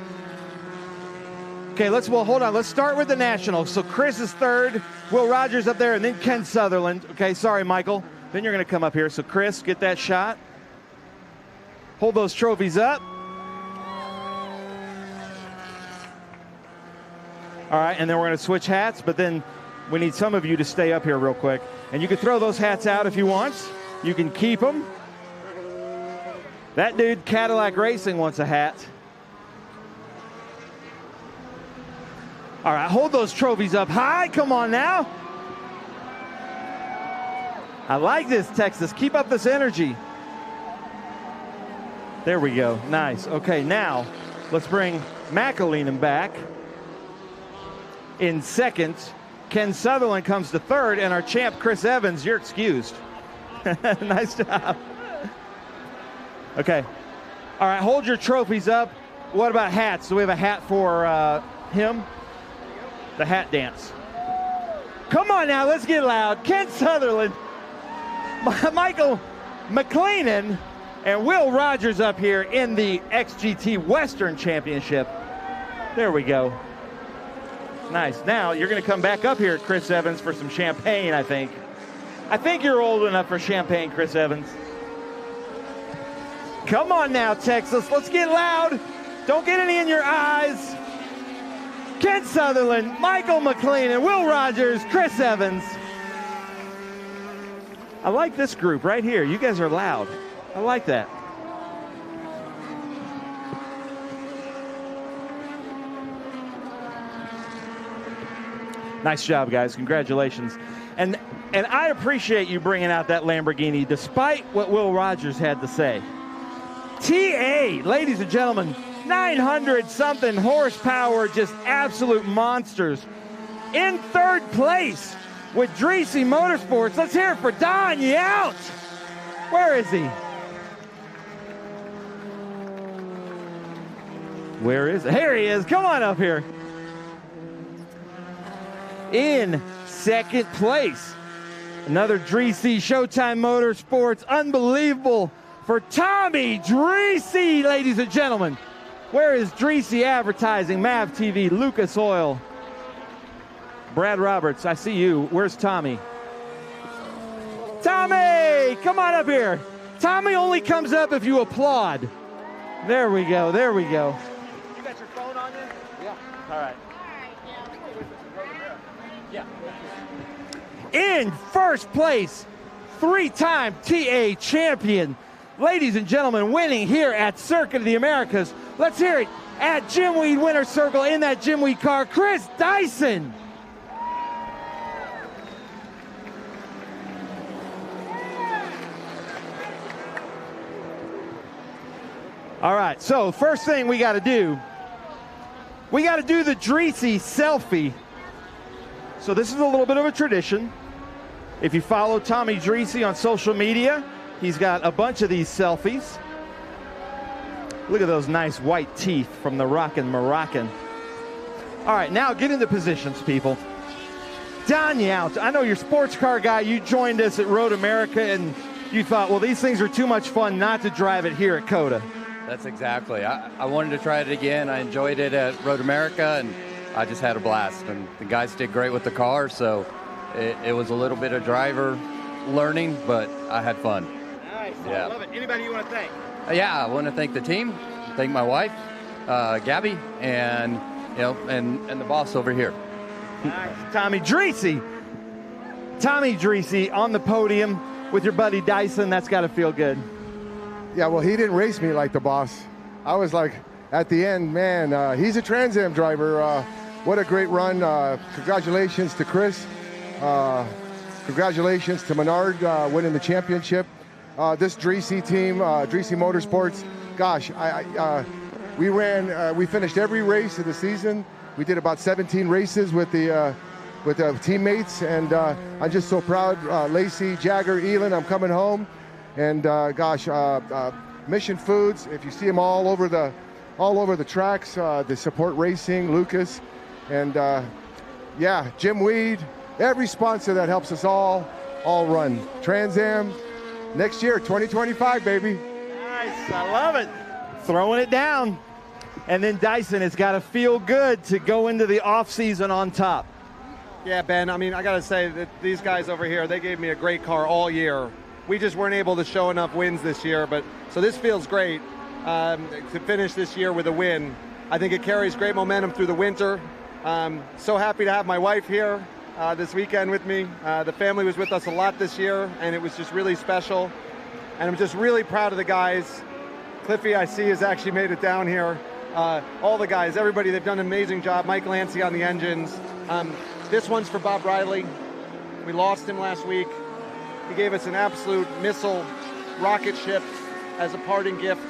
Okay, hold on. Let's start with the National. So Chris is third, Will Rogers up there, and then Ken Sutherland. Okay, sorry, Michael. Then you're going to come up here. So Chris, get that shot. Hold those trophies up. All right, and then we're going to switch hats, but then we need some of you to stay up here real quick. And you can throw those hats out if you want. You can keep them. That dude, Cadillac Racing, wants a hat. All right, hold those trophies up high. Come on now. I like this, Texas. Keep up this energy. There we go. Nice. Okay, now let's bring McAleenan back. In second, Ken Sutherland comes to third, and our champ, Chris Evans, you're excused. Nice job. Okay. All right, hold your trophies up. What about hats? Do we have a hat for him? the hat dance. Come on now, let's get loud. Ken Sutherland, Michael McLean, and Will Rogers up here in the XGT Western Championship. There we go. Nice. Now you're going to come back up here, Chris Evans, for some champagne, I think. I think you're old enough for champagne, Chris Evans. Come on now, Texas. Let's get loud. Don't get any in your eyes. Ken Sutherland, Michael McLean, and Will Rogers, Chris Evans. I like this group right here. You guys are loud. I like that. Nice job, guys. Congratulations. And I appreciate you bringing out that Lamborghini despite what Will Rogers had to say. TA, ladies and gentlemen, 900-something horsepower, just absolute monsters. In third place with Dreesy Motorsports. Let's hear it for Don Yount. Where is he? Where is he? Here he is. Come on up here. In second place, another Dreesy Showtime Motorsports. Unbelievable for Tommy Dreesy, ladies and gentlemen. Where is Dreesy Advertising, Mav TV, Lucas Oil? Brad Roberts, I see you. Where's Tommy? Tommy, come on up here. Tommy only comes up if you applaud. There we go, there we go. You got your phone on you? Yeah. All right. In first place, three-time TA champion. Ladies and gentlemen, winning here at Circuit of the Americas. Let's hear it at Jimweed Winner's Circle in that Jimweed car, Chris Dyson. All right, so first thing we got to do the Dreesy selfie. So this is a little bit of a tradition. If you follow Tommy Dreesy on social media, he's got a bunch of these selfies. Look at those nice white teeth from the Rockin' Moroccan. All right, now get into positions, people. Don Yount, I know you're a sports car guy. You joined us at Road America, and you thought, well, these things are too much fun not to drive it here at COTA. That's exactly. I wanted to try it again. I enjoyed it at Road America, and I just had a blast. And the guys did great with the car, so it was a little bit of driver learning, but I had fun. Nice. Yeah. I love it. Anybody you want to thank? Yeah, I want to thank the team, thank my wife, Gabby, and and the boss over here. Nice. Tommy Dreesy. Tommy Dreesy on the podium with your buddy Dyson. That's got to feel good. Yeah, well, he didn't race me like the boss. I was like, at the end, man, he's a Trans Am driver. What a great run. Congratulations to Chris. Congratulations to Menard winning the championship. This Dreesy team, Dreesy Motorsports, gosh, we finished every race of the season. We did about 17 races with the teammates, and I'm just so proud. Lacey, Jagger, Elin, I'm coming home. And gosh, Mission Foods, if you see them all over the tracks, the Support Racing, Lucas, and yeah, Jim Weed, every sponsor that helps us all run. Trans Am, next year, 2025, baby. Nice, I love it. Throwing it down. And then Dyson has got to feel good to go into the off-season on top. Yeah, Ben, I mean, I got to say that these guys over here, they gave me a great car all year. We just weren't able to show enough wins this year, but so this feels great to finish this year with a win. I think it carries great momentum through the winter. So happy to have my wife here this weekend with me. The family was with us a lot this year, and it was just really special. And I'm just really proud of the guys. Cliffy, I see, has actually made it down here. All the guys, everybody, they've done an amazing job. Mike Lancy on the engines. This one's for Bob Riley. We lost him last week. He gave us an absolute missile rocket ship as a parting gift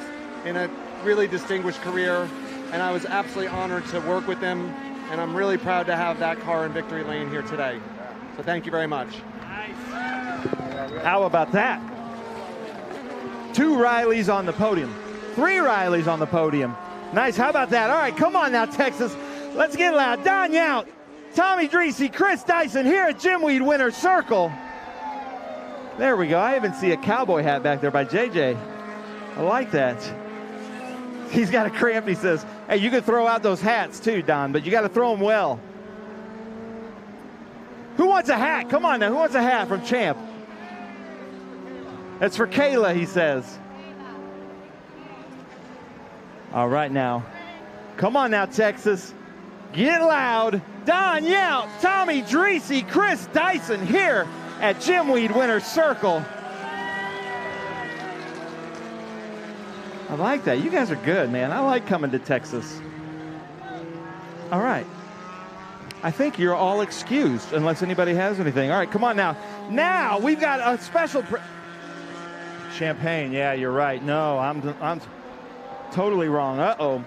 in a really distinguished career, and I was absolutely honored to work with him, and I'm really proud to have that car in victory lane here today. So thank you very much. How about that? 2 Rileys on the podium. 3 Rileys on the podium. Nice, how about that? All right, come on now, Texas. Let's get loud. Don Yount, Tommy Dreese, Chris Dyson here at Jimweed Winner's Circle. There we go. I even see a cowboy hat back there by JJ. I like that. He's got a cramp. He says, hey, you can throw out those hats too, Don, but you got to throw them well. Who wants a hat? Come on now. Who wants a hat from Champ? That's for Kayla, he says. All right now. Come on now, Texas. Get loud. Don Yount, Tommy Dreese, Chris Dyson here at Jimweed Winner's Circle. I like that. You guys are good, man. I like coming to Texas. All right. I think you're all excused unless anybody has anything. All right, come on now. Now we've got a special champagne. Yeah, you're right. No, I'm totally wrong. Uh-oh.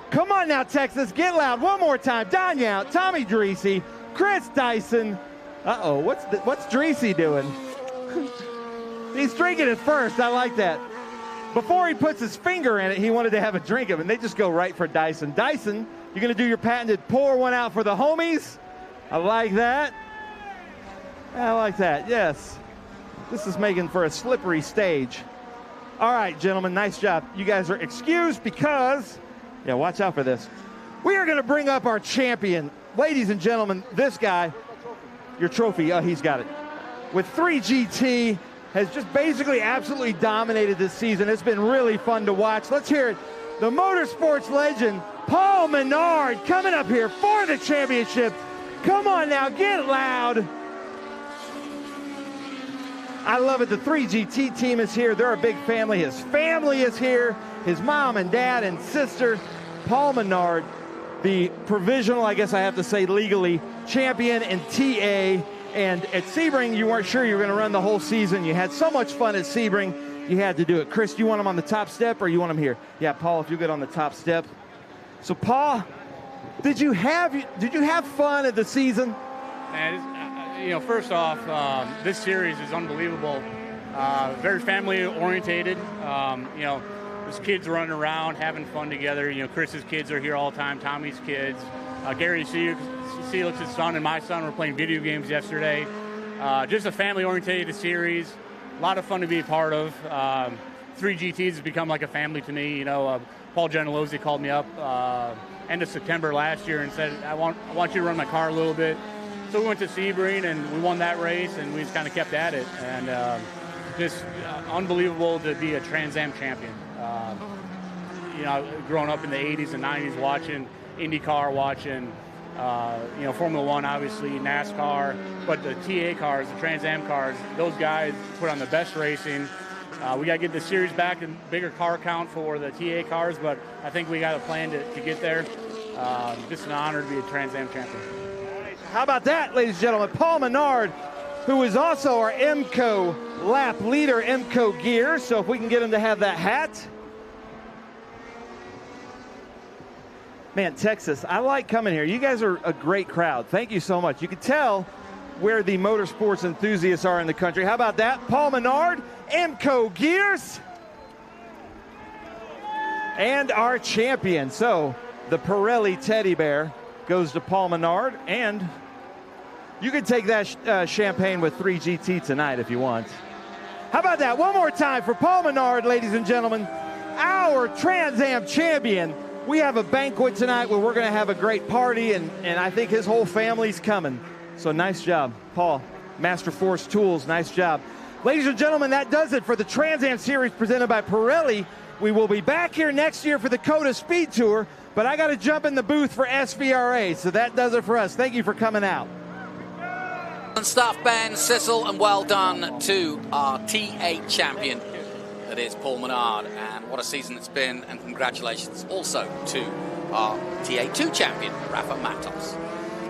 Come on now, Texas. Get loud. One more time. Don Yount, Tommy Dreese, Chris Dyson. Uh-oh. What's Dreese doing? He's drinking it first. I like that. Before he puts his finger in it, he wanted to have a drink of it, and they just go right for Dyson. Dyson, you're going to do your patented pour one out for the homies. I like that. I like that, yes. This is making for a slippery stage. All right, gentlemen, nice job. You guys are excused because, yeah, watch out for this. We are going to bring up our champion. Ladies and gentlemen, this guy, your trophy, oh, he's got it. With 3GT, has just basically absolutely dominated this season. It's been really fun to watch. Let's hear it. The motorsports legend, Paul Menard, coming up here for the championship. Come on now, get loud. I love it. The 3GT team is here. They're a big family. His family is here. His mom and dad and sister. Paul Menard, the provisional, I guess I have to say legally, champion in TA. And at Sebring, you weren't sure you were going to run the whole season. You had so much fun at Sebring, you had to do it. Chris, do you want him on the top step or you want him here? Yeah, Paul, if you get on the top step. So, Paul, did you have fun at the season? Man, first off, this series is unbelievable. Very family orientated. There's kids running around, having fun together. Chris's kids are here all the time, Tommy's kids. Gary Felix's son and my son were playing video games yesterday. Just a family-oriented series. A lot of fun to be a part of. 3GTs has become like a family to me. Paul Gentilozzi called me up end of September last year and said, I want you to run my car a little bit. So we went to Sebring and we won that race and we just kind of kept at it. And just unbelievable to be a Trans Am champion. Growing up in the 80s and 90s watching IndyCar, watching Formula One, obviously, NASCAR, but the TA cars, the Trans Am cars, those guys put on the best racing. We got to get the series back and bigger car count for the TA cars, but I think we got a plan to get there. Just an honor to be a Trans Am champion. How about that, ladies and gentlemen? Paul Menard, who is also our MCO lap leader, MCO gear. So if we can get him to have that hat. Man, Texas, I like coming here. You guys are a great crowd. Thank you so much. You can tell where the motorsports enthusiasts are in the country. How about that? Paul Menard, MCO Gears, and our champion. So the Pirelli teddy bear goes to Paul Menard, and you can take that champagne with 3GT tonight if you want. How about that? One more time for Paul Menard, ladies and gentlemen, our Trans Am champion. We have a banquet tonight where we're going to have a great party, and I think his whole family's coming. So nice job, Paul. Master Force Tools, nice job. Ladies and gentlemen, that does it for the Trans Am Series presented by Pirelli. We will be back here next year for the COTA SpeedTour, but I got to jump in the booth for SVRA, so that does it for us. Thank you for coming out. And stuff, Ben, Sissel, and well done to our TA champion. That is Paul Menard, and what a season it's been, and congratulations also to our TA2 champion, Rafa Matos.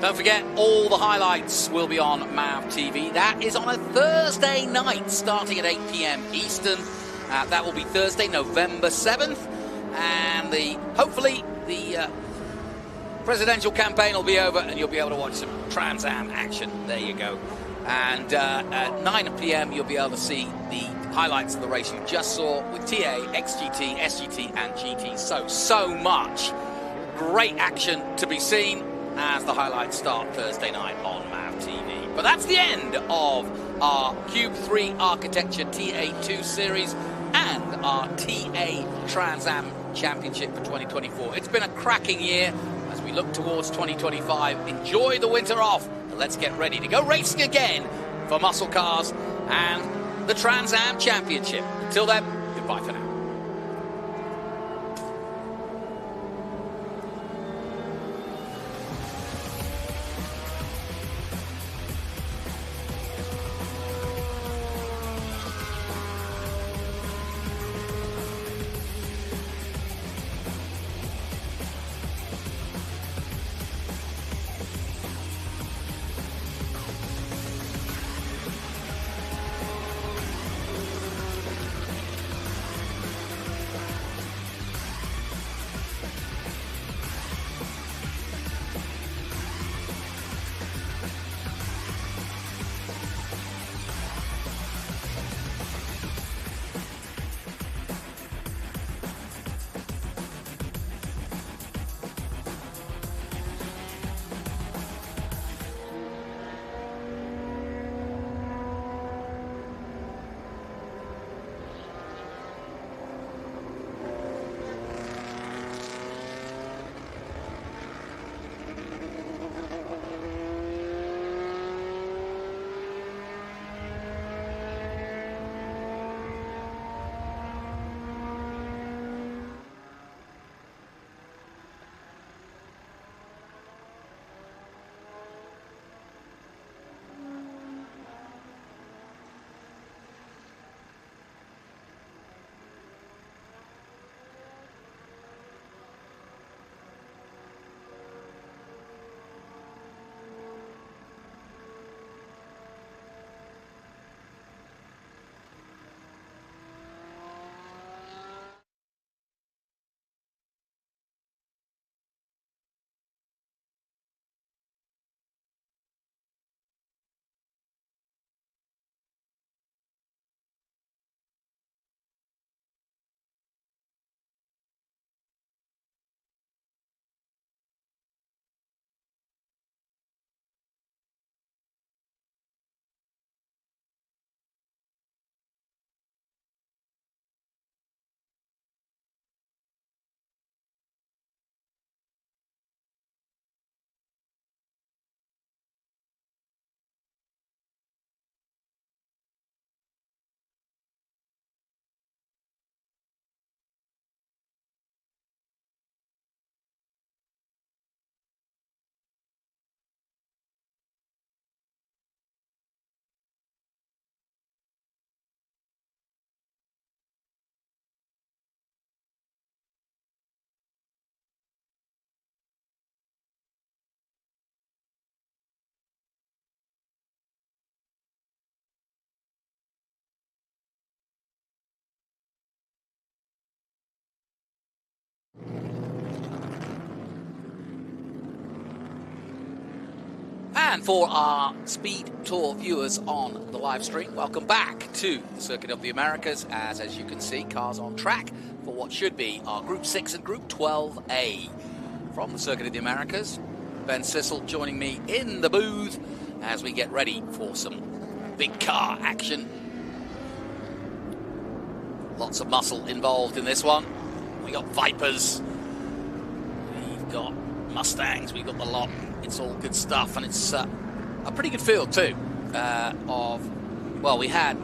Don't forget, all the highlights will be on MAV TV. That is on a Thursday night, starting at 8 p.m. Eastern. That will be Thursday, November 7th, and hopefully the presidential campaign will be over, and you'll be able to watch some Trans Am action. There you go. And at 9 p.m. you'll be able to see the highlights of the race you just saw with TA, XGT, SGT, and GT. So much great action to be seen. as the highlights start Thursday night on MAV TV. But that's the end of our Cube 3 Architecture TA2 Series and our TA Trans Am Championship for 2024. It's been a cracking year as we look towards 2025. Enjoy the winter off, and let's get ready to go racing again for muscle cars and the Trans Am Championship. Until then, goodbye for now. And for our Speed Tour viewers on the live stream, welcome back to the Circuit of the Americas. As you can see, cars on track for what should be our Group 6 and Group 12A. From the Circuit of the Americas, Ben Sissel joining me in the booth as we get ready for some big car action. Lots of muscle involved in this one. We got Vipers, we've got Mustangs, we've got the lot. It's all good stuff, and it's a pretty good field too. We had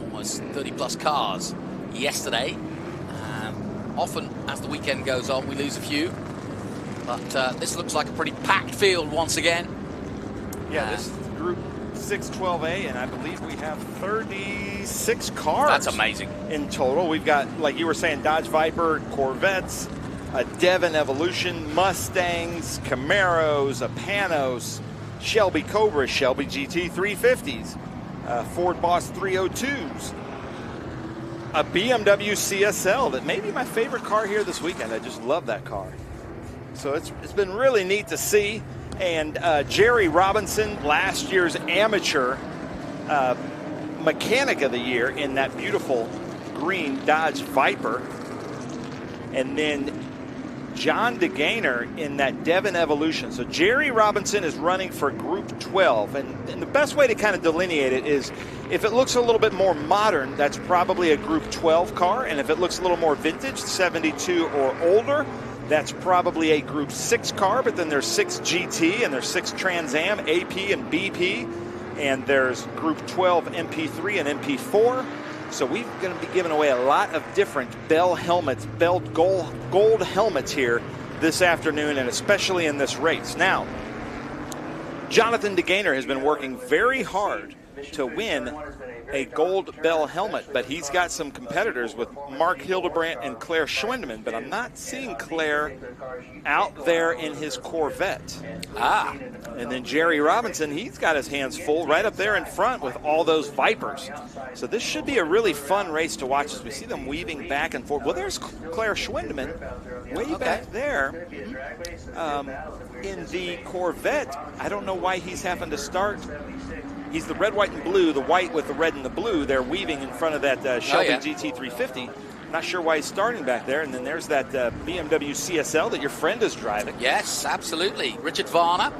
almost 30 plus cars yesterday. Often as the weekend goes on, we lose a few, but this looks like a pretty packed field once again. Yeah, this is Group 612A, and I believe we have 36 cars. That's amazing. In total, we've got, like you were saying, Dodge Viper, Corvettes, a Devon Evolution, Mustangs, Camaros, a Panos, Shelby Cobra, Shelby GT 350s, Ford Boss 302s, a BMW CSL that may be my favorite car here this weekend. I just love that car. So it's been really neat to see. And Jerry Robinson, last year's amateur mechanic of the year in that beautiful green Dodge Viper. And then John DeGainer in that Devon Evolution. So Jerry Robinson is running for Group 12. And the best way to kind of delineate it is if it looks a little bit more modern, that's probably a Group 12 car. And if it looks a little more vintage, 72 or older, that's probably a Group 6 car. But then there's 6 GT and there's 6 Trans Am, AP and BP. And there's Group 12 MP3 and MP4. So we're going to be giving away a lot of different Bell helmets, Bell gold helmets here this afternoon, and especially in this race. Now, Jonathan DeGainer has been working very hard to win a gold Bell helmet, but he's got some competitors with Mark Hildebrandt and Claire Schwindeman, but I'm not seeing Claire out there in his Corvette. And then Jerry Robinson, he's got his hands full right up there in front with all those Vipers. So this should be a really fun race to watch as we see them weaving back and forth. Well, there's Claire Schwindeman way back there in the Corvette. I don't know why he's having to start. He's the red, white, and blue, the white with the red and the blue. They're weaving in front of that Shelby GT350. Not sure why he's starting back there. And then there's that BMW CSL that your friend is driving. Yes, absolutely. Richard Varner.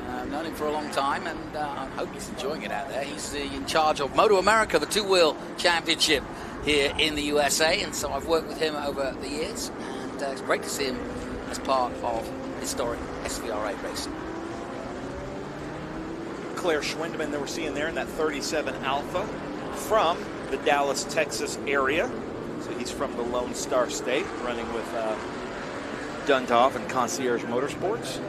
I've known him for a long time, and I hope he's enjoying it out there. He's in charge of Moto America, the two-wheel championship here in the USA. And so I've worked with him over the years. And it's great to see him as part of historic SVRA racing. Claire Schwindeman that we're seeing there in that 37 Alpha from the Dallas, Texas area. So he's from the Lone Star State, running with Duntov and Concierge Motorsports.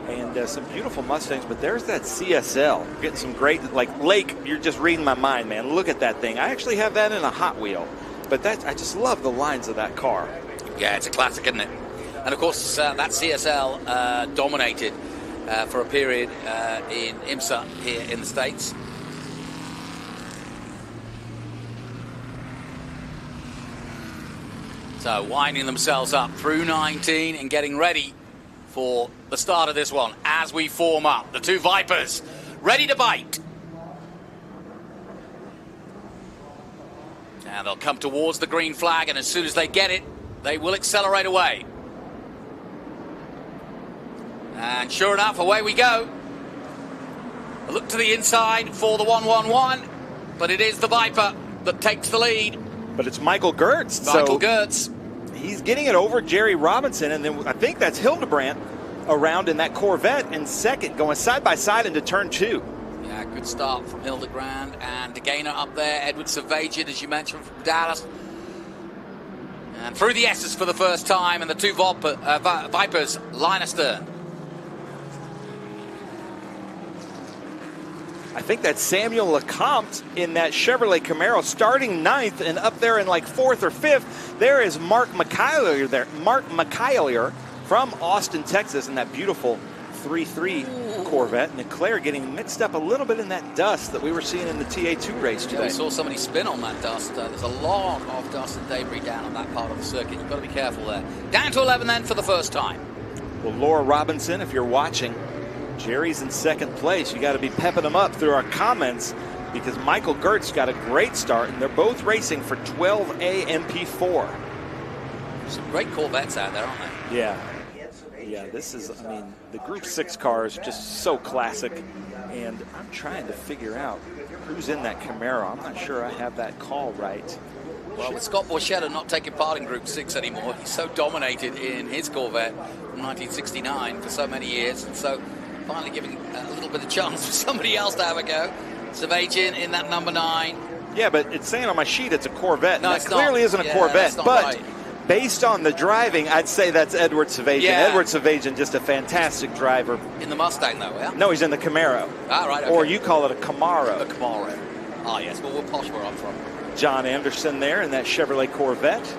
And some beautiful Mustangs, but there's that CSL. We're getting some great, like Lake, you're just reading my mind, man. Look at that thing. I actually have that in a Hot Wheel, but I just love the lines of that car. Yeah, it's a classic, isn't it? And of course, that CSL dominated for a period in IMSA here in the States. So winding themselves up through 19 and getting ready for the start of this one as we form up. The two Vipers ready to bite. And they'll come towards the green flag, and as soon as they get it, they will accelerate away. And sure enough, away we go. A look to the inside for the 111, but it is the Viper that takes the lead. But it's Michael Gertz. Michael Gertz. He's getting it over Jerry Robinson, and then I think that's Hildebrandt around in that Corvette in second, going side by side into turn 2. Yeah, good start from Hildebrandt and DeGainer up there. Edward Savagian, as you mentioned, from Dallas. And through the S's for the first time, and the two Vipers line astern. I think that's Samuel Lecomte in that Chevrolet Camaro starting 9th, and up there in like 4th or 5th, there is Mark McKayler there. Mark McKayler from Austin, Texas, in that beautiful 3.3 Corvette. And Claire getting mixed up a little bit in that dust that we were seeing in the TA2 race today. Yeah, I saw somebody spin on that dust. There's a lot of dust and debris down on that part of the circuit. You've got to be careful there. Down to 11 then for the first time. Well, Laura Robinson, if you're watching, Jerry's in second place. You got to be pepping them up through our comments because Michael Gertz got a great start, and they're both racing for 12A MP4. Some great Corvettes out there, aren't they? Yeah. Yeah, this is, I mean, the Group 6 car is just so classic, and I'm trying to figure out who's in that Camaro. I'm not sure I have that call right. Well, with Scott Borchetta not taking part in Group 6 anymore, he's so dominated in his Corvette from 1969 for so many years, and so finally giving a little bit of chance for somebody else to have a go. Savagian in that number 9. Yeah, but it's saying on my sheet it's a Corvette. No, that clearly isn't a Corvette, but right. Based on the driving, I'd say that's Edward Savagian. Yeah. Edward Savagian, just a fantastic driver. In the Mustang, though, yeah? No, he's in the Camaro. Ah, right, okay. Or you call it a Camaro. A Camaro. Ah, yes, well, we're posh where I'm from. John Anderson there in that Chevrolet Corvette.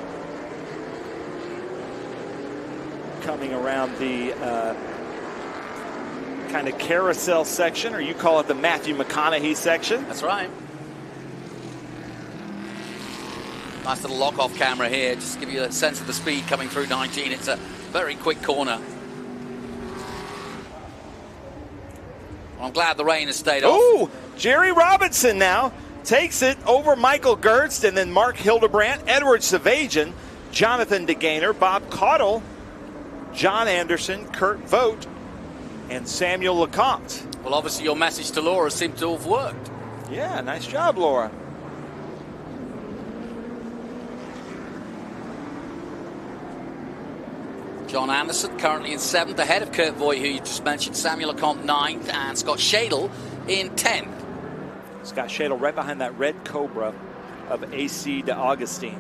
Coming around the kind of carousel section, or you call it the Matthew McConaughey section. That's right. Nice little lock-off camera here, just to give you a sense of the speed coming through 19. It's a very quick corner. Well, I'm glad the rain has stayed off. Oh, Jerry Robinson now takes it over Michael Gertz, and then Mark Hildebrandt, Edward Savagian. Jonathan DeGainer, Bob Caudle, John Anderson, Kurt Vogt, and Samuel LeCompte. Well, obviously your message to Laura seemed to have worked. Yeah, nice job, Laura. John Anderson currently in 7th, ahead of Kurt Voigt, who you just mentioned, Samuel LeCompte 9th, and Scott Shadle in 10th. Scott Shadle right behind that red Cobra of AC de Augustine.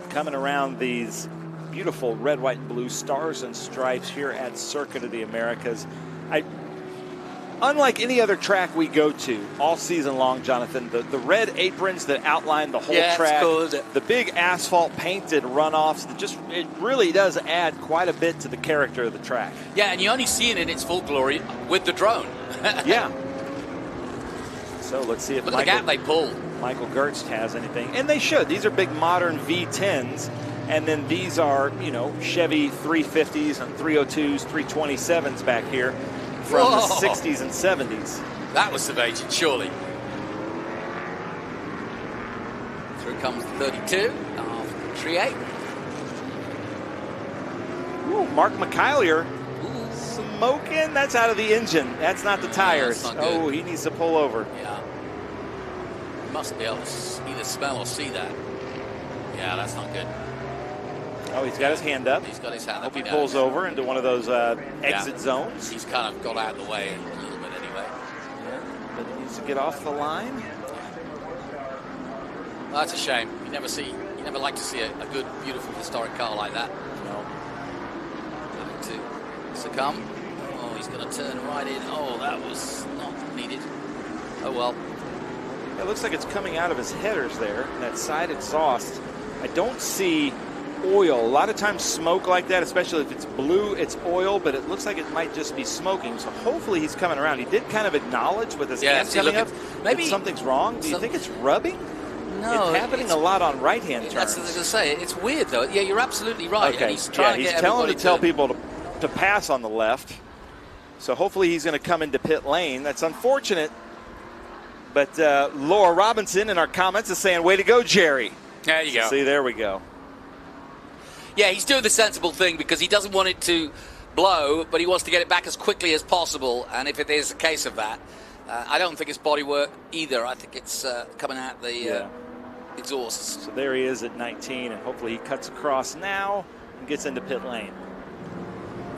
Coming around these beautiful red, white, and blue stars and stripes here at Circuit of the Americas. Unlike any other track we go to all season long, Jonathan, the red aprons that outline the whole track, the big asphalt painted runoffs, it really does add quite a bit to the character of the track. Yeah, and you only see it in its full glory with the drone. Yeah. So let's see if Look at the gap they pull. Michael Gertz has anything. And they should. These are big modern V10s. And then these are, you know, Chevy 350s and 302s, 327s back here from the 60s and 70s. That was Savagin, surely. Through comes the 32 of Triet. Ooh, Mark McKylier smoking. That's out of the engine. That's not the tires. Oh, he needs to pull over. Yeah. He must be able to either smell or see that. Yeah, that's not good. Oh, he's got his hand up. He's got his hand up. up. He pulls over into one of those exit zones. He's kind of got out of the way a little bit anyway. But he needs to get off the line. Well, that's a shame. You never like to see a good, beautiful, historic car like that. No. Going to succumb. Oh, he's going to turn right in. Oh, that was not needed. Oh, well. It looks like it's coming out of his headers there, that side exhaust. I don't see oil. A lot of times smoke like that, especially if it's blue, it's oil, but it looks like it might just be smoking. So hopefully he's coming around. He did kind of acknowledge with his hands coming up maybe something's wrong. Do you think it's rubbing? No. It's happening a lot on right-hand turns. That's what I was going to say. It's weird, though. Yeah, you're absolutely right. Okay. And he's trying to get telling to tell people to pass on the left. So hopefully he's going to come into pit lane. That's unfortunate. But Laura Robinson in our comments is saying, way to go, Jerry. There you go. See, there we go. Yeah, he's doing the sensible thing because he doesn't want it to blow, but he wants to get it back as quickly as possible. And if it is a case of that, I don't think it's bodywork either. I think it's coming out the exhausts. So there he is at 19, and hopefully he cuts across now and gets into pit lane.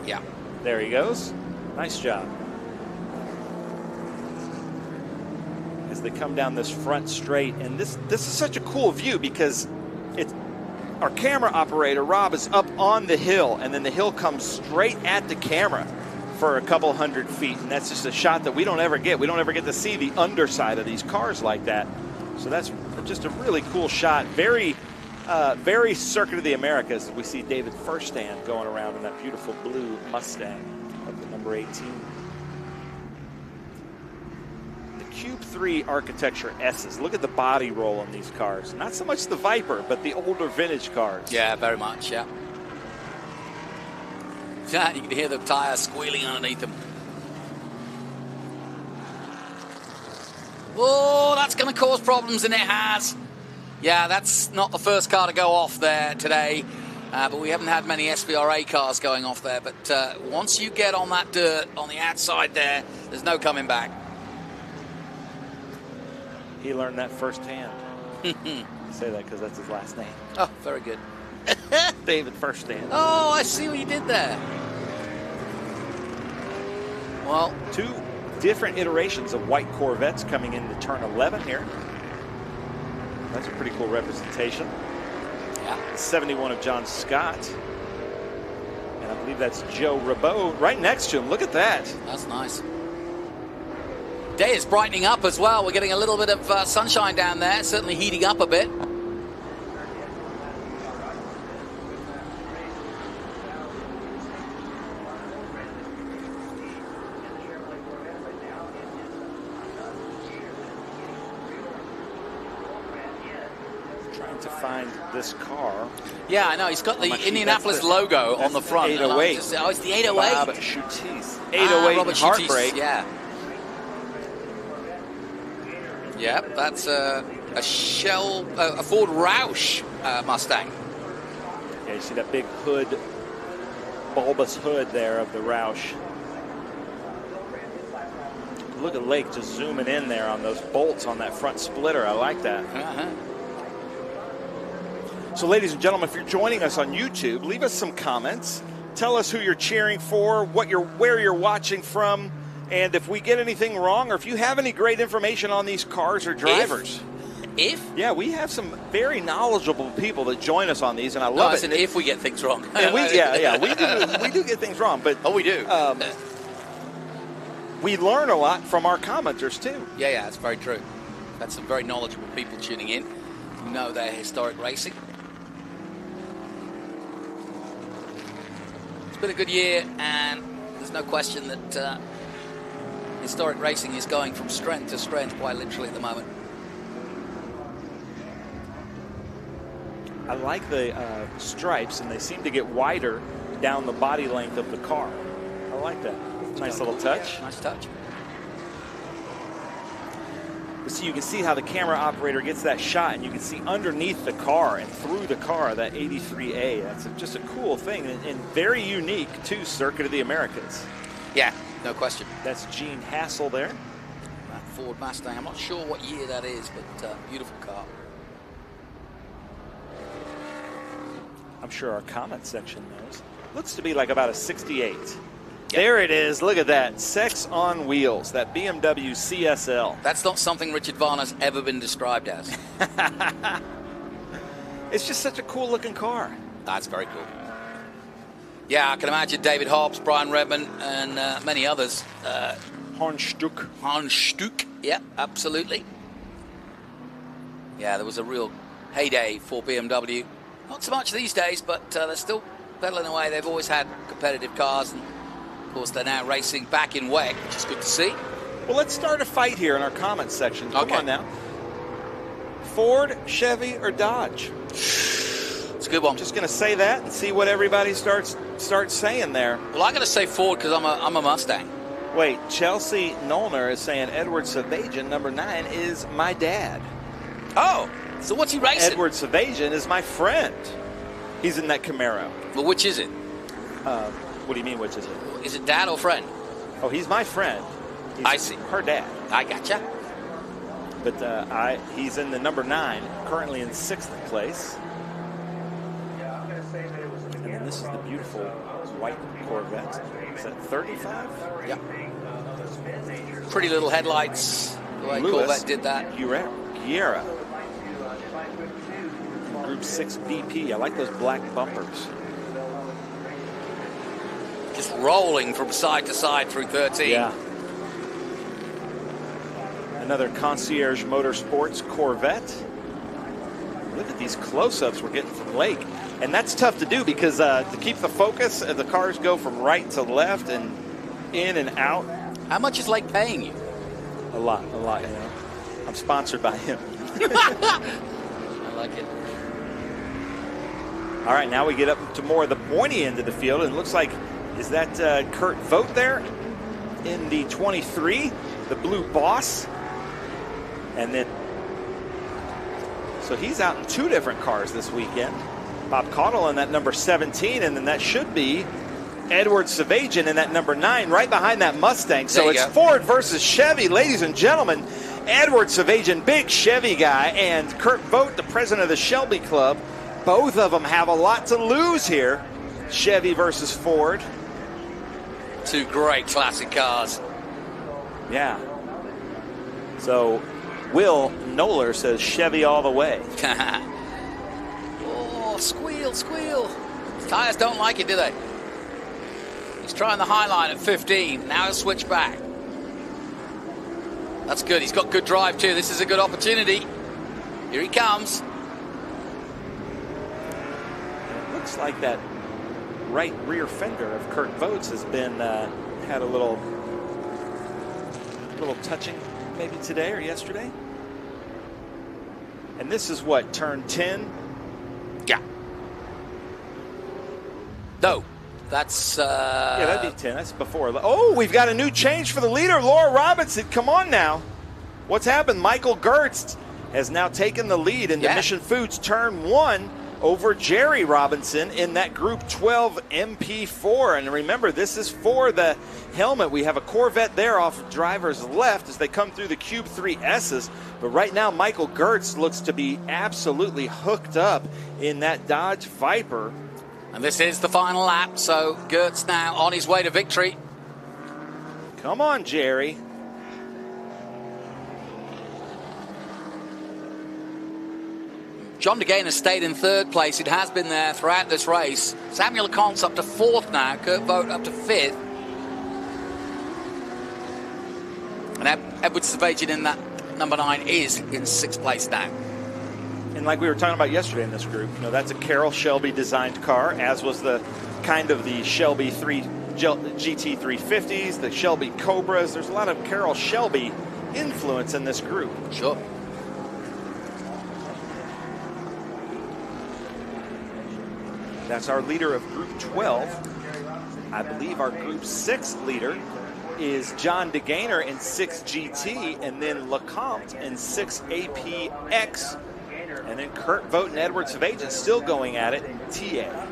Yeah. There he goes. Nice job. As they come down this front straight, and this is such a cool view because our camera operator, Rob, is up on the hill, and then the hill comes straight at the camera for a couple hundred feet, and that's just a shot that we don't ever get. We don't ever get to see the underside of these cars like that. So that's just a really cool shot. Very, very Circuit of the Americas. We see David Furstand going around in that beautiful blue Mustang of the number 18. Cube 3 Architecture S's. Look at the body roll on these cars. Not so much the Viper, but the older vintage cars. Yeah, very much, yeah. Yeah, you can hear the tire squealing underneath them. Oh, that's going to cause problems, and it has. Yeah, that's not the first car to go off there today, but we haven't had many SVRA cars going off there. But once you get on that dirt on the outside there, there's no coming back. He learned that firsthand. I say that because that's his last name. Oh, very good. David Furstand. Oh, I see what you did there. Well, two different iterations of white Corvettes coming into turn 11 here. That's a pretty cool representation. Yeah. 71 of John Scott. And I believe that's Joe Rabot right next to him. Look at that. That's nice. Day is brightening up as well. We're getting a little bit of sunshine down there, certainly heating up a bit. Trying to find this car. Yeah, I know. He's got the Indianapolis logo on the front. 808. Oh, it's the 808. Bob Schutisse. 808 Robert Heartbreak. Yeah. Yep, that's a Ford Roush Mustang. Okay, you see that big hood, bulbous hood there of the Roush. Look at Lake just zooming in there on those bolts on that front splitter. I like that. So, ladies and gentlemen, if you're joining us on YouTube, leave us some comments. Tell us who you're cheering for, where you're watching from, and if we get anything wrong, or if you have any great information on these cars or drivers. Yeah, we have some very knowledgeable people that join us on these, and I love it. If we get things wrong. And we do get things wrong, but we do. We learn a lot from our commenters too. Yeah, that's very true. That's some very knowledgeable people tuning in who know their historic racing. It's been a good year, and there's no question that historic racing is going from strength to strength, quite literally at the moment. I like the stripes, and they seem to get wider down the body length of the car. I like that. Nice little touch. Nice touch. So you can see how the camera operator gets that shot, and you can see underneath the car and through the car that 83A. That's just a cool thing, and very unique to Circuit of the Americas. Yeah, no question. That's Gene Hassel there. That Ford Mustang. I'm not sure what year that is, but beautiful car. I'm sure our comment section knows. Looks to be like about a 68. There it is. Look at that. Sex on wheels. That BMW CSL. That's not something Richard Varner's ever been described as. It's just such a cool looking car. That's very cool. Yeah, I can imagine David Hobbs, Brian Redman, and many others. Hornstuck. Yeah, absolutely. Yeah, there was a real heyday for BMW. Not so much these days, but they're still pedaling away. They've always had competitive cars, and of course they're now racing back in WEC, which is good to see. Well, let's start a fight here in our comments section. Come on now. Ford, Chevy, or Dodge? It's a good one. Just going to say that and see what everybody starts saying there. Well, I'm going to say Ford because I'm a Mustang. Wait, Chelsea Nollner is saying Edward Savagian, number 9, is my dad. Oh, so what's he racing? Edward Savagian is my friend. He's in that Camaro. Well, which is it? What do you mean, which is it? Is it dad or friend? Oh, he's my friend. I see. Her dad. I gotcha. But he's in the number 9, currently in 6th place. And then this is the beautiful white Corvette. Is that 35? Yeah. Pretty little headlights. The way Corvette did that. Guerra. Group 6 BP. I like those black bumpers. Just rolling from side to side through 13. Yeah. Another Concierge Motorsports Corvette. Look at these close-ups we're getting from Lake. And that's tough to do because to keep the focus, the cars go from right to left and in and out. How much is Lake paying you? A lot, you know. I'm sponsored by him. I like it. All right, now we get up to more of the pointy end of the field, and it looks like, is that Kurt Vogt there in the 23, the blue boss? And then, so he's out in 2 different cars this weekend. Bob Caudle in that number 17, and then that should be Edward Savagian in that number 9, right behind that Mustang. So it's Ford versus Chevy, ladies and gentlemen. Edward Savagian, big Chevy guy, and Kurt Vogt, the president of the Shelby Club. Both of them have a lot to lose here. Chevy versus Ford. 2 great classic cars. Yeah. So Will Noller says Chevy all the way. Oh, squeal, squeal. Tires don't like it, do they? He's trying the high line at 15. Now he'll switch back. That's good. He's got good drive too. This is a good opportunity. Here he comes. It looks like that right rear fender of Kurt Vogt's has been had a little touching maybe today or yesterday. And this is what, turn 10? Yeah. No, that's yeah, that'd be 10. That's before. Oh, we've got a new change for the leader, Laura Robinson. Come on now. What's happened? Michael Gertz has now taken the lead into Mission Foods turn 1 over Jerry Robinson in that Group 12 MP4. And remember, this is for the helmet. We have a Corvette there off driver's left as they come through the Cube 3 S's. But right now, Michael Gertz looks to be absolutely hooked up in that Dodge Viper. And this is the final lap, so Gertz now on his way to victory. Come on, Jerry. John DeGain has stayed in third place. It has been there throughout this race. Samuel Lecomte's up to fourth now. Kurt Vogt up to fifth. And Edward Savagian in that number 9 is in sixth place now. And like we were talking about yesterday in this group, you know, that's a Carroll Shelby designed car, as was the kind of the Shelby GT 350s, the Shelby Cobras. There's a lot of Carroll Shelby influence in this group. Sure. That's our leader of Group 12. I believe our Group 6 leader is John DeGainer in 6 GT, and then Lecomte in 6 APX. And then Kurt Vogt and Edward Savagian still going at it in TA.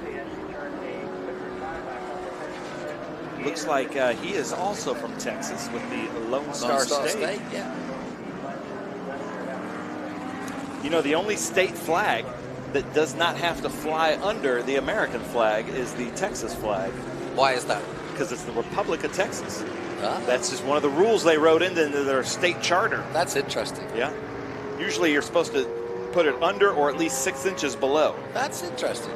Looks like he is also from Texas with the Lone Star State. Yeah. You know, the only state flag that does not have to fly under the American flag is the Texas flag. Why is that? Because it's the Republic of Texas. Ah. That's just one of the rules they wrote into their state charter. That's interesting. Yeah. Usually you're supposed to put it under or at least 6 inches below. That's interesting.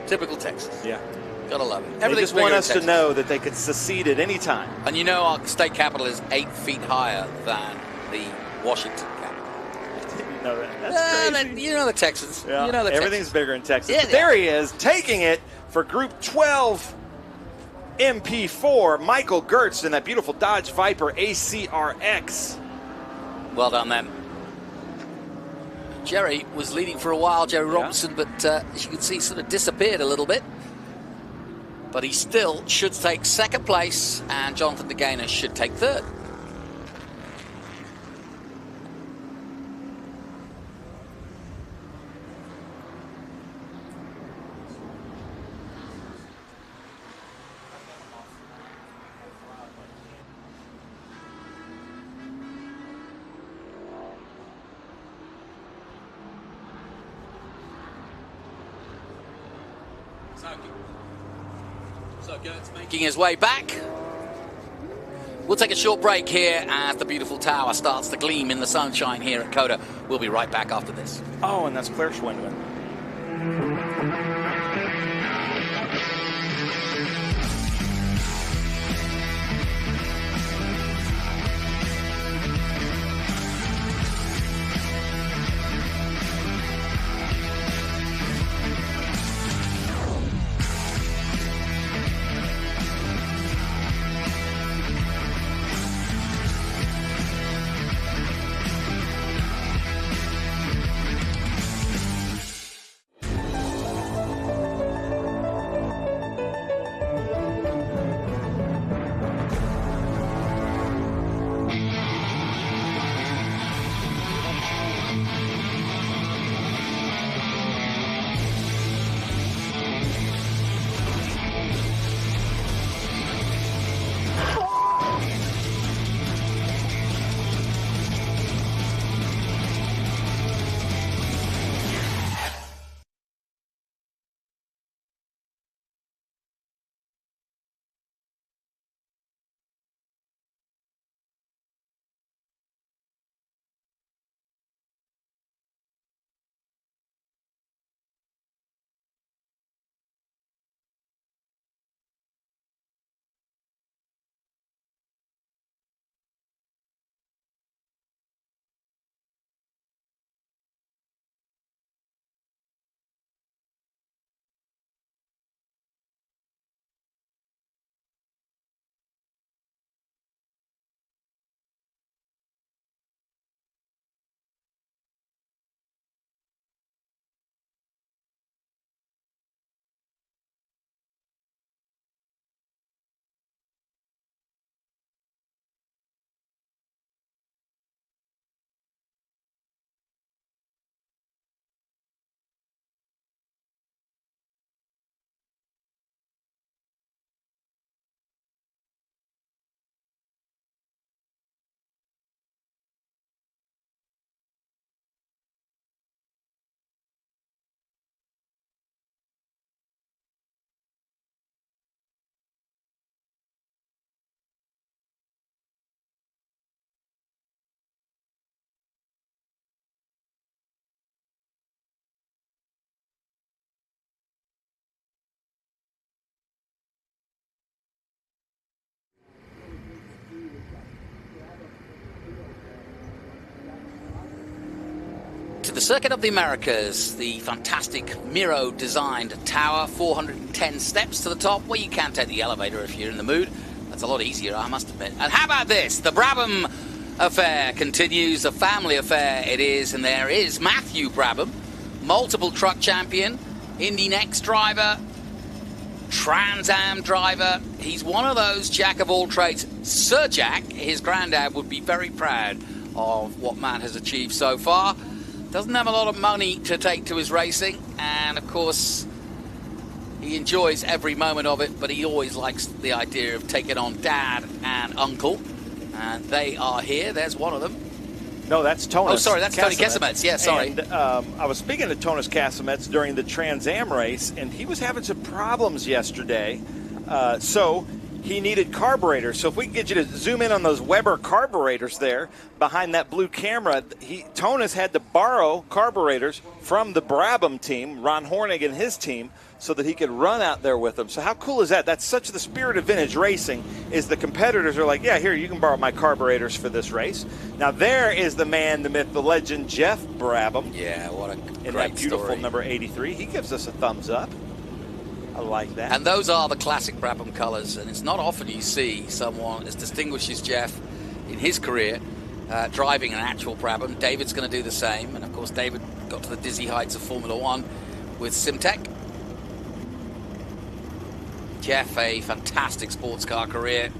Typical Texas. Yeah. Gotta love it. They just want us to know that they could secede at any time. And you know our state capital is 8 feet higher than the Washington capital. I didn't know that. That's crazy. You know the Texans. Yeah. You know the Everything's Texans. bigger in Texas. Yeah, But there he is, taking it for Group 12 MP4. Michael Gertz in that beautiful Dodge Viper ACRX. Well done then. Jerry was leading for a while, Jerry Robinson, but as you can see, sort of disappeared a little bit. But he still should take second place, and Jonathan DeGainer should take third. So Gertz making his way back. We'll take a short break here as the beautiful tower starts to gleam in the sunshine here at COTA. We'll be right back after this. Oh, and that's Claire Schwindman. the Circuit of the Americas, the fantastic Miro-designed tower, 410 steps to the top. Well, you can take the elevator if you're in the mood. That's a lot easier, I must admit. And how about this? The Brabham affair continues, a family affair it is, and there is Matthew Brabham, multiple truck champion, Indy Next driver, Trans Am driver. He's one of those jack of all trades. Sir Jack, his granddad, would be very proud of what Matt has achieved so far. Doesn't have a lot of money to take to his racing, and of course he enjoys every moment of it, but he always likes the idea of taking on dad and uncle, and they are here. There's one of them. No, that's Tonis. Oh, sorry, that's Tony Kesemets. Yeah, sorry. And, I was speaking to Tonis Kesemets during the Trans Am race, and he was having some problems yesterday. So he needed carburetors. So if we can get you to zoom in on those Weber carburetors there behind that blue camera, Tonis had to borrow carburetors from the Brabham team, Ron Hornig and his team, so that he could run out there with them. So how cool is that? That's such the spirit of vintage racing, is the competitors are like, yeah, here, you can borrow my carburetors for this race. Now there is the man, the myth, the legend, Jeff Brabham. Yeah, what a great in that beautiful story. number 83. He gives us a thumbs up. I like that. And those are the classic Brabham colors, and it's not often you see someone as distinguished as Jeff in his career driving an actual Brabham. David's going to do the same, and of course David got to the dizzy heights of Formula One with Simtech. Jeff, a fantastic sports car career.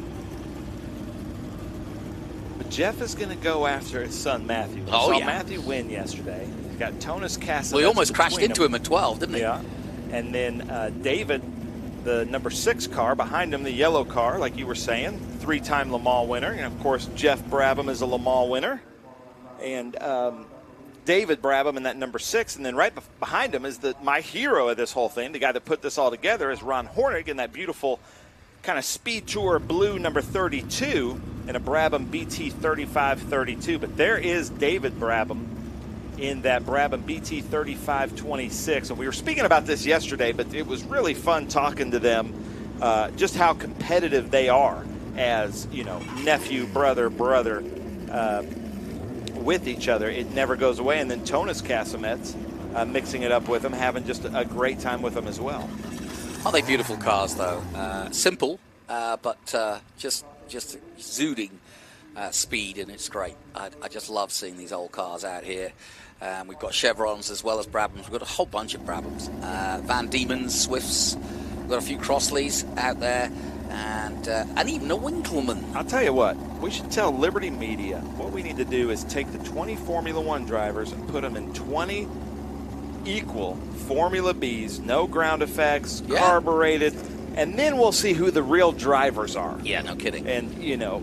But Jeff is going to go after his son Matthew. We saw Matthew win yesterday. He's got Tonis Kesemets. Well, he almost crashed into him at 12, didn't he? Yeah. And then David, the number 6 car, behind him the yellow car, like you were saying, 3-time Le Mans winner. And, of course, Jeff Brabham is a Le Mans winner. And David Brabham in that number 6. And then right behind him is my hero of this whole thing, the guy that put this all together, is Ron Hornig in that beautiful kind of SpeedTour blue number 32 in a Brabham BT 3532. But there is David Brabham in that Brabham BT 3526. And we were speaking about this yesterday, but it was really fun talking to them, just how competitive they are as, you know, nephew, brother, with each other. It never goes away. And then Tonis Kesemets mixing it up with them, having just a great time with them as well. Aren't they beautiful cars, though? Simple, but just exuding speed, and it's great. I just love seeing these old cars out here. We've got Chevrons as well as Brabhams. We've got a whole bunch of Brabhams. Van Diemen's, Swifts. We've got a few Crossleys out there, and even a Winkleman. I'll tell you what, we should tell Liberty Media what we need to do is take the 20 Formula One drivers and put them in 20 equal Formula Bs, no ground effects, carbureted, and then we'll see who the real drivers are. Yeah, no kidding. And, you know,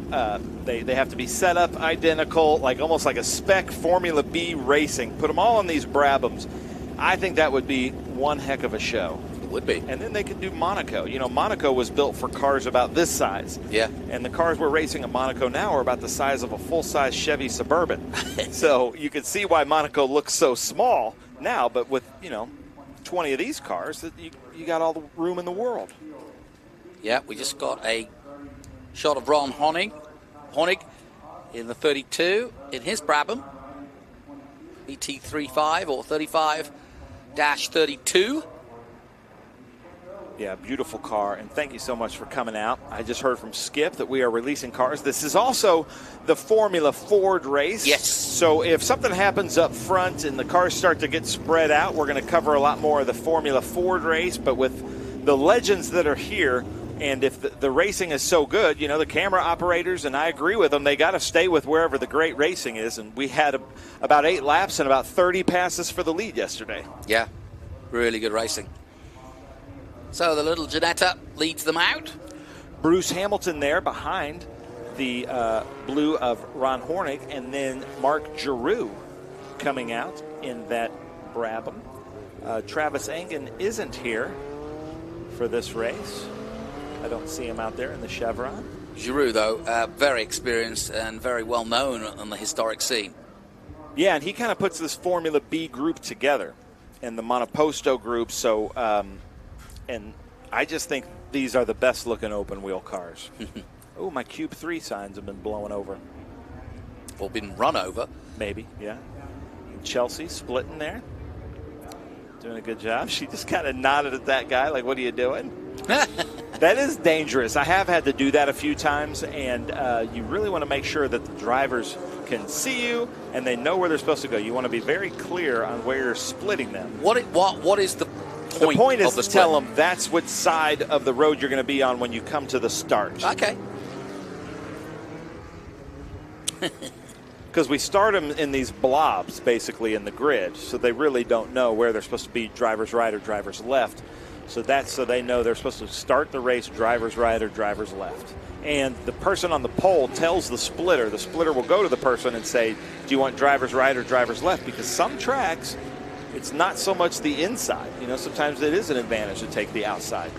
they have to be set up identical, like almost like a spec Formula B racing. Put them all on these Brabhams. I think that would be one heck of a show. It would be. And then they could do Monaco. You know, Monaco was built for cars about this size. Yeah. And the cars we're racing at Monaco now are about the size of a full-size Chevy Suburban. So you can see why Monaco looks so small now, but with, you know, 20 of these cars, you got all the room in the world. Yeah, we just got a shot of Ron Hornig in the 32 in his Brabham. BT35 or 35-32. Yeah, beautiful car, and thank you so much for coming out. I just heard from Skip that we are releasing cars. This is also the Formula Ford race. Yes. So if something happens up front and the cars start to get spread out, we're going to cover a lot more of the Formula Ford race, but with the legends that are here, and if the racing is so good, you know, the camera operators, and I agree with them, they got to stay with wherever the great racing is, and we had about 8 laps and about 30 passes for the lead yesterday. Yeah, really good racing. So the little Ginetta leads them out. Bruce Hamilton there behind the blue of Ron Hornig, and then Mark Giroux coming out in that Brabham. Travis Engen isn't here for this race. I don't see him out there in the Chevron. Giroux, though, very experienced and very well known on the historic scene. Yeah, and he kind of puts this Formula B group together in the Monoposto group. So, and I just think these are the best looking open wheel cars. Oh, my Cube 3 signs have been blown over. Or been run over. Maybe, yeah. Chelsea splitting there. Doing a good job. She just kind of nodded at that guy like, what are you doing? That is dangerous. I have had to do that a few times, and you really want to make sure that the drivers can see you and they know where they're supposed to go. You want to be very clear on where you're splitting them. What is the point? The point is of the to tell them that's what side of the road you're going to be on when you come to the start. Okay. Because we start them in these blobs, basically, in the grid, so they really don't know where they're supposed to be, driver's right or driver's left. So that's so they know they're supposed to start the race driver's right or driver's left. And the person on the pole tells the splitter. The splitter will go to the person and say, do you want driver's right or driver's left? Because some tracks, it's not so much the inside. You know, sometimes it is an advantage to take the outside.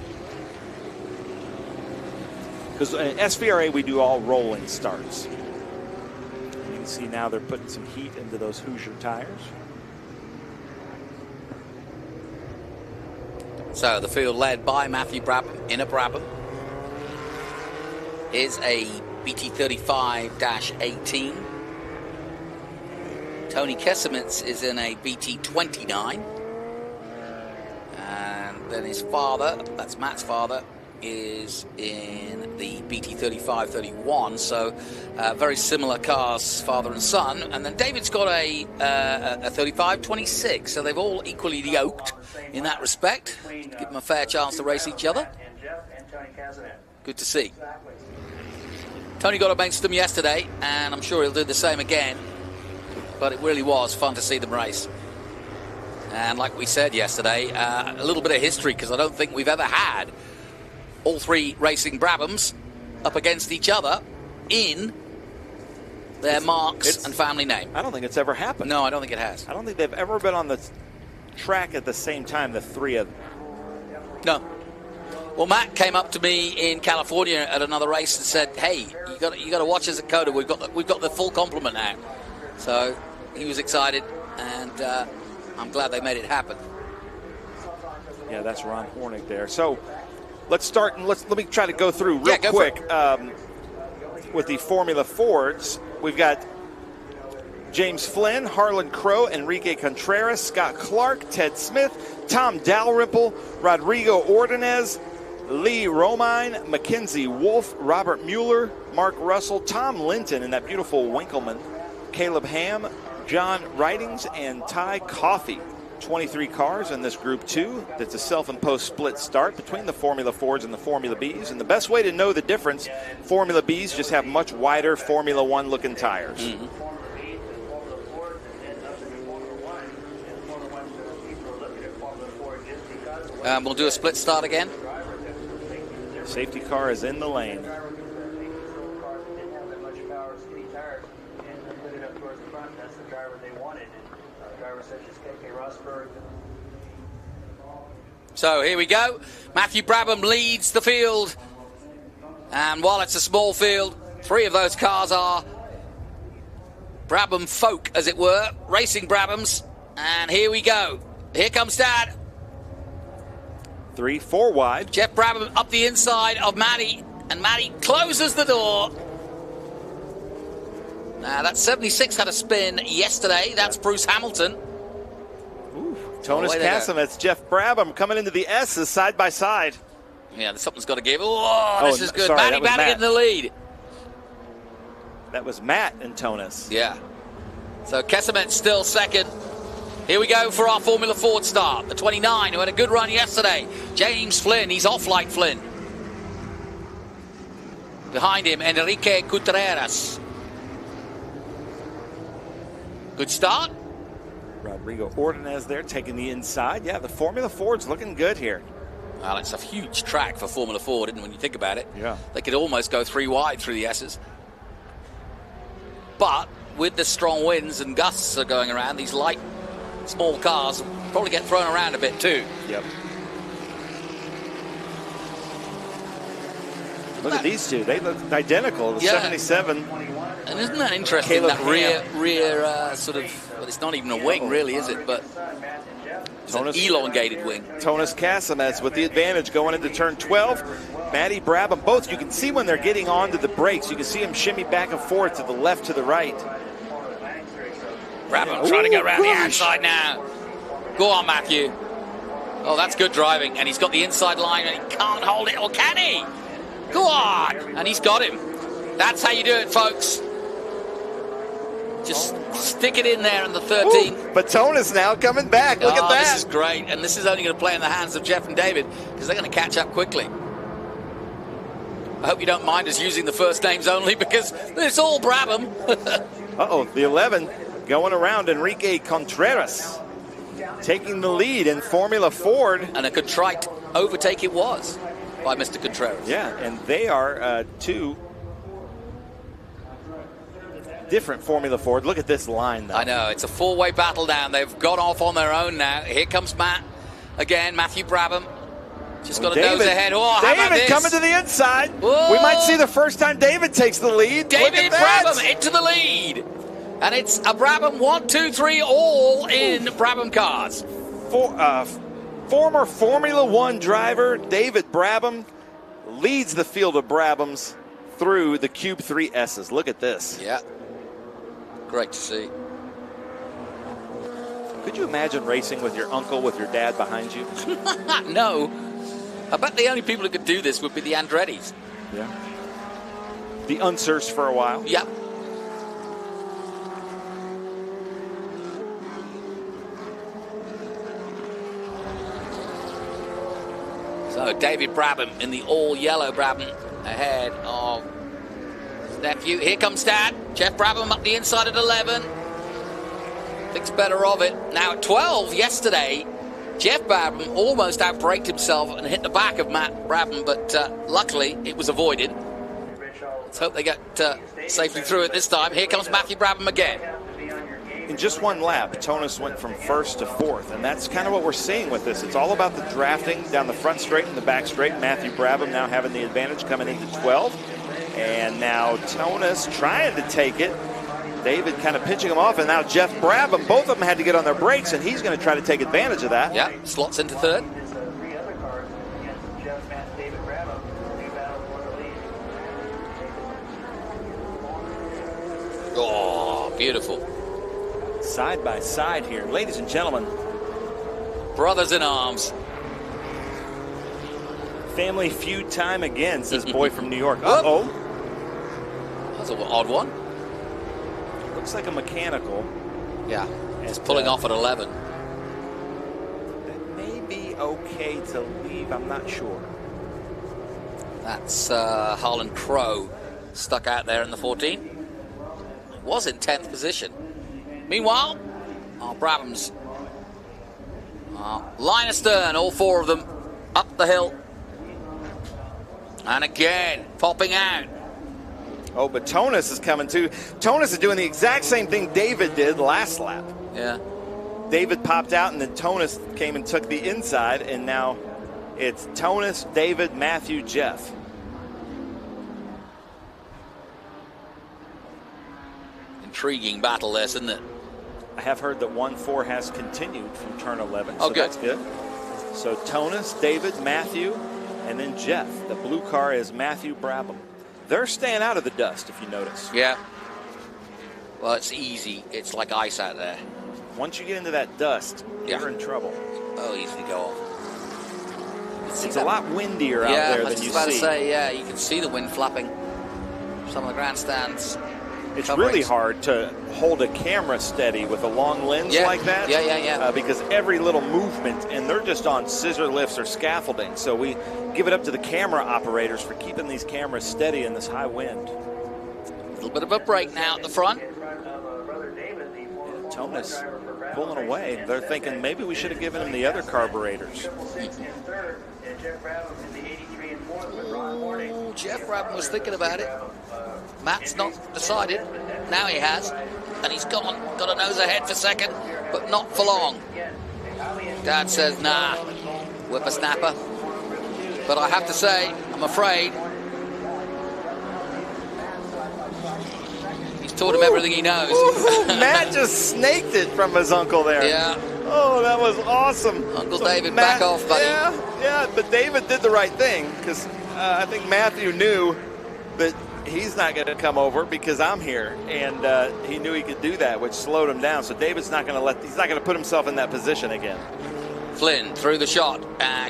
Because in SVRA, we do all rolling starts. You can see now they're putting some heat into those Hoosier tires. So the field led by Matthew Brabham. Inner Brabham is a BT35-18. Tony Kesemitz is in a BT29. And then his father, that's Matt's father, is in the BT35-31. So very similar cars, father and son. And then David's got a 35-26. So they've all equally yoked in that respect. Give them a fair chance to race each other. Good to see. Tony got against them yesterday, and I'm sure he'll do the same again. But it really was fun to see them race. And like we said yesterday, a little bit of history, because I don't think we've ever had all three racing Brabhams up against each other in their marks and family name. I don't think it's ever happened. No, I don't think it has. I don't think they've ever been on the track at the same time, the three of them. No. Well, Matt came up to me in California at another race and said, "Hey, you got to watch us at COTA. We've got the full complement now." So he was excited, and I'm glad they made it happen. Yeah, that's Ron Hornick there. So let's start and let me try to go through real quick with the Formula Fords. We've got James Flynn, Harlan Crow, Enrique Contreras, Scott Clark, Ted Smith, Tom Dalrymple, Rodrigo Ordonez, Lee Romine, Mackenzie Wolf, Robert Mueller, Mark Russell, Tom Linton, and that beautiful Winkleman, Caleb Ham, John Ridings, and Ty Coffey. 23 cars in this Group 2. That's a self-imposed split start between the Formula Fords and the Formula Bs. And the best way to know the difference, Formula Bs just have much wider Formula 1 looking tires. Mm-hmm. We'll do a split start again. Safety car is in the lane. So here we go. Matthew Brabham leads the field. And while it's a small field, three of those cars are Brabham folk, as it were, racing Brabhams. And here we go. Here comes Dad. 3-4 wide. Jeff Brabham up the inside of Matty, and Matty closes the door. Now that 76 had a spin yesterday. That's Bruce Hamilton. Tonis Casimets, Jeff Brabham coming into the S's side by side. Yeah, something's got to give. Oh, this is good. Sorry, Matty Bannigan in the lead. That was Matt and Tonis. Yeah. So Casimets still second. Here we go for our Formula Ford start. The 29, who had a good run yesterday. James Flynn, he's off like Flynn. Behind him, Enrique Contreras. Good start. Rodrigo Ordonez there taking the inside. Yeah, the Formula Ford's looking good here. Well, it's a huge track for Formula Ford, isn't it, when you think about it? Yeah. They could almost go three wide through the S's. But with the strong winds and gusts that are going around, these light, small cars will probably get thrown around a bit too. Yep. Look at these two. They look identical. The 77. And isn't that interesting? Caleb that rear sort of, well, it's not even a wing really, is it? But it's an elongated wing. Tonis Casimets with the advantage going into turn 12. Matty Brabham, both you can see when they're getting onto the brakes. You can see him shimmy back and forth to the left, to the right. Brabham trying to go around the outside now. Go on, Matthew. Oh, that's good driving. And he's got the inside line and he can't hold it, or can he? Go on. And he's got him. That's how you do it, folks. Just stick it in there in the 13. Batonis now coming back. Look at that. This is great. And this is only going to play in the hands of Jeff and David because they're going to catch up quickly. I hope you don't mind us using the first names only because it's all Brabham. Uh-oh, the 11 going around Enrique Contreras, taking the lead in Formula Ford. And a contrite overtake it was by Mr. Contreras. Yeah, and they are two different Formula Ford. Look at this line, though. I know, it's a four-way battle down. They've gone off on their own now. Here comes Matt again, Matthew Brabham. Just got a nose ahead. Oh, how about David this? coming to the inside. Whoa. We might see the first time David takes the lead. David Brabham into the lead. And it's a Brabham 1, 2, 3, all in Brabham cars. Former Formula One driver David Brabham leads the field of Brabhams through the Cube 3 S's. Look at this. Yeah. Great to see. Could you imagine racing with your uncle, with your dad behind you? No. I bet the only people who could do this would be the Andrettis. Yeah. The Unsers for a while. Yep. So David Brabham in the all-yellow Brabham ahead of his nephew. Here comes Dad. Jeff Brabham up the inside at 11. Thinks better of it. Now at 12 yesterday, Jeff Brabham almost outbraked himself and hit the back of Matt Brabham, but luckily it was avoided. Let's hope they get safely through it this time. Here comes Matthew Brabham again. In just one lap, Batonis went from first to fourth, and that's kind of what we're seeing with this. It's all about the drafting down the front straight and the back straight. Matthew Brabham now having the advantage coming into 12. And now Tonis trying to take it. David kind of pinching him off, and now Jeff Brabham, both of them had to get on their brakes, and he's going to try to take advantage of that. Yeah, slots into third. Oh, beautiful. Side by side here. Ladies and gentlemen. Brothers in arms. Family feud time again, says boy from New York. Uh-oh. That's an odd one. Looks like a mechanical. Yeah, it's pulling off at 11. That may be okay to leave, I'm not sure. That's Harlan Crow stuck out there in the 14. Was in 10th position. Meanwhile, our Brabhams line astern, all four of them up the hill. And again, popping out. Oh, but Tonis is coming too. Tonis is doing the exact same thing David did last lap. Yeah. David popped out, and then Tonis came and took the inside, and now it's Tonis, David, Matthew, Jeff. Intriguing battle this, isn't it? I have heard that 1-4 has continued from turn 11, so that's good. So Tonis, David, Matthew, and then Jeff. The blue car is Matthew Brabham. They're staying out of the dust, if you notice. Yeah. Well, it's easy. It's like ice out there. Once you get into that dust, you're in trouble. Oh, easy to go off. It's a lot windier out there than you see. I was about to say, yeah, you can see the wind flapping. Some of the grandstands. It's really hard to hold a camera steady with a long lens like that. Yeah. Because every little movement, and they're just on scissor lifts or scaffolding. So we give it up to the camera operators for keeping these cameras steady in this high wind. A little bit of a break now at the front. Tonis pulling away. They're thinking maybe we should have given him the other carburetors. Oh, Jeff Brabham was thinking about it. Matt's not decided. Now he has. And he's got a nose ahead for second, but not for long. Dad says, nah, whippersnapper. But I have to say, I'm afraid he's taught him everything he knows. Matt just snaked it from his uncle there. Yeah. Oh, that was awesome. Uncle David, back off, buddy. Yeah, but David did the right thing because I think Matthew knew that he's not going to come over because I'm here, and he knew he could do that, which slowed him down. So David's not going to he's not going to put himself in that position again. Flynn through the shot,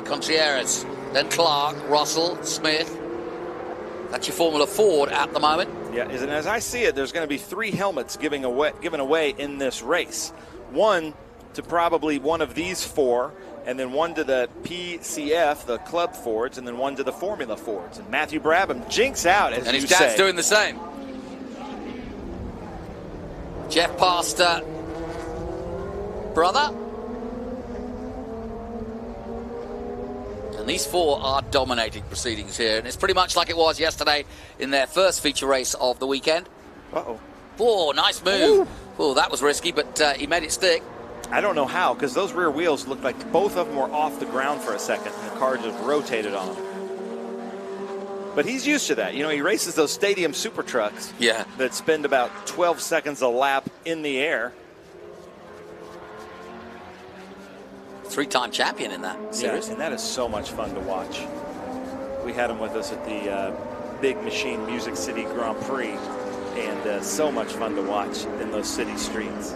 Contreras, then Clark, Russell, Smith. That's your Formula Ford at the moment. Yeah, and as I see it, there's going to be 3 helmets given away in this race. One to probably one of these 4, and then one to the PCF, the Club Fords, and then one to the Formula Fords. And Matthew Brabham jinks out, as you say. And his dad's doing the same. Jeff Pastor, brother. And these 4 are dominating proceedings here. And it's pretty much like it was yesterday in their first feature race of the weekend. Uh-oh. Oh, nice move. Oh, that was risky, but he made it stick. I don't know how, because those rear wheels looked like both of them were off the ground for a second, and the car just rotated on them. But he's used to that. You know, he races those stadium super trucks that spend about 12 seconds a lap in the air. 3-time champion in that series. Yeah, and that is so much fun to watch. We had him with us at the Big Machine Music City Grand Prix, and so much fun to watch in those city streets.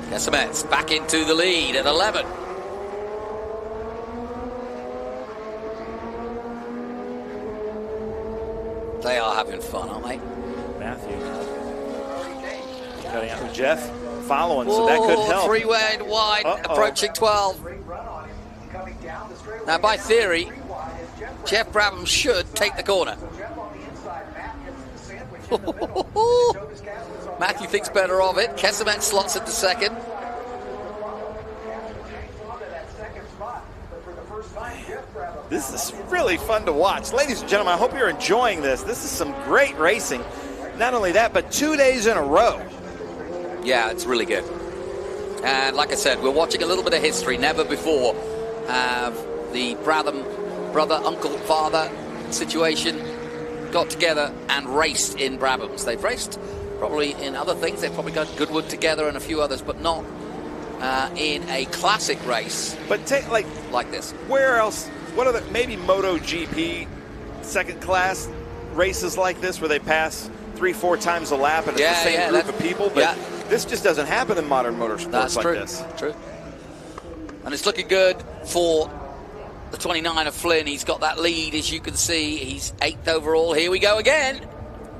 Casemets back into the lead at 11. They are having fun, aren't they? Matthew cutting out with Jeff following, so that could help. 3 wide, approaching 12. Now, by theory, Jeff Brabham should take the corner. Matthew thinks better of it. Kesemet slots into second. This is really fun to watch. Ladies and gentlemen, I hope you're enjoying this. This is some great racing. Not only that, but 2 days in a row. Yeah, it's really good. And like I said, we're watching a little bit of history. Never before have the Brabham brother, uncle, father situation got together and raced in Brabhams. They've raced probably in other things. They've probably got Goodwood together and a few others, but not in a classic race. But like this. Where else? What are maybe MotoGP second class races like this where they pass 3-4 times a lap and it's the same group of people? But this just doesn't happen in modern motorsports like this. True. And it's looking good for the 29 of Flynn. He's got that lead, as you can see. He's 8th overall. Here we go again.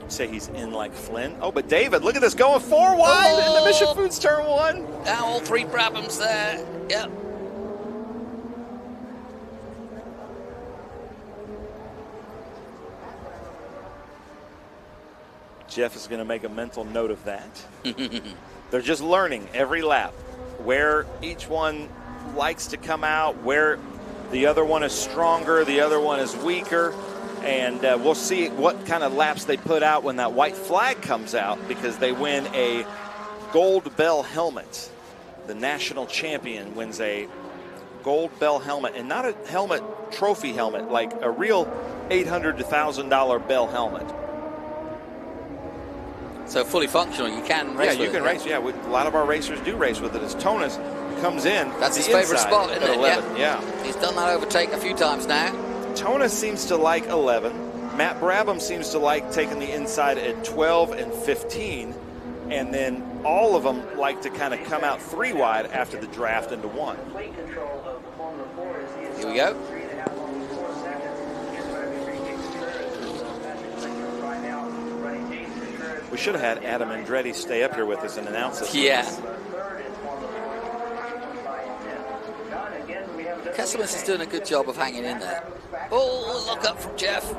Say he's in like Flynn. Oh, but David, look at this, going 4 wide in the Mission Foods turn 1. Now all 3 Brabhams there. Yep. Jeff is going to make a mental note of that. They're just learning every lap where each one likes to come out, where the other one is stronger, the other one is weaker. And we'll see what kind of laps they put out when that white flag comes out, because they win a gold bell helmet. The national champion wins a gold bell helmet, and not a helmet, trophy helmet, like a real $800 to $1,000 bell helmet. So fully functional, you can race with it. Yeah, you can race. Yeah, a lot of our racers do race with it. As Tonis comes in, that's his favorite spot, isn't it? 11. Yeah. He's done that overtake a few times now. Tonis seems to like 11. Matt Brabham seems to like taking the inside at 12 and 15. And then all of them like to kind of come out 3 wide after the draft into 1. Here we go. We should have had Adam Andretti stay up here with us and announce this. Yeah. Kesemis is doing a good job of hanging in there. Oh, look up from Jeff.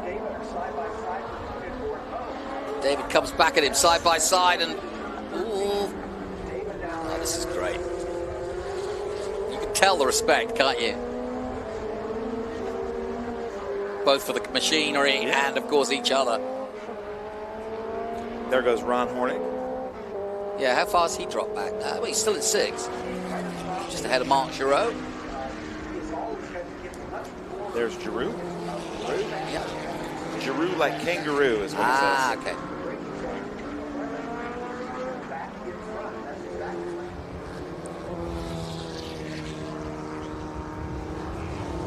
David comes back at him side by side, and oh, this is great. You can tell the respect, can't you? Both for the machinery and, of course, each other. There goes Ron Hornick. Yeah, how far has he dropped back now? Well, he's still at 6. Just ahead of Marc Giroux. There's Giroux. Yeah. Giroux like kangaroo is what it says. Okay.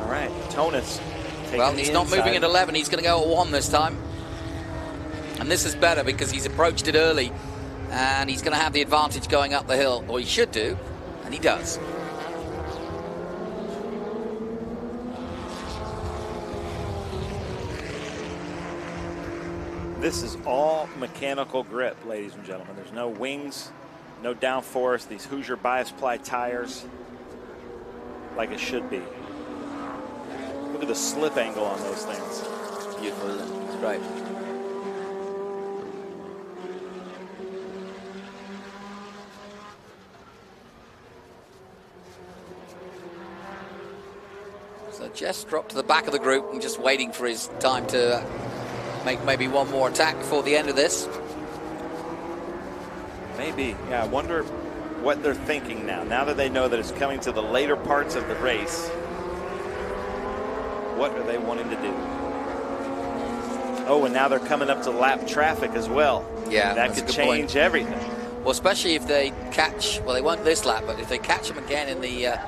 All right, Tonis. Well, he's not moving at 11. He's going to go at 1 this time. And this is better because he's approached it early, and he's going to have the advantage going up the hill, or he should do, and he does. This is all mechanical grip, ladies and gentlemen. There's no wings, no downforce. These Hoosier bias ply tires, like it should be. Look at the slip angle on those things. Beautiful, isn't it? It's great. So Jeff's dropped to the back of the group and just waiting for his time to make maybe one more attack before the end of this. Maybe. Yeah, I wonder what they're thinking now. Now that they know that it's coming to the later parts of the race, what are they wanting to do? Oh, and now they're coming up to lap traffic as well. Yeah, that could change everything. Well, especially if they catch, well, they won't this lap, but if they catch them again in the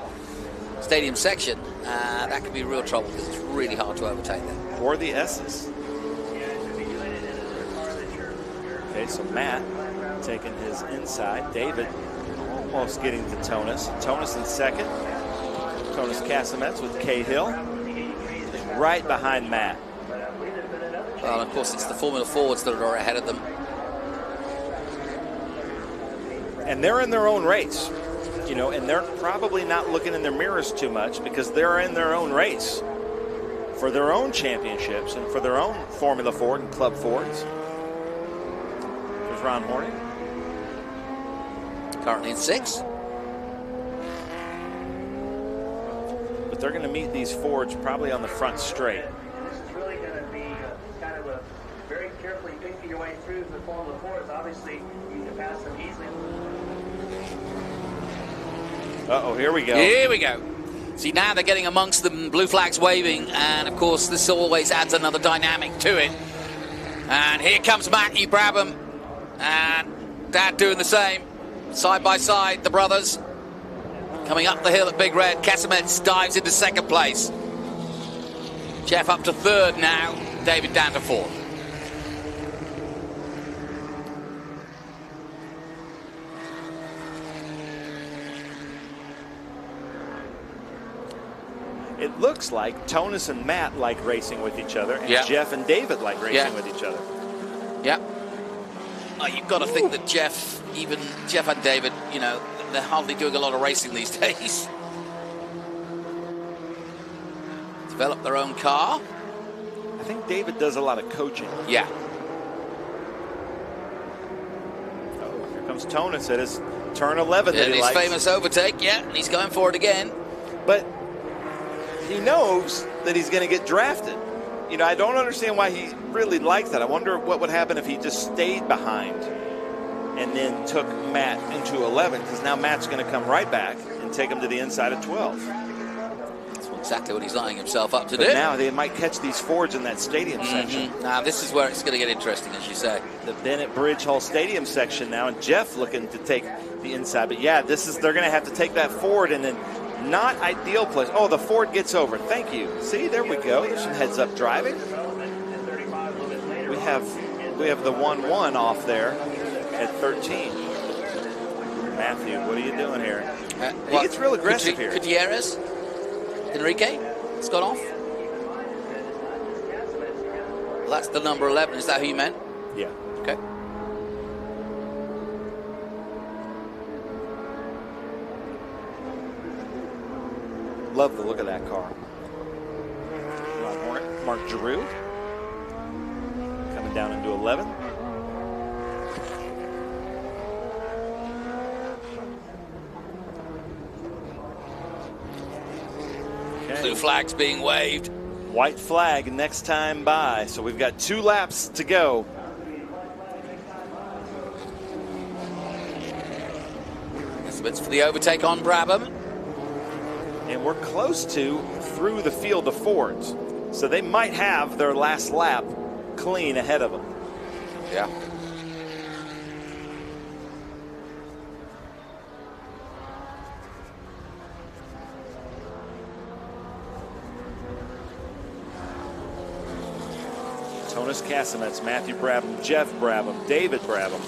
stadium section, that could be real trouble because it's really hard to overtake them. Or the S's. Okay, so Matt taking his inside. David almost getting to Tonis. Tonis in second. Tonis Casamets with Cahill. Right behind Matt. Well, of course, it's the Formula Fords that are ahead of them. And they're in their own race, you know, and they're probably not looking in their mirrors too much because they're in their own race for their own championships and for their own Formula Ford and Club Fords. There's Ron Horning. Currently in 6th. But they're going to meet these Fords probably on the front straight. This is really going to be kind of a very carefully picking your way through the Formula Fords. Obviously, you can pass them easily. Uh-oh, here we go. Here we go. See, now they're getting amongst them, blue flags waving, and of course this always adds another dynamic to it. And here comes Matthew Brabham and Dad doing the same. Side by side, the brothers coming up the hill at Big Red. Casamets dives into 2nd place. Jeff up to 3rd now. David down to 4th. It looks like Tonis and Matt like racing with each other, and Yeah. Jeff and David like racing Yeah. with each other. Yeah. You've got to think that Jeff and David, you know, they're hardly doing a lot of racing these days. Develop their own car. I think David does a lot of coaching. Yeah. Oh, here comes Tonis at his turn 11 that And he his likes. famous overtake, yeah, and he's going for it again. But he knows that he's going to get drafted. You know, I don't understand why he really likes that. I wonder what would happen if he just stayed behind and then took Matt into 11, because now Matt's going to come right back and take him to the inside of 12. That's exactly what he's lining himself up to But do. now they might catch these Fords in that stadium section. Now this is where it's going to get interesting, as you say. The Bennett Bridge Hall Stadium section now, and Jeff looking to take the inside. But yeah, they're going to have to take that Ford, and then not ideal place. Oh, the Ford gets over. Thank you. See, there we go. There's some heads-up driving. We have the 1-1 off there at 13. Matthew, what are you doing here? He gets real aggressive here. Gutierrez? Enrique? It's gone off? Well, that's the number 11. Is that who you meant? Yeah. Okay. Love the look of that car. Ron Hornet, Mark Giroux coming down into 11. Okay. Blue flags being waved. White flag next time by. So we've got 2 laps to go. It's for the overtake on Brabham. And we're close to through the field of Fords. So they might have their last lap clean ahead of them. Yeah. Jonas Casemets, Matthew Brabham, Jeff Brabham, David Brabham,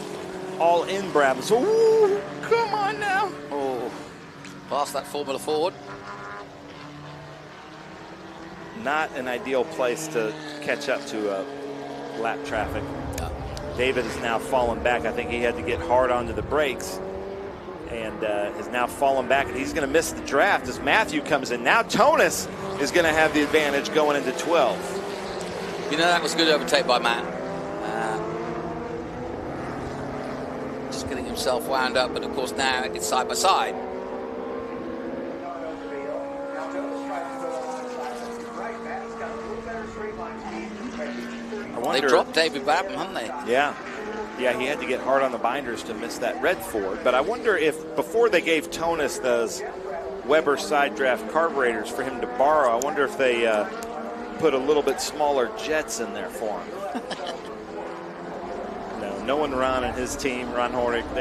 all in Brabham. So, ooh, come on now. Oh, past that Formula Ford. Not an ideal place to catch up to lap traffic. David has now fallen back. I think he had to get hard onto the brakes and has now fallen back, and he's going to miss the draft as Matthew comes in. Now Tonis is going to have the advantage going into 12. You know, that was a good overtake by Matt. Just getting himself wound up, but of course now it's side by side. They dropped David Brabham, haven't they? Yeah. Yeah, he had to get hard on the binders to miss that red Ford. But I wonder if, before they gave Tonis those Weber side draft carburetors for him to borrow, I wonder if they put a little bit smaller jets in there for him. No, knowing Ron and his team, Ron Hornick,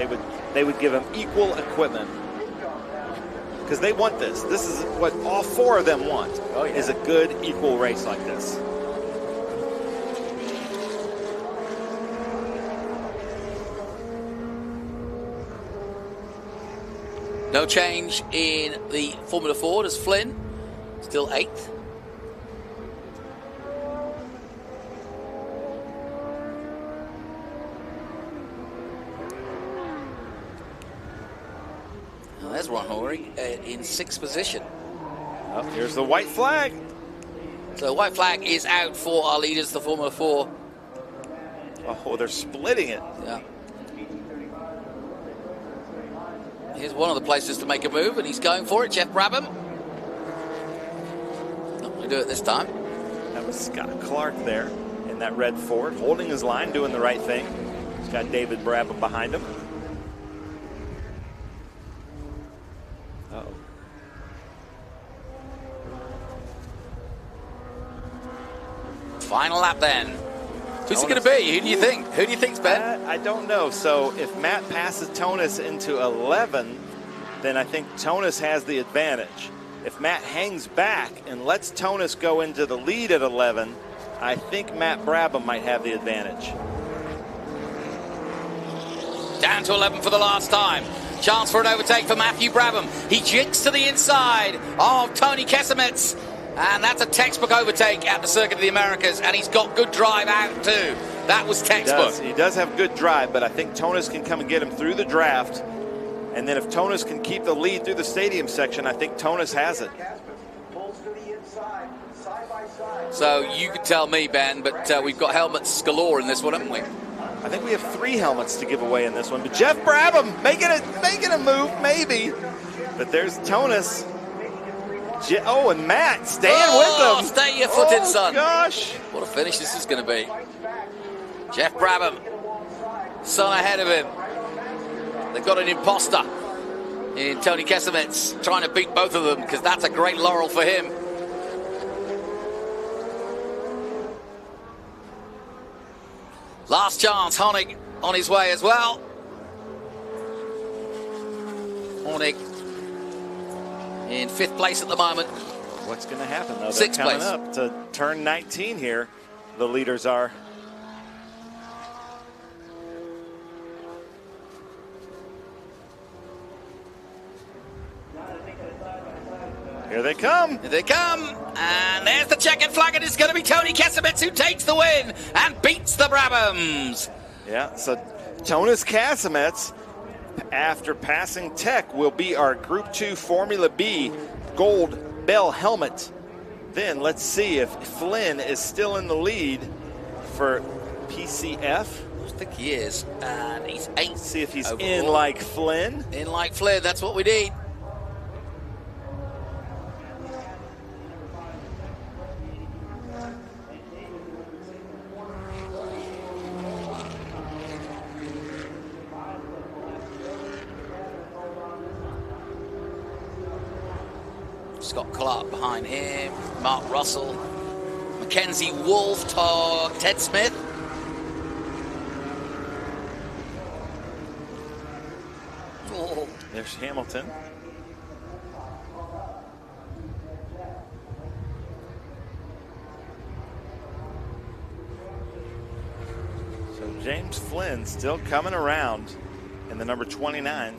they would give him equal equipment. Because they want this. This is what all four of them want, is a good, equal race like this. No change in the Formula Ford as Flynn still 8th. Now there's Ron Horry in 6th position. Oh, here's the white flag. So the white flag is out for our leaders, the Formula 4. Oh, they're splitting it. Yeah. Here's one of the places to make a move, and he's going for it, Jeff Brabham. Not going to do it this time. That was Scott Clark there in that red Ford, holding his line, doing the right thing. He's got David Brabham behind him. Uh-oh. Final lap then. Who's it going to be? Who do you think? Who do you think's Ben? I don't know. So if Matt passes Tonis into 11, then I think Tonis has the advantage. If Matt hangs back and lets Tonis go into the lead at 11, I think Matt Brabham might have the advantage. Down to 11 for the last time. Chance for an overtake for Matthew Brabham. He jigs to the inside of Tony Kesemets. And that's a textbook overtake at the Circuit of the Americas, and he's got good drive out too. That was textbook. He does have good drive, but I think Tonis can come and get him through the draft. And then if Tonis can keep the lead through the stadium section, I think Tonis has it. So you could tell me, Ben, but we've got helmets galore in this one, haven't we? I think we have 3 helmets to give away in this one. But Jeff Brabham making a move, maybe. But there's Tonis. Oh, and Matt staying with them. Stay your foot in, son. Gosh. What a finish this is going to be. Jeff Brabham, son ahead of him. They've got an imposter in Tony Kesemets trying to beat both of them because that's a great laurel for him. Last chance, Honig on his way as well. Honig in 5th place at the moment. What's going to happen, though? 6th They're coming place. up to turn 19 here. The leaders are. Here they come. Here they come. And there's the checkered flag. It is going to be Tony Kesemets who takes the win and beats the Brabhams. Yeah, so Tonis Kesemets, after passing Tech, will be our Group 2 Formula B Gold Bell helmet. Then let's see if Flynn is still in the lead for PCF. I think he is. And he's 8th. See if he's overall. in like Flynn. In like Flynn, that's what we need. Scott Clark behind him, Mark Russell, Mackenzie Wolf, Ted Smith. Oh. There's Hamilton. James Flynn still coming around in the number 29.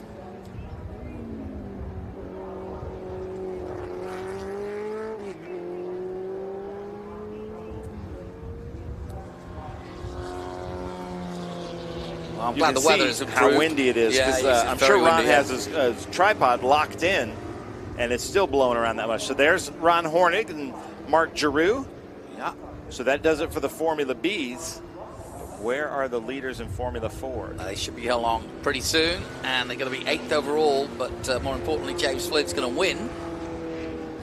Well, I'm You glad can the weather see has improved. how windy it is, Yeah, because it's I'm very sure Ron windy, has yeah. his tripod locked in, and it's still blowing around that much. So there's Ron Hornig and Mark Giroux. Yeah. So that does it for the Formula Bs. Where are the leaders in Formula 4? They should be along pretty soon, and they're going to be 8th overall, but more importantly, James Flynn's going to win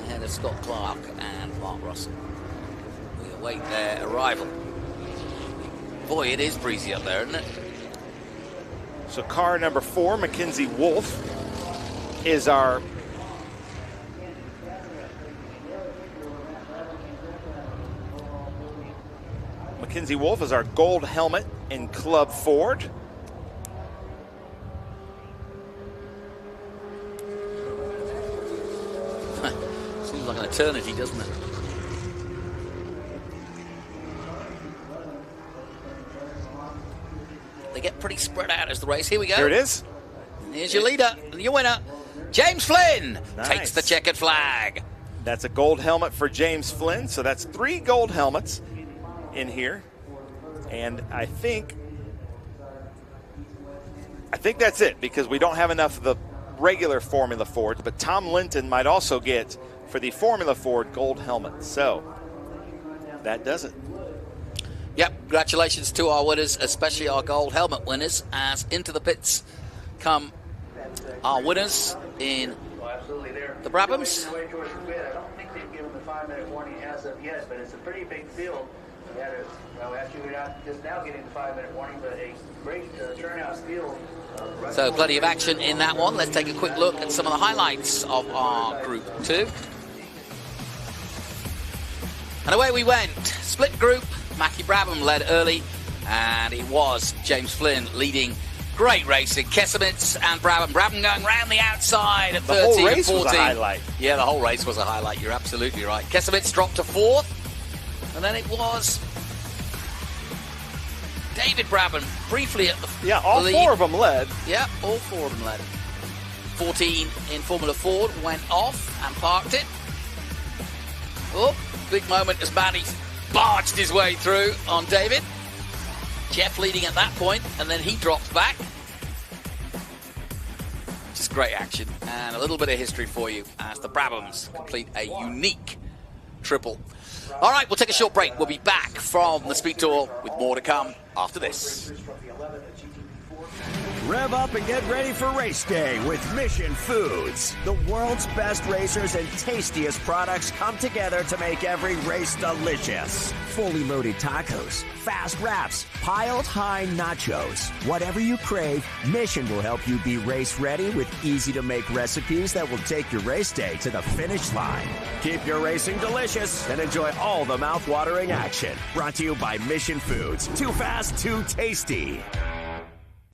ahead of Scott Clark and Mark Russell. We await their arrival. Boy, it is breezy up there, isn't it? So car number 4, Mackenzie Wolf, is our gold helmet in Club Ford. Seems like an eternity, doesn't it? They get pretty spread out as the race. Here we go. Here it is. Here's your leader, your winner, James Flynn, Nice. takes the checkered flag. That's a gold helmet for James Flynn. So that's 3 gold helmets in here. And I think that's it, because we don't have enough of the regular Formula Fords, but Tom Linton might also get for the Formula Ford gold helmet. So that does it. Yep, congratulations to our winners, especially our gold helmet winners, as into the pits come our winners in the Brabhams. I don't think they've given the 5-minute warning as of yet, but it's a pretty big field. We had actually we're not just now getting the 5-minute warning, but a great turnout field. So plenty of action in that one. Let's take a quick look at some of the highlights of our Group 2. And away we went. Split group. Mackie Brabham led early, and it was James Flynn leading. Great racing. Kesemitz and Brabham. Brabham going round the outside at 13 The whole and race 14. was a highlight. Yeah, the whole race was a highlight. You're absolutely right. Kesemitz dropped to 4th, and then it was David Brabham briefly at the all lead. 4 of them led. Yeah, all 4 of them led. 14 in Formula Ford went off and parked it. Oh, big moment as Matty barged his way through on David. Jeff leading at that point, and then he dropped back. Just great action, and a little bit of history for you as the Brabhams complete a unique triple. All right, we'll take a short break. We'll be back from the Speed Tour with more to come after this. Rev up and get ready for race day with Mission Foods. The world's best racers and tastiest products come together to make every race delicious. Fully loaded tacos, fast wraps, piled high nachos. Whatever you crave, Mission will help you be race ready with easy to make recipes that will take your race day to the finish line. Keep your racing delicious and enjoy all the mouth-watering action. Brought to you by Mission Foods. Too fast, too tasty.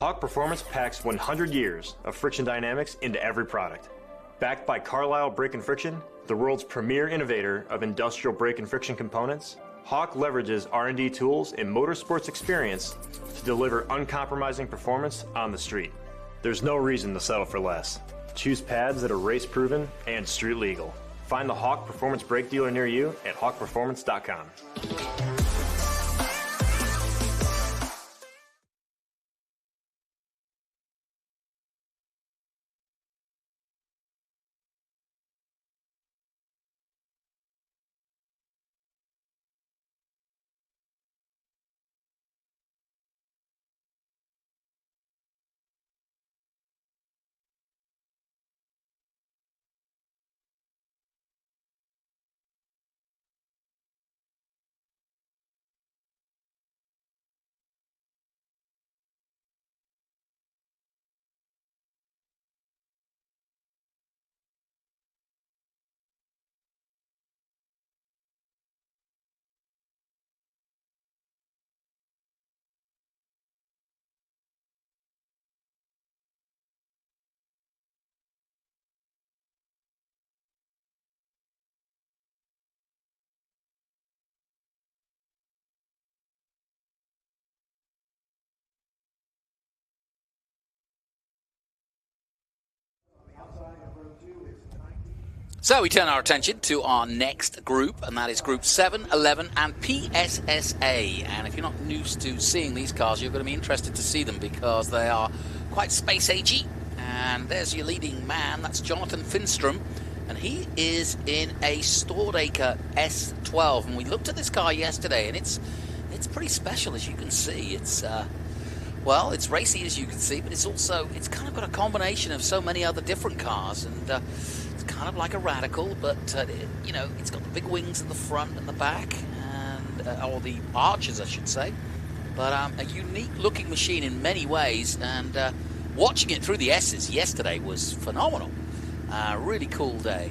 Hawk Performance packs 100 years of friction dynamics into every product. Backed by Carlisle Brake and Friction, the world's premier innovator of industrial brake and friction components, Hawk leverages R&D tools and motorsports experience to deliver uncompromising performance on the street. There's no reason to settle for less. Choose pads that are race-proven and street legal. Find the Hawk Performance brake dealer near you at hawkperformance.com. So we turn our attention to our next group, and that is Group 7, 11, and PSSA. And if you're not used to seeing these cars, you're going to be interested to see them because they are quite space-agey. And there's your leading man, that's Jonathan Finstrom, and he is in a Stordacre S12. And we looked at this car yesterday, and it's pretty special, as you can see. It's well, it's racy, as you can see, but it's kind of got a combination of so many other different cars, and it's kind of like a Radical, but you know, it's got the big wings in the front and the back, and or the arches, I should say. But a unique-looking machine in many ways, and watching it through the S's yesterday was phenomenal. Really cool day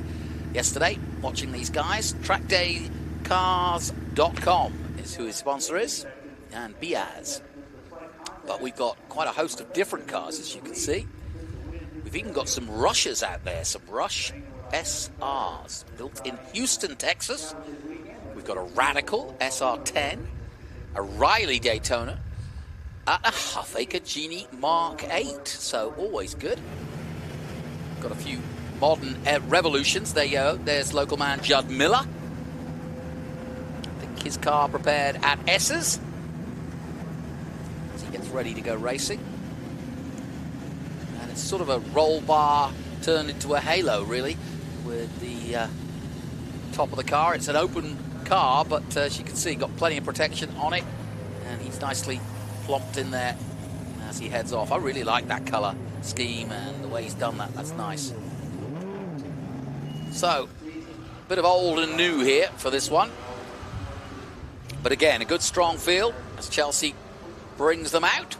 yesterday watching these guys. TrackDayCars.com is who his sponsor is, and Biaz. But we've got quite a host of different cars, as you can see. We've even got some Rushes out there, some Rush SRs built in Houston, Texas. We've got a Radical SR10, a Riley Daytona, and a Huffaker Genie Mark 8. So always good. Got a few modern Revolutions. There you go. There's local man Judd Miller. I think his car prepared at S's. Gets ready to go racing, and it's sort of a roll bar turned into a halo, really, with the top of the car. It's an open car, but as you can see, got plenty of protection on it, and he's nicely plopped in there as he heads off. I really like that color scheme and the way he's done that. That's nice. So, bit of old and new here for this one, but again, a good strong field as Chelsea brings them out.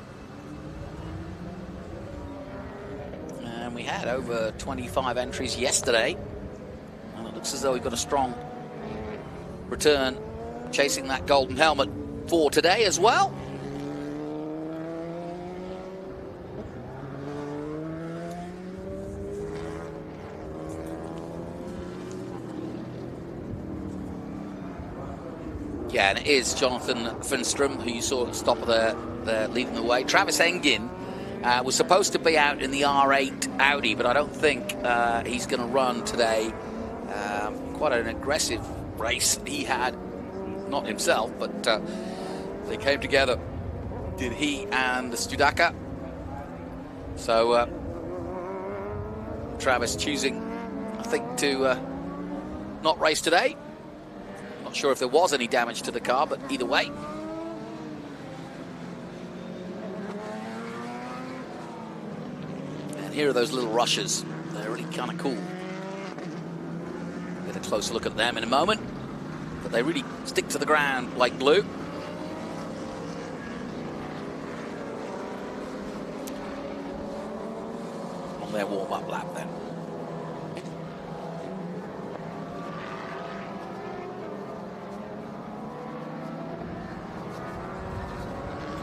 And we had over 25 entries yesterday, and it looks as though we've got a strong return chasing that golden helmet for today as well. Yeah, and it is Jonathan Finstrom, who you saw at the stop of there leading the way. Travis Engin was supposed to be out in the R8 Audi, but I don't think he's going to run today. Quite an aggressive race he had, not himself, but they came together, did he and the Studaka. So Travis choosing, I think, to not race today. Not sure if there was any damage to the car, but either way. And here are those little Rushes. They're really kind of cool. Get a closer look at them in a moment. But they really stick to the ground like glue. On their warm-up lap then.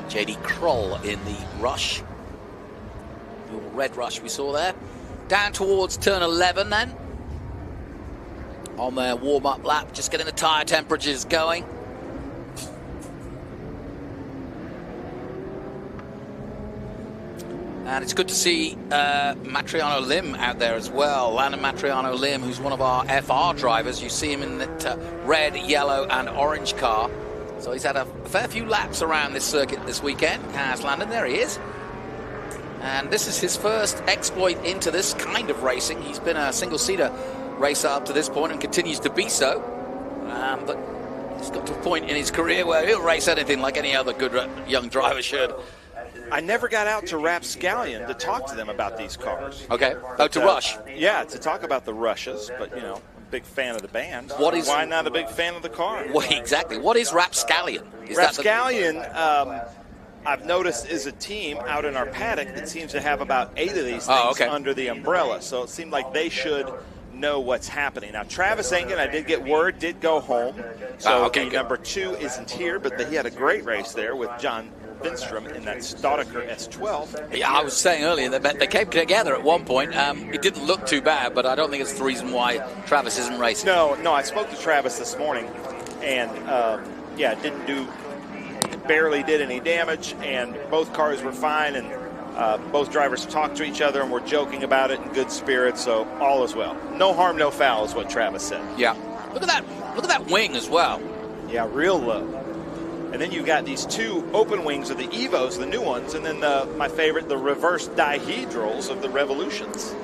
JD Kroll in the Rush. The red Rush we saw there. Down towards turn 11 then. On their warm-up lap, just getting the tyre temperatures going. And it's good to see Matriano Lim out there as well. Landon Matriano Lim, who's one of our FR drivers. You see him in that red, yellow, and orange car. So he's had a fair few laps around this circuit this weekend. Has Landon, there he is. And this is his first exploit into this kind of racing. He's been a single-seater racer up to this point and continues to be so. But he's got to a point in his career where he'll race anything like any other good young driver should. I never got out to Rapscallion to talk to them about these cars. Okay. Oh, to Rush. Yeah, to talk about the Rushes, but, you know, big fan of the band. Why not a big fan of the car? Well, exactly. What is Rapscallion? Rapscallion, I've noticed, is a team out in our paddock that seems to have about 8 of these things under the umbrella. So it seemed like they should know what's happening. Now, Travis Engen, I did get word, did go home. So number 2 isn't here, but he had a great race there with John Finstrom in that Staudacher S12. Yeah, I was saying earlier that they came together at one point. It didn't look too bad, but I don't think it's the reason why Travis isn't racing. No, I spoke to Travis this morning, and barely did any damage, and both cars were fine, and Both drivers talked to each other and were joking about it in good spirits, so all is well. No harm, no foul is what Travis said. Yeah. Look at that wing as well. Yeah, real low. And then you've got these two open wings of the Evos, the new ones, and then my favorite, the reverse dihedrals of the Revolutions.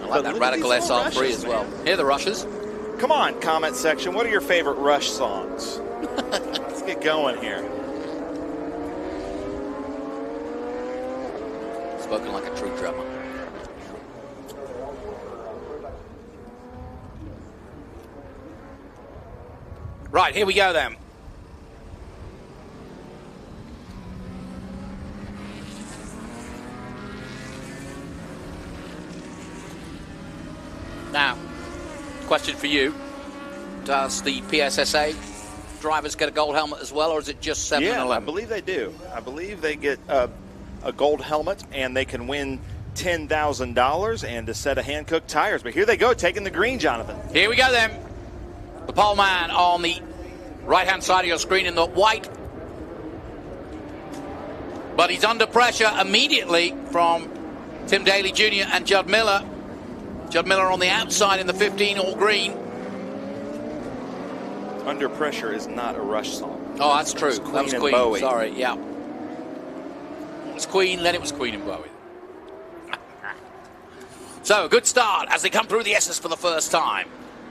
I like that Radical SR3 as well. Here are the rushes. Come on, comment section. What are your favorite Rush songs? Let's get going here. Spoken like a true drummer. Right, here we go then. Now, question for you. Does the PSSA drivers get a gold helmet as well, or is it just 7 and 11? I believe they do. I believe they get a gold helmet, and they can win $10,000 and a set of hand-cooked tires. But here they go, taking the green, Jonathan. Here we go then. The pole man on the right-hand side of your screen in the white. But he's under pressure immediately from Tim Daly Jr. and Judd Miller. Judd Miller on the outside in the 15 all green. Under Pressure is not a Rush song. Oh, that's true. That was Queen. Bowie. Sorry, yeah. It was Queen, then it was Queen and Bowie. So, a good start as they come through the S's for the first time.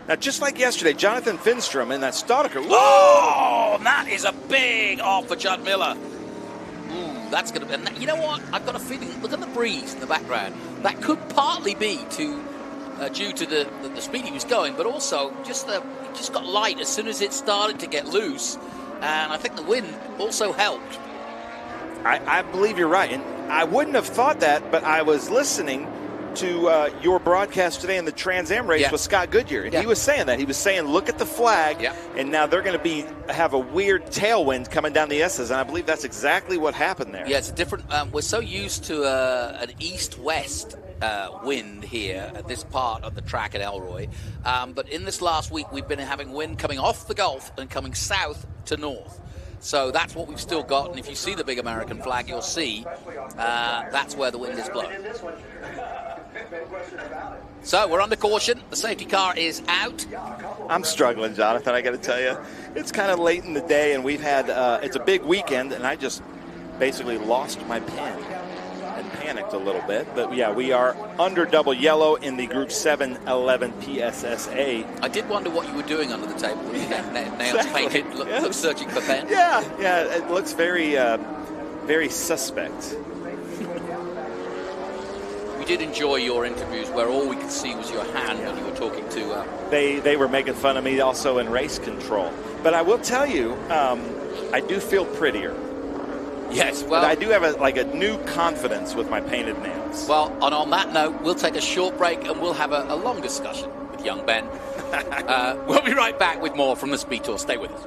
Now, just like yesterday, Jonathan Finstrom in that Staudacher. Oh, that is a big off for Judd Miller. Ooh, that's going to be... You know what? I've got a feeling... Look at the breeze in the background. That could partly be due to the speed he was going, but also it just got light as soon as it started to get loose. And I think the wind also helped. I believe you're right. And I wouldn't have thought that, but I was listening to your broadcast today in the Trans Am race with Scott Goodyear, and he was saying that. He was saying, look at the flag, and now they're going to have a weird tailwind coming down the S's, and I believe that's exactly what happened there. Yeah, it's a different... we're so used to an east-west wind here at this part of the track at Elroy, but in this last week, we've been having wind coming off the Gulf and coming south to north. So that's what we've still got, and if you see the big American flag, you'll see that's where the wind is blowing. So we're under caution. The safety car is out. I'm struggling, Jonathan, I got to tell you. It's kind of late in the day, and we've had, it's a big weekend, and I just basically lost my pen and panicked a little bit. But yeah, we are under double yellow in the Group 711 PSSA. I did wonder what you were doing under the table. Nails painted, look searching for pen. Yeah, it looks very, very suspect. We did enjoy your interviews where all we could see was your hand when you were talking to... They were making fun of me also in race control. But I will tell you, I do feel prettier. Yes, well... But I do have a new confidence with my painted nails. Well, and on that note, we'll take a short break and we'll have a long discussion with young Ben. We'll be right back with more from the Speed Tour. Stay with us.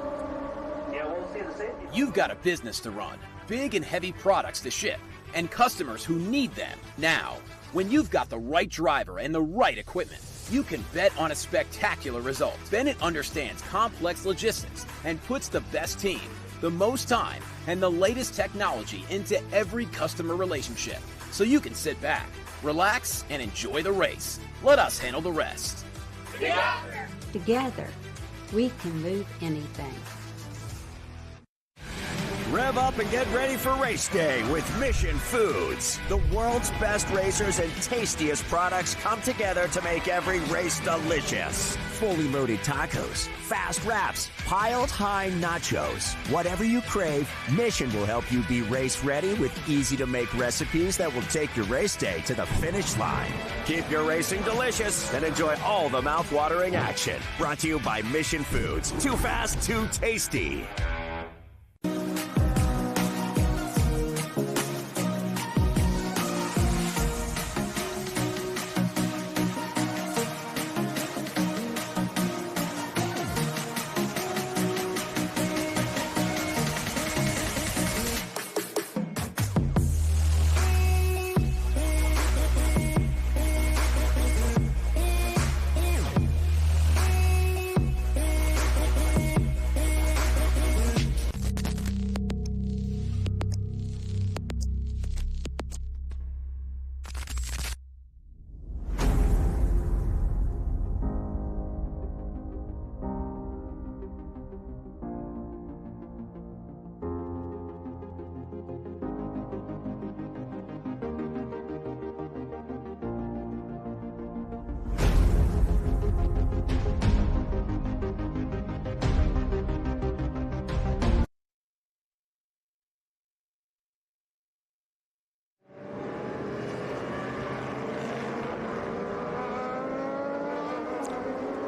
You've got a business to run, big and heavy products to ship, and customers who need them now. When you've got the right driver and the right equipment, you can bet on a spectacular result. Bennett understands complex logistics and puts the best team, the most time, and the latest technology into every customer relationship. So you can sit back, relax, and enjoy the race. Let us handle the rest. Together, we can move anything. Rev up and get ready for race day with Mission Foods. The world's best racers and tastiest products come together to make every race delicious. Fully loaded tacos, fast wraps, piled high nachos. Whatever you crave, Mission will help you be race ready with easy to make recipes that will take your race day to the finish line. Keep your racing delicious and enjoy all the mouth-watering action. Brought to you by Mission Foods. Too fast, too tasty.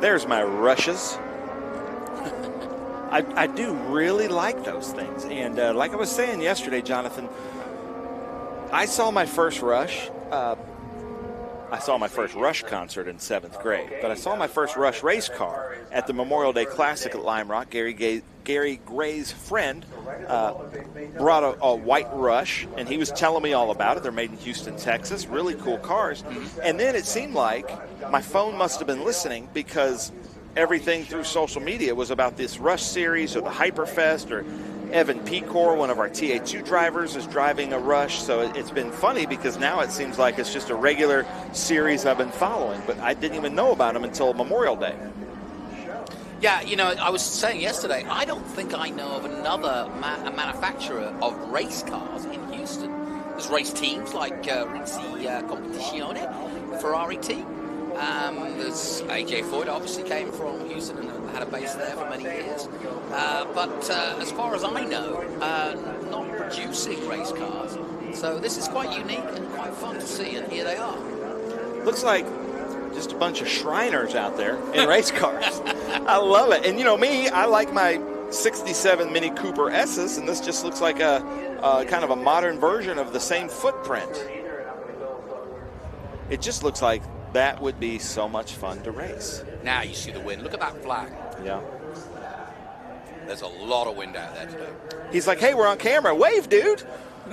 There's my rushes. I do really like those things. And like I was saying yesterday, Jonathan, I saw my first Rush. I saw my first Rush concert in 7th grade, but I saw my first Rush race car at the Memorial Day Classic at Lime Rock. Gary Gray's friend brought a white Rush, and he was telling me all about it. They're made in Houston, Texas. Really cool cars. And then it seemed like my phone must have been listening, because everything through social media was about this Rush series or the Hyperfest, or Evan Pecor, one of our TA2 drivers, is driving a Rush. So it's been funny, because now it seems like it's just a regular series I've been following, but I didn't even know about them until Memorial Day. Yeah, you know, I was saying yesterday, I don't think I know of another manufacturer of race cars in Houston. There's race teams like Rizzi Competizione, Ferrari team. There's AJ Foyt, obviously came from Houston and had a base there for many years. But as far as I know, not producing race cars. So this is quite unique and quite fun to see, and here they are. Looks like just a bunch of Shriners out there in race cars. I love it. And you know me, I like my 67 Mini Cooper S's, and this just looks like a kind of a modern version of the same footprint. It just looks like that would be so much fun to race. Now you see the wind. Look at that flag. Yeah. There's a lot of wind out there today. He's like, hey, we're on camera. Wave, dude.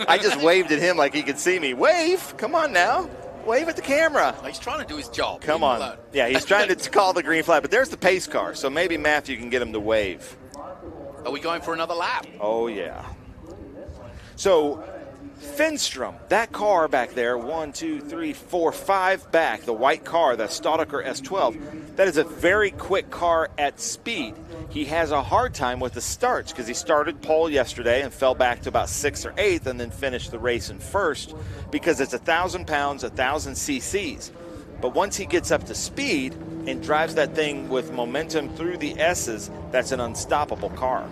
I just waved at him like he could see me. Wave. Come on now. Wave at the camera. He's trying to do his job. Come on. Yeah, he's trying to call the green flag. But there's the pace car. So maybe Matthew can get him to wave. Are we going for another lap? Oh, yeah. So Finstrom, that car back there, 1, 2, 3, 4, 5 back, the white car, the Staudacher S12, that is a very quick car at speed. He has a hard time with the starts because he started pole yesterday and fell back to about 6th or 8th and then finished the race in first, because it's 1,000 pounds, 1,000 cc's. But once he gets up to speed and drives that thing with momentum through the S's, that's an unstoppable car.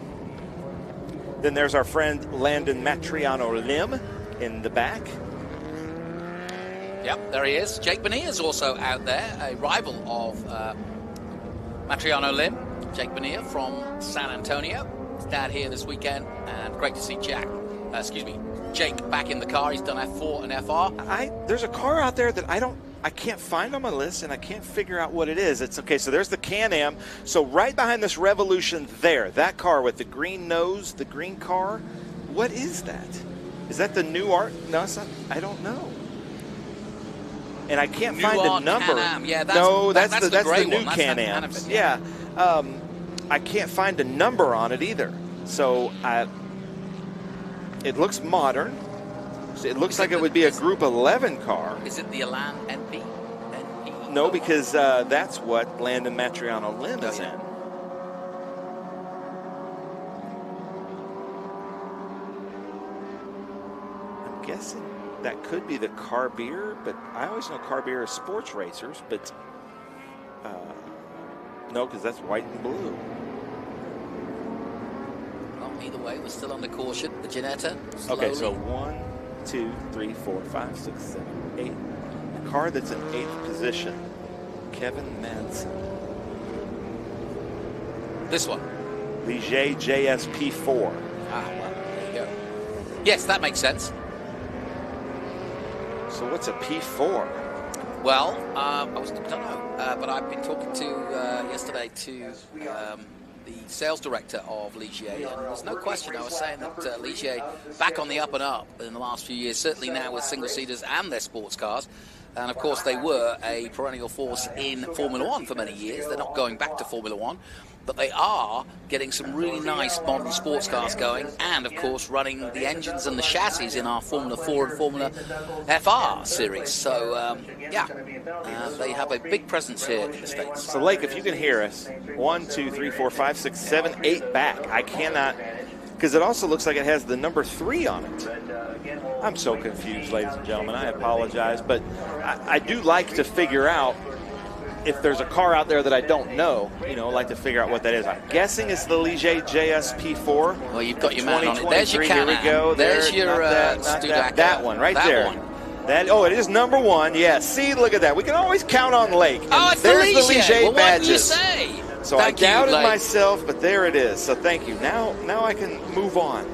Then there's our friend Landon Matriano Lim in the back. Yep, there he is. Jake Bonilla is also out there, a rival of Matriano Lim. Jake Bonilla from San Antonio. He's down here this weekend, and great to see Jake back in the car. He's done F4 and FR. There's a car out there that I can't find on my list, and I can't figure out what it is. It's okay, so there's the Can-Am. So right behind this Revolution there, that car with the green nose, the green car, what is that? Is that the new art? No, it's not. I don't know. And I can't find a number. Can-Am. Yeah, that's the gray new one. That's Can-Am. Benefit, yeah. I can't find a number on it either. So it looks modern. It looks like it would be a Group 11 car. Is it the Elan NP? No, because that's what Landon Matriano Lim is in. I'm guessing that could be the Carbier, but I always know Carbier is sports racers, but no, because that's white and blue. Well, either way, we're still under caution. The Ginetta. Okay, so 1, 2, 3, 4, 5, 6, 7, 8. A car that's in 8th position. Kevin Madsen. This one. Ligier JSP4. Ah, well, there you go. Yes, that makes sense. So what's a P4? Well, I don't know, but I've been talking to yesterday to the sales director of Ligier, and there's no question. I was saying that Ligier back on the up and up in the last few years, certainly now with single-seaters and their sports cars. And of course, they were a perennial force in Formula One for many years. They're not going back to Formula One, but they are getting some really nice modern sports cars going, and of course running the engines and the chassis in our Formula 4 and Formula FR series. So they have a big presence here in the States. So Lake, if you can hear us, 1, 2, 3, 4, 5, 6, 7, 8 back. I cannot, because it also looks like it has the number 3 on it. I'm so confused, ladies and gentlemen. I apologize, but I do like to figure out if there's a car out there that I don't know, I like to figure out what that is. I'm guessing it's the Ligier JSP4. Well, you've got your man on it. There's your Can-Am. Here we go. There's your that one right there. It is number 1. Yeah, see, look at that. We can always count on Lake. Oh, it's there's the Ligier. Ligier Well, badges. what did you say? So Thank I doubted you, Lake. myself, but there it is. So thank you. Now I can move on.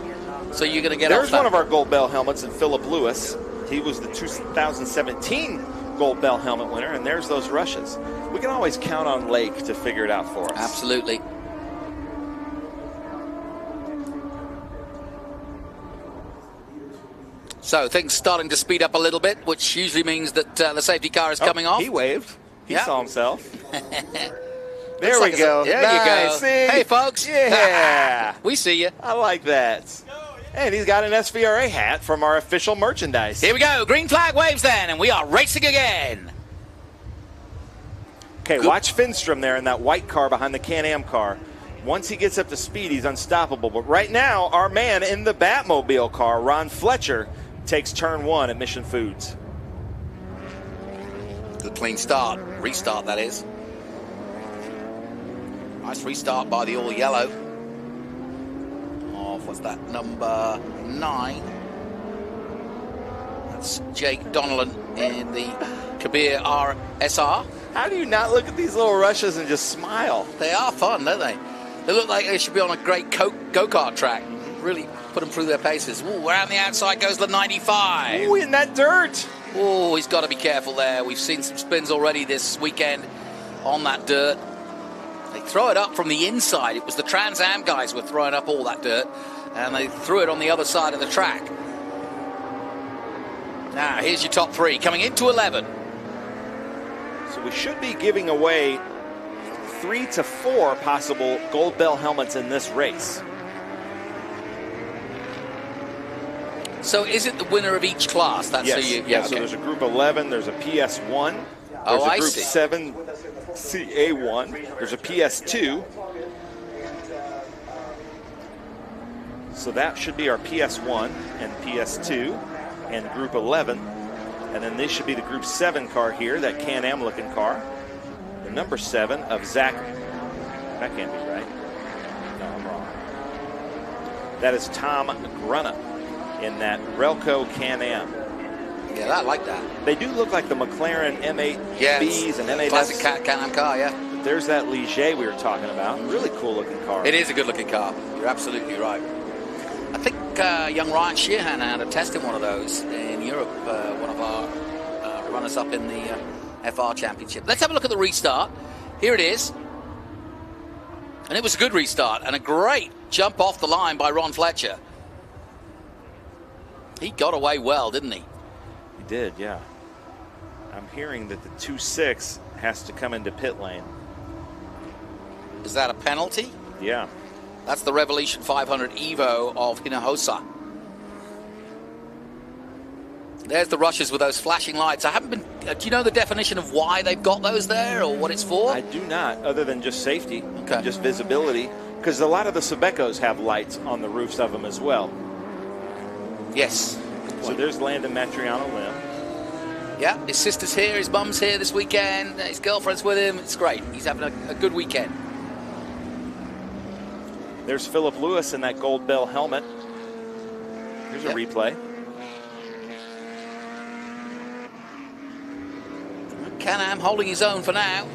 So you're going to get There's off that. one of our Gold Bell helmets in Philip Lewis. He was the 2017 Gold Bell helmet winner, and there's those rushes. We can always count on Lake to figure it out for us. Absolutely. So things starting to speed up a little bit, which usually means that the safety car is coming off. He waved. He saw himself. There Looks we like go. There you go. See? Hey, folks. Yeah. We see you. I like that. And he's got an SVRA hat from our official merchandise. Here we go. Green flag waves then, and we are racing again. Okay, watch Finstrom there in that white car behind the Can-Am car. Once he gets up to speed, he's unstoppable. But right now, our man in the Batmobile car, Ron Fletcher, takes turn 1 at Mission Foods. Good clean start. Restart, that is. Nice restart by the all yellow. Of, what's that, number 9. That's Jake Donnellan in the Kabir RSR. How do you not look at these little rushes and just smile? They are fun, don't they? They look like they should be on a great go-kart track. Really put them through their paces. Ooh, around the outside goes the 95. Ooh, in that dirt. Oh, he's got to be careful there. We've seen some spins already this weekend on that dirt. They throw it up from the inside. It was the Trans Am guys were throwing up all that dirt, and they threw it on the other side of the track. Now, here's your top 3 coming into 11. So we should be giving away 3 to 4 possible Gold Bell helmets in this race. So is it the winner of each class? That's yes. who you, yeah, okay. so there's a group 11, there's a PS1, there's Oh, a group see. 7 CA1, there's a PS2. So that should be our PS1 and PS2 and group 11. And then this should be the group 7 car here, that Can-Am looking car. The number 7 of Zach. That can't be right. No, I'm wrong. That is Tom Grunna in that Relco Can-Am. Yeah, I like that. They do look like the McLaren M8Bs and M8Fs. Classic Can-Am car, yeah. But there's that Ligier we were talking about. Really cool looking car. It is a good looking car. You're absolutely right. I think young Ryan Sheehan had a test in one of those in Europe, one of our runners-up in the FR Championship. Let's have a look at the restart. Here it is. And it was a good restart and a great jump off the line by Ron Fletcher. He got away well, didn't he? He did, yeah. I'm hearing that the 2.6 has to come into pit lane. Is that a penalty? Yeah. That's the Revolution 500 Evo of Hinojosa. There's the rushes with those flashing lights. I haven't been... do you know the definition of why they've got those there or what it's for? I do not, other than just safety, okay. Just visibility. Because a lot of the Sabecos have lights on the roofs of them as well. Yes. So there's Landon Matriano Lim. Yeah, his sister's here, his mum's here this weekend, his girlfriend's with him. It's great. He's having a good weekend. There's Philip Lewis in that Gold Bell helmet. Here's a replay. Can-Am holding his own for now.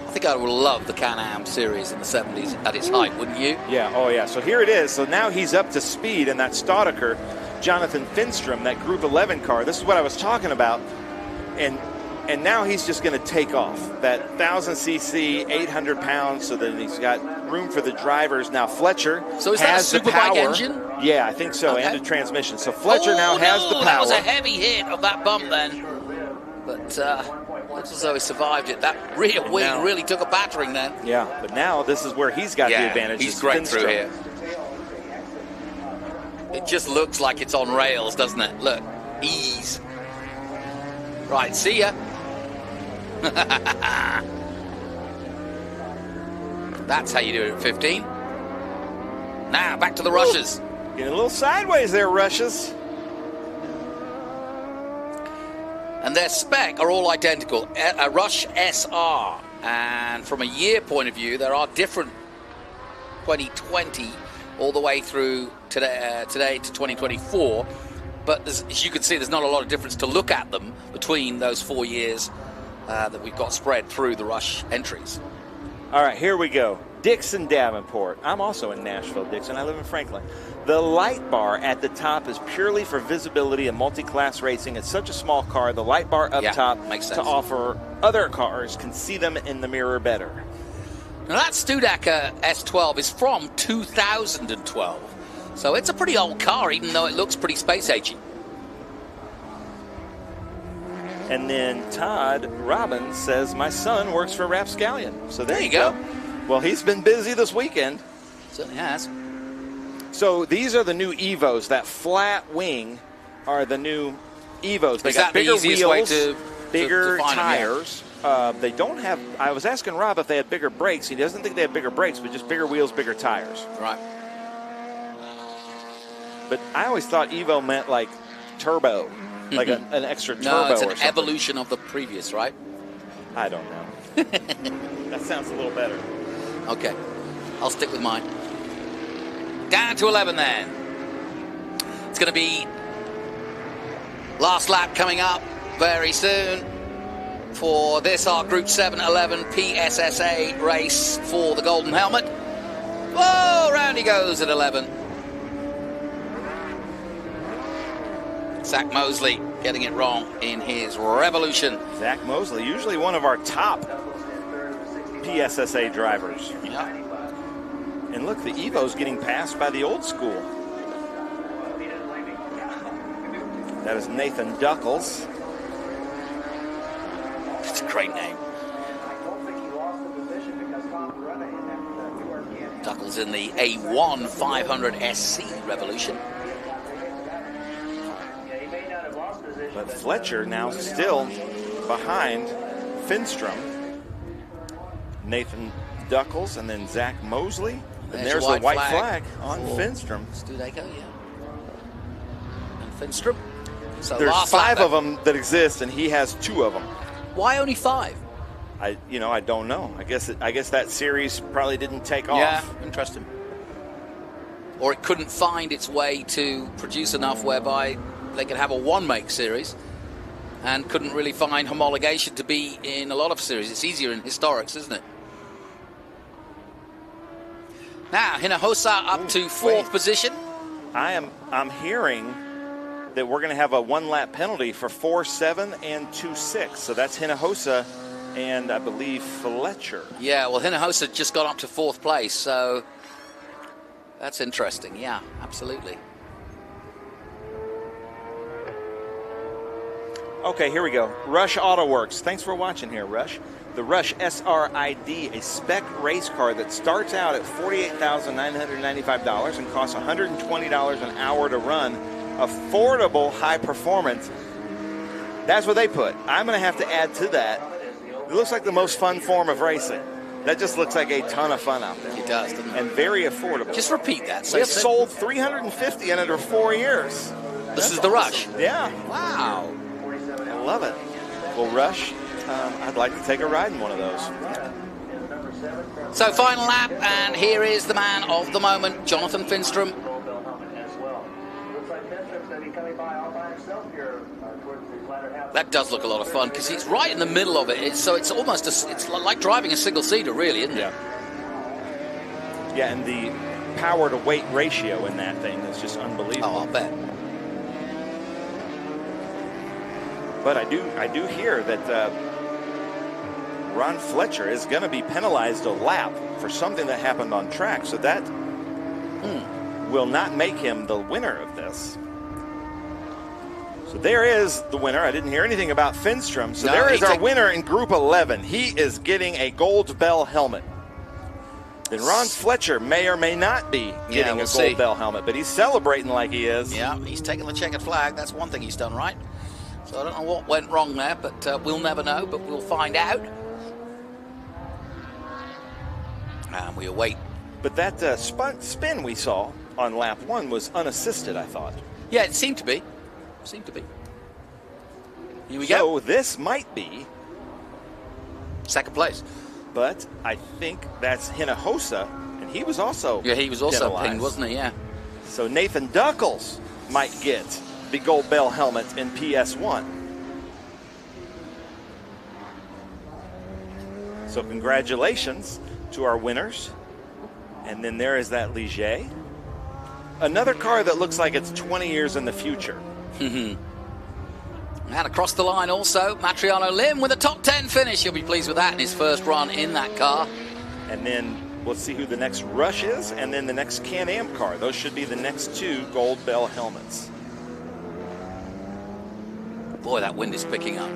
I think I would love the Can-Am series in the 70s at its height, wouldn't you? Yeah, oh yeah. So here it is. So now he's up to speed in that Staudacher. Jonathan Finstrom, that Group 11 car. This is what I was talking about. And now he's just going to take off. That 1,000cc, 800 pounds, so that he's got room for the drivers. Now Fletcher so is has that a the power. Superbike engine? Yeah, I think so, and a transmission. So Fletcher now has the power. That was a heavy hit of that bump then. But looks as though he survived it. That rear wing really took a battering then. Yeah, but now this is where he's got the advantage. He's great through here. It just looks like it's on rails, doesn't it? Look, ease. Right, see ya. That's how you do it at 15. Now, back to the rushes. Getting a little sideways there, rushes. And their spec are all identical. A Rush SR. And from a year point of view, there are different 2020 all the way through today to 2024. But as you can see, there's not a lot of difference to look at them between those 4 years that we've got spread through the Rush entries. All right, here we go. Dixon Davenport. I'm also in Nashville, Dixon. I live in Franklin. The light bar at the top is purely for visibility and multi-class racing. It's such a small car. The light bar up top makes sense. to offer other cars can see them in the mirror better. Now that Studebaker S12 is from 2012. So it's a pretty old car, even though it looks pretty space-agey. And then Todd Robbins says, my son works for Rapscallion. So there you go. Well, he's been busy this weekend. Certainly has. So these are the new Evos. That flat wing are the new Evos. They got bigger wheels, bigger tires. They don't have, I was asking Rob if they had bigger brakes. He doesn't think they have bigger brakes, but just bigger wheels, bigger tires. Right. But I always thought Evo meant like turbo, like an extra turbo or something. No, it's an evolution of the previous, right? I don't know. That sounds a little better. Okay, I'll stick with mine. Down to 11 then. It's going to be last lap coming up very soon for this, our Group 7-11 PSSA race for the Golden Helmet. Whoa, round he goes at 11. Zach Mosley getting it wrong in his Revolution. Zach Mosley, usually one of our top PSSA drivers. Yeah. And look, the Evo's getting passed by the old school. That is Nathan Duckles. It's a great name. Duckles in the A1 500 SC Revolution. But Fletcher now still behind Finstrom. Nathan Duckles and then Zach Mosley. And there's the white flag on Finstrom. Studebaker, yeah. And Finstrom. So there's last 5 lap, of them that exist, and he has 2 of them. Why only 5? I don't know. I guess that series probably didn't take off. Yeah, interesting. Or it couldn't find its way to produce enough whereby they could have a one-make series and couldn't really find homologation to be in a lot of series. It's easier in historics, isn't it? Now, Hinojosa up to 4th position. I'm hearing that we're going to have a 1-lap penalty for 4.7 and 2.6. So that's Hinojosa and I believe Fletcher. Yeah, well, Hinojosa just got up to 4th place, so that's interesting. Yeah, absolutely. Okay, here we go. Rush Auto Works. Thanks for watching here, Rush. The Rush SRID, a spec race car that starts out at $48,995 and costs $120 an hour to run. Affordable high performance. That's what they put. I'm going to have to add to that. It looks like the most fun form of racing. That just looks like a ton of fun out there. It does, doesn't it? And very affordable. Just repeat that. We have sold 350 in under 4 years. This is the Rush? Yeah. Wow. I love it. Well, Rush, I'd like to take a ride in one of those. So final lap, and here is the man of the moment, Jonathan Finstrom. That does look a lot of fun because he's right in the middle of it. So it's almost it's like driving a single-seater, really, isn't it? Yeah, and the power to weight ratio in that thing is just unbelievable. Oh, I'll bet. But I do hear that Ron Fletcher is going to be penalized a lap for something that happened on track. So that will not make him the winner of this. So there is the winner. I didn't hear anything about Finstrom. So there is our winner in Group 11. He is getting a Gold Bell helmet. Then Ron Fletcher may or may not be getting a Gold Bell helmet, but he's celebrating like he is. Yeah, he's taking the checkered flag. That's one thing he's done right. So I don't know what went wrong there, but we'll never know, but we'll find out. And we await. But that spin we saw on lap 1 was unassisted, I thought. Yeah, it seemed to be. Here we go. So this might be second place. But I think that's Hinojosa And he was also he was also penalized. pinged, wasn't he? Yeah. So Nathan Duckles might get the gold bell helmet in PS1. So congratulations to our winners. And then there is that Ligier. Another car that looks like it's 20 years in the future. And across the line also, Matriano Lim with a top 10 finish. He'll be pleased with that in his first run in that car. And then we'll see who the next Rush is, and then the next Can-Am car. Those should be the next 2 gold bell helmets. Boy, that wind is picking up.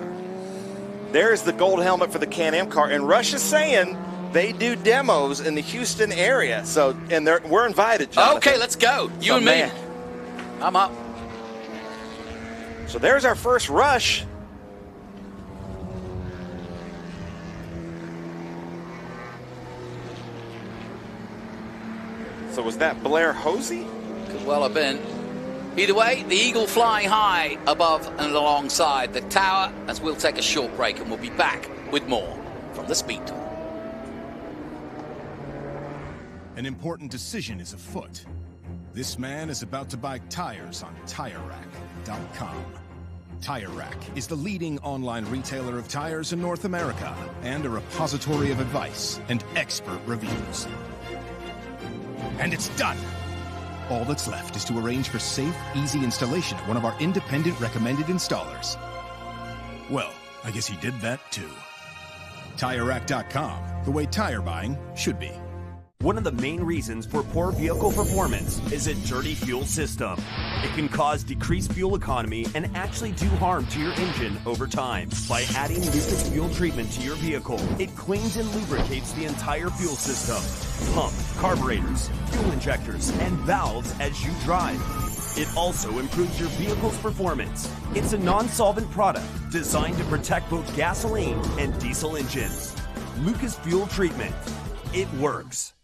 There's the gold helmet for the Can-Am car, and Rush is saying they do demos in the Houston area. So, and we're invited, Jonathan. Okay, let's go. You and me. I'm up. So there's our first Rush. So was that Blair Hosey? Could well have been. Either way, the Eagle flying high above and alongside the tower, as we'll take a short break and we'll be back with more from the Speed Tour. An important decision is afoot. This man is about to buy tires on TireRack.com. Tire Rack is the leading online retailer of tires in North America and a repository of advice and expert reviews. And it's done! All that's left is to arrange for safe, easy installation at one of our independent recommended installers. Well, I guess he did that too. TireRack.com, the way tire buying should be. One of the main reasons for poor vehicle performance is a dirty fuel system. It can cause decreased fuel economy and actually do harm to your engine over time. By adding Lucas Fuel Treatment to your vehicle, it cleans and lubricates the entire fuel system. Pump, carburetors, fuel injectors, and valves as you drive. It also improves your vehicle's performance. It's a non-solvent product designed to protect both gasoline and diesel engines. Lucas Fuel Treatment. It works.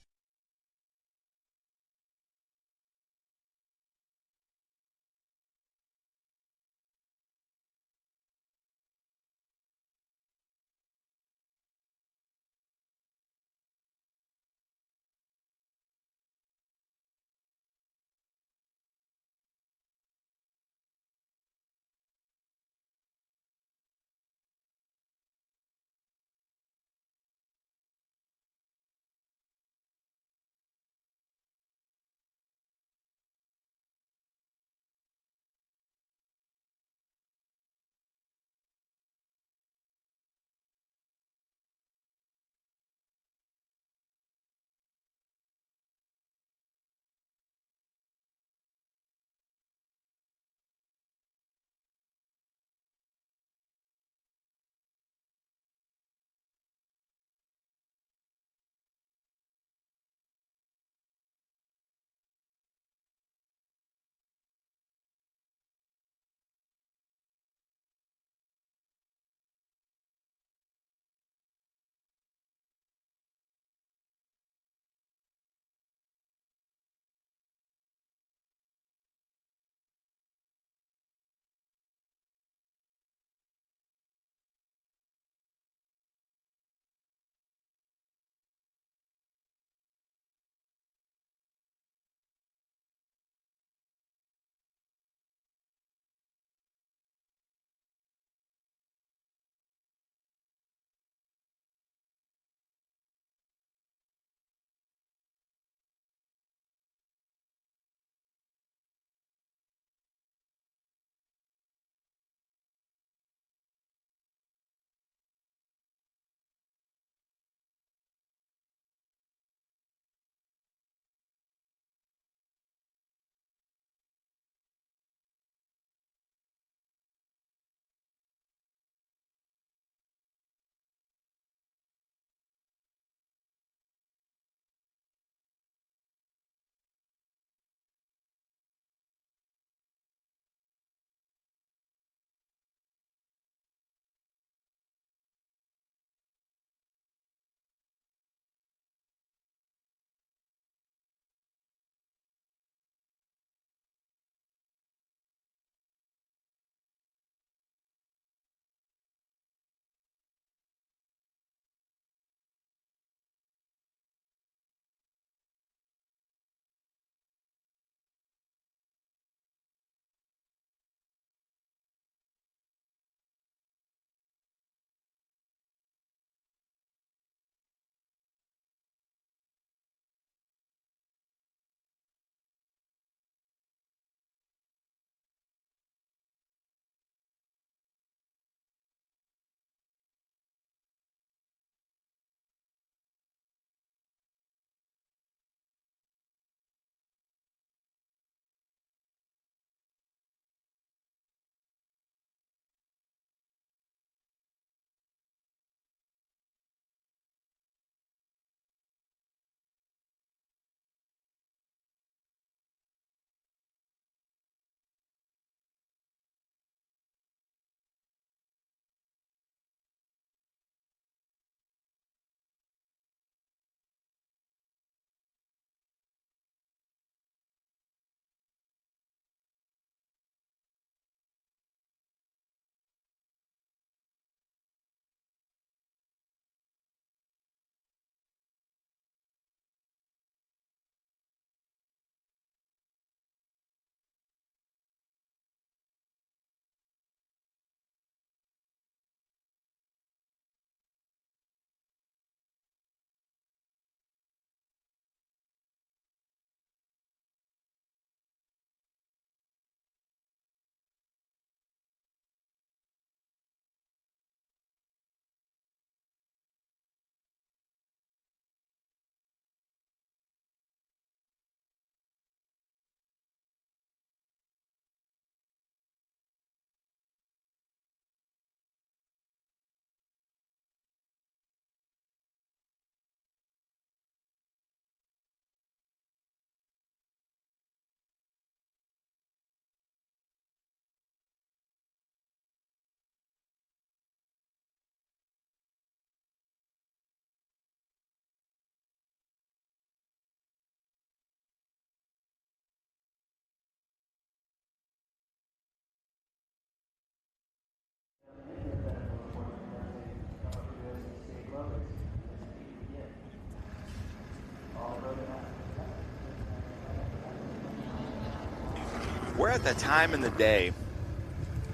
at that time in the day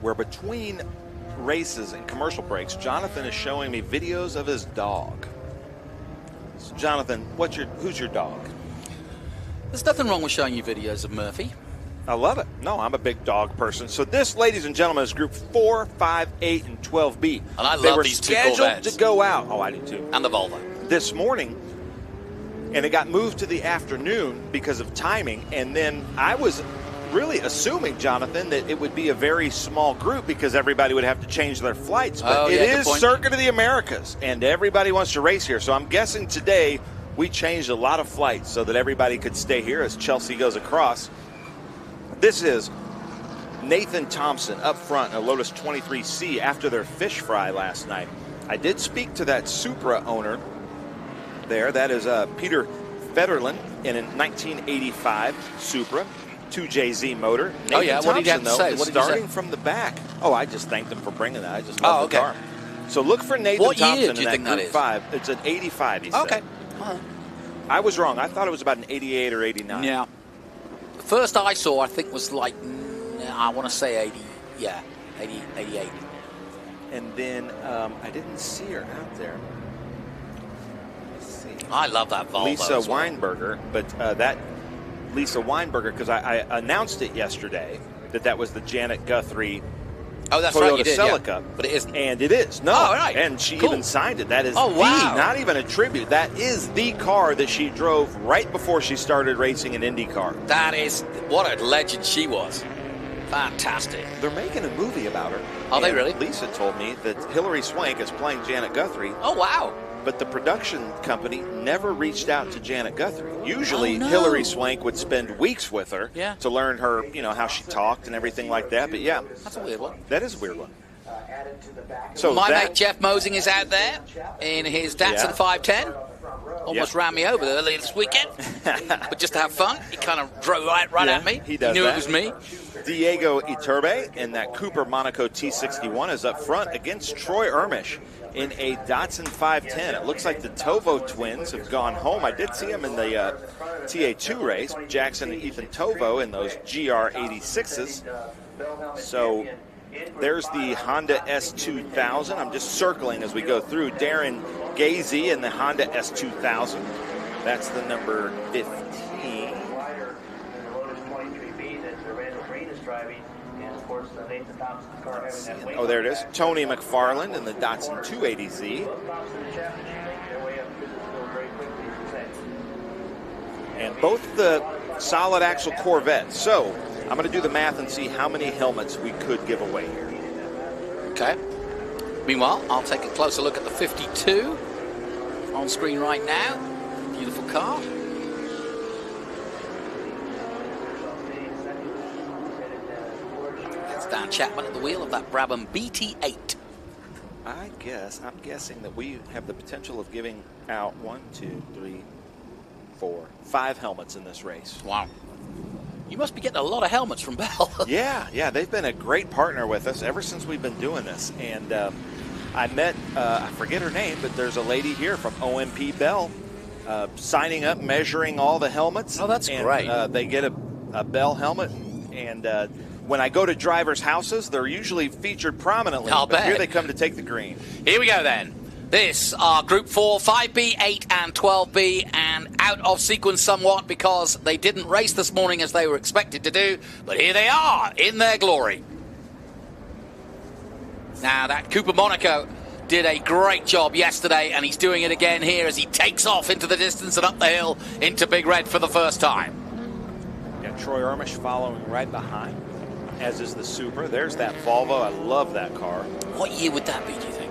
where between races and commercial breaks, Jonathan is showing me videos of his dog. So Jonathan, who's your dog? There's nothing wrong with showing you videos of Murphy. I love it. No, I'm a big dog person. So this, ladies and gentlemen, is Group 4, 5, 8, and 12B. And I they love were these two scheduled Corvettes. to go out. Oh, I do too. And the Volvo. This morning, and it got moved to the afternoon because of timing. And then I was really assuming, Jonathan, that it would be a very small group because everybody would have to change their flights. But it is Circuit of the Americas, and everybody wants to race here. So I'm guessing today we changed a lot of flights so that everybody could stay here as Chelsea goes across. This is Nathan Thompson up front in a Lotus 23C after their fish fry last night. I did speak to that Supra owner there. That is Peter Federlin in a 1985 Supra 2JZ motor. Nathan What did he have to say? Though, starting from the back. Oh, I just thanked him for bringing that. I just love the car. So look for Nathan Thompson year do you in think that that Group is? 5. It's an 85, he said. Okay. I was wrong. I thought it was about an 88 or 89. Yeah. The first I saw, I think, was like, I want to say 80. Yeah, 80, 88. And then I didn't see her out there. Let's see. I love that Volvo. Lisa as well. Weinberger, but that Lisa Weinberger, because I announced it yesterday that was the Janet Guthrie that's Toyota right, you did, Celica. But it isn't. And it is. No. Oh, right. And she Cool. even signed it. That is wow. not even a tribute. That is the car that she drove right before she started racing in IndyCar. That is, what a legend she was. Fantastic. They're making a movie about her. Are they really? Lisa told me that Hilary Swank is playing Janet Guthrie. Oh, wow. But the production company never reached out to Janet Guthrie. Usually, Hilary Swank would spend weeks with her to learn her, how she talked and everything like that. But yeah, that's a weird one. That is a weird one. So my mate Jeff Mosing is out there in his Datsun 510. Almost ran me over earlier this weekend, but just to have fun, he kind of drove right at me. He does knew that. It was me. Diego Iturbe in that Cooper Monaco T61 is up front against Troy Ermish in a Datsun 510. It looks like the Tovo twins have gone home. I did see them in the TA2 race, Jackson and Ethan Tovo in those GR86s. So there's the Honda S2000. I'm just circling as we go through. Darren Gazy in the Honda S2000. That's the number 15. Oh, there it is. Tony McFarland in the Datsun 280Z. And both the solid axle Corvettes. So I'm going to do the math and see how many helmets we could give away here. Okay. Meanwhile, I'll take a closer look at the 52 on screen right now. Beautiful car. That's Dan Chapman at the wheel of that Brabham BT8. I'm guessing that we have the potential of giving out 1, 2, 3, 4, 5 helmets in this race. Wow. You must be getting a lot of helmets from Bell. Yeah, they've been a great partner with us ever since we've been doing this. And I met, I forget her name, but there's a lady here from OMP Bell signing up, measuring all the helmets. Oh, that's great. They get a Bell helmet, and when I go to drivers' houses, they're usually featured prominently. I'll but bet. Here they come to take the green. Here we go then. This are Group 4, 5B, 8 and 12B, and out of sequence somewhat because they didn't race this morning as they were expected to do, but here they are in their glory. Now that Cooper Monaco did a great job yesterday, and he's doing it again here as he takes off into the distance and up the hill into Big Red for the first time. Yeah, Troy Ermish following right behind, as is the Supra. There's that Volvo. I love that car. What year would that be, do you think?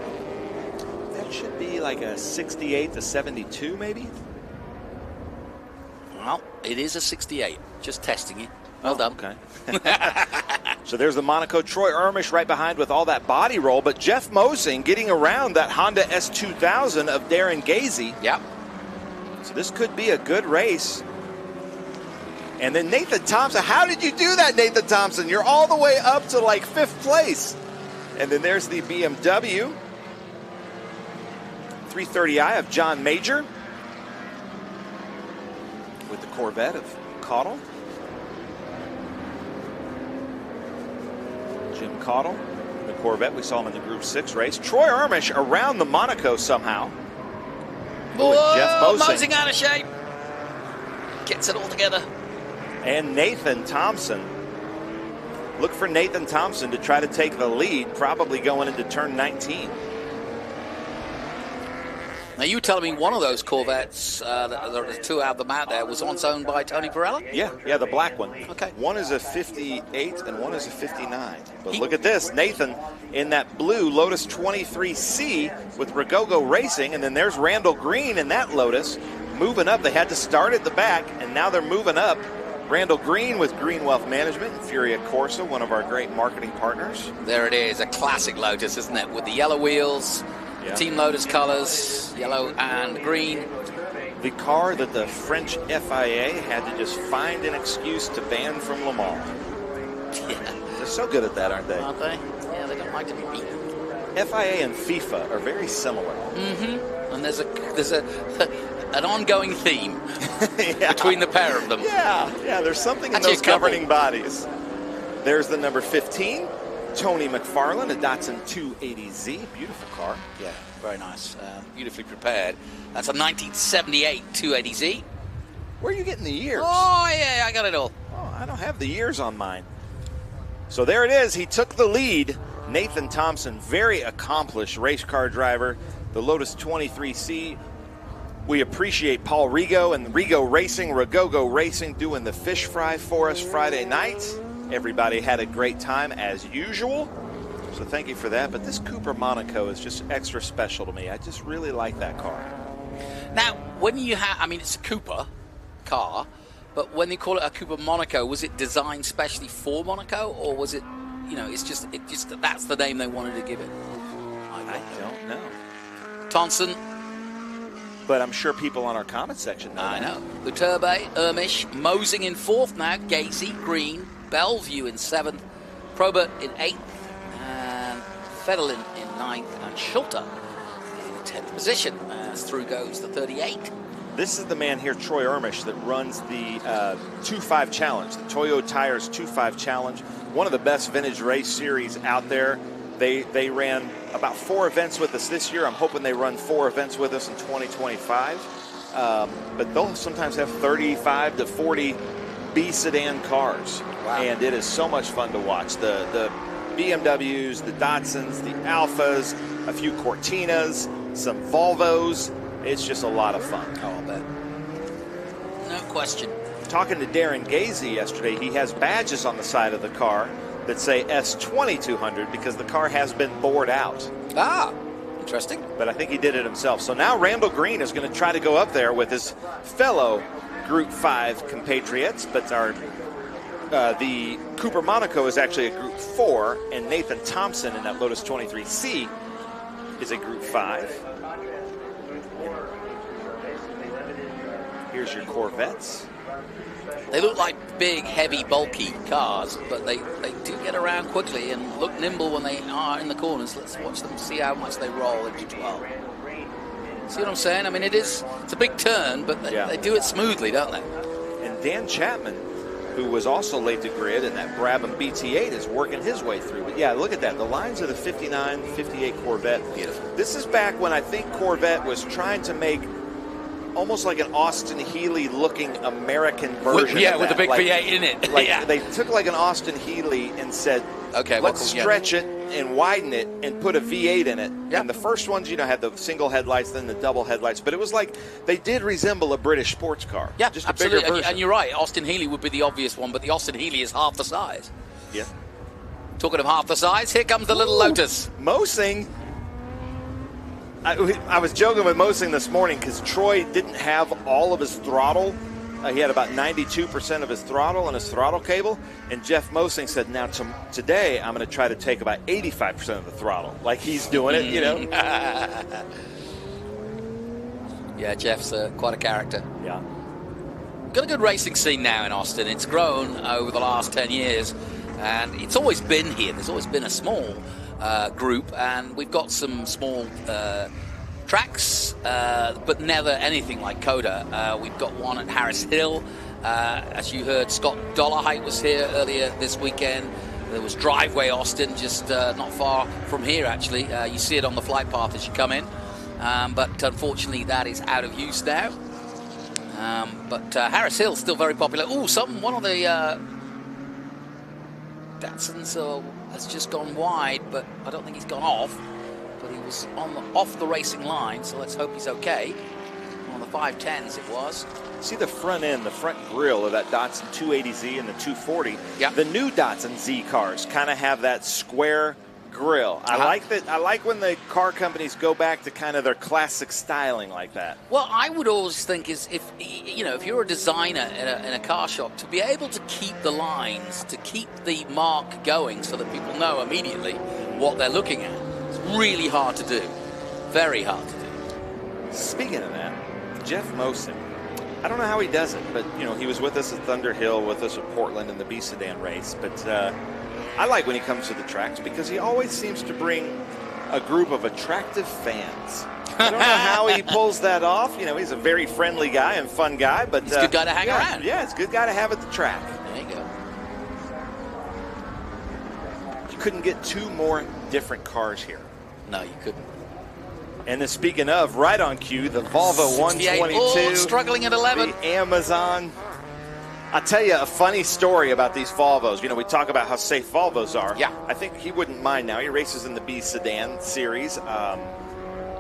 That should be like a 68 to 72, maybe? Well, it is a 68. Just testing it. Well done. Okay. So there's the Monaco. Troy Ermish right behind with all that body roll, but Jeff Mosing getting around that Honda S2000 of Darren Gazy. Yep. So this could be a good race. And then Nathan Thompson. How did you do that, Nathan Thompson? You're all the way up to like 5th place. And then there's the BMW 330i of John Major with the Corvette of Caudle. Caudle in the Corvette. We saw him in the Group 6 race. Troy Ermish around the Monaco somehow. Whoa, Jeff Mosing out of shape. Gets it all together. And Nathan Thompson. Look for Nathan Thompson to try to take the lead, probably going into turn 19. Now, you were telling me one of those Corvettes, the two out of the out there, was once owned by Tony Perella? Yeah, the black one. Okay. One is a 58 and one is a 59. But look at this, Nathan in that blue Lotus 23C with Ragogo Racing, and then there's Randall Green in that Lotus moving up. They had to start at the back, and now they're moving up. Randall Green with Green Wealth Management, Furia Corsa, one of our great marketing partners. There it is, a classic Lotus, isn't it? With the yellow wheels. Yeah. Team Lotus colors, yellow and green. The car that the French FIA had to just find an excuse to ban from Le Mans. Yeah. They're so good at that, aren't they? Aren't they? Yeah, they don't like to be beaten. FIA and FIFA are very similar. Mm-hmm. And there's an ongoing theme between the pair of them. Yeah, there's something in those governing bodies. There's the number 15. Tony McFarlane, a Datsun 280Z. Beautiful car. Yeah, very nice. Beautifully prepared. That's a 1978 280Z. Where are you getting the years? Oh, yeah, I got it all. Oh, I don't have the years on mine. So there it is. He took the lead. Nathan Thompson, very accomplished race car driver. The Lotus 23C. We appreciate Paul Rigo and Rigo Racing, Ragogo Racing, doing the fish fry for us Friday night. Everybody had a great time as usual, so thank you for that. But this Cooper Monaco is just extra special to me. I just really like that car. Now, when you have, I mean, it's a Cooper car, but when they call it a Cooper Monaco, was it designed specially for Monaco, or was it, you know, it's just that's the name they wanted to give it? I don't know. Thompson. But I'm sure people on our comment section know. I know. Luturbe, Ermish, Mosing in 4th now, Gacy, Green, Bellevue in 7th, Probert in 8th, and Federlin in 9th, and Schulter in 10th position. As through goes the 38. This is the man here, Troy Ermish, that runs the 2.5 Challenge, the Toyo Tires 2.5 Challenge, one of the best vintage race series out there. They ran about 4 events with us this year. I'm hoping they run 4 events with us in 2025. But they'll sometimes have 35 to 40 B sedan cars. Wow. And it is so much fun to watch. The BMWs, the Datsuns, the Alphas, a few Cortinas, some Volvos. It's just a lot of fun. Oh, I'll bet. No question. Talking to Darren Gazy yesterday, he has badges on the side of the car that say S2200 because the car has been bored out. Ah, interesting. But I think he did it himself. So now Randall Green is going to try to go up there with his fellow Group 5 compatriots, but the Cooper Monaco is actually a Group 4, and Nathan Thompson in that Lotus 23C is a Group 5. Here's your Corvettes. They look like big, heavy, bulky cars, but they do get around quickly and look nimble when they are in the corners. Let's watch them, see how much they roll into 12. See what I'm saying? I mean, it's a big turn, but they do it smoothly, don't they? And Dan Chapman, who was also late to grid in that Brabham BT8, is working his way through. But yeah, look at that. The lines of the 59, 58 Corvette. Beautiful. This is back when I think Corvette was trying to make almost like an Austin Healey looking American version. Yeah, of with that. the big like, V8 in it. Like yeah. They took like an Austin Healey and said, okay, let's stretch it and widen it and put a V8 in it. Yep. And the first ones, you know, had the single headlights, then the double headlights. But it was like they did resemble a British sports car. Yeah, just absolutely. a bigger version. And you're right, Austin Healey would be the obvious one, but the Austin Healey is half the size. Yeah. Talking of half the size, here comes the little Lotus. Mosing. I was joking with Mosing this morning because Troy didn't have all of his throttle. He had about 92% of his throttle and his throttle cable. And Jeff Mosing said, now today I'm going to try to take about 85% of the throttle. Like he's doing it, you know. Yeah, Jeff's quite a character. Yeah. Got a good racing scene now in Austin. It's grown over the last 10 years. And it's always been here. There's always been a small group, and we've got some small tracks, but never anything like COTA. We've got one at Harris Hill. As you heard, Scott Dollarheight was here earlier this weekend. There was Driveway Austin, just not far from here, actually. You see it on the flight path as you come in. But unfortunately, that is out of use now. But Harris Hill's still very popular. Oh, one of the Datsuns has just gone wide, but I don't think he's gone off. But he was off the racing line, so let's hope he's okay. On the 510s it was. See the front end, the front grille of that Datsun 280Z and the 240. Yeah. The new Datsun Z cars kind of have that square grille. I like that. I like when the car companies go back to kind of their classic styling like that. Well, I would always think is if you're a designer in a car shop, to be able to keep the lines, to keep the mark going so that people know immediately what they're looking at. It's really hard to do. Very hard to do. Speaking of that, Jeff Mosen, I don't know how he does it, but he was with us at Thunder Hill, with us at Portland in the B Sedan race. But I like when he comes to the tracks because he always seems to bring a group of attractive fans. I don't know how he pulls that off. He's a very friendly guy and fun guy, but he's a good guy to hang around. Yeah, it's a good guy to have at the track. There you go. You couldn't get two more different cars here. No, you couldn't. And then speaking of, right on cue, the Volvo 122. Oh, struggling at 11. The Amazon. I'll tell you a funny story about these Volvos. We talk about how safe Volvos are. Yeah. I think he wouldn't mind now. He races in the B Sedan series.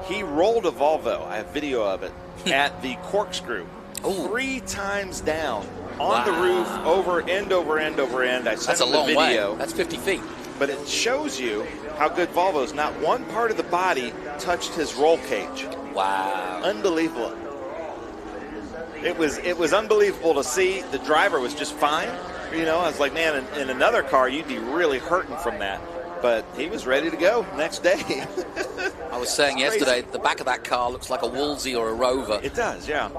He rolled a Volvo. I have video of it at the Corkscrew. Ooh. 3 times down on the roof, over end over end over end. I sent him the video. Way. That's 50 feet. But it shows you how good Volvo's. Not one part of the body touched his roll cage. Wow. Unbelievable. It was unbelievable to see. The driver was just fine. I was like, man, in another car, you'd be really hurting from that. But he was ready to go next day. I was saying yesterday, the back of that car looks like a Woolsey or a Rover. It does, yeah.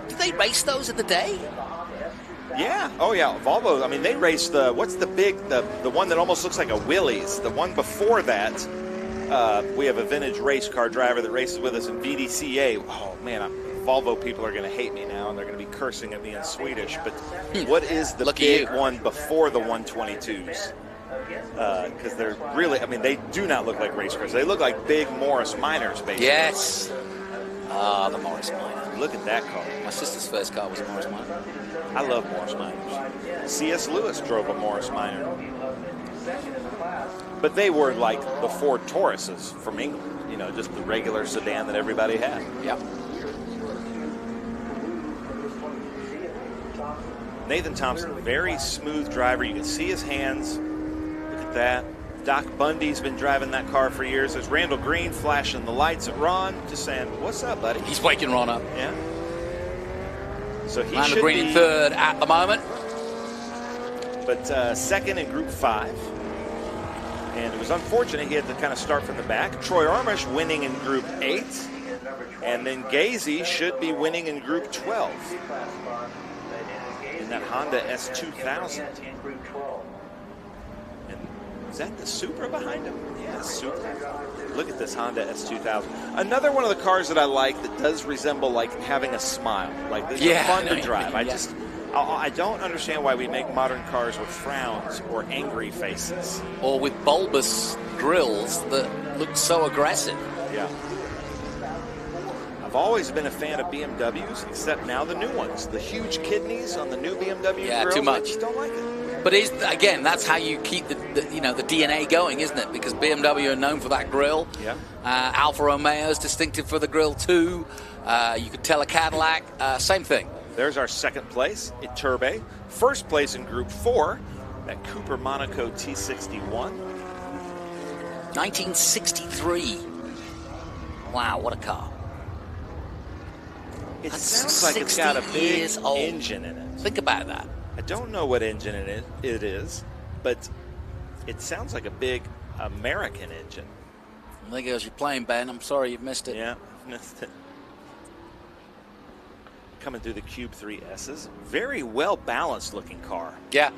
Did they race those in the day? Yeah. Oh, yeah. Volvo, they raced what's the one that almost looks like a Willys. The one before that, we have a vintage race car driver that races with us in VDCA. Oh, man, Volvo people are going to hate me now, and they're going to be cursing at me in Swedish. But what is the big one before the 122s? Because they're really, they do not look like race cars. They look like big Morris Minors, basically. Yes. The Morris Minor. Look at that car. My sister's first car was a Morris Minor. I love Morris Minors. C.S. Lewis drove a Morris Minor. But they were like the Ford Tauruses from England. Just the regular sedan that everybody had. Yeah. Nathan Thompson, very smooth driver. You can see his hands. Look at that. Doc Bundy's been driving that car for years. There's Randall Green flashing the lights at Ron, just saying, "What's up, buddy?" He's waking Ron up. Yeah. So he Randall should Green be in third at the moment. But second in Group 5. And it was unfortunate he had to kind of start from the back. Troy Armish winning in Group 8. And then Gazy should be winning in Group 12. In that Honda S2000. And is that the Supra behind him? Yeah, Supra. Look at this Honda S2000. Another one of the cars that I like that does resemble like having a smile. Like this is fun to drive. I don't understand why we make modern cars with frowns or angry faces. Or with bulbous grills that look so aggressive. Yeah. I've always been a fan of BMWs, except now the new ones. The huge kidneys on the new BMW grills, too much. I just don't like it. But again, that's how you keep the DNA going, isn't it? Because BMW are known for that grill. Yeah. Alfa Romeo is distinctive for the grill too. You could tell a Cadillac, same thing. There's our second place, Iturbe. First place in Group 4, that Cooper Monaco T61. 1963. Wow, what a car. It sounds like it's got a big engine in it. Think about that. I don't know what engine it is, but it sounds like a big American engine. There goes your plane, Ben. I'm sorry you've missed it. Yeah, missed it. Coming through the Cube 3S's. Very well-balanced looking car. Yeah.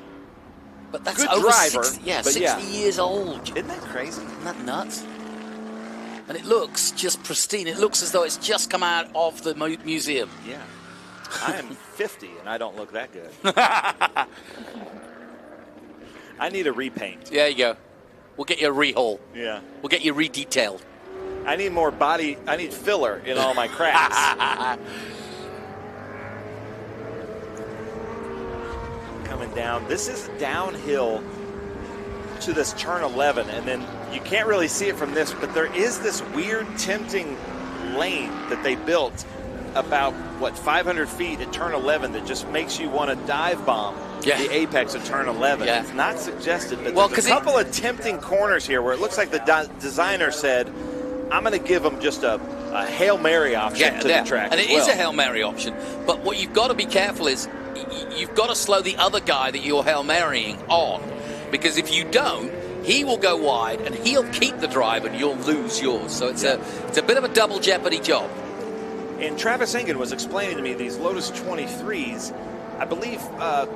But that's good over driver. 60 years old. Isn't that crazy? Isn't that nuts? And it looks just pristine. It looks as though it's just come out of the museum. Yeah. I am 50 and I don't look that good. I need a repaint. There you go. We'll get you a rehaul. Yeah. We'll get you redetailed. I need more body. I need filler in all my cracks. Coming down. This is downhill to this turn 11, and then you can't really see it from this, but there is this weird, tempting lane that they built about, 500 feet at turn 11 that just makes you want to dive bomb the apex of turn 11. Yeah. It's not suggested, but there's a couple of tempting corners here where it looks like the designer said, I'm going to give them just a Hail Mary option to the track. And it is a Hail Mary option, but what you've got to be careful is you've got to slow the other guy that you're Hail Marying on, because if you don't, he will go wide and he'll keep the drive and you'll lose yours. So it's a bit of a double jeopardy job. And Travis Engen was explaining to me these Lotus 23s, I believe, I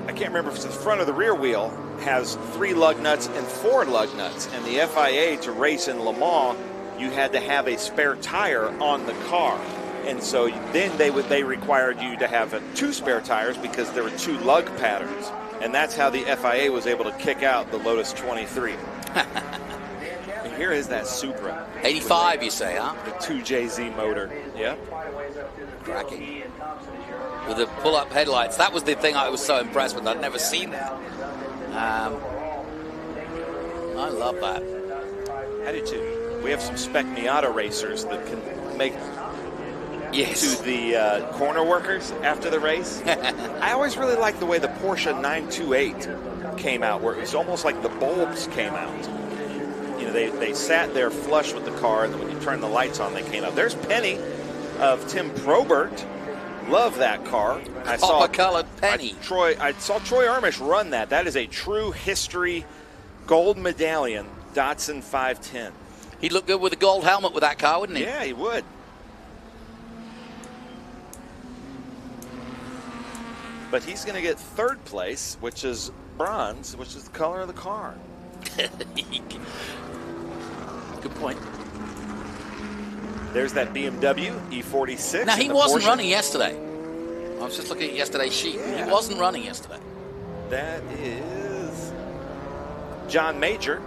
can't remember if it's the front or the rear wheel, has 3 lug nuts and 4 lug nuts. And the FIA, to race in Le Mans, you had to have a spare tire on the car. And so then they required you to have 2 spare tires because there were 2 lug patterns. And that's how the FIA was able to kick out the Lotus 23. And here is that Supra. 85, you say, huh? The 2JZ motor. Yeah. Cracking. With the pull-up headlights. That was the thing I was so impressed with. I'd never seen that. I love that. I do too. We have some Spec Miata racers that can make to the corner workers after the race. I always really liked the way the Porsche 928 came out, where it was almost like the bulbs came out. You know, they sat there flush with the car, and then when you turn the lights on, they came out. There's Penny of Tim Probert. Love that car. I saw colored Penny. I saw Troy Armish run that. That is a true history gold medallion Datsun 510. He'd look good with a gold helmet with that car, wouldn't he? Yeah, he would. But he's going to get 3rd place, which is bronze, which is the color of the car. Good point. There's that BMW E46. Now, he wasn't running yesterday. I was just looking at yesterday's sheet. Yeah. He wasn't running yesterday. That is John Major.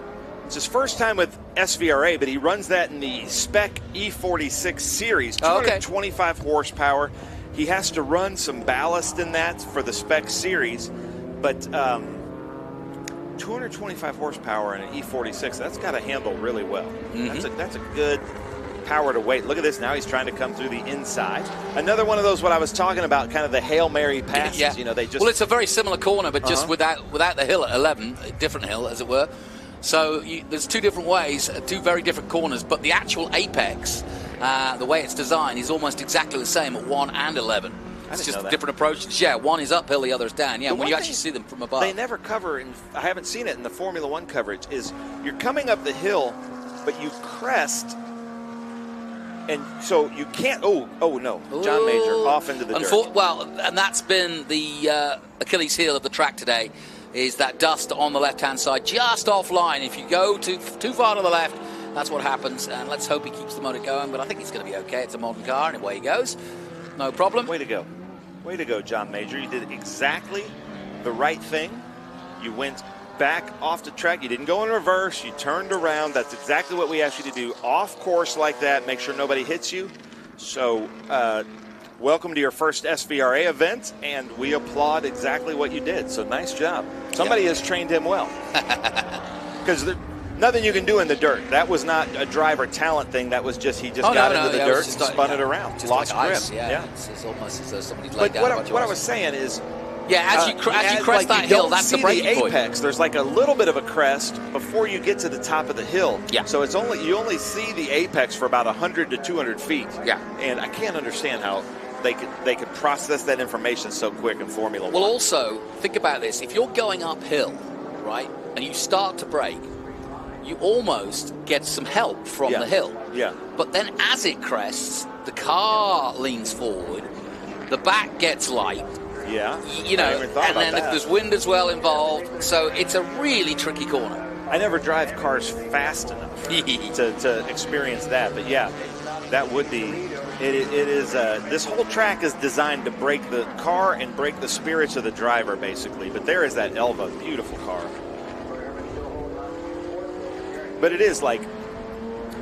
It's his first time with SVRA, but he runs that in the Spec E46 Series. 225 horsepower. He has to run some ballast in that for the Spec Series, but 225 horsepower in an E46, that's got to handle really well. That's a good power to weight. Look at this now. He's trying to come through the inside. Another one of those, what I was talking about, kind of the Hail Mary passes. Yeah. You know, they just... Well, it's a very similar corner, but just without the hill at 11, a different hill, as it were. So there's 2 different ways, 2 very different corners, but the actual apex, the way it's designed, is almost exactly the same at 1 and 11. It's just a different approach. Yeah, one is uphill, the other is down. Yeah, when you actually see them from above. They never cover, and I haven't seen it in the Formula One coverage, is you're coming up the hill, but you crest, and so you can't, oh no, John Major off into the dirt. Well, and that's been the Achilles heel of the track today, is that dust on the left-hand side, just offline. If you go too far to the left, that's what happens, and let's hope he keeps the motor going, but I think he's going to be okay. It's a modern car, and away he goes. No problem. Way to go. Way to go, John Major. You did exactly the right thing. You went back off the track. You didn't go in reverse. You turned around. That's exactly what we asked you to do. Off course like that. Make sure nobody hits you. So welcome to your first SVRA event, and we applaud exactly what you did. So nice job. Somebody has trained him well. Because nothing you can do in the dirt. That was not a driver talent thing. That was just he got into the dirt and spun it around. Lost grip. Ice, It's almost as though somebody's laid down. But what I was saying is, as you crest that hill, that's the breaking point. Apex. There's like a little bit of a crest before you get to the top of the hill. Yeah. So it's you only see the apex for about 100 to 200 feet. Yeah. And I can't understand how they could process that information so quick in Formula One. Well, also think about this: if you're going uphill, right, and you start to brake, you almost get some help from the hill. Yeah. But then as it crests, the car leans forward, the back gets light. Yeah. You know, and then if there's wind as well involved, so it's a really tricky corner. I never drive cars fast enough to experience that, but yeah, that would be It is. This whole track is designed to break the car and break the spirits of the driver, basically. But there is that Elva, beautiful car. But it is like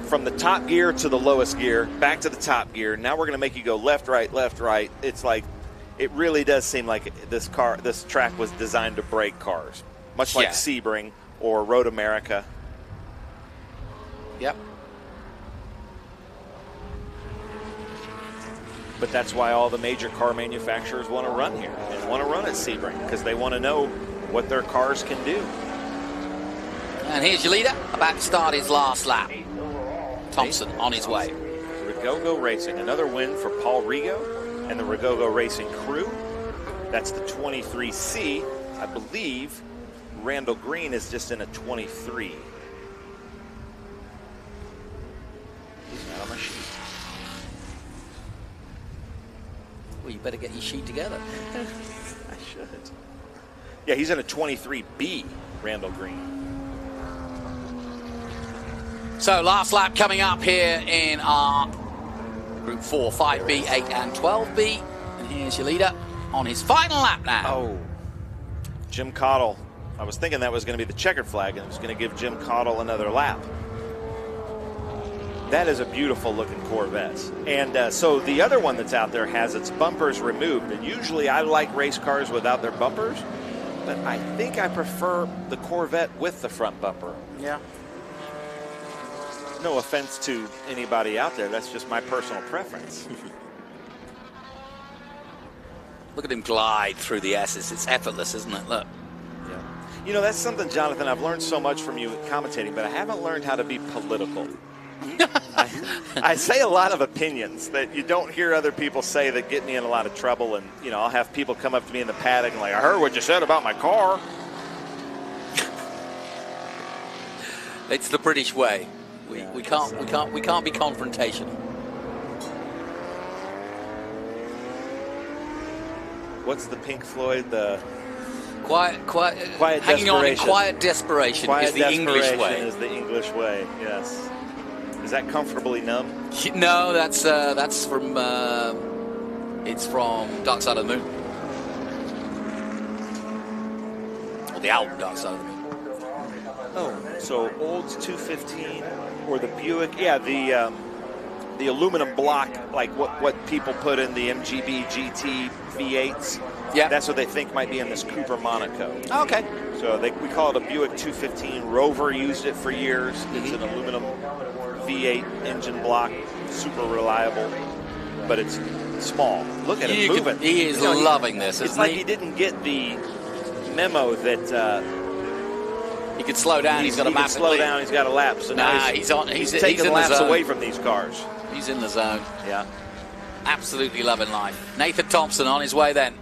from the top gear to the lowest gear, back to the top gear. Now we're going to make you go left, right, left, right. It's like, it really does seem like this track was designed to break cars, much like Sebring or Road America. Yep. But that's why all the major car manufacturers want to run here and want to run at Sebring, because they want to know what their cars can do. And here's your leader, about to start his last lap. Thompson on his way. Rigogo Racing, another win for Paul Rigo and the Rigogo Racing crew. That's the 23C. I believe Randall Green is just in a 23. He's not on my sheet. Well, you better get your sheet together. I should. Yeah, he's in a 23B, Randall Green. So last lap coming up here in our Group 4, 5B, 8 and 12B. And here's your leader on his final lap now. Oh, Jim Cottle. I was thinking that was going to be the checkered flag, and it was going to give Jim Cottle another lap. That is a beautiful looking Corvette. And so the other one that's out there has its bumpers removed. And usually I like race cars without their bumpers, but I think I prefer the Corvette with the front bumper. Yeah. No offense to anybody out there. That's just my personal preference. Look at him glide through the S's. It's effortless, isn't it? Look. Yeah. You know, that's something, Jonathan, I've learned so much from you commentating, but I haven't learned how to be political. I say a lot of opinions that you don't hear other people say that get me in a lot of trouble. And, you know, I'll have people come up to me in the paddock and like, I heard what you said about my car. It's the British way. We can't be confrontational. What's the Pink Floyd? The quiet hanging on in quiet desperation is the English way. Is the English way. Yes. Is that Comfortably Numb? No, that's from it's from Dark Side of the Moon, or the album Dark Side of the Moon. Oh, so Olds 215 or the Buick? Yeah, the aluminum block, like what people put in the MGB GT V8s. Yeah, that's what they think might be in this Cooper Monaco. Okay. So we call it a Buick 215. Rover used it for years. It's an aluminum V8 engine block, super reliable, but it's small. Look at him moving. He is loving this. It's like he didn't get the memo that he could slow down. He's got a massive slow down. He's got a lap. So now he's taking laps away from these cars. He's in the zone. Yeah, absolutely loving life. Nathan Thompson on his way then.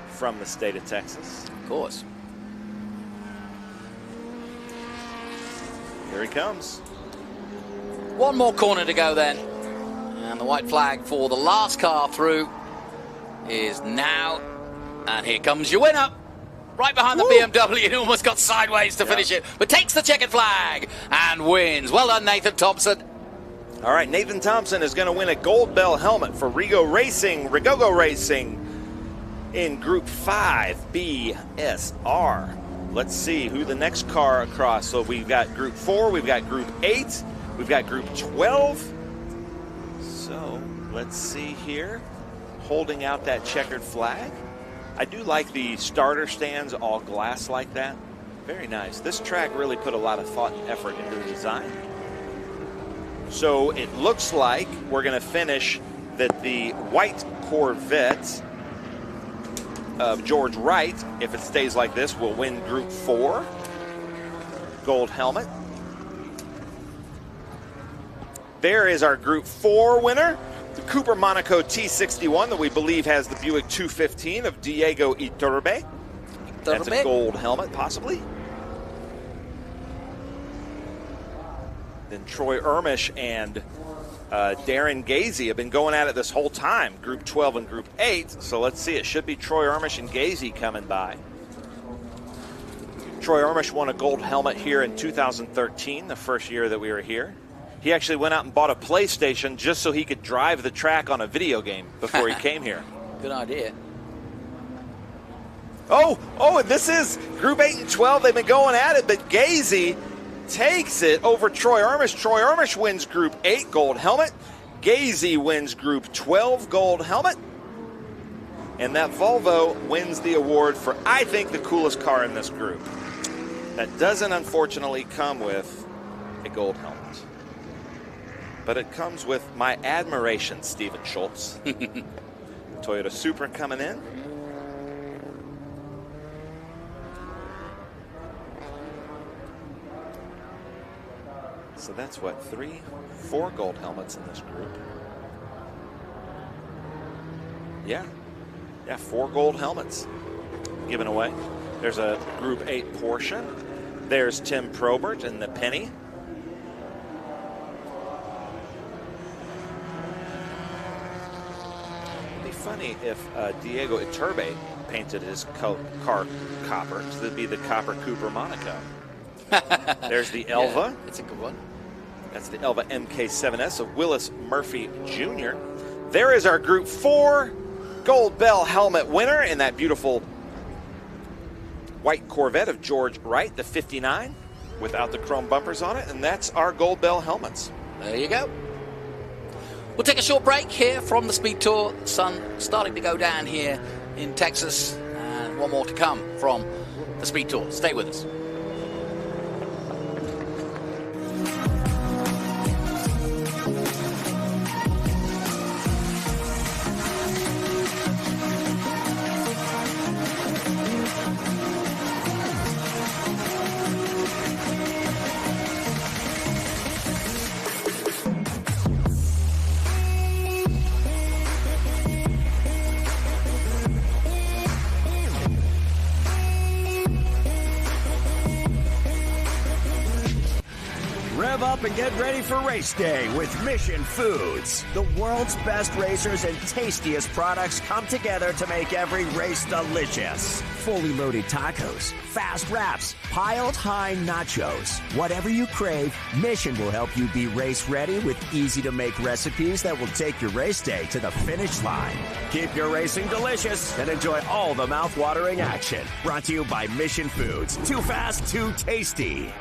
From the state of Texas, of course. Here he comes. One more corner to go then. And the white flag for the last car through is now. And here comes your winner. Right behind the BMW. He almost got sideways to finish it. But takes the checkered flag and wins. Well done, Nathan Thompson. All right, Nathan Thompson is going to win a gold bell helmet for Rigogo Racing in Group 5 BSR. Let's see who the next car across. So we've got Group 4, we've got Group 8, we've got Group 12. So let's see here. Holding out that checkered flag. I do like the starter stands all glass like that. Very nice. This track really put a lot of thought and effort into the design. So it looks like we're going to finish that the white Corvette of George Wright, if it stays like this, will win Group 4. Gold helmet. There is our Group 4 winner, the Cooper Monaco T61 that we believe has the Buick 215 of Diego Iturbe. That's a gold helmet, possibly. Then Troy Ermish and Darren Gazy have been going at it this whole time, Group 12 and Group 8. So let's see, it should be Troy Ermish and Gazy coming by. Troy Ermish won a gold helmet here in 2013, the first year that we were here. He actually went out and bought a PlayStation just so he could drive the track on a video game before he came here. Good idea. Oh, and this is Group 8 and 12. They've been going at it, but Gazy takes it over Troy Armish. Troy Armish wins Group 8 gold helmet. Gazy wins Group 12 gold helmet. And that Volvo wins the award for, I think, the coolest car in this group. That doesn't, unfortunately, come with a gold helmet. But it comes with my admiration, Steven Schultz. Toyota Supra coming in. So that's what, 4 gold helmets in this group. Yeah, 4 gold helmets given away. There's a Group 8 Porsche. There's Tim Probert in the Penny. It'd be funny if Diego Iturbe painted his car copper. So it'd be the Copper Cooper Monaco. There's the Elva. Yeah, it's a good one. That's the Elva MK7S of Willis Murphy Jr. There is our Group 4 Gold Bell helmet winner in that beautiful white Corvette of George Wright, the 59, without the chrome bumpers on it. And that's our Gold Bell helmets. There you go. We'll take a short break here from the Speed Tour. Sun starting to go down here in Texas. And one more to come from the Speed Tour. Stay with us. Rev up and get ready for race day with Mission Foods. The world's best racers and tastiest products come together to make every race delicious. Fully loaded tacos, fast wraps, piled high nachos. Whatever you crave, Mission will help you be race ready with easy to make recipes that will take your race day to the finish line. Keep your racing delicious and enjoy all the mouth-watering action. Brought to you by Mission Foods. Too fast, too tasty.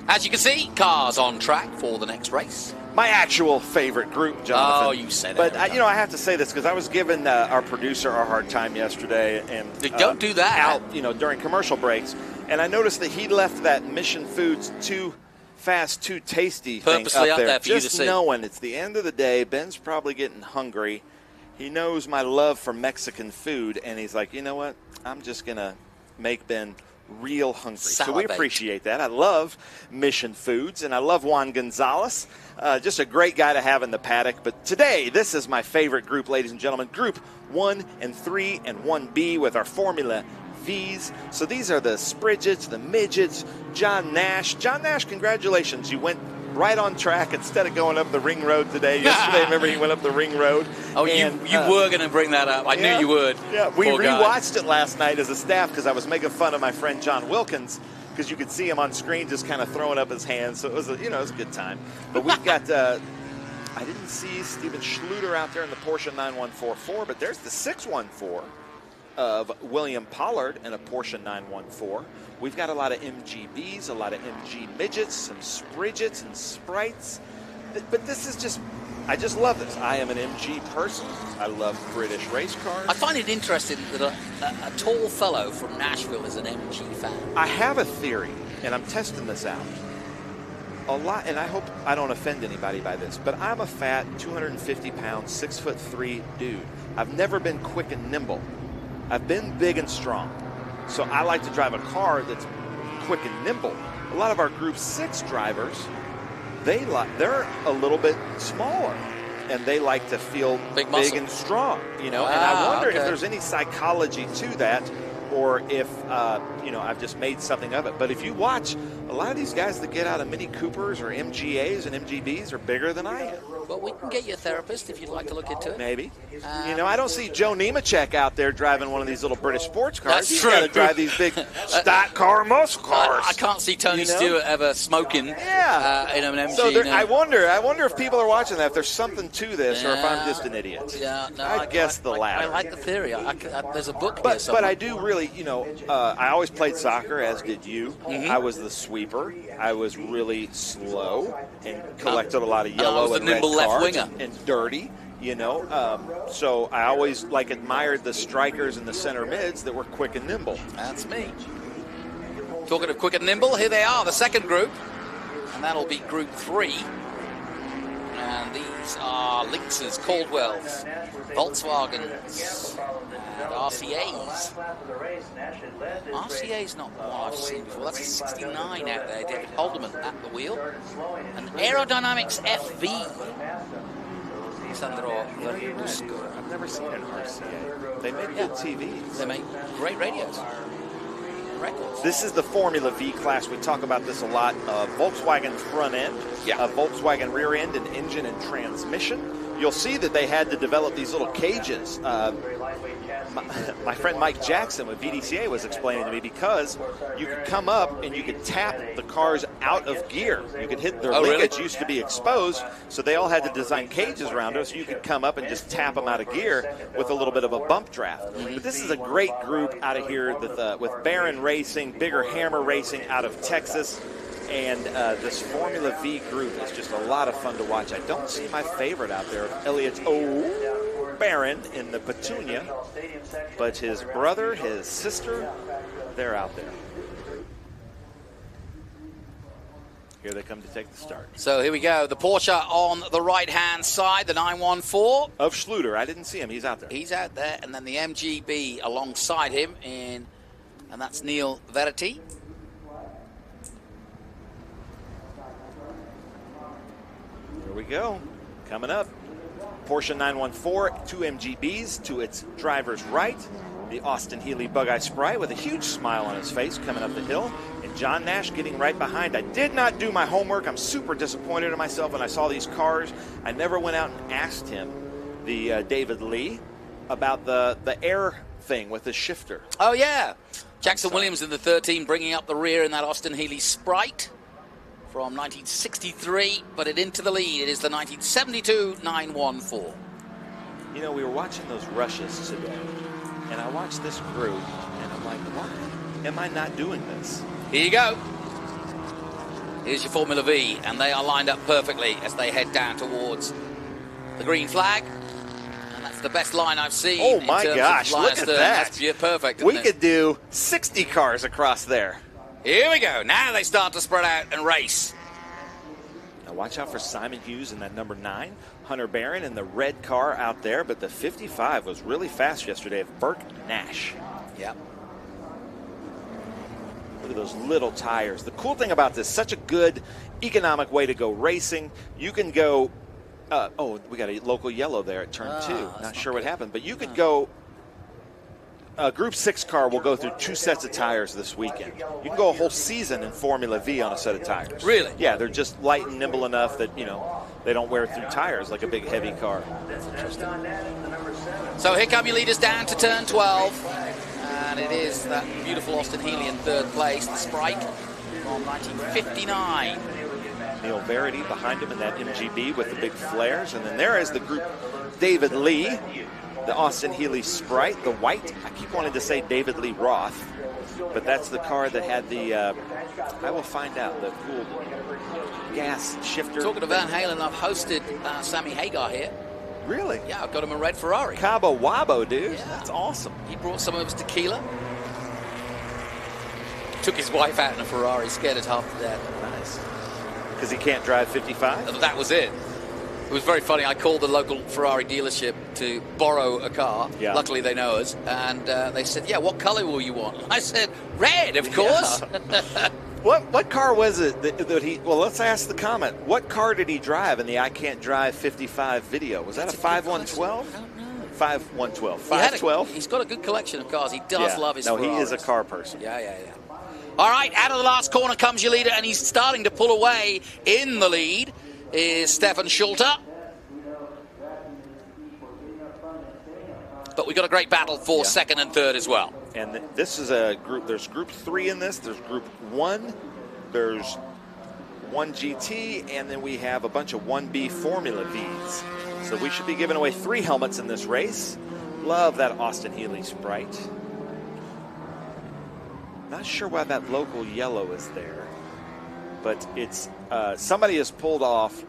As you can see, cars on track for the next race. My actual favorite group, Jonathan. Oh, you said it. But, you know, I have to say this because I was giving our producer a hard time yesterday. And don't do that. Out, you know, during commercial breaks. And I noticed that he left that Mission Foods Too Fast, Too Tasty thing purposely up there. For you to just see. knowing it's the end of the day. Ben's probably getting hungry. He knows my love for Mexican food. And he's like, you know what? I'm just going to make Ben real hungry. So we appreciate that. I love Mission Foods, and I love Juan Gonzalez. Just a great guy to have in the paddock. But today, this is my favorite group, ladies and gentlemen. Group 1 and 3 and 1B with our Formula Vs. So these are the Spridgets, the Midgets, John Nash. John Nash, congratulations. You went right on track instead of going up the ring road today. Yesterday, remember, he went up the ring road. Oh, and, you were going to bring that up. I knew you would. Yeah, we Poor guy. rewatched it last night as a staff because I was making fun of my friend John Wilkins because you could see him on screen just kind of throwing up his hands. So it was, it was a good time. But we've got, I didn't see Steven Schluter out there in the Porsche 9144, but there's the 614 of William Pollard in a Porsche 914. We've got a lot of MGBs, a lot of MG midgets, some Spridgets and Sprites. But this is just, I just love this. I am an MG person. I love British race cars. I find it interesting that a tall fellow from Nashville is an MG fan. I have a theory, and I'm testing this out. A lot, and I hope I don't offend anybody by this, but I'm a fat, 250-pound, 6'3" dude. I've never been quick and nimble. I've been big and strong. So I like to drive a car that's quick and nimble. A lot of our Group 6 drivers, they're a little bit smaller, and they like to feel big and strong, you know. And I wonder if there's any psychology to that, or if, you know, I've just made something of it. But if you watch, a lot of these guys that get out of Mini Coopers or MGAs and MGBs are bigger than I am. Well, we can get you a therapist if you'd like to look into it. Maybe. You know, I don't see Joe Nemechek out there driving one of these little British sports cars. That's He's true. got to drive these big stock car muscle cars. I can't see Tony Stewart ever smoking in an MG. So I wonder if people are watching that, if there's something to this, or if I'm just an idiot. Yeah, no, I guess the latter. I like the theory. There's a book but, here somewhere. But I do really, you know, I always played soccer, as did you. I was the sweeper. I was really slow and collected a lot of yellow and red nimble left cards winger. and dirty. You know, so I always admired the strikers and the center mids that were quick and nimble. That's me. Talking of quick and nimble, here they are, the second group, and that'll be Group 3. And these are Lynxes, Caldwells, Volkswagens, and RCAs. RCA's not one I've seen before. That's a 69 out there. David Haldeman at the wheel. And Aerodynamics FV. Sandro Verdusco. I've never seen an RCA. They make good TVs. They make great radios. Records. This is the Formula V class. We talk about this a lot. Volkswagen front end, Volkswagen rear end, and engine and transmission. You'll see that they had to develop these little cages. My friend Mike Jackson with VDCA was explaining to me, because you could come up and you could tap the cars out of gear. You could hit their linkage used to be exposed, so they all had to design cages around it so you could come up and just tap them out of gear with a little bit of a bump draft. But this is a great group out of here with Barron Racing, Bigger Hammer Racing out of Texas. And this Formula V group is just a lot of fun to watch. I don't see my favorite out there, Elliot Barron in the Petunia, but his brother, his sister, they're out there. Here they come to take the start. So here we go. The Porsche on the right-hand side, the 914. Of Schluter. I didn't see him. He's out there. He's out there. And then the MGB alongside him, and that's Neil Verity. Here we go. Coming up. Porsche 914, 2 MGBs to its driver's right. The Austin Healey Bug-Eye Sprite with a huge smile on his face coming up the hill. And John Nash getting right behind. I did not do my homework. I'm super disappointed in myself when I saw these cars. I never went out and asked him, the David Lee, about the air thing with the shifter. Oh, yeah. Jackson Williams in the 13 bringing up the rear in that Austin Healey Sprite from 1963, but it into the lead. It is the 1972 914. You know, we were watching those rushes today, and I watched this group, and I'm like, why am I not doing this? Here you go. Here's your Formula V, and they are lined up perfectly as they head down towards the green flag. And that's the best line I've seen. Oh my gosh, look at that. That's perfect. We could do 60 cars across there. Here we go. Now they start to spread out and race. Now watch out for Simon Hughes in that number 9. Hunter Barron in the red car out there, but the 55 was really fast yesterday of Burke Nash. Yep. Look at those little tires. The cool thing about this, such a good economic way to go racing. You can go, oh, we got a local yellow there at turn 2. Not sure what happened, but you could go, a Group 6 car will go through 2 sets of tires this weekend. You can go a whole season in Formula V on a set of tires. Really? Yeah, they're just light and nimble enough that, you know, they don't wear through tires like a big heavy car. That's interesting. So here come your leaders down to turn 12. And it is that beautiful Austin Healey in 3rd place, the Sprite from 1959. Neil Verity behind him in that MGB with the big flares. And then there is the group David Lee, the Austin Healey Sprite, the white. I keep wanting to say David Lee Roth, but that's the car that had the, I will find out, the cool gas shifter. Talking to Van Halen, I've hosted Sammy Hagar here. Really? Yeah, I've got him a red Ferrari. Cabo Wabo, dude. Yeah. That's awesome. He brought some of his tequila. Took his wife out in a Ferrari, scared us half to death. Nice. Because he can't drive 55? That was it. It was very funny. I called the local Ferrari dealership to borrow a car. Yeah. Luckily, they know us. And they said, yeah, what color will you want? I said, red, of course. Yeah. What car was it that he, well, let's ask the comment. What car did he drive in the I Can't Drive 55 video? Was that a 5112? I don't know. 5112. 512? He's got a good collection of cars. He does love his Ferraris. No, he is a car person. Yeah. All right, out of the last corner comes your leader, and he's starting to pull away. In the lead is Stefan Schulte. But we've got a great battle for 2nd and 3rd as well. And this is a group, there's group 3 in this, there's group 1, there's 1 GT, and then we have a bunch of 1B Formula Vs. So we should be giving away 3 helmets in this race. Love that Austin Healey Sprite. Not sure why that local yellow is there, but it's, somebody has pulled off,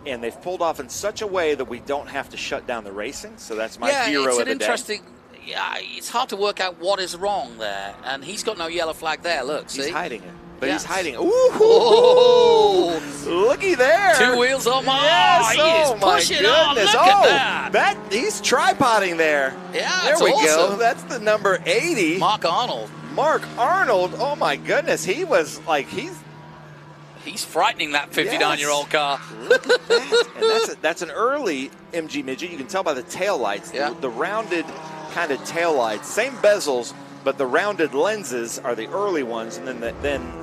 and they've pulled off in such a way that we don't have to shut down the racing. So that's my hero of the day. Yeah, it's hard to work out what is wrong there, and he's got no yellow flag there. Look, see? He's hiding it, but he's hiding it. Ooh, looky there! 2 wheels on my. Yes, he is pushing on. Look at that! He's tripoding there. Yeah, there we awesome. go. That's the number 80. Mark Arnold. Mark Arnold. Oh my goodness, he was like He's frightening that 59-year-old car. Look at that. And that's an early MG Midget. You can tell by the tail lights, the rounded kind of tail lights. Same bezels, but the rounded lenses are the early ones. And then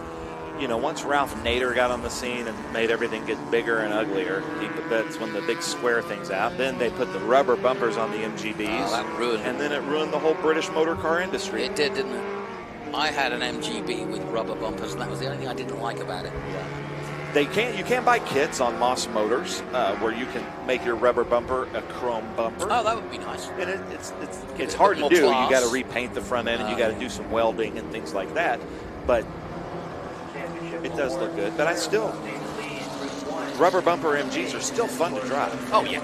you know, once Ralph Nader got on the scene and made everything get bigger and uglier, that's when the big square thing's out. Then they put the rubber bumpers on the MGBs. Oh, that ruined it. And then it ruined the whole British motor car industry. It did, didn't it? I had an MGB with rubber bumpers, and that was the only thing I didn't like about it. You can buy kits on Moss Motors where you can make your rubber bumper a chrome bumper. Oh, that would be nice. And it's hard to do. Class. You got to repaint the front end, and you got to do some welding and things like that. But it does look good. But rubber bumper MGs are still fun to drive. Oh yeah.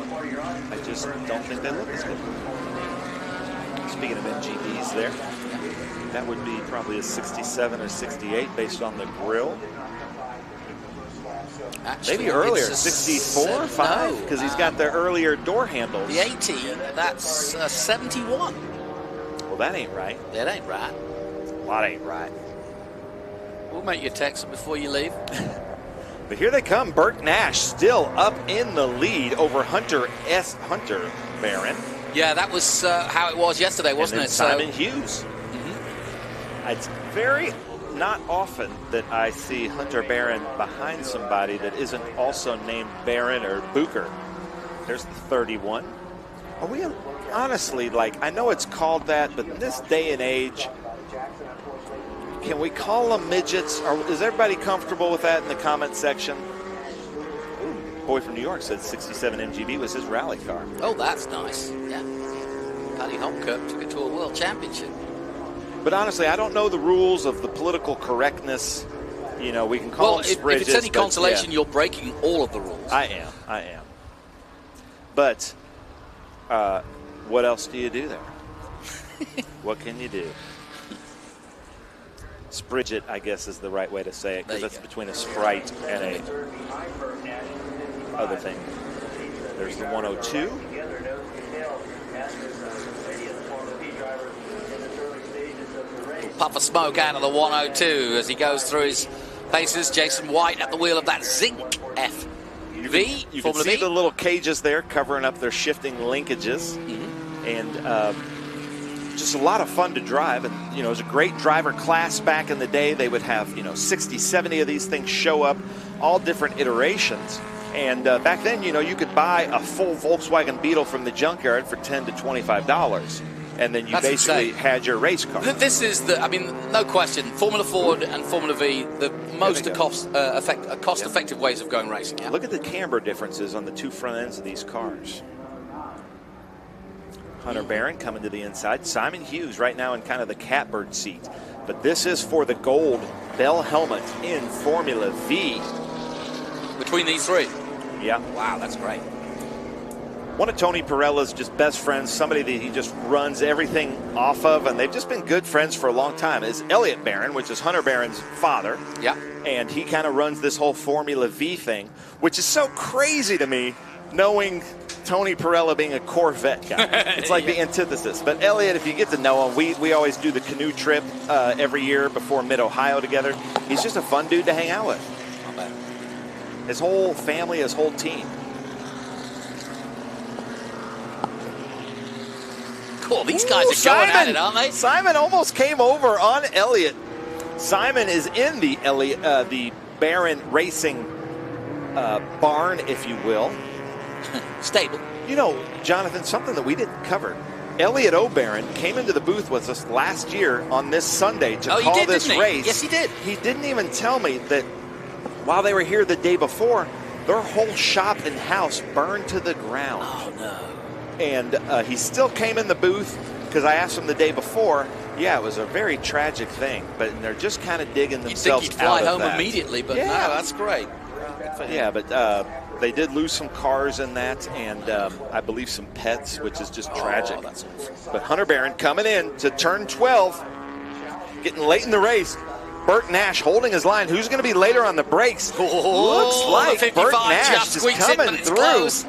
I just don't think they look as good. Speaking of MGBs, there, that would be probably a 67 or 68 based on the grille. Actually, maybe earlier, 64, 5, because he's got the earlier door handles. The 80, that's 71. Well, that ain't right. That ain't right. Well, that ain't right. We'll make you a text before you leave. But here they come. Burke Nash still up in the lead over Hunter Barron. Yeah, that was how it was yesterday, wasn't it? Simon Hughes. It's very not often that I see Hunter Barron behind somebody that isn't also named Barron or Bucher. There's the 31. Are we honestly, like, I know it's called that, but in this day and age, can we call them midgets? Or is everybody comfortable with that in the comment section? Ooh, boy from New York said 67 MGB was his rally car. Oh, that's nice. Yeah. Paddy Holmkirk took it to a world championship. But honestly, I don't know the rules of the political correctness. You know, we can call them Spridges. If it's any consolation, you're breaking all of the rules. I am. But what else do you do there? What can you do? Spridget, I guess, is the right way to say it, because that's between a Sprite and a other thing. There's the 102. Puff of smoke out of the 102 as he goes through his paces. Jason White at the wheel of that Zinc FV. You can see the little cages there covering up their shifting linkages. And just a lot of fun to drive. And, you know, it was a great driver class back in the day. They would have, 60, 70 of these things show up, all different iterations. And back then, you could buy a full Volkswagen Beetle from the junkyard for $10 to $25. And then you basically had your race car. This is no question, Formula Ford and Formula V, the most cost-effective ways of going racing. Yeah? Look at the camber differences on the two front ends of these cars. Hunter Barron coming to the inside. Simon Hughes right now in kind of the catbird seat. But this is for the gold bell helmet in Formula V. Between these three? Yeah. Wow, that's great. One of Tony Perella's just best friends, somebody that he just runs everything off of, and they've just been good friends for a long time, is Elliot Barron, which is Hunter Barron's father. Yeah. And he kind of runs this whole Formula V thing, which is so crazy to me, knowing Tony Perella being a Corvette guy. It's like the antithesis. But Elliot, if you get to know him, we always do the canoe trip every year before Mid-Ohio together. He's just a fun dude to hang out with. Not bad. His whole family, his whole team. Cool, these guys are going at it, aren't they? Simon almost came over on Elliott. Simon is in the Barron Racing barn, if you will. Stable. Jonathan, something that we didn't cover. Elliot O'Barron came into the booth with us last year on this Sunday to call this race. Yes, he did. He didn't even tell me that while they were here the day before, their whole shop and house burned to the ground. Oh, no. And he still came in the booth because I asked him the day before. Yeah, it was a very tragic thing, but they're just kind of digging themselves You'd think you'd fly out of home that. immediately, but no, that's great. Yeah, but they did lose some cars in that, and I believe some pets, which is just tragic. That's awful. But Hunter Barron coming in to turn 12, getting late in the race. Burt Nash holding his line. Who's going to be later on the brakes? Looks like Burt Nash is coming through. Close.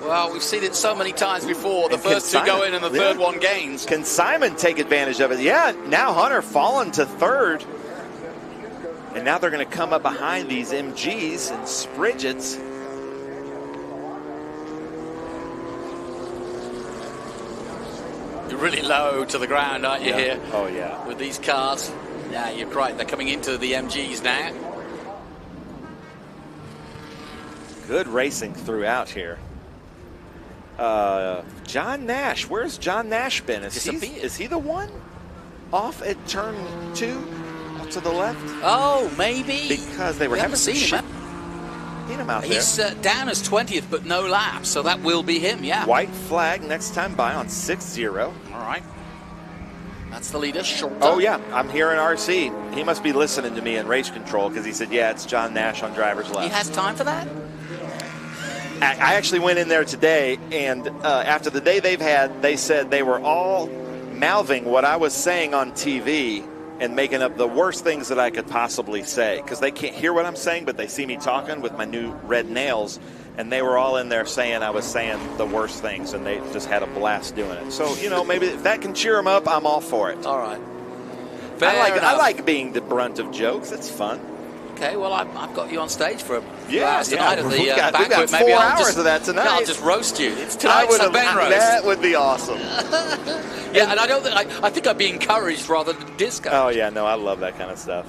Well, we've seen it so many times before. The first two go in and the third one gains. Can Simon take advantage of it? Yeah, now Hunter falling to third. And now they're going to come up behind these MGs and Spridgets. You're really low to the ground, aren't you, here? Oh, yeah. With these cars. Yeah, you're right. They're coming into the MGs now. Good racing throughout here. John Nash. Where's John Nash been? Is he the one off at turn 2? To the left? Oh, maybe. Because they were having seen him. Seen him out there. He's down as 20th, but no laps, so that will be him, yeah. White flag next time by on 6-0. All right. That's the leader, Shorter. Oh, yeah. I'm here in RC. He must be listening to me in race control because he said, yeah, it's John Nash on driver's left. He has time for that? I actually went in there today, and after the day they've had, they said they were all mouthing what I was saying on TV and making up the worst things that I could possibly say because they can't hear what I'm saying, but they see me talking with my new red nails, and they were all in there saying I was saying the worst things, and they just had a blast doing it. So, maybe if that can cheer them up, I'm all for it. All right. I like being the brunt of jokes. It's fun. Okay, well, I've got you on stage for tonight at the we've got banquet. 4 Maybe hours of that tonight. I'll just roast you. It's tonight's a Ben roast. That would be awesome. Yeah, and I think I'd be encouraged rather than discouraged. Oh, yeah, no, I love that kind of stuff.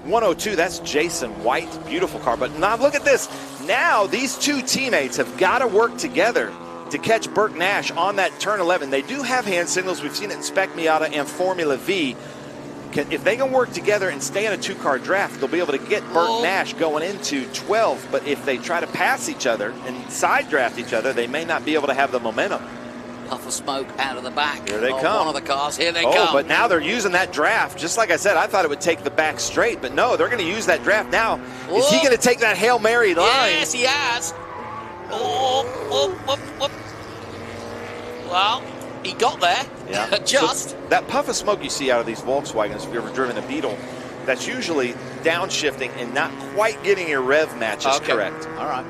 102, that's Jason White. Beautiful car. But now look at this. Now these two teammates have got to work together to catch Burt Nash on that turn 11. They do have hand signals. We've seen it in Spec Miata and Formula V. If they can work together and stay in a 2-car draft, they'll be able to get Burt Nash going into 12. But if they try to pass each other and side draft each other, they may not be able to have the momentum. puff of smoke out of the back. Here they come. One of the cars. Here they come. come. But now they're using that draft. Just like I said, I thought it would take the back straight, but no, they're going to use that draft now. Whoa. Is he going to take that Hail Mary line? Yes, he has. Well, he got there. Yeah. Just. So that puff of smoke you see out of these Volkswagens, if you've ever driven a Beetle, that's usually downshifting and not quite getting your rev matches correct. All right.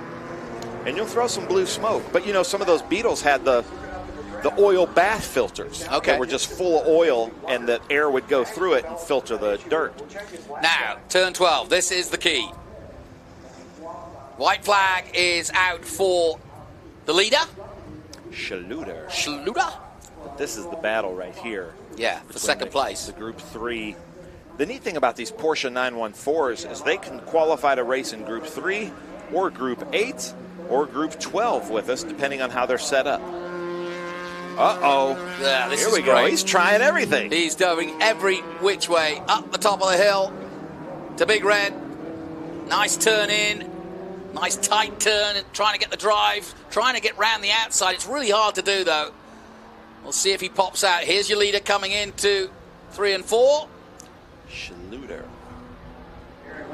And you'll throw some blue smoke. But, you know, some of those Beetles had the oil bath filters that were just full of oil, and the air would go through it and filter the dirt. Now, turn 12. This is the key. White flag is out for the leader. Schluter. But this is the battle right here. Yeah, for second place. The Group 3. The neat thing about these Porsche 914s is they can qualify to race in Group 3 or Group 8 or Group 12 with us, depending on how they're set up. Uh-oh. Yeah, this Here is we go. great. He's trying everything. He's going every which way up the top of the hill to Big Red. Nice turn in. Nice tight turn and trying to get the drive, trying to get round the outside. It's really hard to do, though. We'll see if he pops out. Here's your leader coming into 3 and 4. Schluter.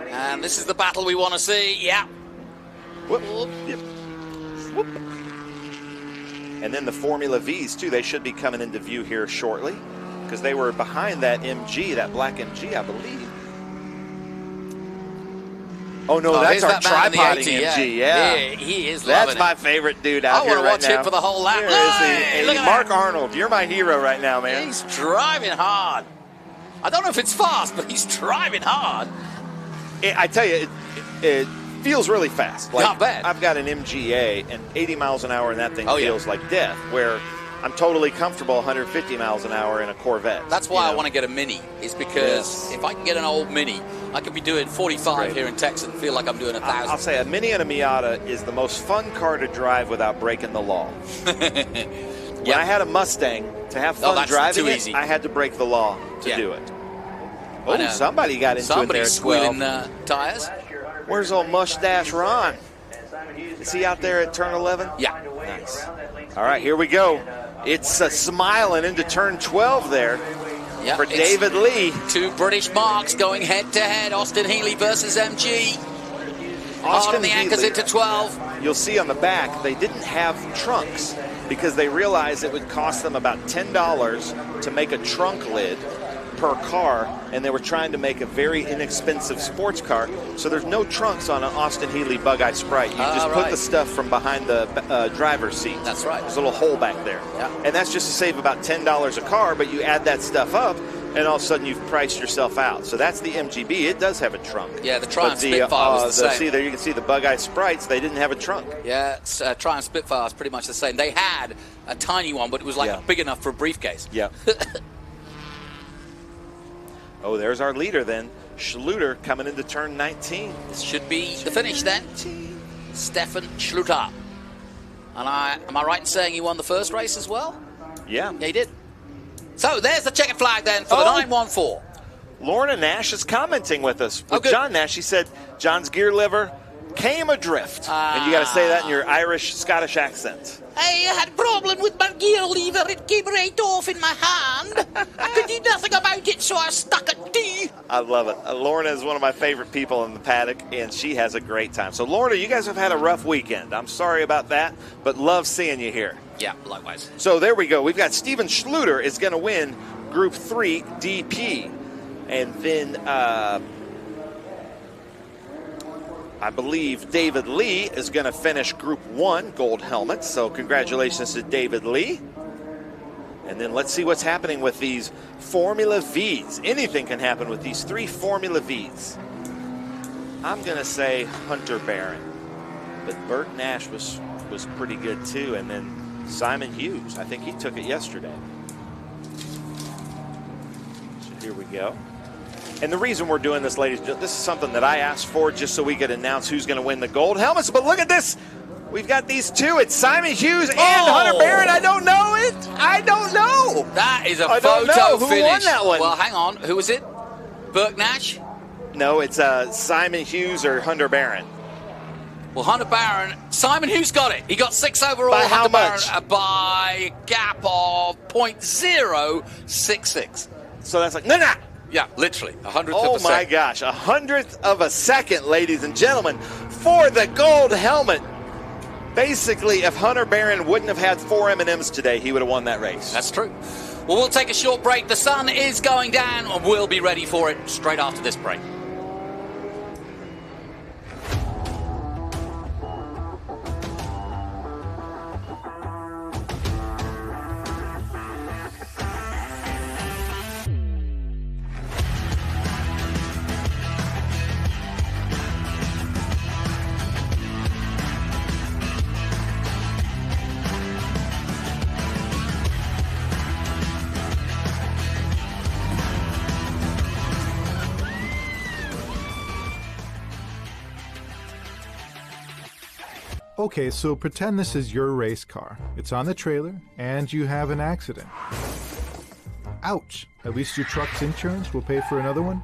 And this is the battle we want to see. Yeah. Whoop. Yep. Whoop. And then the Formula Vs, too. They should be coming into view here shortly because they were behind that MG, that black MG, I believe. Oh, no, that's our tripoding MG, yeah. He is loving That's my favorite dude out here right now. I want to watch him for the whole lap. Hey, look at Mark Arnold, you're my hero right now, man. He's driving hard. I don't know if it's fast, but he's driving hard. I tell you, it feels really fast. Like, not bad. I've got an MGA, and 80 miles an hour in that thing feels like death, where I'm totally comfortable 150 miles an hour in a Corvette. That's why I want to get a Mini, is because if I can get an old Mini, I could be doing 45 here in Texas and feel like I'm doing 1,000. I'll say a Mini and a Miata is the most fun car to drive without breaking the law. When I had a Mustang, to have fun driving it, I had to break the law to do it. Oh, somebody got into it there at 12. Squealing tires. Where's old Mustache Ron? Is he out there at turn 11? Yeah. Nice. All right, here we go. It's smiling into turn 12 there for David Lee. Two British marks going head-to-head. Austin Healey versus MG. Austin the anchors into 12. You'll see on the back, they didn't have trunks because they realized it would cost them about $10 to make a trunk lid per car, and they were trying to make a very inexpensive sports car, so there's no trunks on an Austin Healey Bug-Eye Sprite. You just put the stuff from behind the driver's seat. That's right. There's a little hole back there. Yeah. And that's just to save about $10 a car, but you add that stuff up, and all of a sudden you've priced yourself out. So that's the MGB. It does have a trunk. Yeah, the Triumph Spitfire was the same. See there, you can see the Bug-Eye Sprites. They didn't have a trunk. Yeah, Triumph Spitfire is pretty much the same. They had a tiny one, but it was like big enough for a briefcase. Yeah. Oh, there's our leader then. Schluter coming into turn 19. This should be the finish then. Stefan Schluter. And am I right in saying he won the first race as well? Yeah. Yeah, he did. So there's the checkered flag then for the 914. Lorna Nash is commenting with us. With John Nash, he said, John's gear lever came adrift. And you got to say that in your Irish-Scottish accent. I had a problem with my gear lever. It came right off in my hand. I could do nothing about it, so I stuck a D. I love it. Lorna is one of my favorite people in the paddock, and she has a great time. So, Lorna, you guys have had a rough weekend. I'm sorry about that, but love seeing you here. Yeah, likewise. So, there we go. We've got Steven Schluter is going to win Group 3 DP. And then I believe David Lee is going to finish Group 1 gold helmet. So congratulations to David Lee. And then let's see what's happening with these Formula Vs. Anything can happen with these 3 Formula Vs. I'm going to say Hunter Barron. But Bert Nash was pretty good too. And then Simon Hughes. I think he took it yesterday. So here we go. And the reason we're doing this, ladies, this is something that I asked for just so we could announce who's going to win the gold helmets. But look at this. We've got these two. It's Simon Hughes and Hunter Barron. I don't know it. I don't know. That is a I photo don't know. Who finish. won that one? Well, hang on. Who was it? Burke Nash? No, it's Simon Hughes or Hunter Barron. Well, Hunter Barron, Simon, who's got it? He got 6 overall. By how Hunter much? Barron, by a gap of 0.066. So that's like, no. Yeah, literally, 100th of a Oh my second. gosh, 100th of a second, ladies and gentlemen, for the gold helmet. Basically, if Hunter Barron wouldn't have had 4 M&Ms today, he would have won that race. That's true. Well, we'll take a short break. The sun is going down, and we'll be ready for it straight after this break. Okay, so pretend this is your race car. It's on the trailer, and you have an accident. Ouch! At least your truck's insurance will pay for another one?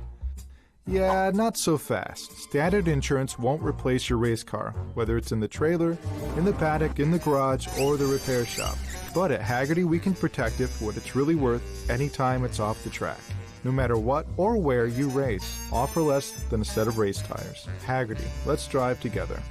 Yeah, not so fast. Standard insurance won't replace your race car, whether it's in the trailer, in the paddock, in the garage, or the repair shop. But at Haggerty, we can protect it for what it's really worth anytime it's off the track. No matter what or where you race, offer less than a set of race tires. Haggerty, let's drive together.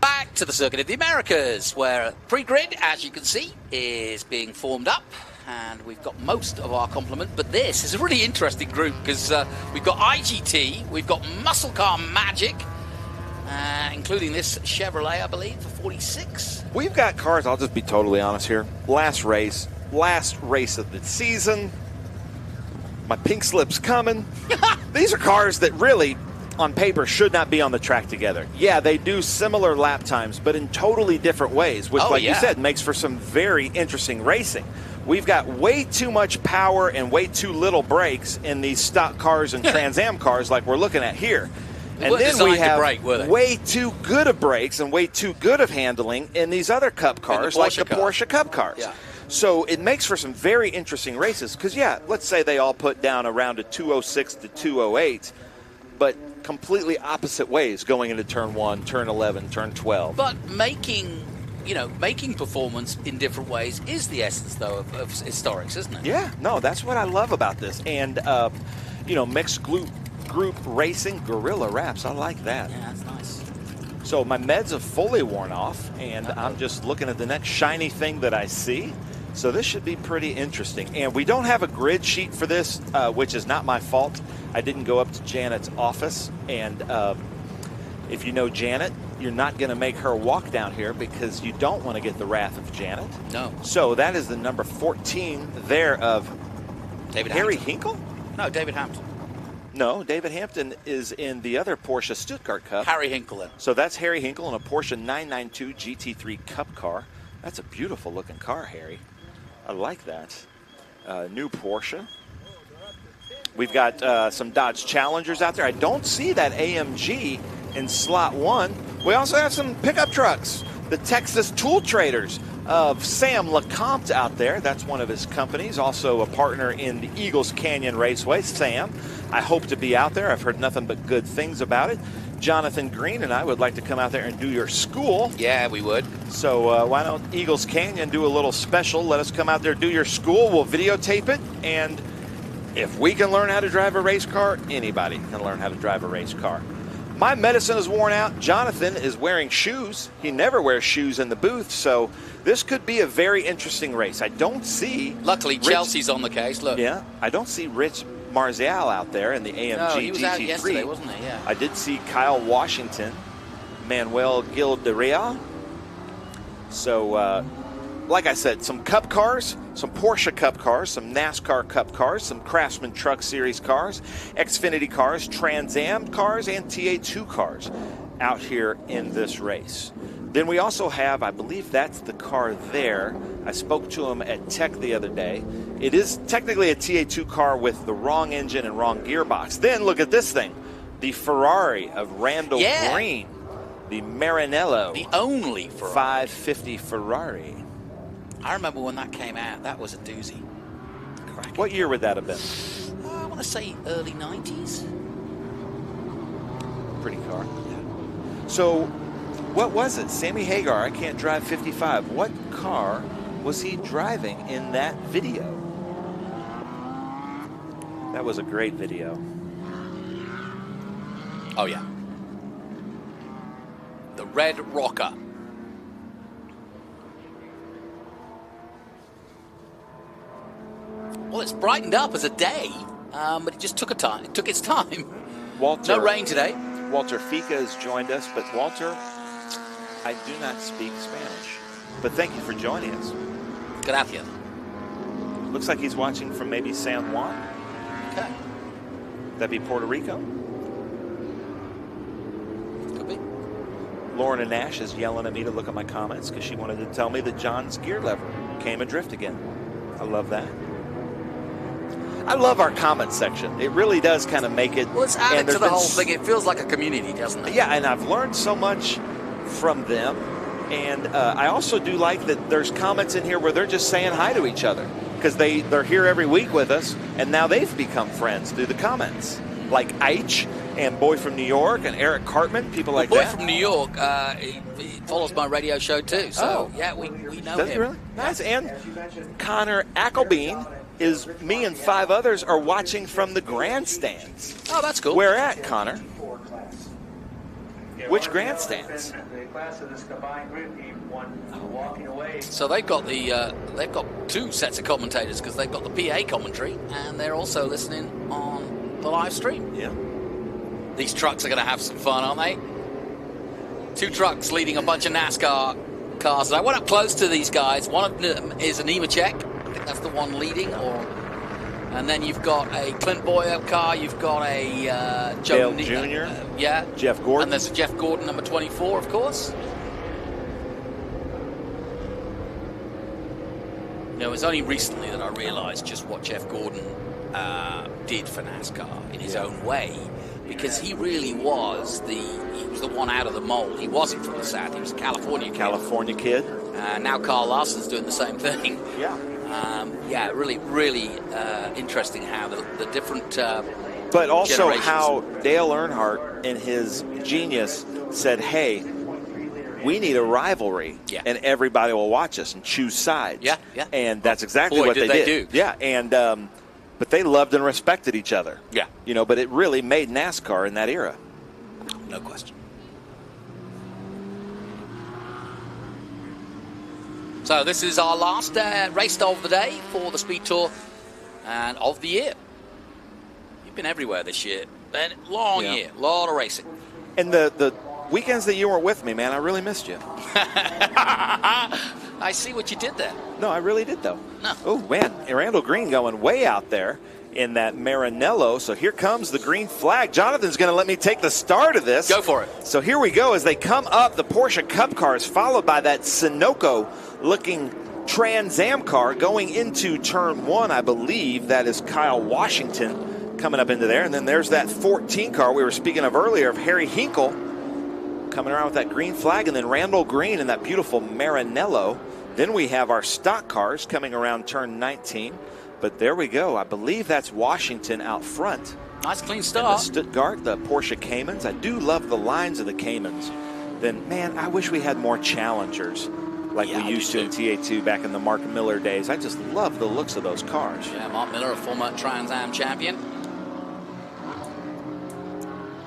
Back to the Circuit of the Americas, where pre-grid, as you can see, is being formed up. And we've got most of our complement, but this is a really interesting group because we've got IGT, we've got Muscle Car Magic, including this Chevrolet, I believe, for 46. We've got cars, I'll just be totally honest here. Last race of the season. My pink slip's coming. These are cars that really, on paper, should not be on the track together. Yeah, they do similar lap times, but in totally different ways, which, you said, makes for some very interesting racing. We've got way too much power and way too little brakes in these stock cars and Trans Am cars like we're looking at here. And then we have way too good of brakes and way too good of handling in these other Cup cars like the Porsche Cup cars. Yeah. So it makes for some very interesting races because, yeah, let's say they all put down around a 206 to 208, but completely opposite ways going into turn 1, turn 11, turn 12. But making performance in different ways is the essence, though, of historics, isn't it? Yeah, no, that's what I love about this. And, mixed group racing, guerrilla wraps, I like that. Yeah, that's nice. So my meds have fully worn off, and I'm just looking at the next shiny thing that I see. So this should be pretty interesting. And we don't have a grid sheet for this, which is not my fault. I didn't go up to Janet's office, and if you know Janet, you're not going to make her walk down here because you don't want to get the wrath of Janet. No. So that is the number 14 there of David Harry Hampton. Hinkle? No, David Hampton. No, David Hampton is in the other Porsche Stuttgart Cup. Harry Hinkle, then. So that's Harry Hinkle in a Porsche 992 GT3 Cup car. That's a beautiful looking car, Harry. I like that. New Porsche. We've got some Dodge Challengers out there. I don't see that AMG in slot 1. We also have some pickup trucks. The Texas Tool Traders. of Sam LeCompte out there. That's one of his companies, also a partner in the Eagles Canyon Raceway. Sam, I hope to be out there. I've heard nothing but good things about it. Jonathan Green and I would like to come out there and do your school. Yeah, we would. So why don't Eagles Canyon do a little special? Let us come out there, do your school. We'll videotape it. And if we can learn how to drive a race car, anybody can learn how to drive a race car. My medicine is worn out. Jonathan is wearing shoes. He never wears shoes in the booth, so this could be a very interesting race. I don't see... Luckily, Chelsea's on the case, look. Yeah, I don't see Rich Marzial out there in the AMG no, he was GT3. out yesterday, wasn't he? Yeah. I did see Kyle Washington, Manuel Gilderea. So, like I said, some Cup cars, some Porsche Cup cars, some NASCAR Cup cars, some Craftsman Truck Series cars, Xfinity cars, Trans Am cars, and TA2 cars out here in this race. Then we also have, I believe that's the car there. I spoke to him at Tech the other day. It is technically a TA2 car with the wrong engine and wrong gearbox. Then look at this thing, the Ferrari of Randall Green, the Maranello. The only Ferrari. 550 Ferrari. I remember when that came out. That was a doozy. Cracking. What year would that have been? I want to say early 90s. Pretty car. Yeah. So, what was it? Sammy Hagar, I can't drive 55. What car was he driving in that video? That was a great video. Oh, yeah. The Red Rocker. Well, it's brightened up as a day, but it just took its time. Walter, no rain today. Walter Fica has joined us, but Walter, I do not speak Spanish. But thank you for joining us. Gracias. Looks like he's watching from maybe San Juan. Okay. That'd be Puerto Rico. Could be. Lauren Nash is yelling at me to look at my comments because she wanted to tell me that John's gear lever came adrift again. I love that. I love our comment section. It really does kind of make it. Well, it's added to the whole thing. It feels like a community, doesn't it? Yeah, and I've learned so much from them. And I also do like that there's comments in here where they're just saying hi to each other because they're here every week with us, and now they've become friends through the comments. Like Eich and Boy from New York and Eric Cartman, people like Boy that. Boy from New York, he follows my radio show too. So, yeah, we know him. Really? Nice. And Connor Ackelbein is me and 5 others are watching from the grandstands. Oh, that's cool. Where at, Connor? Which grandstands? So they've got they've got 2 sets of commentators because they've got the PA commentary and they're also listening on the live stream. Yeah. These trucks are going to have some fun, aren't they? 2 trucks leading a bunch of NASCAR cars. And I went up close to these guys. One of them is an Nemechek. I think that's the one leading. And then you've got a Clint Boyer car. You've got a Dale Jr. Yeah. Jeff Gordon. And there's Jeff Gordon, number 24, of course. You know, it was only recently that I realized just what Jeff Gordon did for NASCAR in his own way, because he really was the one out of the mold. He wasn't from the South. He was a California kid. Now Carl Larson's doing the same thing. Yeah. Yeah, really, really interesting how the different but also generations. how Dale Earnhardt in his genius said, hey, we need a rivalry, and everybody will watch us and choose sides. Yeah, yeah. And that's exactly Boy, what did they do. Yeah, and but they loved and respected each other. Yeah. You know, but it really made NASCAR in that era. No question. So this is our last race of the day for the Speed Tour and of the year. You've been everywhere this year. Been long year, a lot of racing. And the weekends that you weren't with me, man, I really missed you. I see what you did there. No, I really did, though. No. Oh, man, Randall Green going way out there in that Maranello. So here comes the green flag. Jonathan's going to let me take the start of this. Go for it. So here we go as they come up, the Porsche Cup cars, followed by that Sunoco-looking Trans Am car going into turn 1, I believe. That is Kyle Washington coming up into there. And then there's that 14 car we were speaking of earlier of Harry Hinkle coming around with that green flag. And then Randall Green in that beautiful Maranello Then we have our stock cars coming around turn 19. But there we go. I believe that's Washington out front. Nice clean start. The Stuttgart, the Porsche Caymans. I do love the lines of the Caymans. Then, man, I wish we had more Challengers like we used to in TA2 back in the Mark Miller days. I just love the looks of those cars. Yeah, Mark Miller, a former Trans Am champion.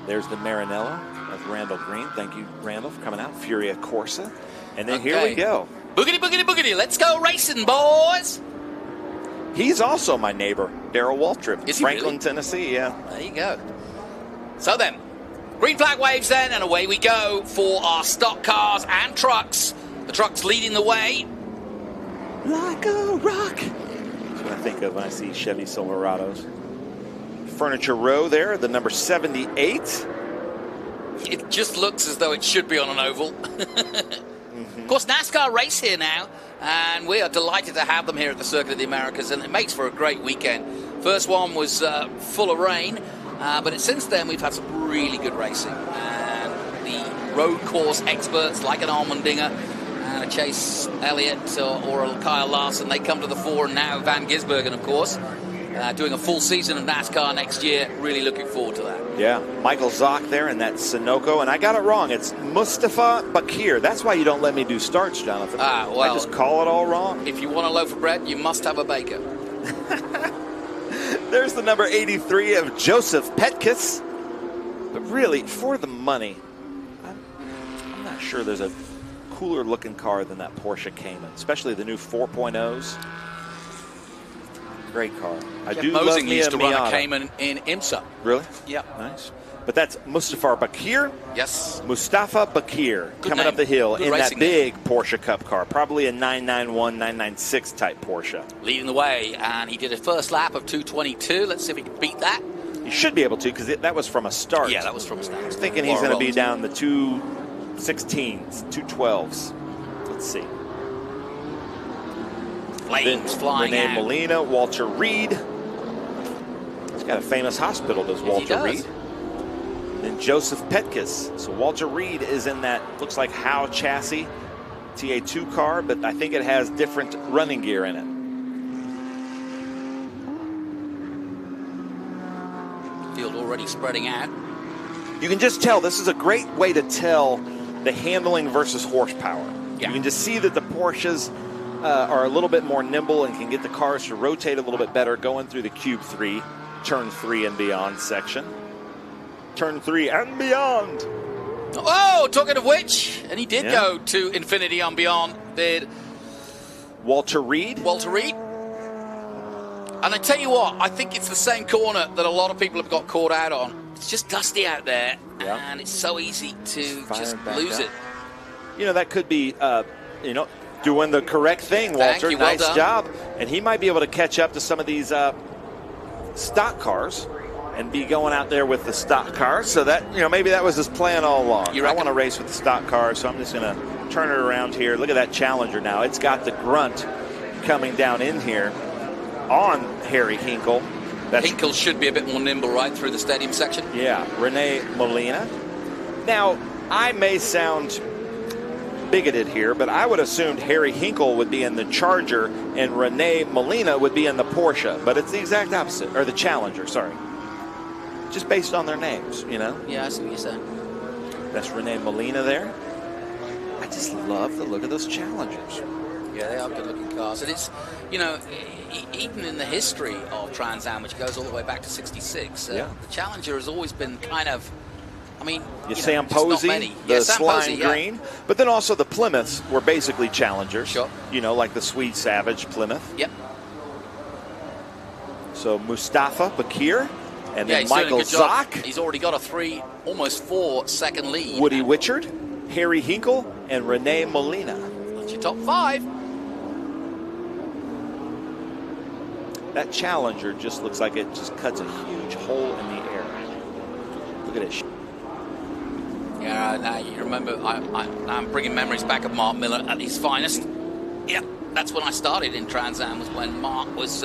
There's the Maranello of Randall Green. Thank you, Randall, for coming out. Furia Corsa. And then here we go. Boogity, boogity, boogity. Let's go racing, boys. He's also my neighbor, Darrell Waltrip. Is he Franklin, really? Tennessee, yeah. There you go. So then, green flag waves then, and away we go for our stock cars and trucks. The trucks leading the way. Like a rock. That's what I think of when I see Chevy Silverados. Furniture Row there, the number 78. It just looks as though it should be on an oval. Of course, NASCAR race here now, and we are delighted to have them here at the Circuit of the Americas, and it makes for a great weekend. First one was full of rain, but since then we've had some really good racing. And the road course experts like an Allmendinger and a Chase Elliott or a Kyle Larson, they come to the fore, and now Van Gisbergen, of course, doing a full season of NASCAR next year. Really looking forward to that. Yeah, Michael Zock there in that Sunoco, and I got it wrong. It's Mustafa Bakir. That's why you don't let me do starts, Jonathan. Well, I just call it all wrong. If you want a loaf of bread, you must have a baker. There's the number 83 of Joseph Petkis. But really, for the money, I'm not sure there's a cooler looking car than that Porsche Cayman, especially the new 4.0s. Great car. I do love Mosing me used to run a Miata. Cayman in IMSA. Really? Yeah. Nice. But that's Mustafa Bakir. Yes. Mustafa Bakir coming name. up the hill Good in that racing big Porsche Cup car, probably a 991, 996 type Porsche. Leading the way, and he did a first lap of 2:22. Let's see if he can beat that. He should be able to, because that was from a start. Yeah, that was from a start. I was thinking he's going to be down the 216s, 212s. Let's see. Flames flying Renee out. Molina, Walter Reed. He's got a famous hospital, does Walter Reed. Then Joseph Petkis. So Walter Reed is in that, looks like Howe chassis TA2 car, but I think it has different running gear in it. Field already spreading out. You can just tell, this is a great way to tell the handling versus horsepower. Yeah. You can just see that the Porsches are a little bit more nimble and can get the cars to rotate a little bit better going through the Cube 3, Turn 3 and beyond section. Turn 3 and beyond. Oh, talking of which, and he did go to infinity and beyond, did Walter Reed. Walter Reed. And I tell you what, I think it's the same corner that a lot of people have got caught out on. It's just dusty out there, and it's so easy to just lose it. You know, that could be, you know, doing the correct thing, Walter. Thank you, well nice done. job. And he might be able to catch up to some of these stock cars and be going out there with the stock cars. So that, you know, maybe that was his plan all along. I want to race with the stock cars, so I'm just going to turn it around here. Look at that Challenger now. It's got the grunt coming down in here on Harry Hinkle. Hinkle should be a bit more nimble right through the stadium section. Yeah, Renee Molina. Now, I may sound bigoted here, but I would assumed Harry Hinkle would be in the Charger and Renee Molina would be in the Porsche, but it's the exact opposite, or the Challenger, sorry. Just based on their names, you know? Yeah, I see what you're saying. That's Renee Molina there. I just love the look of those Challengers. Yeah, they are good-looking cars. And it's, you know, even in the history of Trans Am, which goes all the way back to '66, the Challenger has always been kind of, I mean, Sam just not Posey, many. the Sam slime Posey, green. But then also the Plymouths were basically Challengers. Sure. You know, like the Sweet Savage Plymouth. Yep. So Mustafa Bakir and then he's doing a Michael good job. Zock. He's already got a almost 4-second lead. Woody Witchard, Harry Hinkle, and Renee Molina. That's your top 5. That Challenger just looks like it just cuts a huge hole in the air. Look at it. Yeah, now you remember, I'm bringing memories back of Mark Miller at his finest. Yep, that's when I started in Trans Am, was when Mark was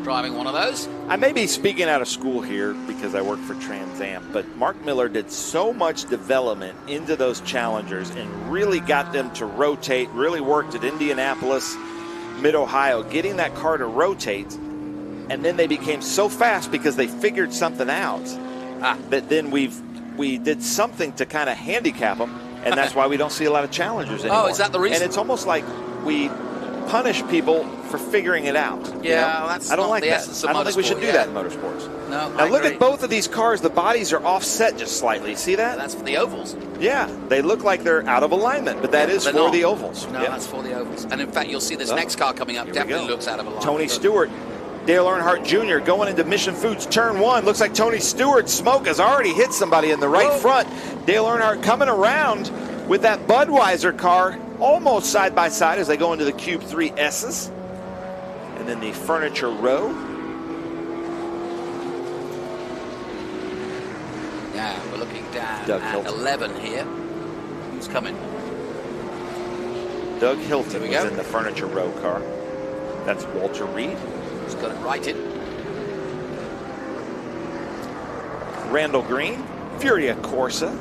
driving one of those. I may be speaking out of school here because I work for Trans Am, but Mark Miller did so much development into those Challengers and really got them to rotate, really worked at Indianapolis, Mid-Ohio, getting that car to rotate, and then they became so fast because they figured something out that then we did something to kind of handicap them, and that's why we don't see a lot of Challengers anymore. Oh, is that the reason? And it's almost like we punish people for figuring it out. Yeah, well, that's I don't not like the that. essence of I don't think we motorsport, should do that in motorsports. No, now look at both of these cars. The bodies are offset just slightly. See that? That's for the ovals. Yeah, they look like they're out of alignment, but that is They're for not. the ovals. No, Yeah. that's for the ovals. And in fact, you'll see this next car coming up Here we definitely go. looks out of alignment. Tony Stewart, Dale Earnhardt Jr. going into Mission Foods turn 1. Looks like Tony Stewart's smoke has already hit somebody in the right front. Dale Earnhardt coming around with that Budweiser car almost side by side as they go into the Cube 3 S's. And then the furniture row. Yeah, we're looking down Doug at Hilton. 11 here. Who's coming? Doug Hilton Here we was go. in the furniture row car. That's Walter Reed. He's got it righted. Randall Green, Furia Corsa.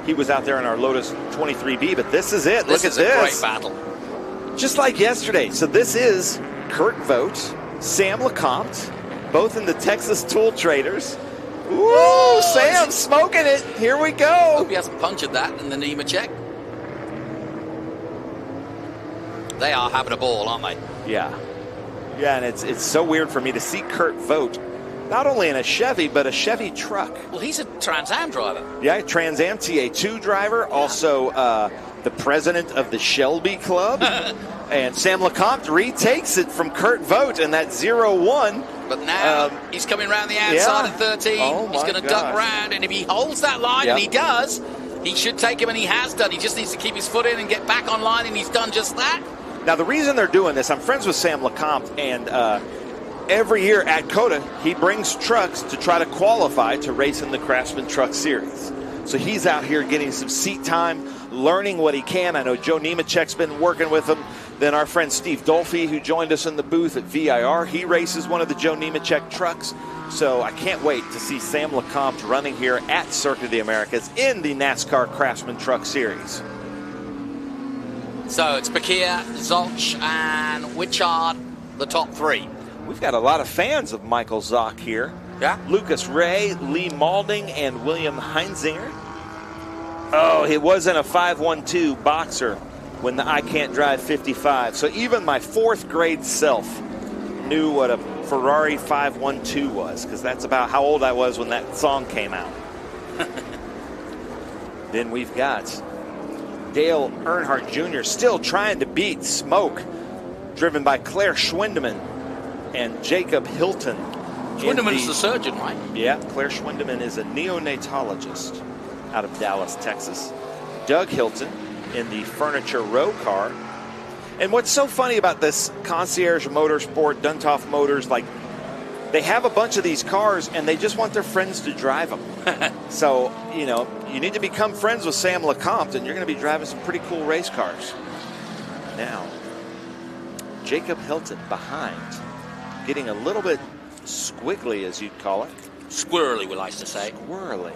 He was out there in our Lotus 23B, but this is it. This Look is at a this. great battle. Just like yesterday. So this is Kurt Vogt, Sam LeCompte, both in the Texas Tool Traders. Ooh, Sam smoking it. Here we go. Hope he hasn't punctured that in the NEMA check. They are having a ball, aren't they? Yeah. Yeah, and it's so weird for me to see Kurt Vogt not only in a Chevy, but a Chevy truck. Well, he's a Trans Am driver. Yeah, Trans Am TA2 driver, also the president of the Shelby Club. And Sam LeCompte retakes it from Kurt Vogt in that 0-1. But now he's coming around the outside at 13. Oh, he's my going to duck gosh. round, and if he holds that line, and he does, he should take him, and he has done. He just needs to keep his foot in and get back on line, and he's done just that. Now, the reason they're doing this, I'm friends with Sam LeCompte, and every year at COTA, he brings trucks to try to qualify to race in the Craftsman Truck Series. So he's out here getting some seat time, learning what he can. I know Joe Nemechek's been working with him. Then our friend Steve Dolphy, who joined us in the booth at VIR, he races one of the Joe Nemechek trucks. So I can't wait to see Sam LeCompte running here at Circuit of the Americas in the NASCAR Craftsman Truck Series. So it's Bakir, Zolch, and Wichard, the top three. We've got a lot of fans of Michael Zock here. Yeah. Lucas Ray, Lee Malding, and William Heinzinger. Oh, it wasn't a 512 boxer when the I Can't Drive 55. So even my fourth grade self knew what a Ferrari 512 was, because that's about how old I was when that song came out. Then we've got Dale Earnhardt Jr. still trying to beat Smoke, driven by Claire Schwindeman and Jacob Hilton. Schwindeman's the surgeon, right? Yeah, Claire Schwindeman is a neonatologist out of Dallas, Texas. Doug Hilton in the furniture row car. And what's so funny about this Concierge Motorsport, Duntov Motors, like, they have a bunch of these cars and they just want their friends to drive them. So, you know, you need to become friends with Sam LeCompte and you're going to be driving some pretty cool race cars. Now, Jacob Hilton behind, getting a little bit squiggly, as you'd call it. Squirrely, we like to say. Squirrely.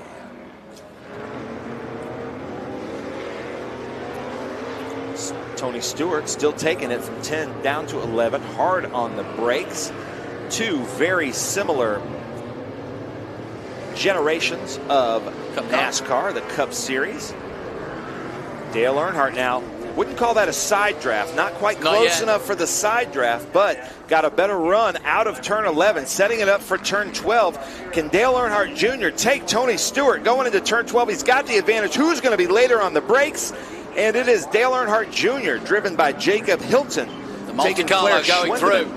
Tony Stewart still taking it from 10 down to 11, hard on the brakes. Two very similar generations of NASCAR, the Cup Series. Dale Earnhardt now, wouldn't call that a side draft, not quite close enough for the side draft, but got a better run out of turn 11, setting it up for turn 12. Can Dale Earnhardt Jr. take Tony Stewart going into turn 12? He's got the advantage. Who's going to be later on the brakes? And it is Dale Earnhardt Jr., driven by Jacob Hilton. The Monte Carlo going through.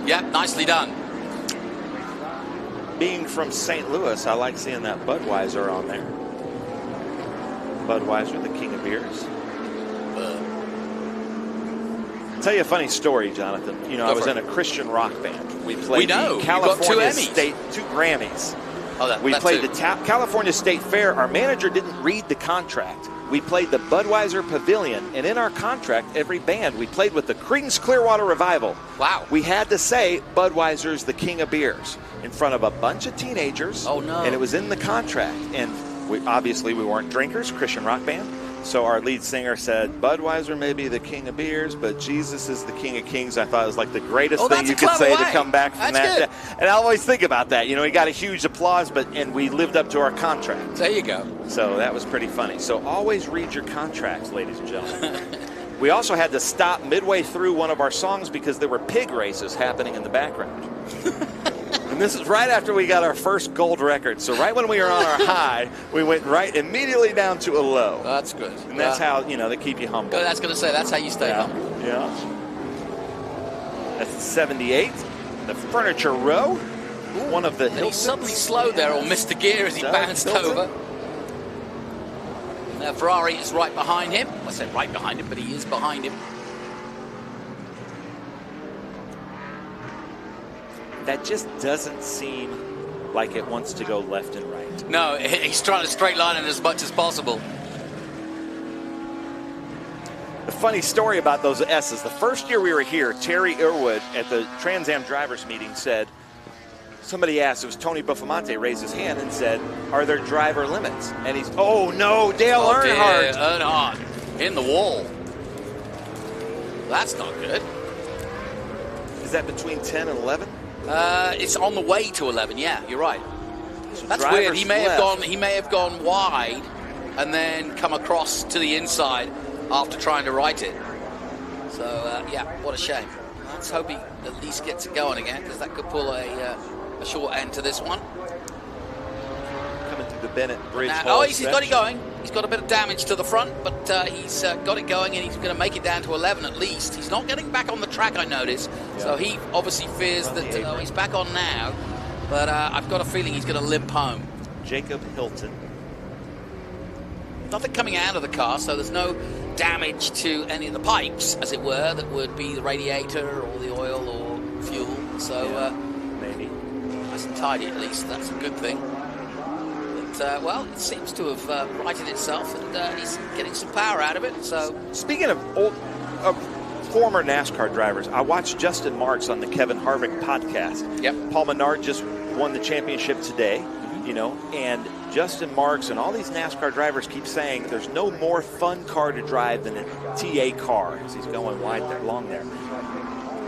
Yep, nicely done. Being from St. Louis, I like seeing that Budweiser on there. Budweiser, the king of beers. I'll tell you a funny story, Jonathan. You know, I was in a Christian rock band. We played the California State, 2 Grammys. Oh, we played the California State Fair. Our manager didn't read the contract. we played the Budweiser Pavilion, and in our contract, every band, we played with the Creedence Clearwater Revival. Wow. We had to say Budweiser's the king of beers in front of a bunch of teenagers. Oh, no. And it was in the contract. And obviously we weren't drinkers, Christian rock band. So our lead singer said, Budweiser may be the king of beers, but Jesus is the king of kings. I thought it was like the greatest thing you could say to come back from that. And I always think about that. You know, he got a huge applause, and we lived up to our contract. There you go. So that was pretty funny. So always read your contracts, ladies and gentlemen. We also had to stop midway through one of our songs because there were pig races happening in the background. And this is right after we got our first gold record. So right when we were on our high, we went right immediately down to a low. That's good. And that's how, you know, they keep you humble. That's going to say, that's how you stay humble. Yeah. That's the 78, the Furniture Row. One of the Hiltons. He suddenly slowed there or missed the gear as he bounced over. Now Ferrari is right behind him. I said right behind him, but he is behind him. That just doesn't seem like it wants to go left and right. No, he's trying to straight line it as much as possible. The funny story about those S's, the first year we were here, Terry Irwood at the Trans Am drivers meeting said, somebody asked, it was Tony Buffamonte, raised his hand and said, are there driver limits? And he's, oh no, Dale Earnhardt. Earnhardt in the wall. That's not good. Is that between 10 and 11? It's on the way to 11. Yeah, you're right. So that's weird. He may have gone wide and then come across to the inside after trying to right it. So yeah, what a shame. Let's hope he at least gets it going again, because that could pull a short end to this one. Coming through the Bennett Bridge. Now, he's got it going. He's got a bit of damage to the front, but he's got it going, and he's going to make it down to 11 at least. He's not getting back on the track, I notice. Yeah. So he obviously fears that he's back on now, but I've got a feeling he's going to limp home. Jacob Hilton. Nothing coming out of the car, so there's no damage to any of the pipes, as it were, that would be the radiator or the oil or fuel. So maybe nice and tidy at least. That's a good thing. But well, it seems to have righted itself, and he's getting some power out of it. So speaking of former NASCAR drivers, I watched Justin Marks on the Kevin Harvick podcast. Yep. Paul Menard just won the championship today. You know, and Justin Marks and all these NASCAR drivers keep saying there's no more fun car to drive than a TA car, as he's going wide there, long there.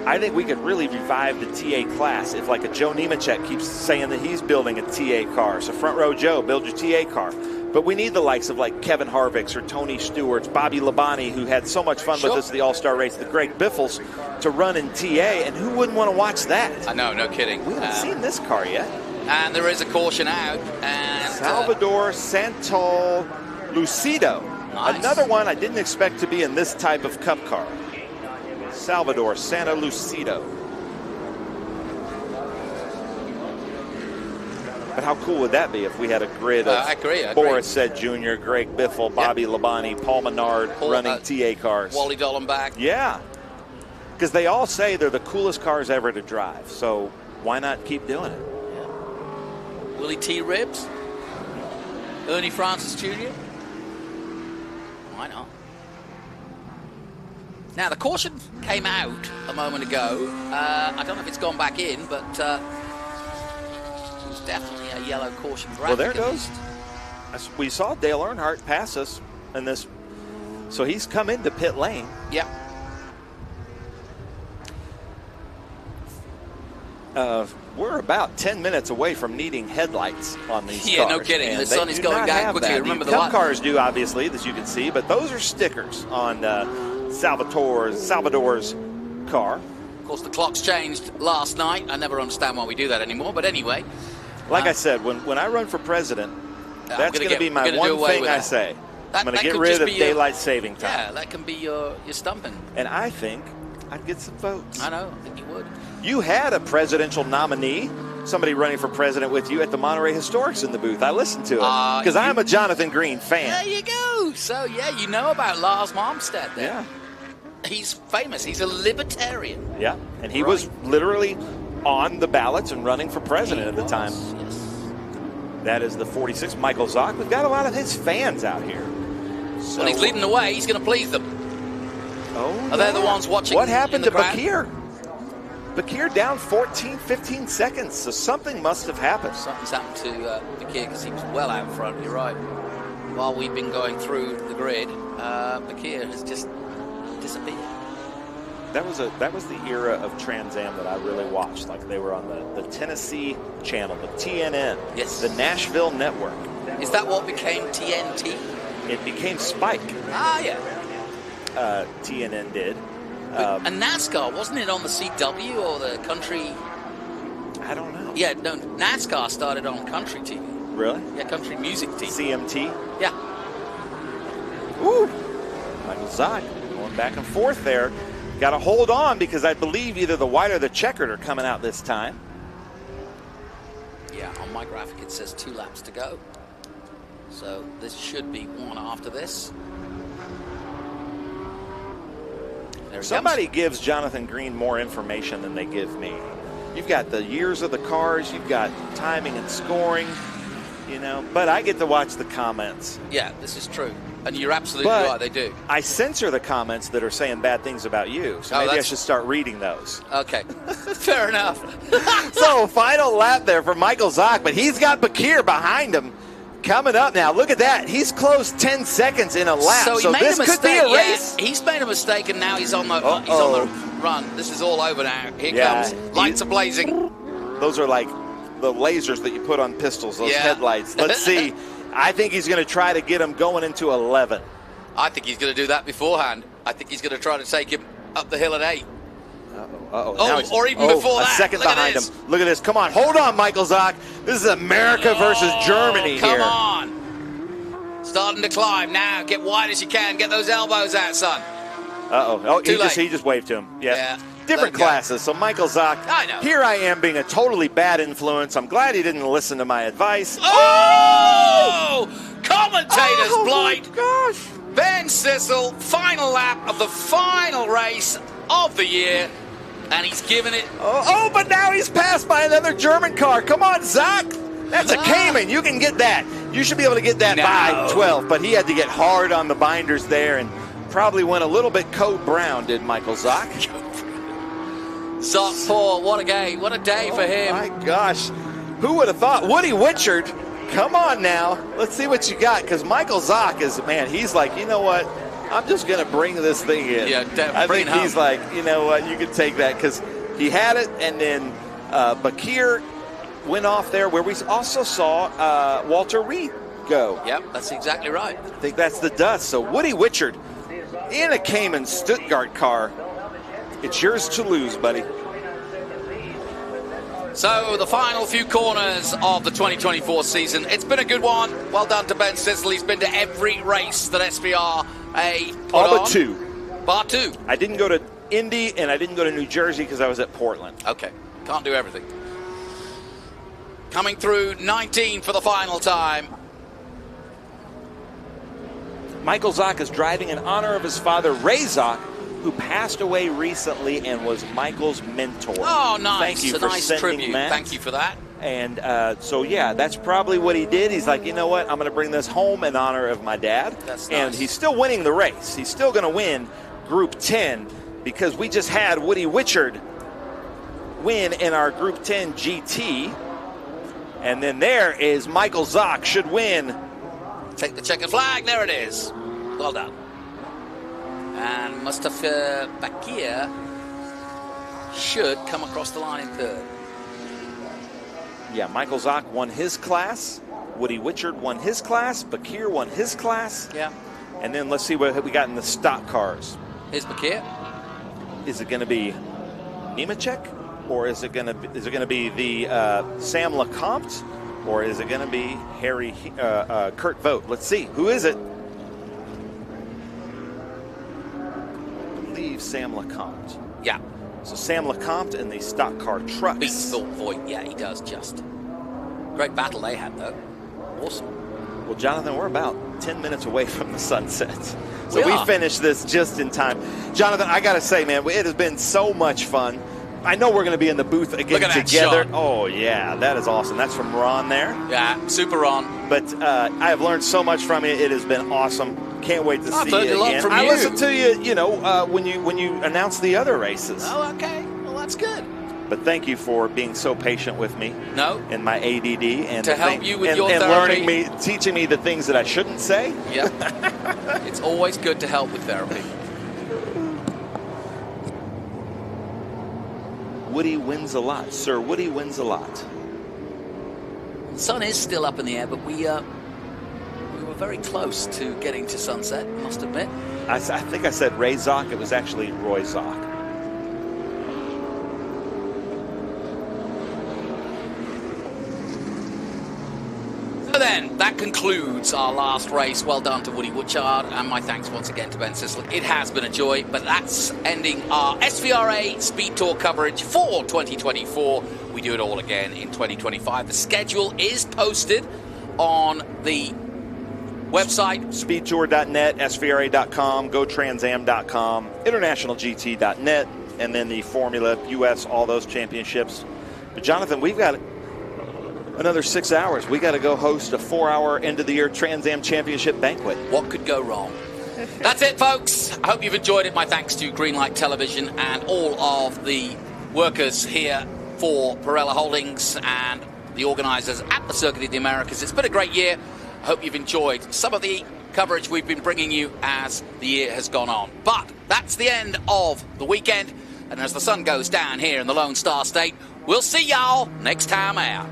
I think we could really revive the TA class if, like, a Joe Nemechek keeps saying that he's building a TA car. So Front Row Joe, build your TA car. But we need the likes of, like, Kevin Harvick's or Tony Stewart's, Bobby Labonte, who had so much fun with us at the All-Star race, the Greg Biffles, to run in TA, and who wouldn't want to watch that? I know, no kidding. We haven't seen this car yet. And there is a caution out. And Salvador Santo Lucido. Nice. Another one I didn't expect to be in this type of cup car. Salvador Santo Lucido. But how cool would that be if we had a grid of I agree. Boris Said Jr., Greg Biffle, Bobby Labonte, Paul Menard running TA cars. Wally Dollenbach. Yeah. Because they all say they're the coolest cars ever to drive. So why not keep doing it? Willie T. Ribbs, Ernie Francis Jr. Why not? Now, the caution came out a moment ago. I don't know if it's gone back in, but it was definitely a yellow caution graphic. Well, there it goes. We saw Dale Earnhardt pass us in this. So he's come into pit lane. Yeah. We're about 10 minutes away from needing headlights on these cars. Yeah, no kidding. And the sun is going down quickly. Remember the Cup cars do, obviously, as you can see, but those are stickers on Salvador's car. Of course, the clocks changed last night. I never understand why we do that anymore, but anyway. Like I said, when I run for president, that's going to be my one thing I say. I'm going to get rid of daylight saving time. Yeah, that can be your stumping. And I think I'd get some votes. I know, I think you would. You had a presidential nominee, somebody running for president with you at the Monterey Historics in the booth. I listened to it because I'm a Jonathan Green fan. There you go. So, yeah, you know about Lars Malmstad there. Yeah. He's famous. He's a libertarian. Yeah, and he was literally on the ballots and running for president at the time. Yes. That is the 46, Michael Zock. We've got a lot of his fans out here. Well, he's leading the way. He's going to please them. Oh, Are they the ones watching? What happened to in the crowd? Bakir? Bakir down 14, 15 seconds, so something must have happened. Something's happened to Bakir because he was well out front. You're right. While we've been going through the grid, Bakir has just disappeared. That was the era of Trans Am that I really watched. Like they were on the Tennessee channel, the TNN, yes, the Nashville network. Is that what became TNT? It became Spike. Ah, yeah. TNN did. And NASCAR, wasn't it on the CW or the country? I don't know. Yeah, no, NASCAR started on country TV. Really? Yeah, country music TV. CMT? Yeah. Ooh. Michael Zott going back and forth there. Got to hold on because I believe either the white or the checkered are coming out this time. Yeah, on my graphic it says 2 laps to go. So this should be one after this. Somebody gives Jonathan Green more information than they give me. You've got the years of the cars, you've got timing and scoring, you know, but I get to watch the comments. Yeah, this is true. And you're absolutely right, they do. I censor the comments that are saying bad things about you, so maybe I should start reading those. Okay, fair enough. So, final lap there for Michael Zott, but he's got Bakir behind him. Coming up now, look at that. He's closed 10 seconds in a lap, so this could be a race. Yeah, he's made a mistake, and now he's on the run. This is all over now. Here comes. Lights are blazing. Those are like the lasers that you put on pistols, those headlights. Let's see. I think he's going to try to get him going into 11. I think he's going to do that beforehand. I think he's going to try to take him up the hill at 8. Or even before that. A second behind him. Look at this. Come on. Hold on, Michael Zott. This is America versus Germany here. Come on. Starting to climb now. Get wide as you can. Get those elbows out, son. He just waved to him. Yeah. Different classes. So Michael Zott, I know. Here I am being a totally bad influence. I'm glad he didn't listen to my advice. Oh! Commentators blight. Gosh. Ben Sissel, final lap of the final race of the year. And he's given it. But now he's passed by another German car. Come on, Zott. That's a Cayman. You can get that. You should be able to get that by 12. But he had to get hard on the binders there and probably went a little bit code brown, did Michael Zott. Zott 4, what a game. What a day for him. My gosh. Who would have thought? Woody Witchard, come on now. Let's see what you got. Because Michael Zott is, man, he's like, you know what? I'm just going to bring this thing in. Yeah, I think he's like, you know what, you can take that because he had it, and then Bakir went off there where we also saw Walter Reed go. Yep, that's exactly right. I think that's the dust. So Woody Witchard in a Cayman Stuttgart car. It's yours to lose, buddy. So the final few corners of the 2024 season. It's been a good one. Well done to Ben Sissel. He's been to every race that SVRA put all on. but 2. Bar 2. I didn't go to Indy and I didn't go to New Jersey because I was at Portland. Okay, can't do everything. Coming through 19 for the final time. Michael Zott is driving in honor of his father, Ray Zott, who passed away recently and was Michael's mentor. Oh, nice. Thank you for nice sending tribute. that. Thank you for that. And so, yeah, that's probably what he did. He's like, you know what? I'm going to bring this home in honor of my dad. That's and nice. he's still winning the race. He's still going to win Group 10 because we just had Woody Witchard win in our Group 10 GT. And then there is Michael Zott should win. Take the checkered flag. There it is. Well done. And Mustafa Bakir should come across the line in third. Yeah, Michael Zott won his class. Woody Witchard won his class. Bakir won his class. Yeah. And then let's see what we got in the stock cars. Here's Bakir. Is it going to be Nemechek, or is it going to be the Sam LeCompte, or is it going to be Kurt Vogt? Let's see. Who is it? I believe Sam LeCompte. Yeah. So Sam LeCompte in the stock car trucks. Beats Voigt. Yeah, he does just. Great battle they had, though. Awesome. Well, Jonathan, we're about 10 minutes away from the sunset. So we finished this just in time. Jonathan, I got to say, man, it has been so much fun. I know we're going to be in the booth again Look at that together. shot. Oh, yeah, that is awesome. That's from Ron there. Yeah, super Ron. But I have learned so much from you. It has been awesome. Can't wait to I've see learned you a lot again. from I you. listened to you, you know, when you announced the other races. Oh, okay. Well, that's good. But thank you for being so patient with me. No. In my ADD and To help you with and, your and therapy. learning me, teaching me the things that I shouldn't say. Yep. It's always good to help with therapy. Woody wins a lot, Sir Woody wins a lot. The sun is still up in the air, but we were very close to getting to sunset, I must admit. I think I said Ray Zock. It was actually Roy Zock. So then, that concludes our last race. Well done to Woody Wutchard, and my thanks once again to Ben Sislick. It has been a joy, but that's ending our SVRA Speed Tour coverage for 2024. We do it all again in 2025. The schedule is posted on the website. SpeedTour.net, SVRA.com, GoTransAm.com, InternationalGT.net, and then the Formula, US, all those championships. But Jonathan, we've got another 6 hours. We got to go host a 4-hour end-of-the-year Trans Am Championship banquet. What could go wrong? That's it, folks. I hope you've enjoyed it. My thanks to Greenlight Television and all of the workers here for Pirella Holdings and the organisers at the Circuit of the Americas. It's been a great year. I hope you've enjoyed some of the coverage we've been bringing you as the year has gone on. But that's the end of the weekend. And as the sun goes down here in the Lone Star State, we'll see y'all next time out.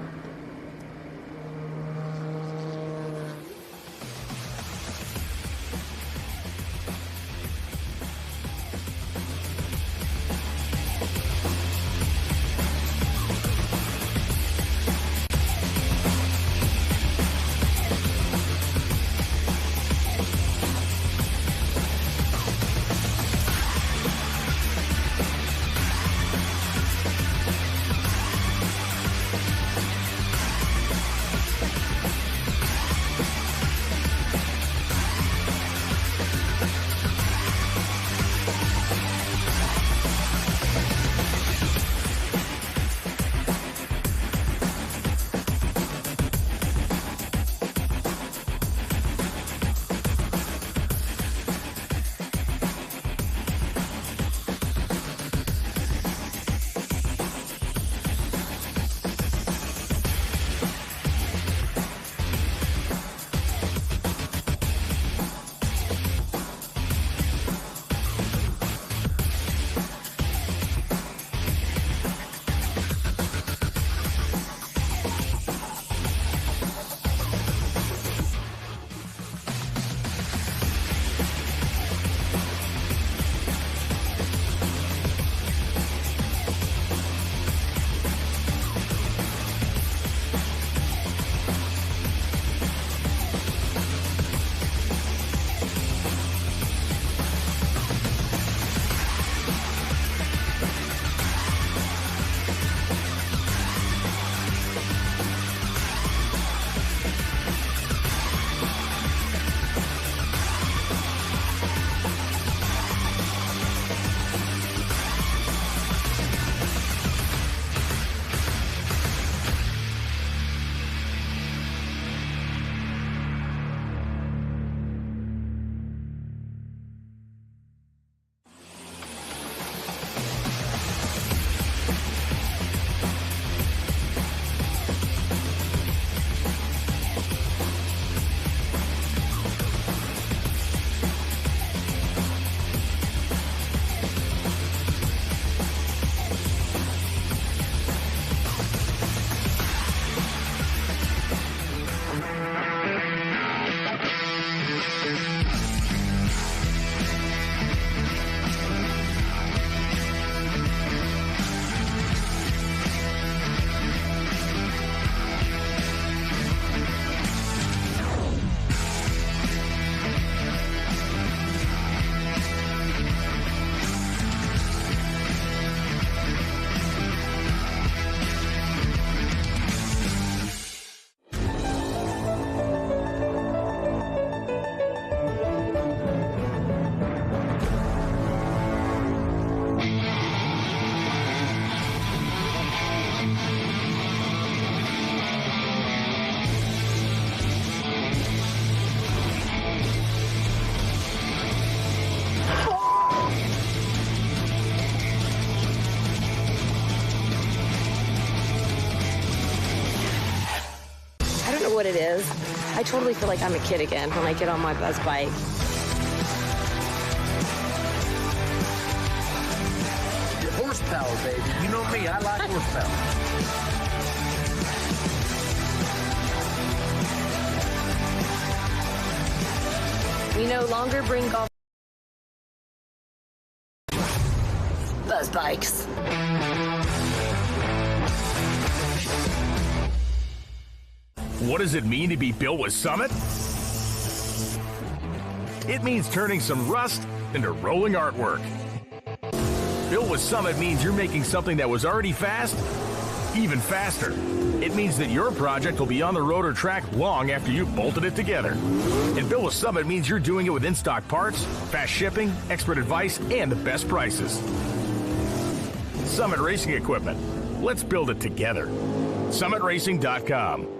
it is. I totally feel like I'm a kid again when I get on my buzz bike. Horsepower, baby. You know me, I like horsepower. We no longer bring golf buzz bikes. What does it mean to be built with Summit? It means turning some rust into rolling artwork. Built with Summit means you're making something that was already fast even faster. It means that your project will be on the road or track long after you've bolted it together. And Built with Summit means you're doing it with in-stock parts, fast shipping, expert advice, and the best prices. Summit Racing Equipment. Let's build it together. SummitRacing.com.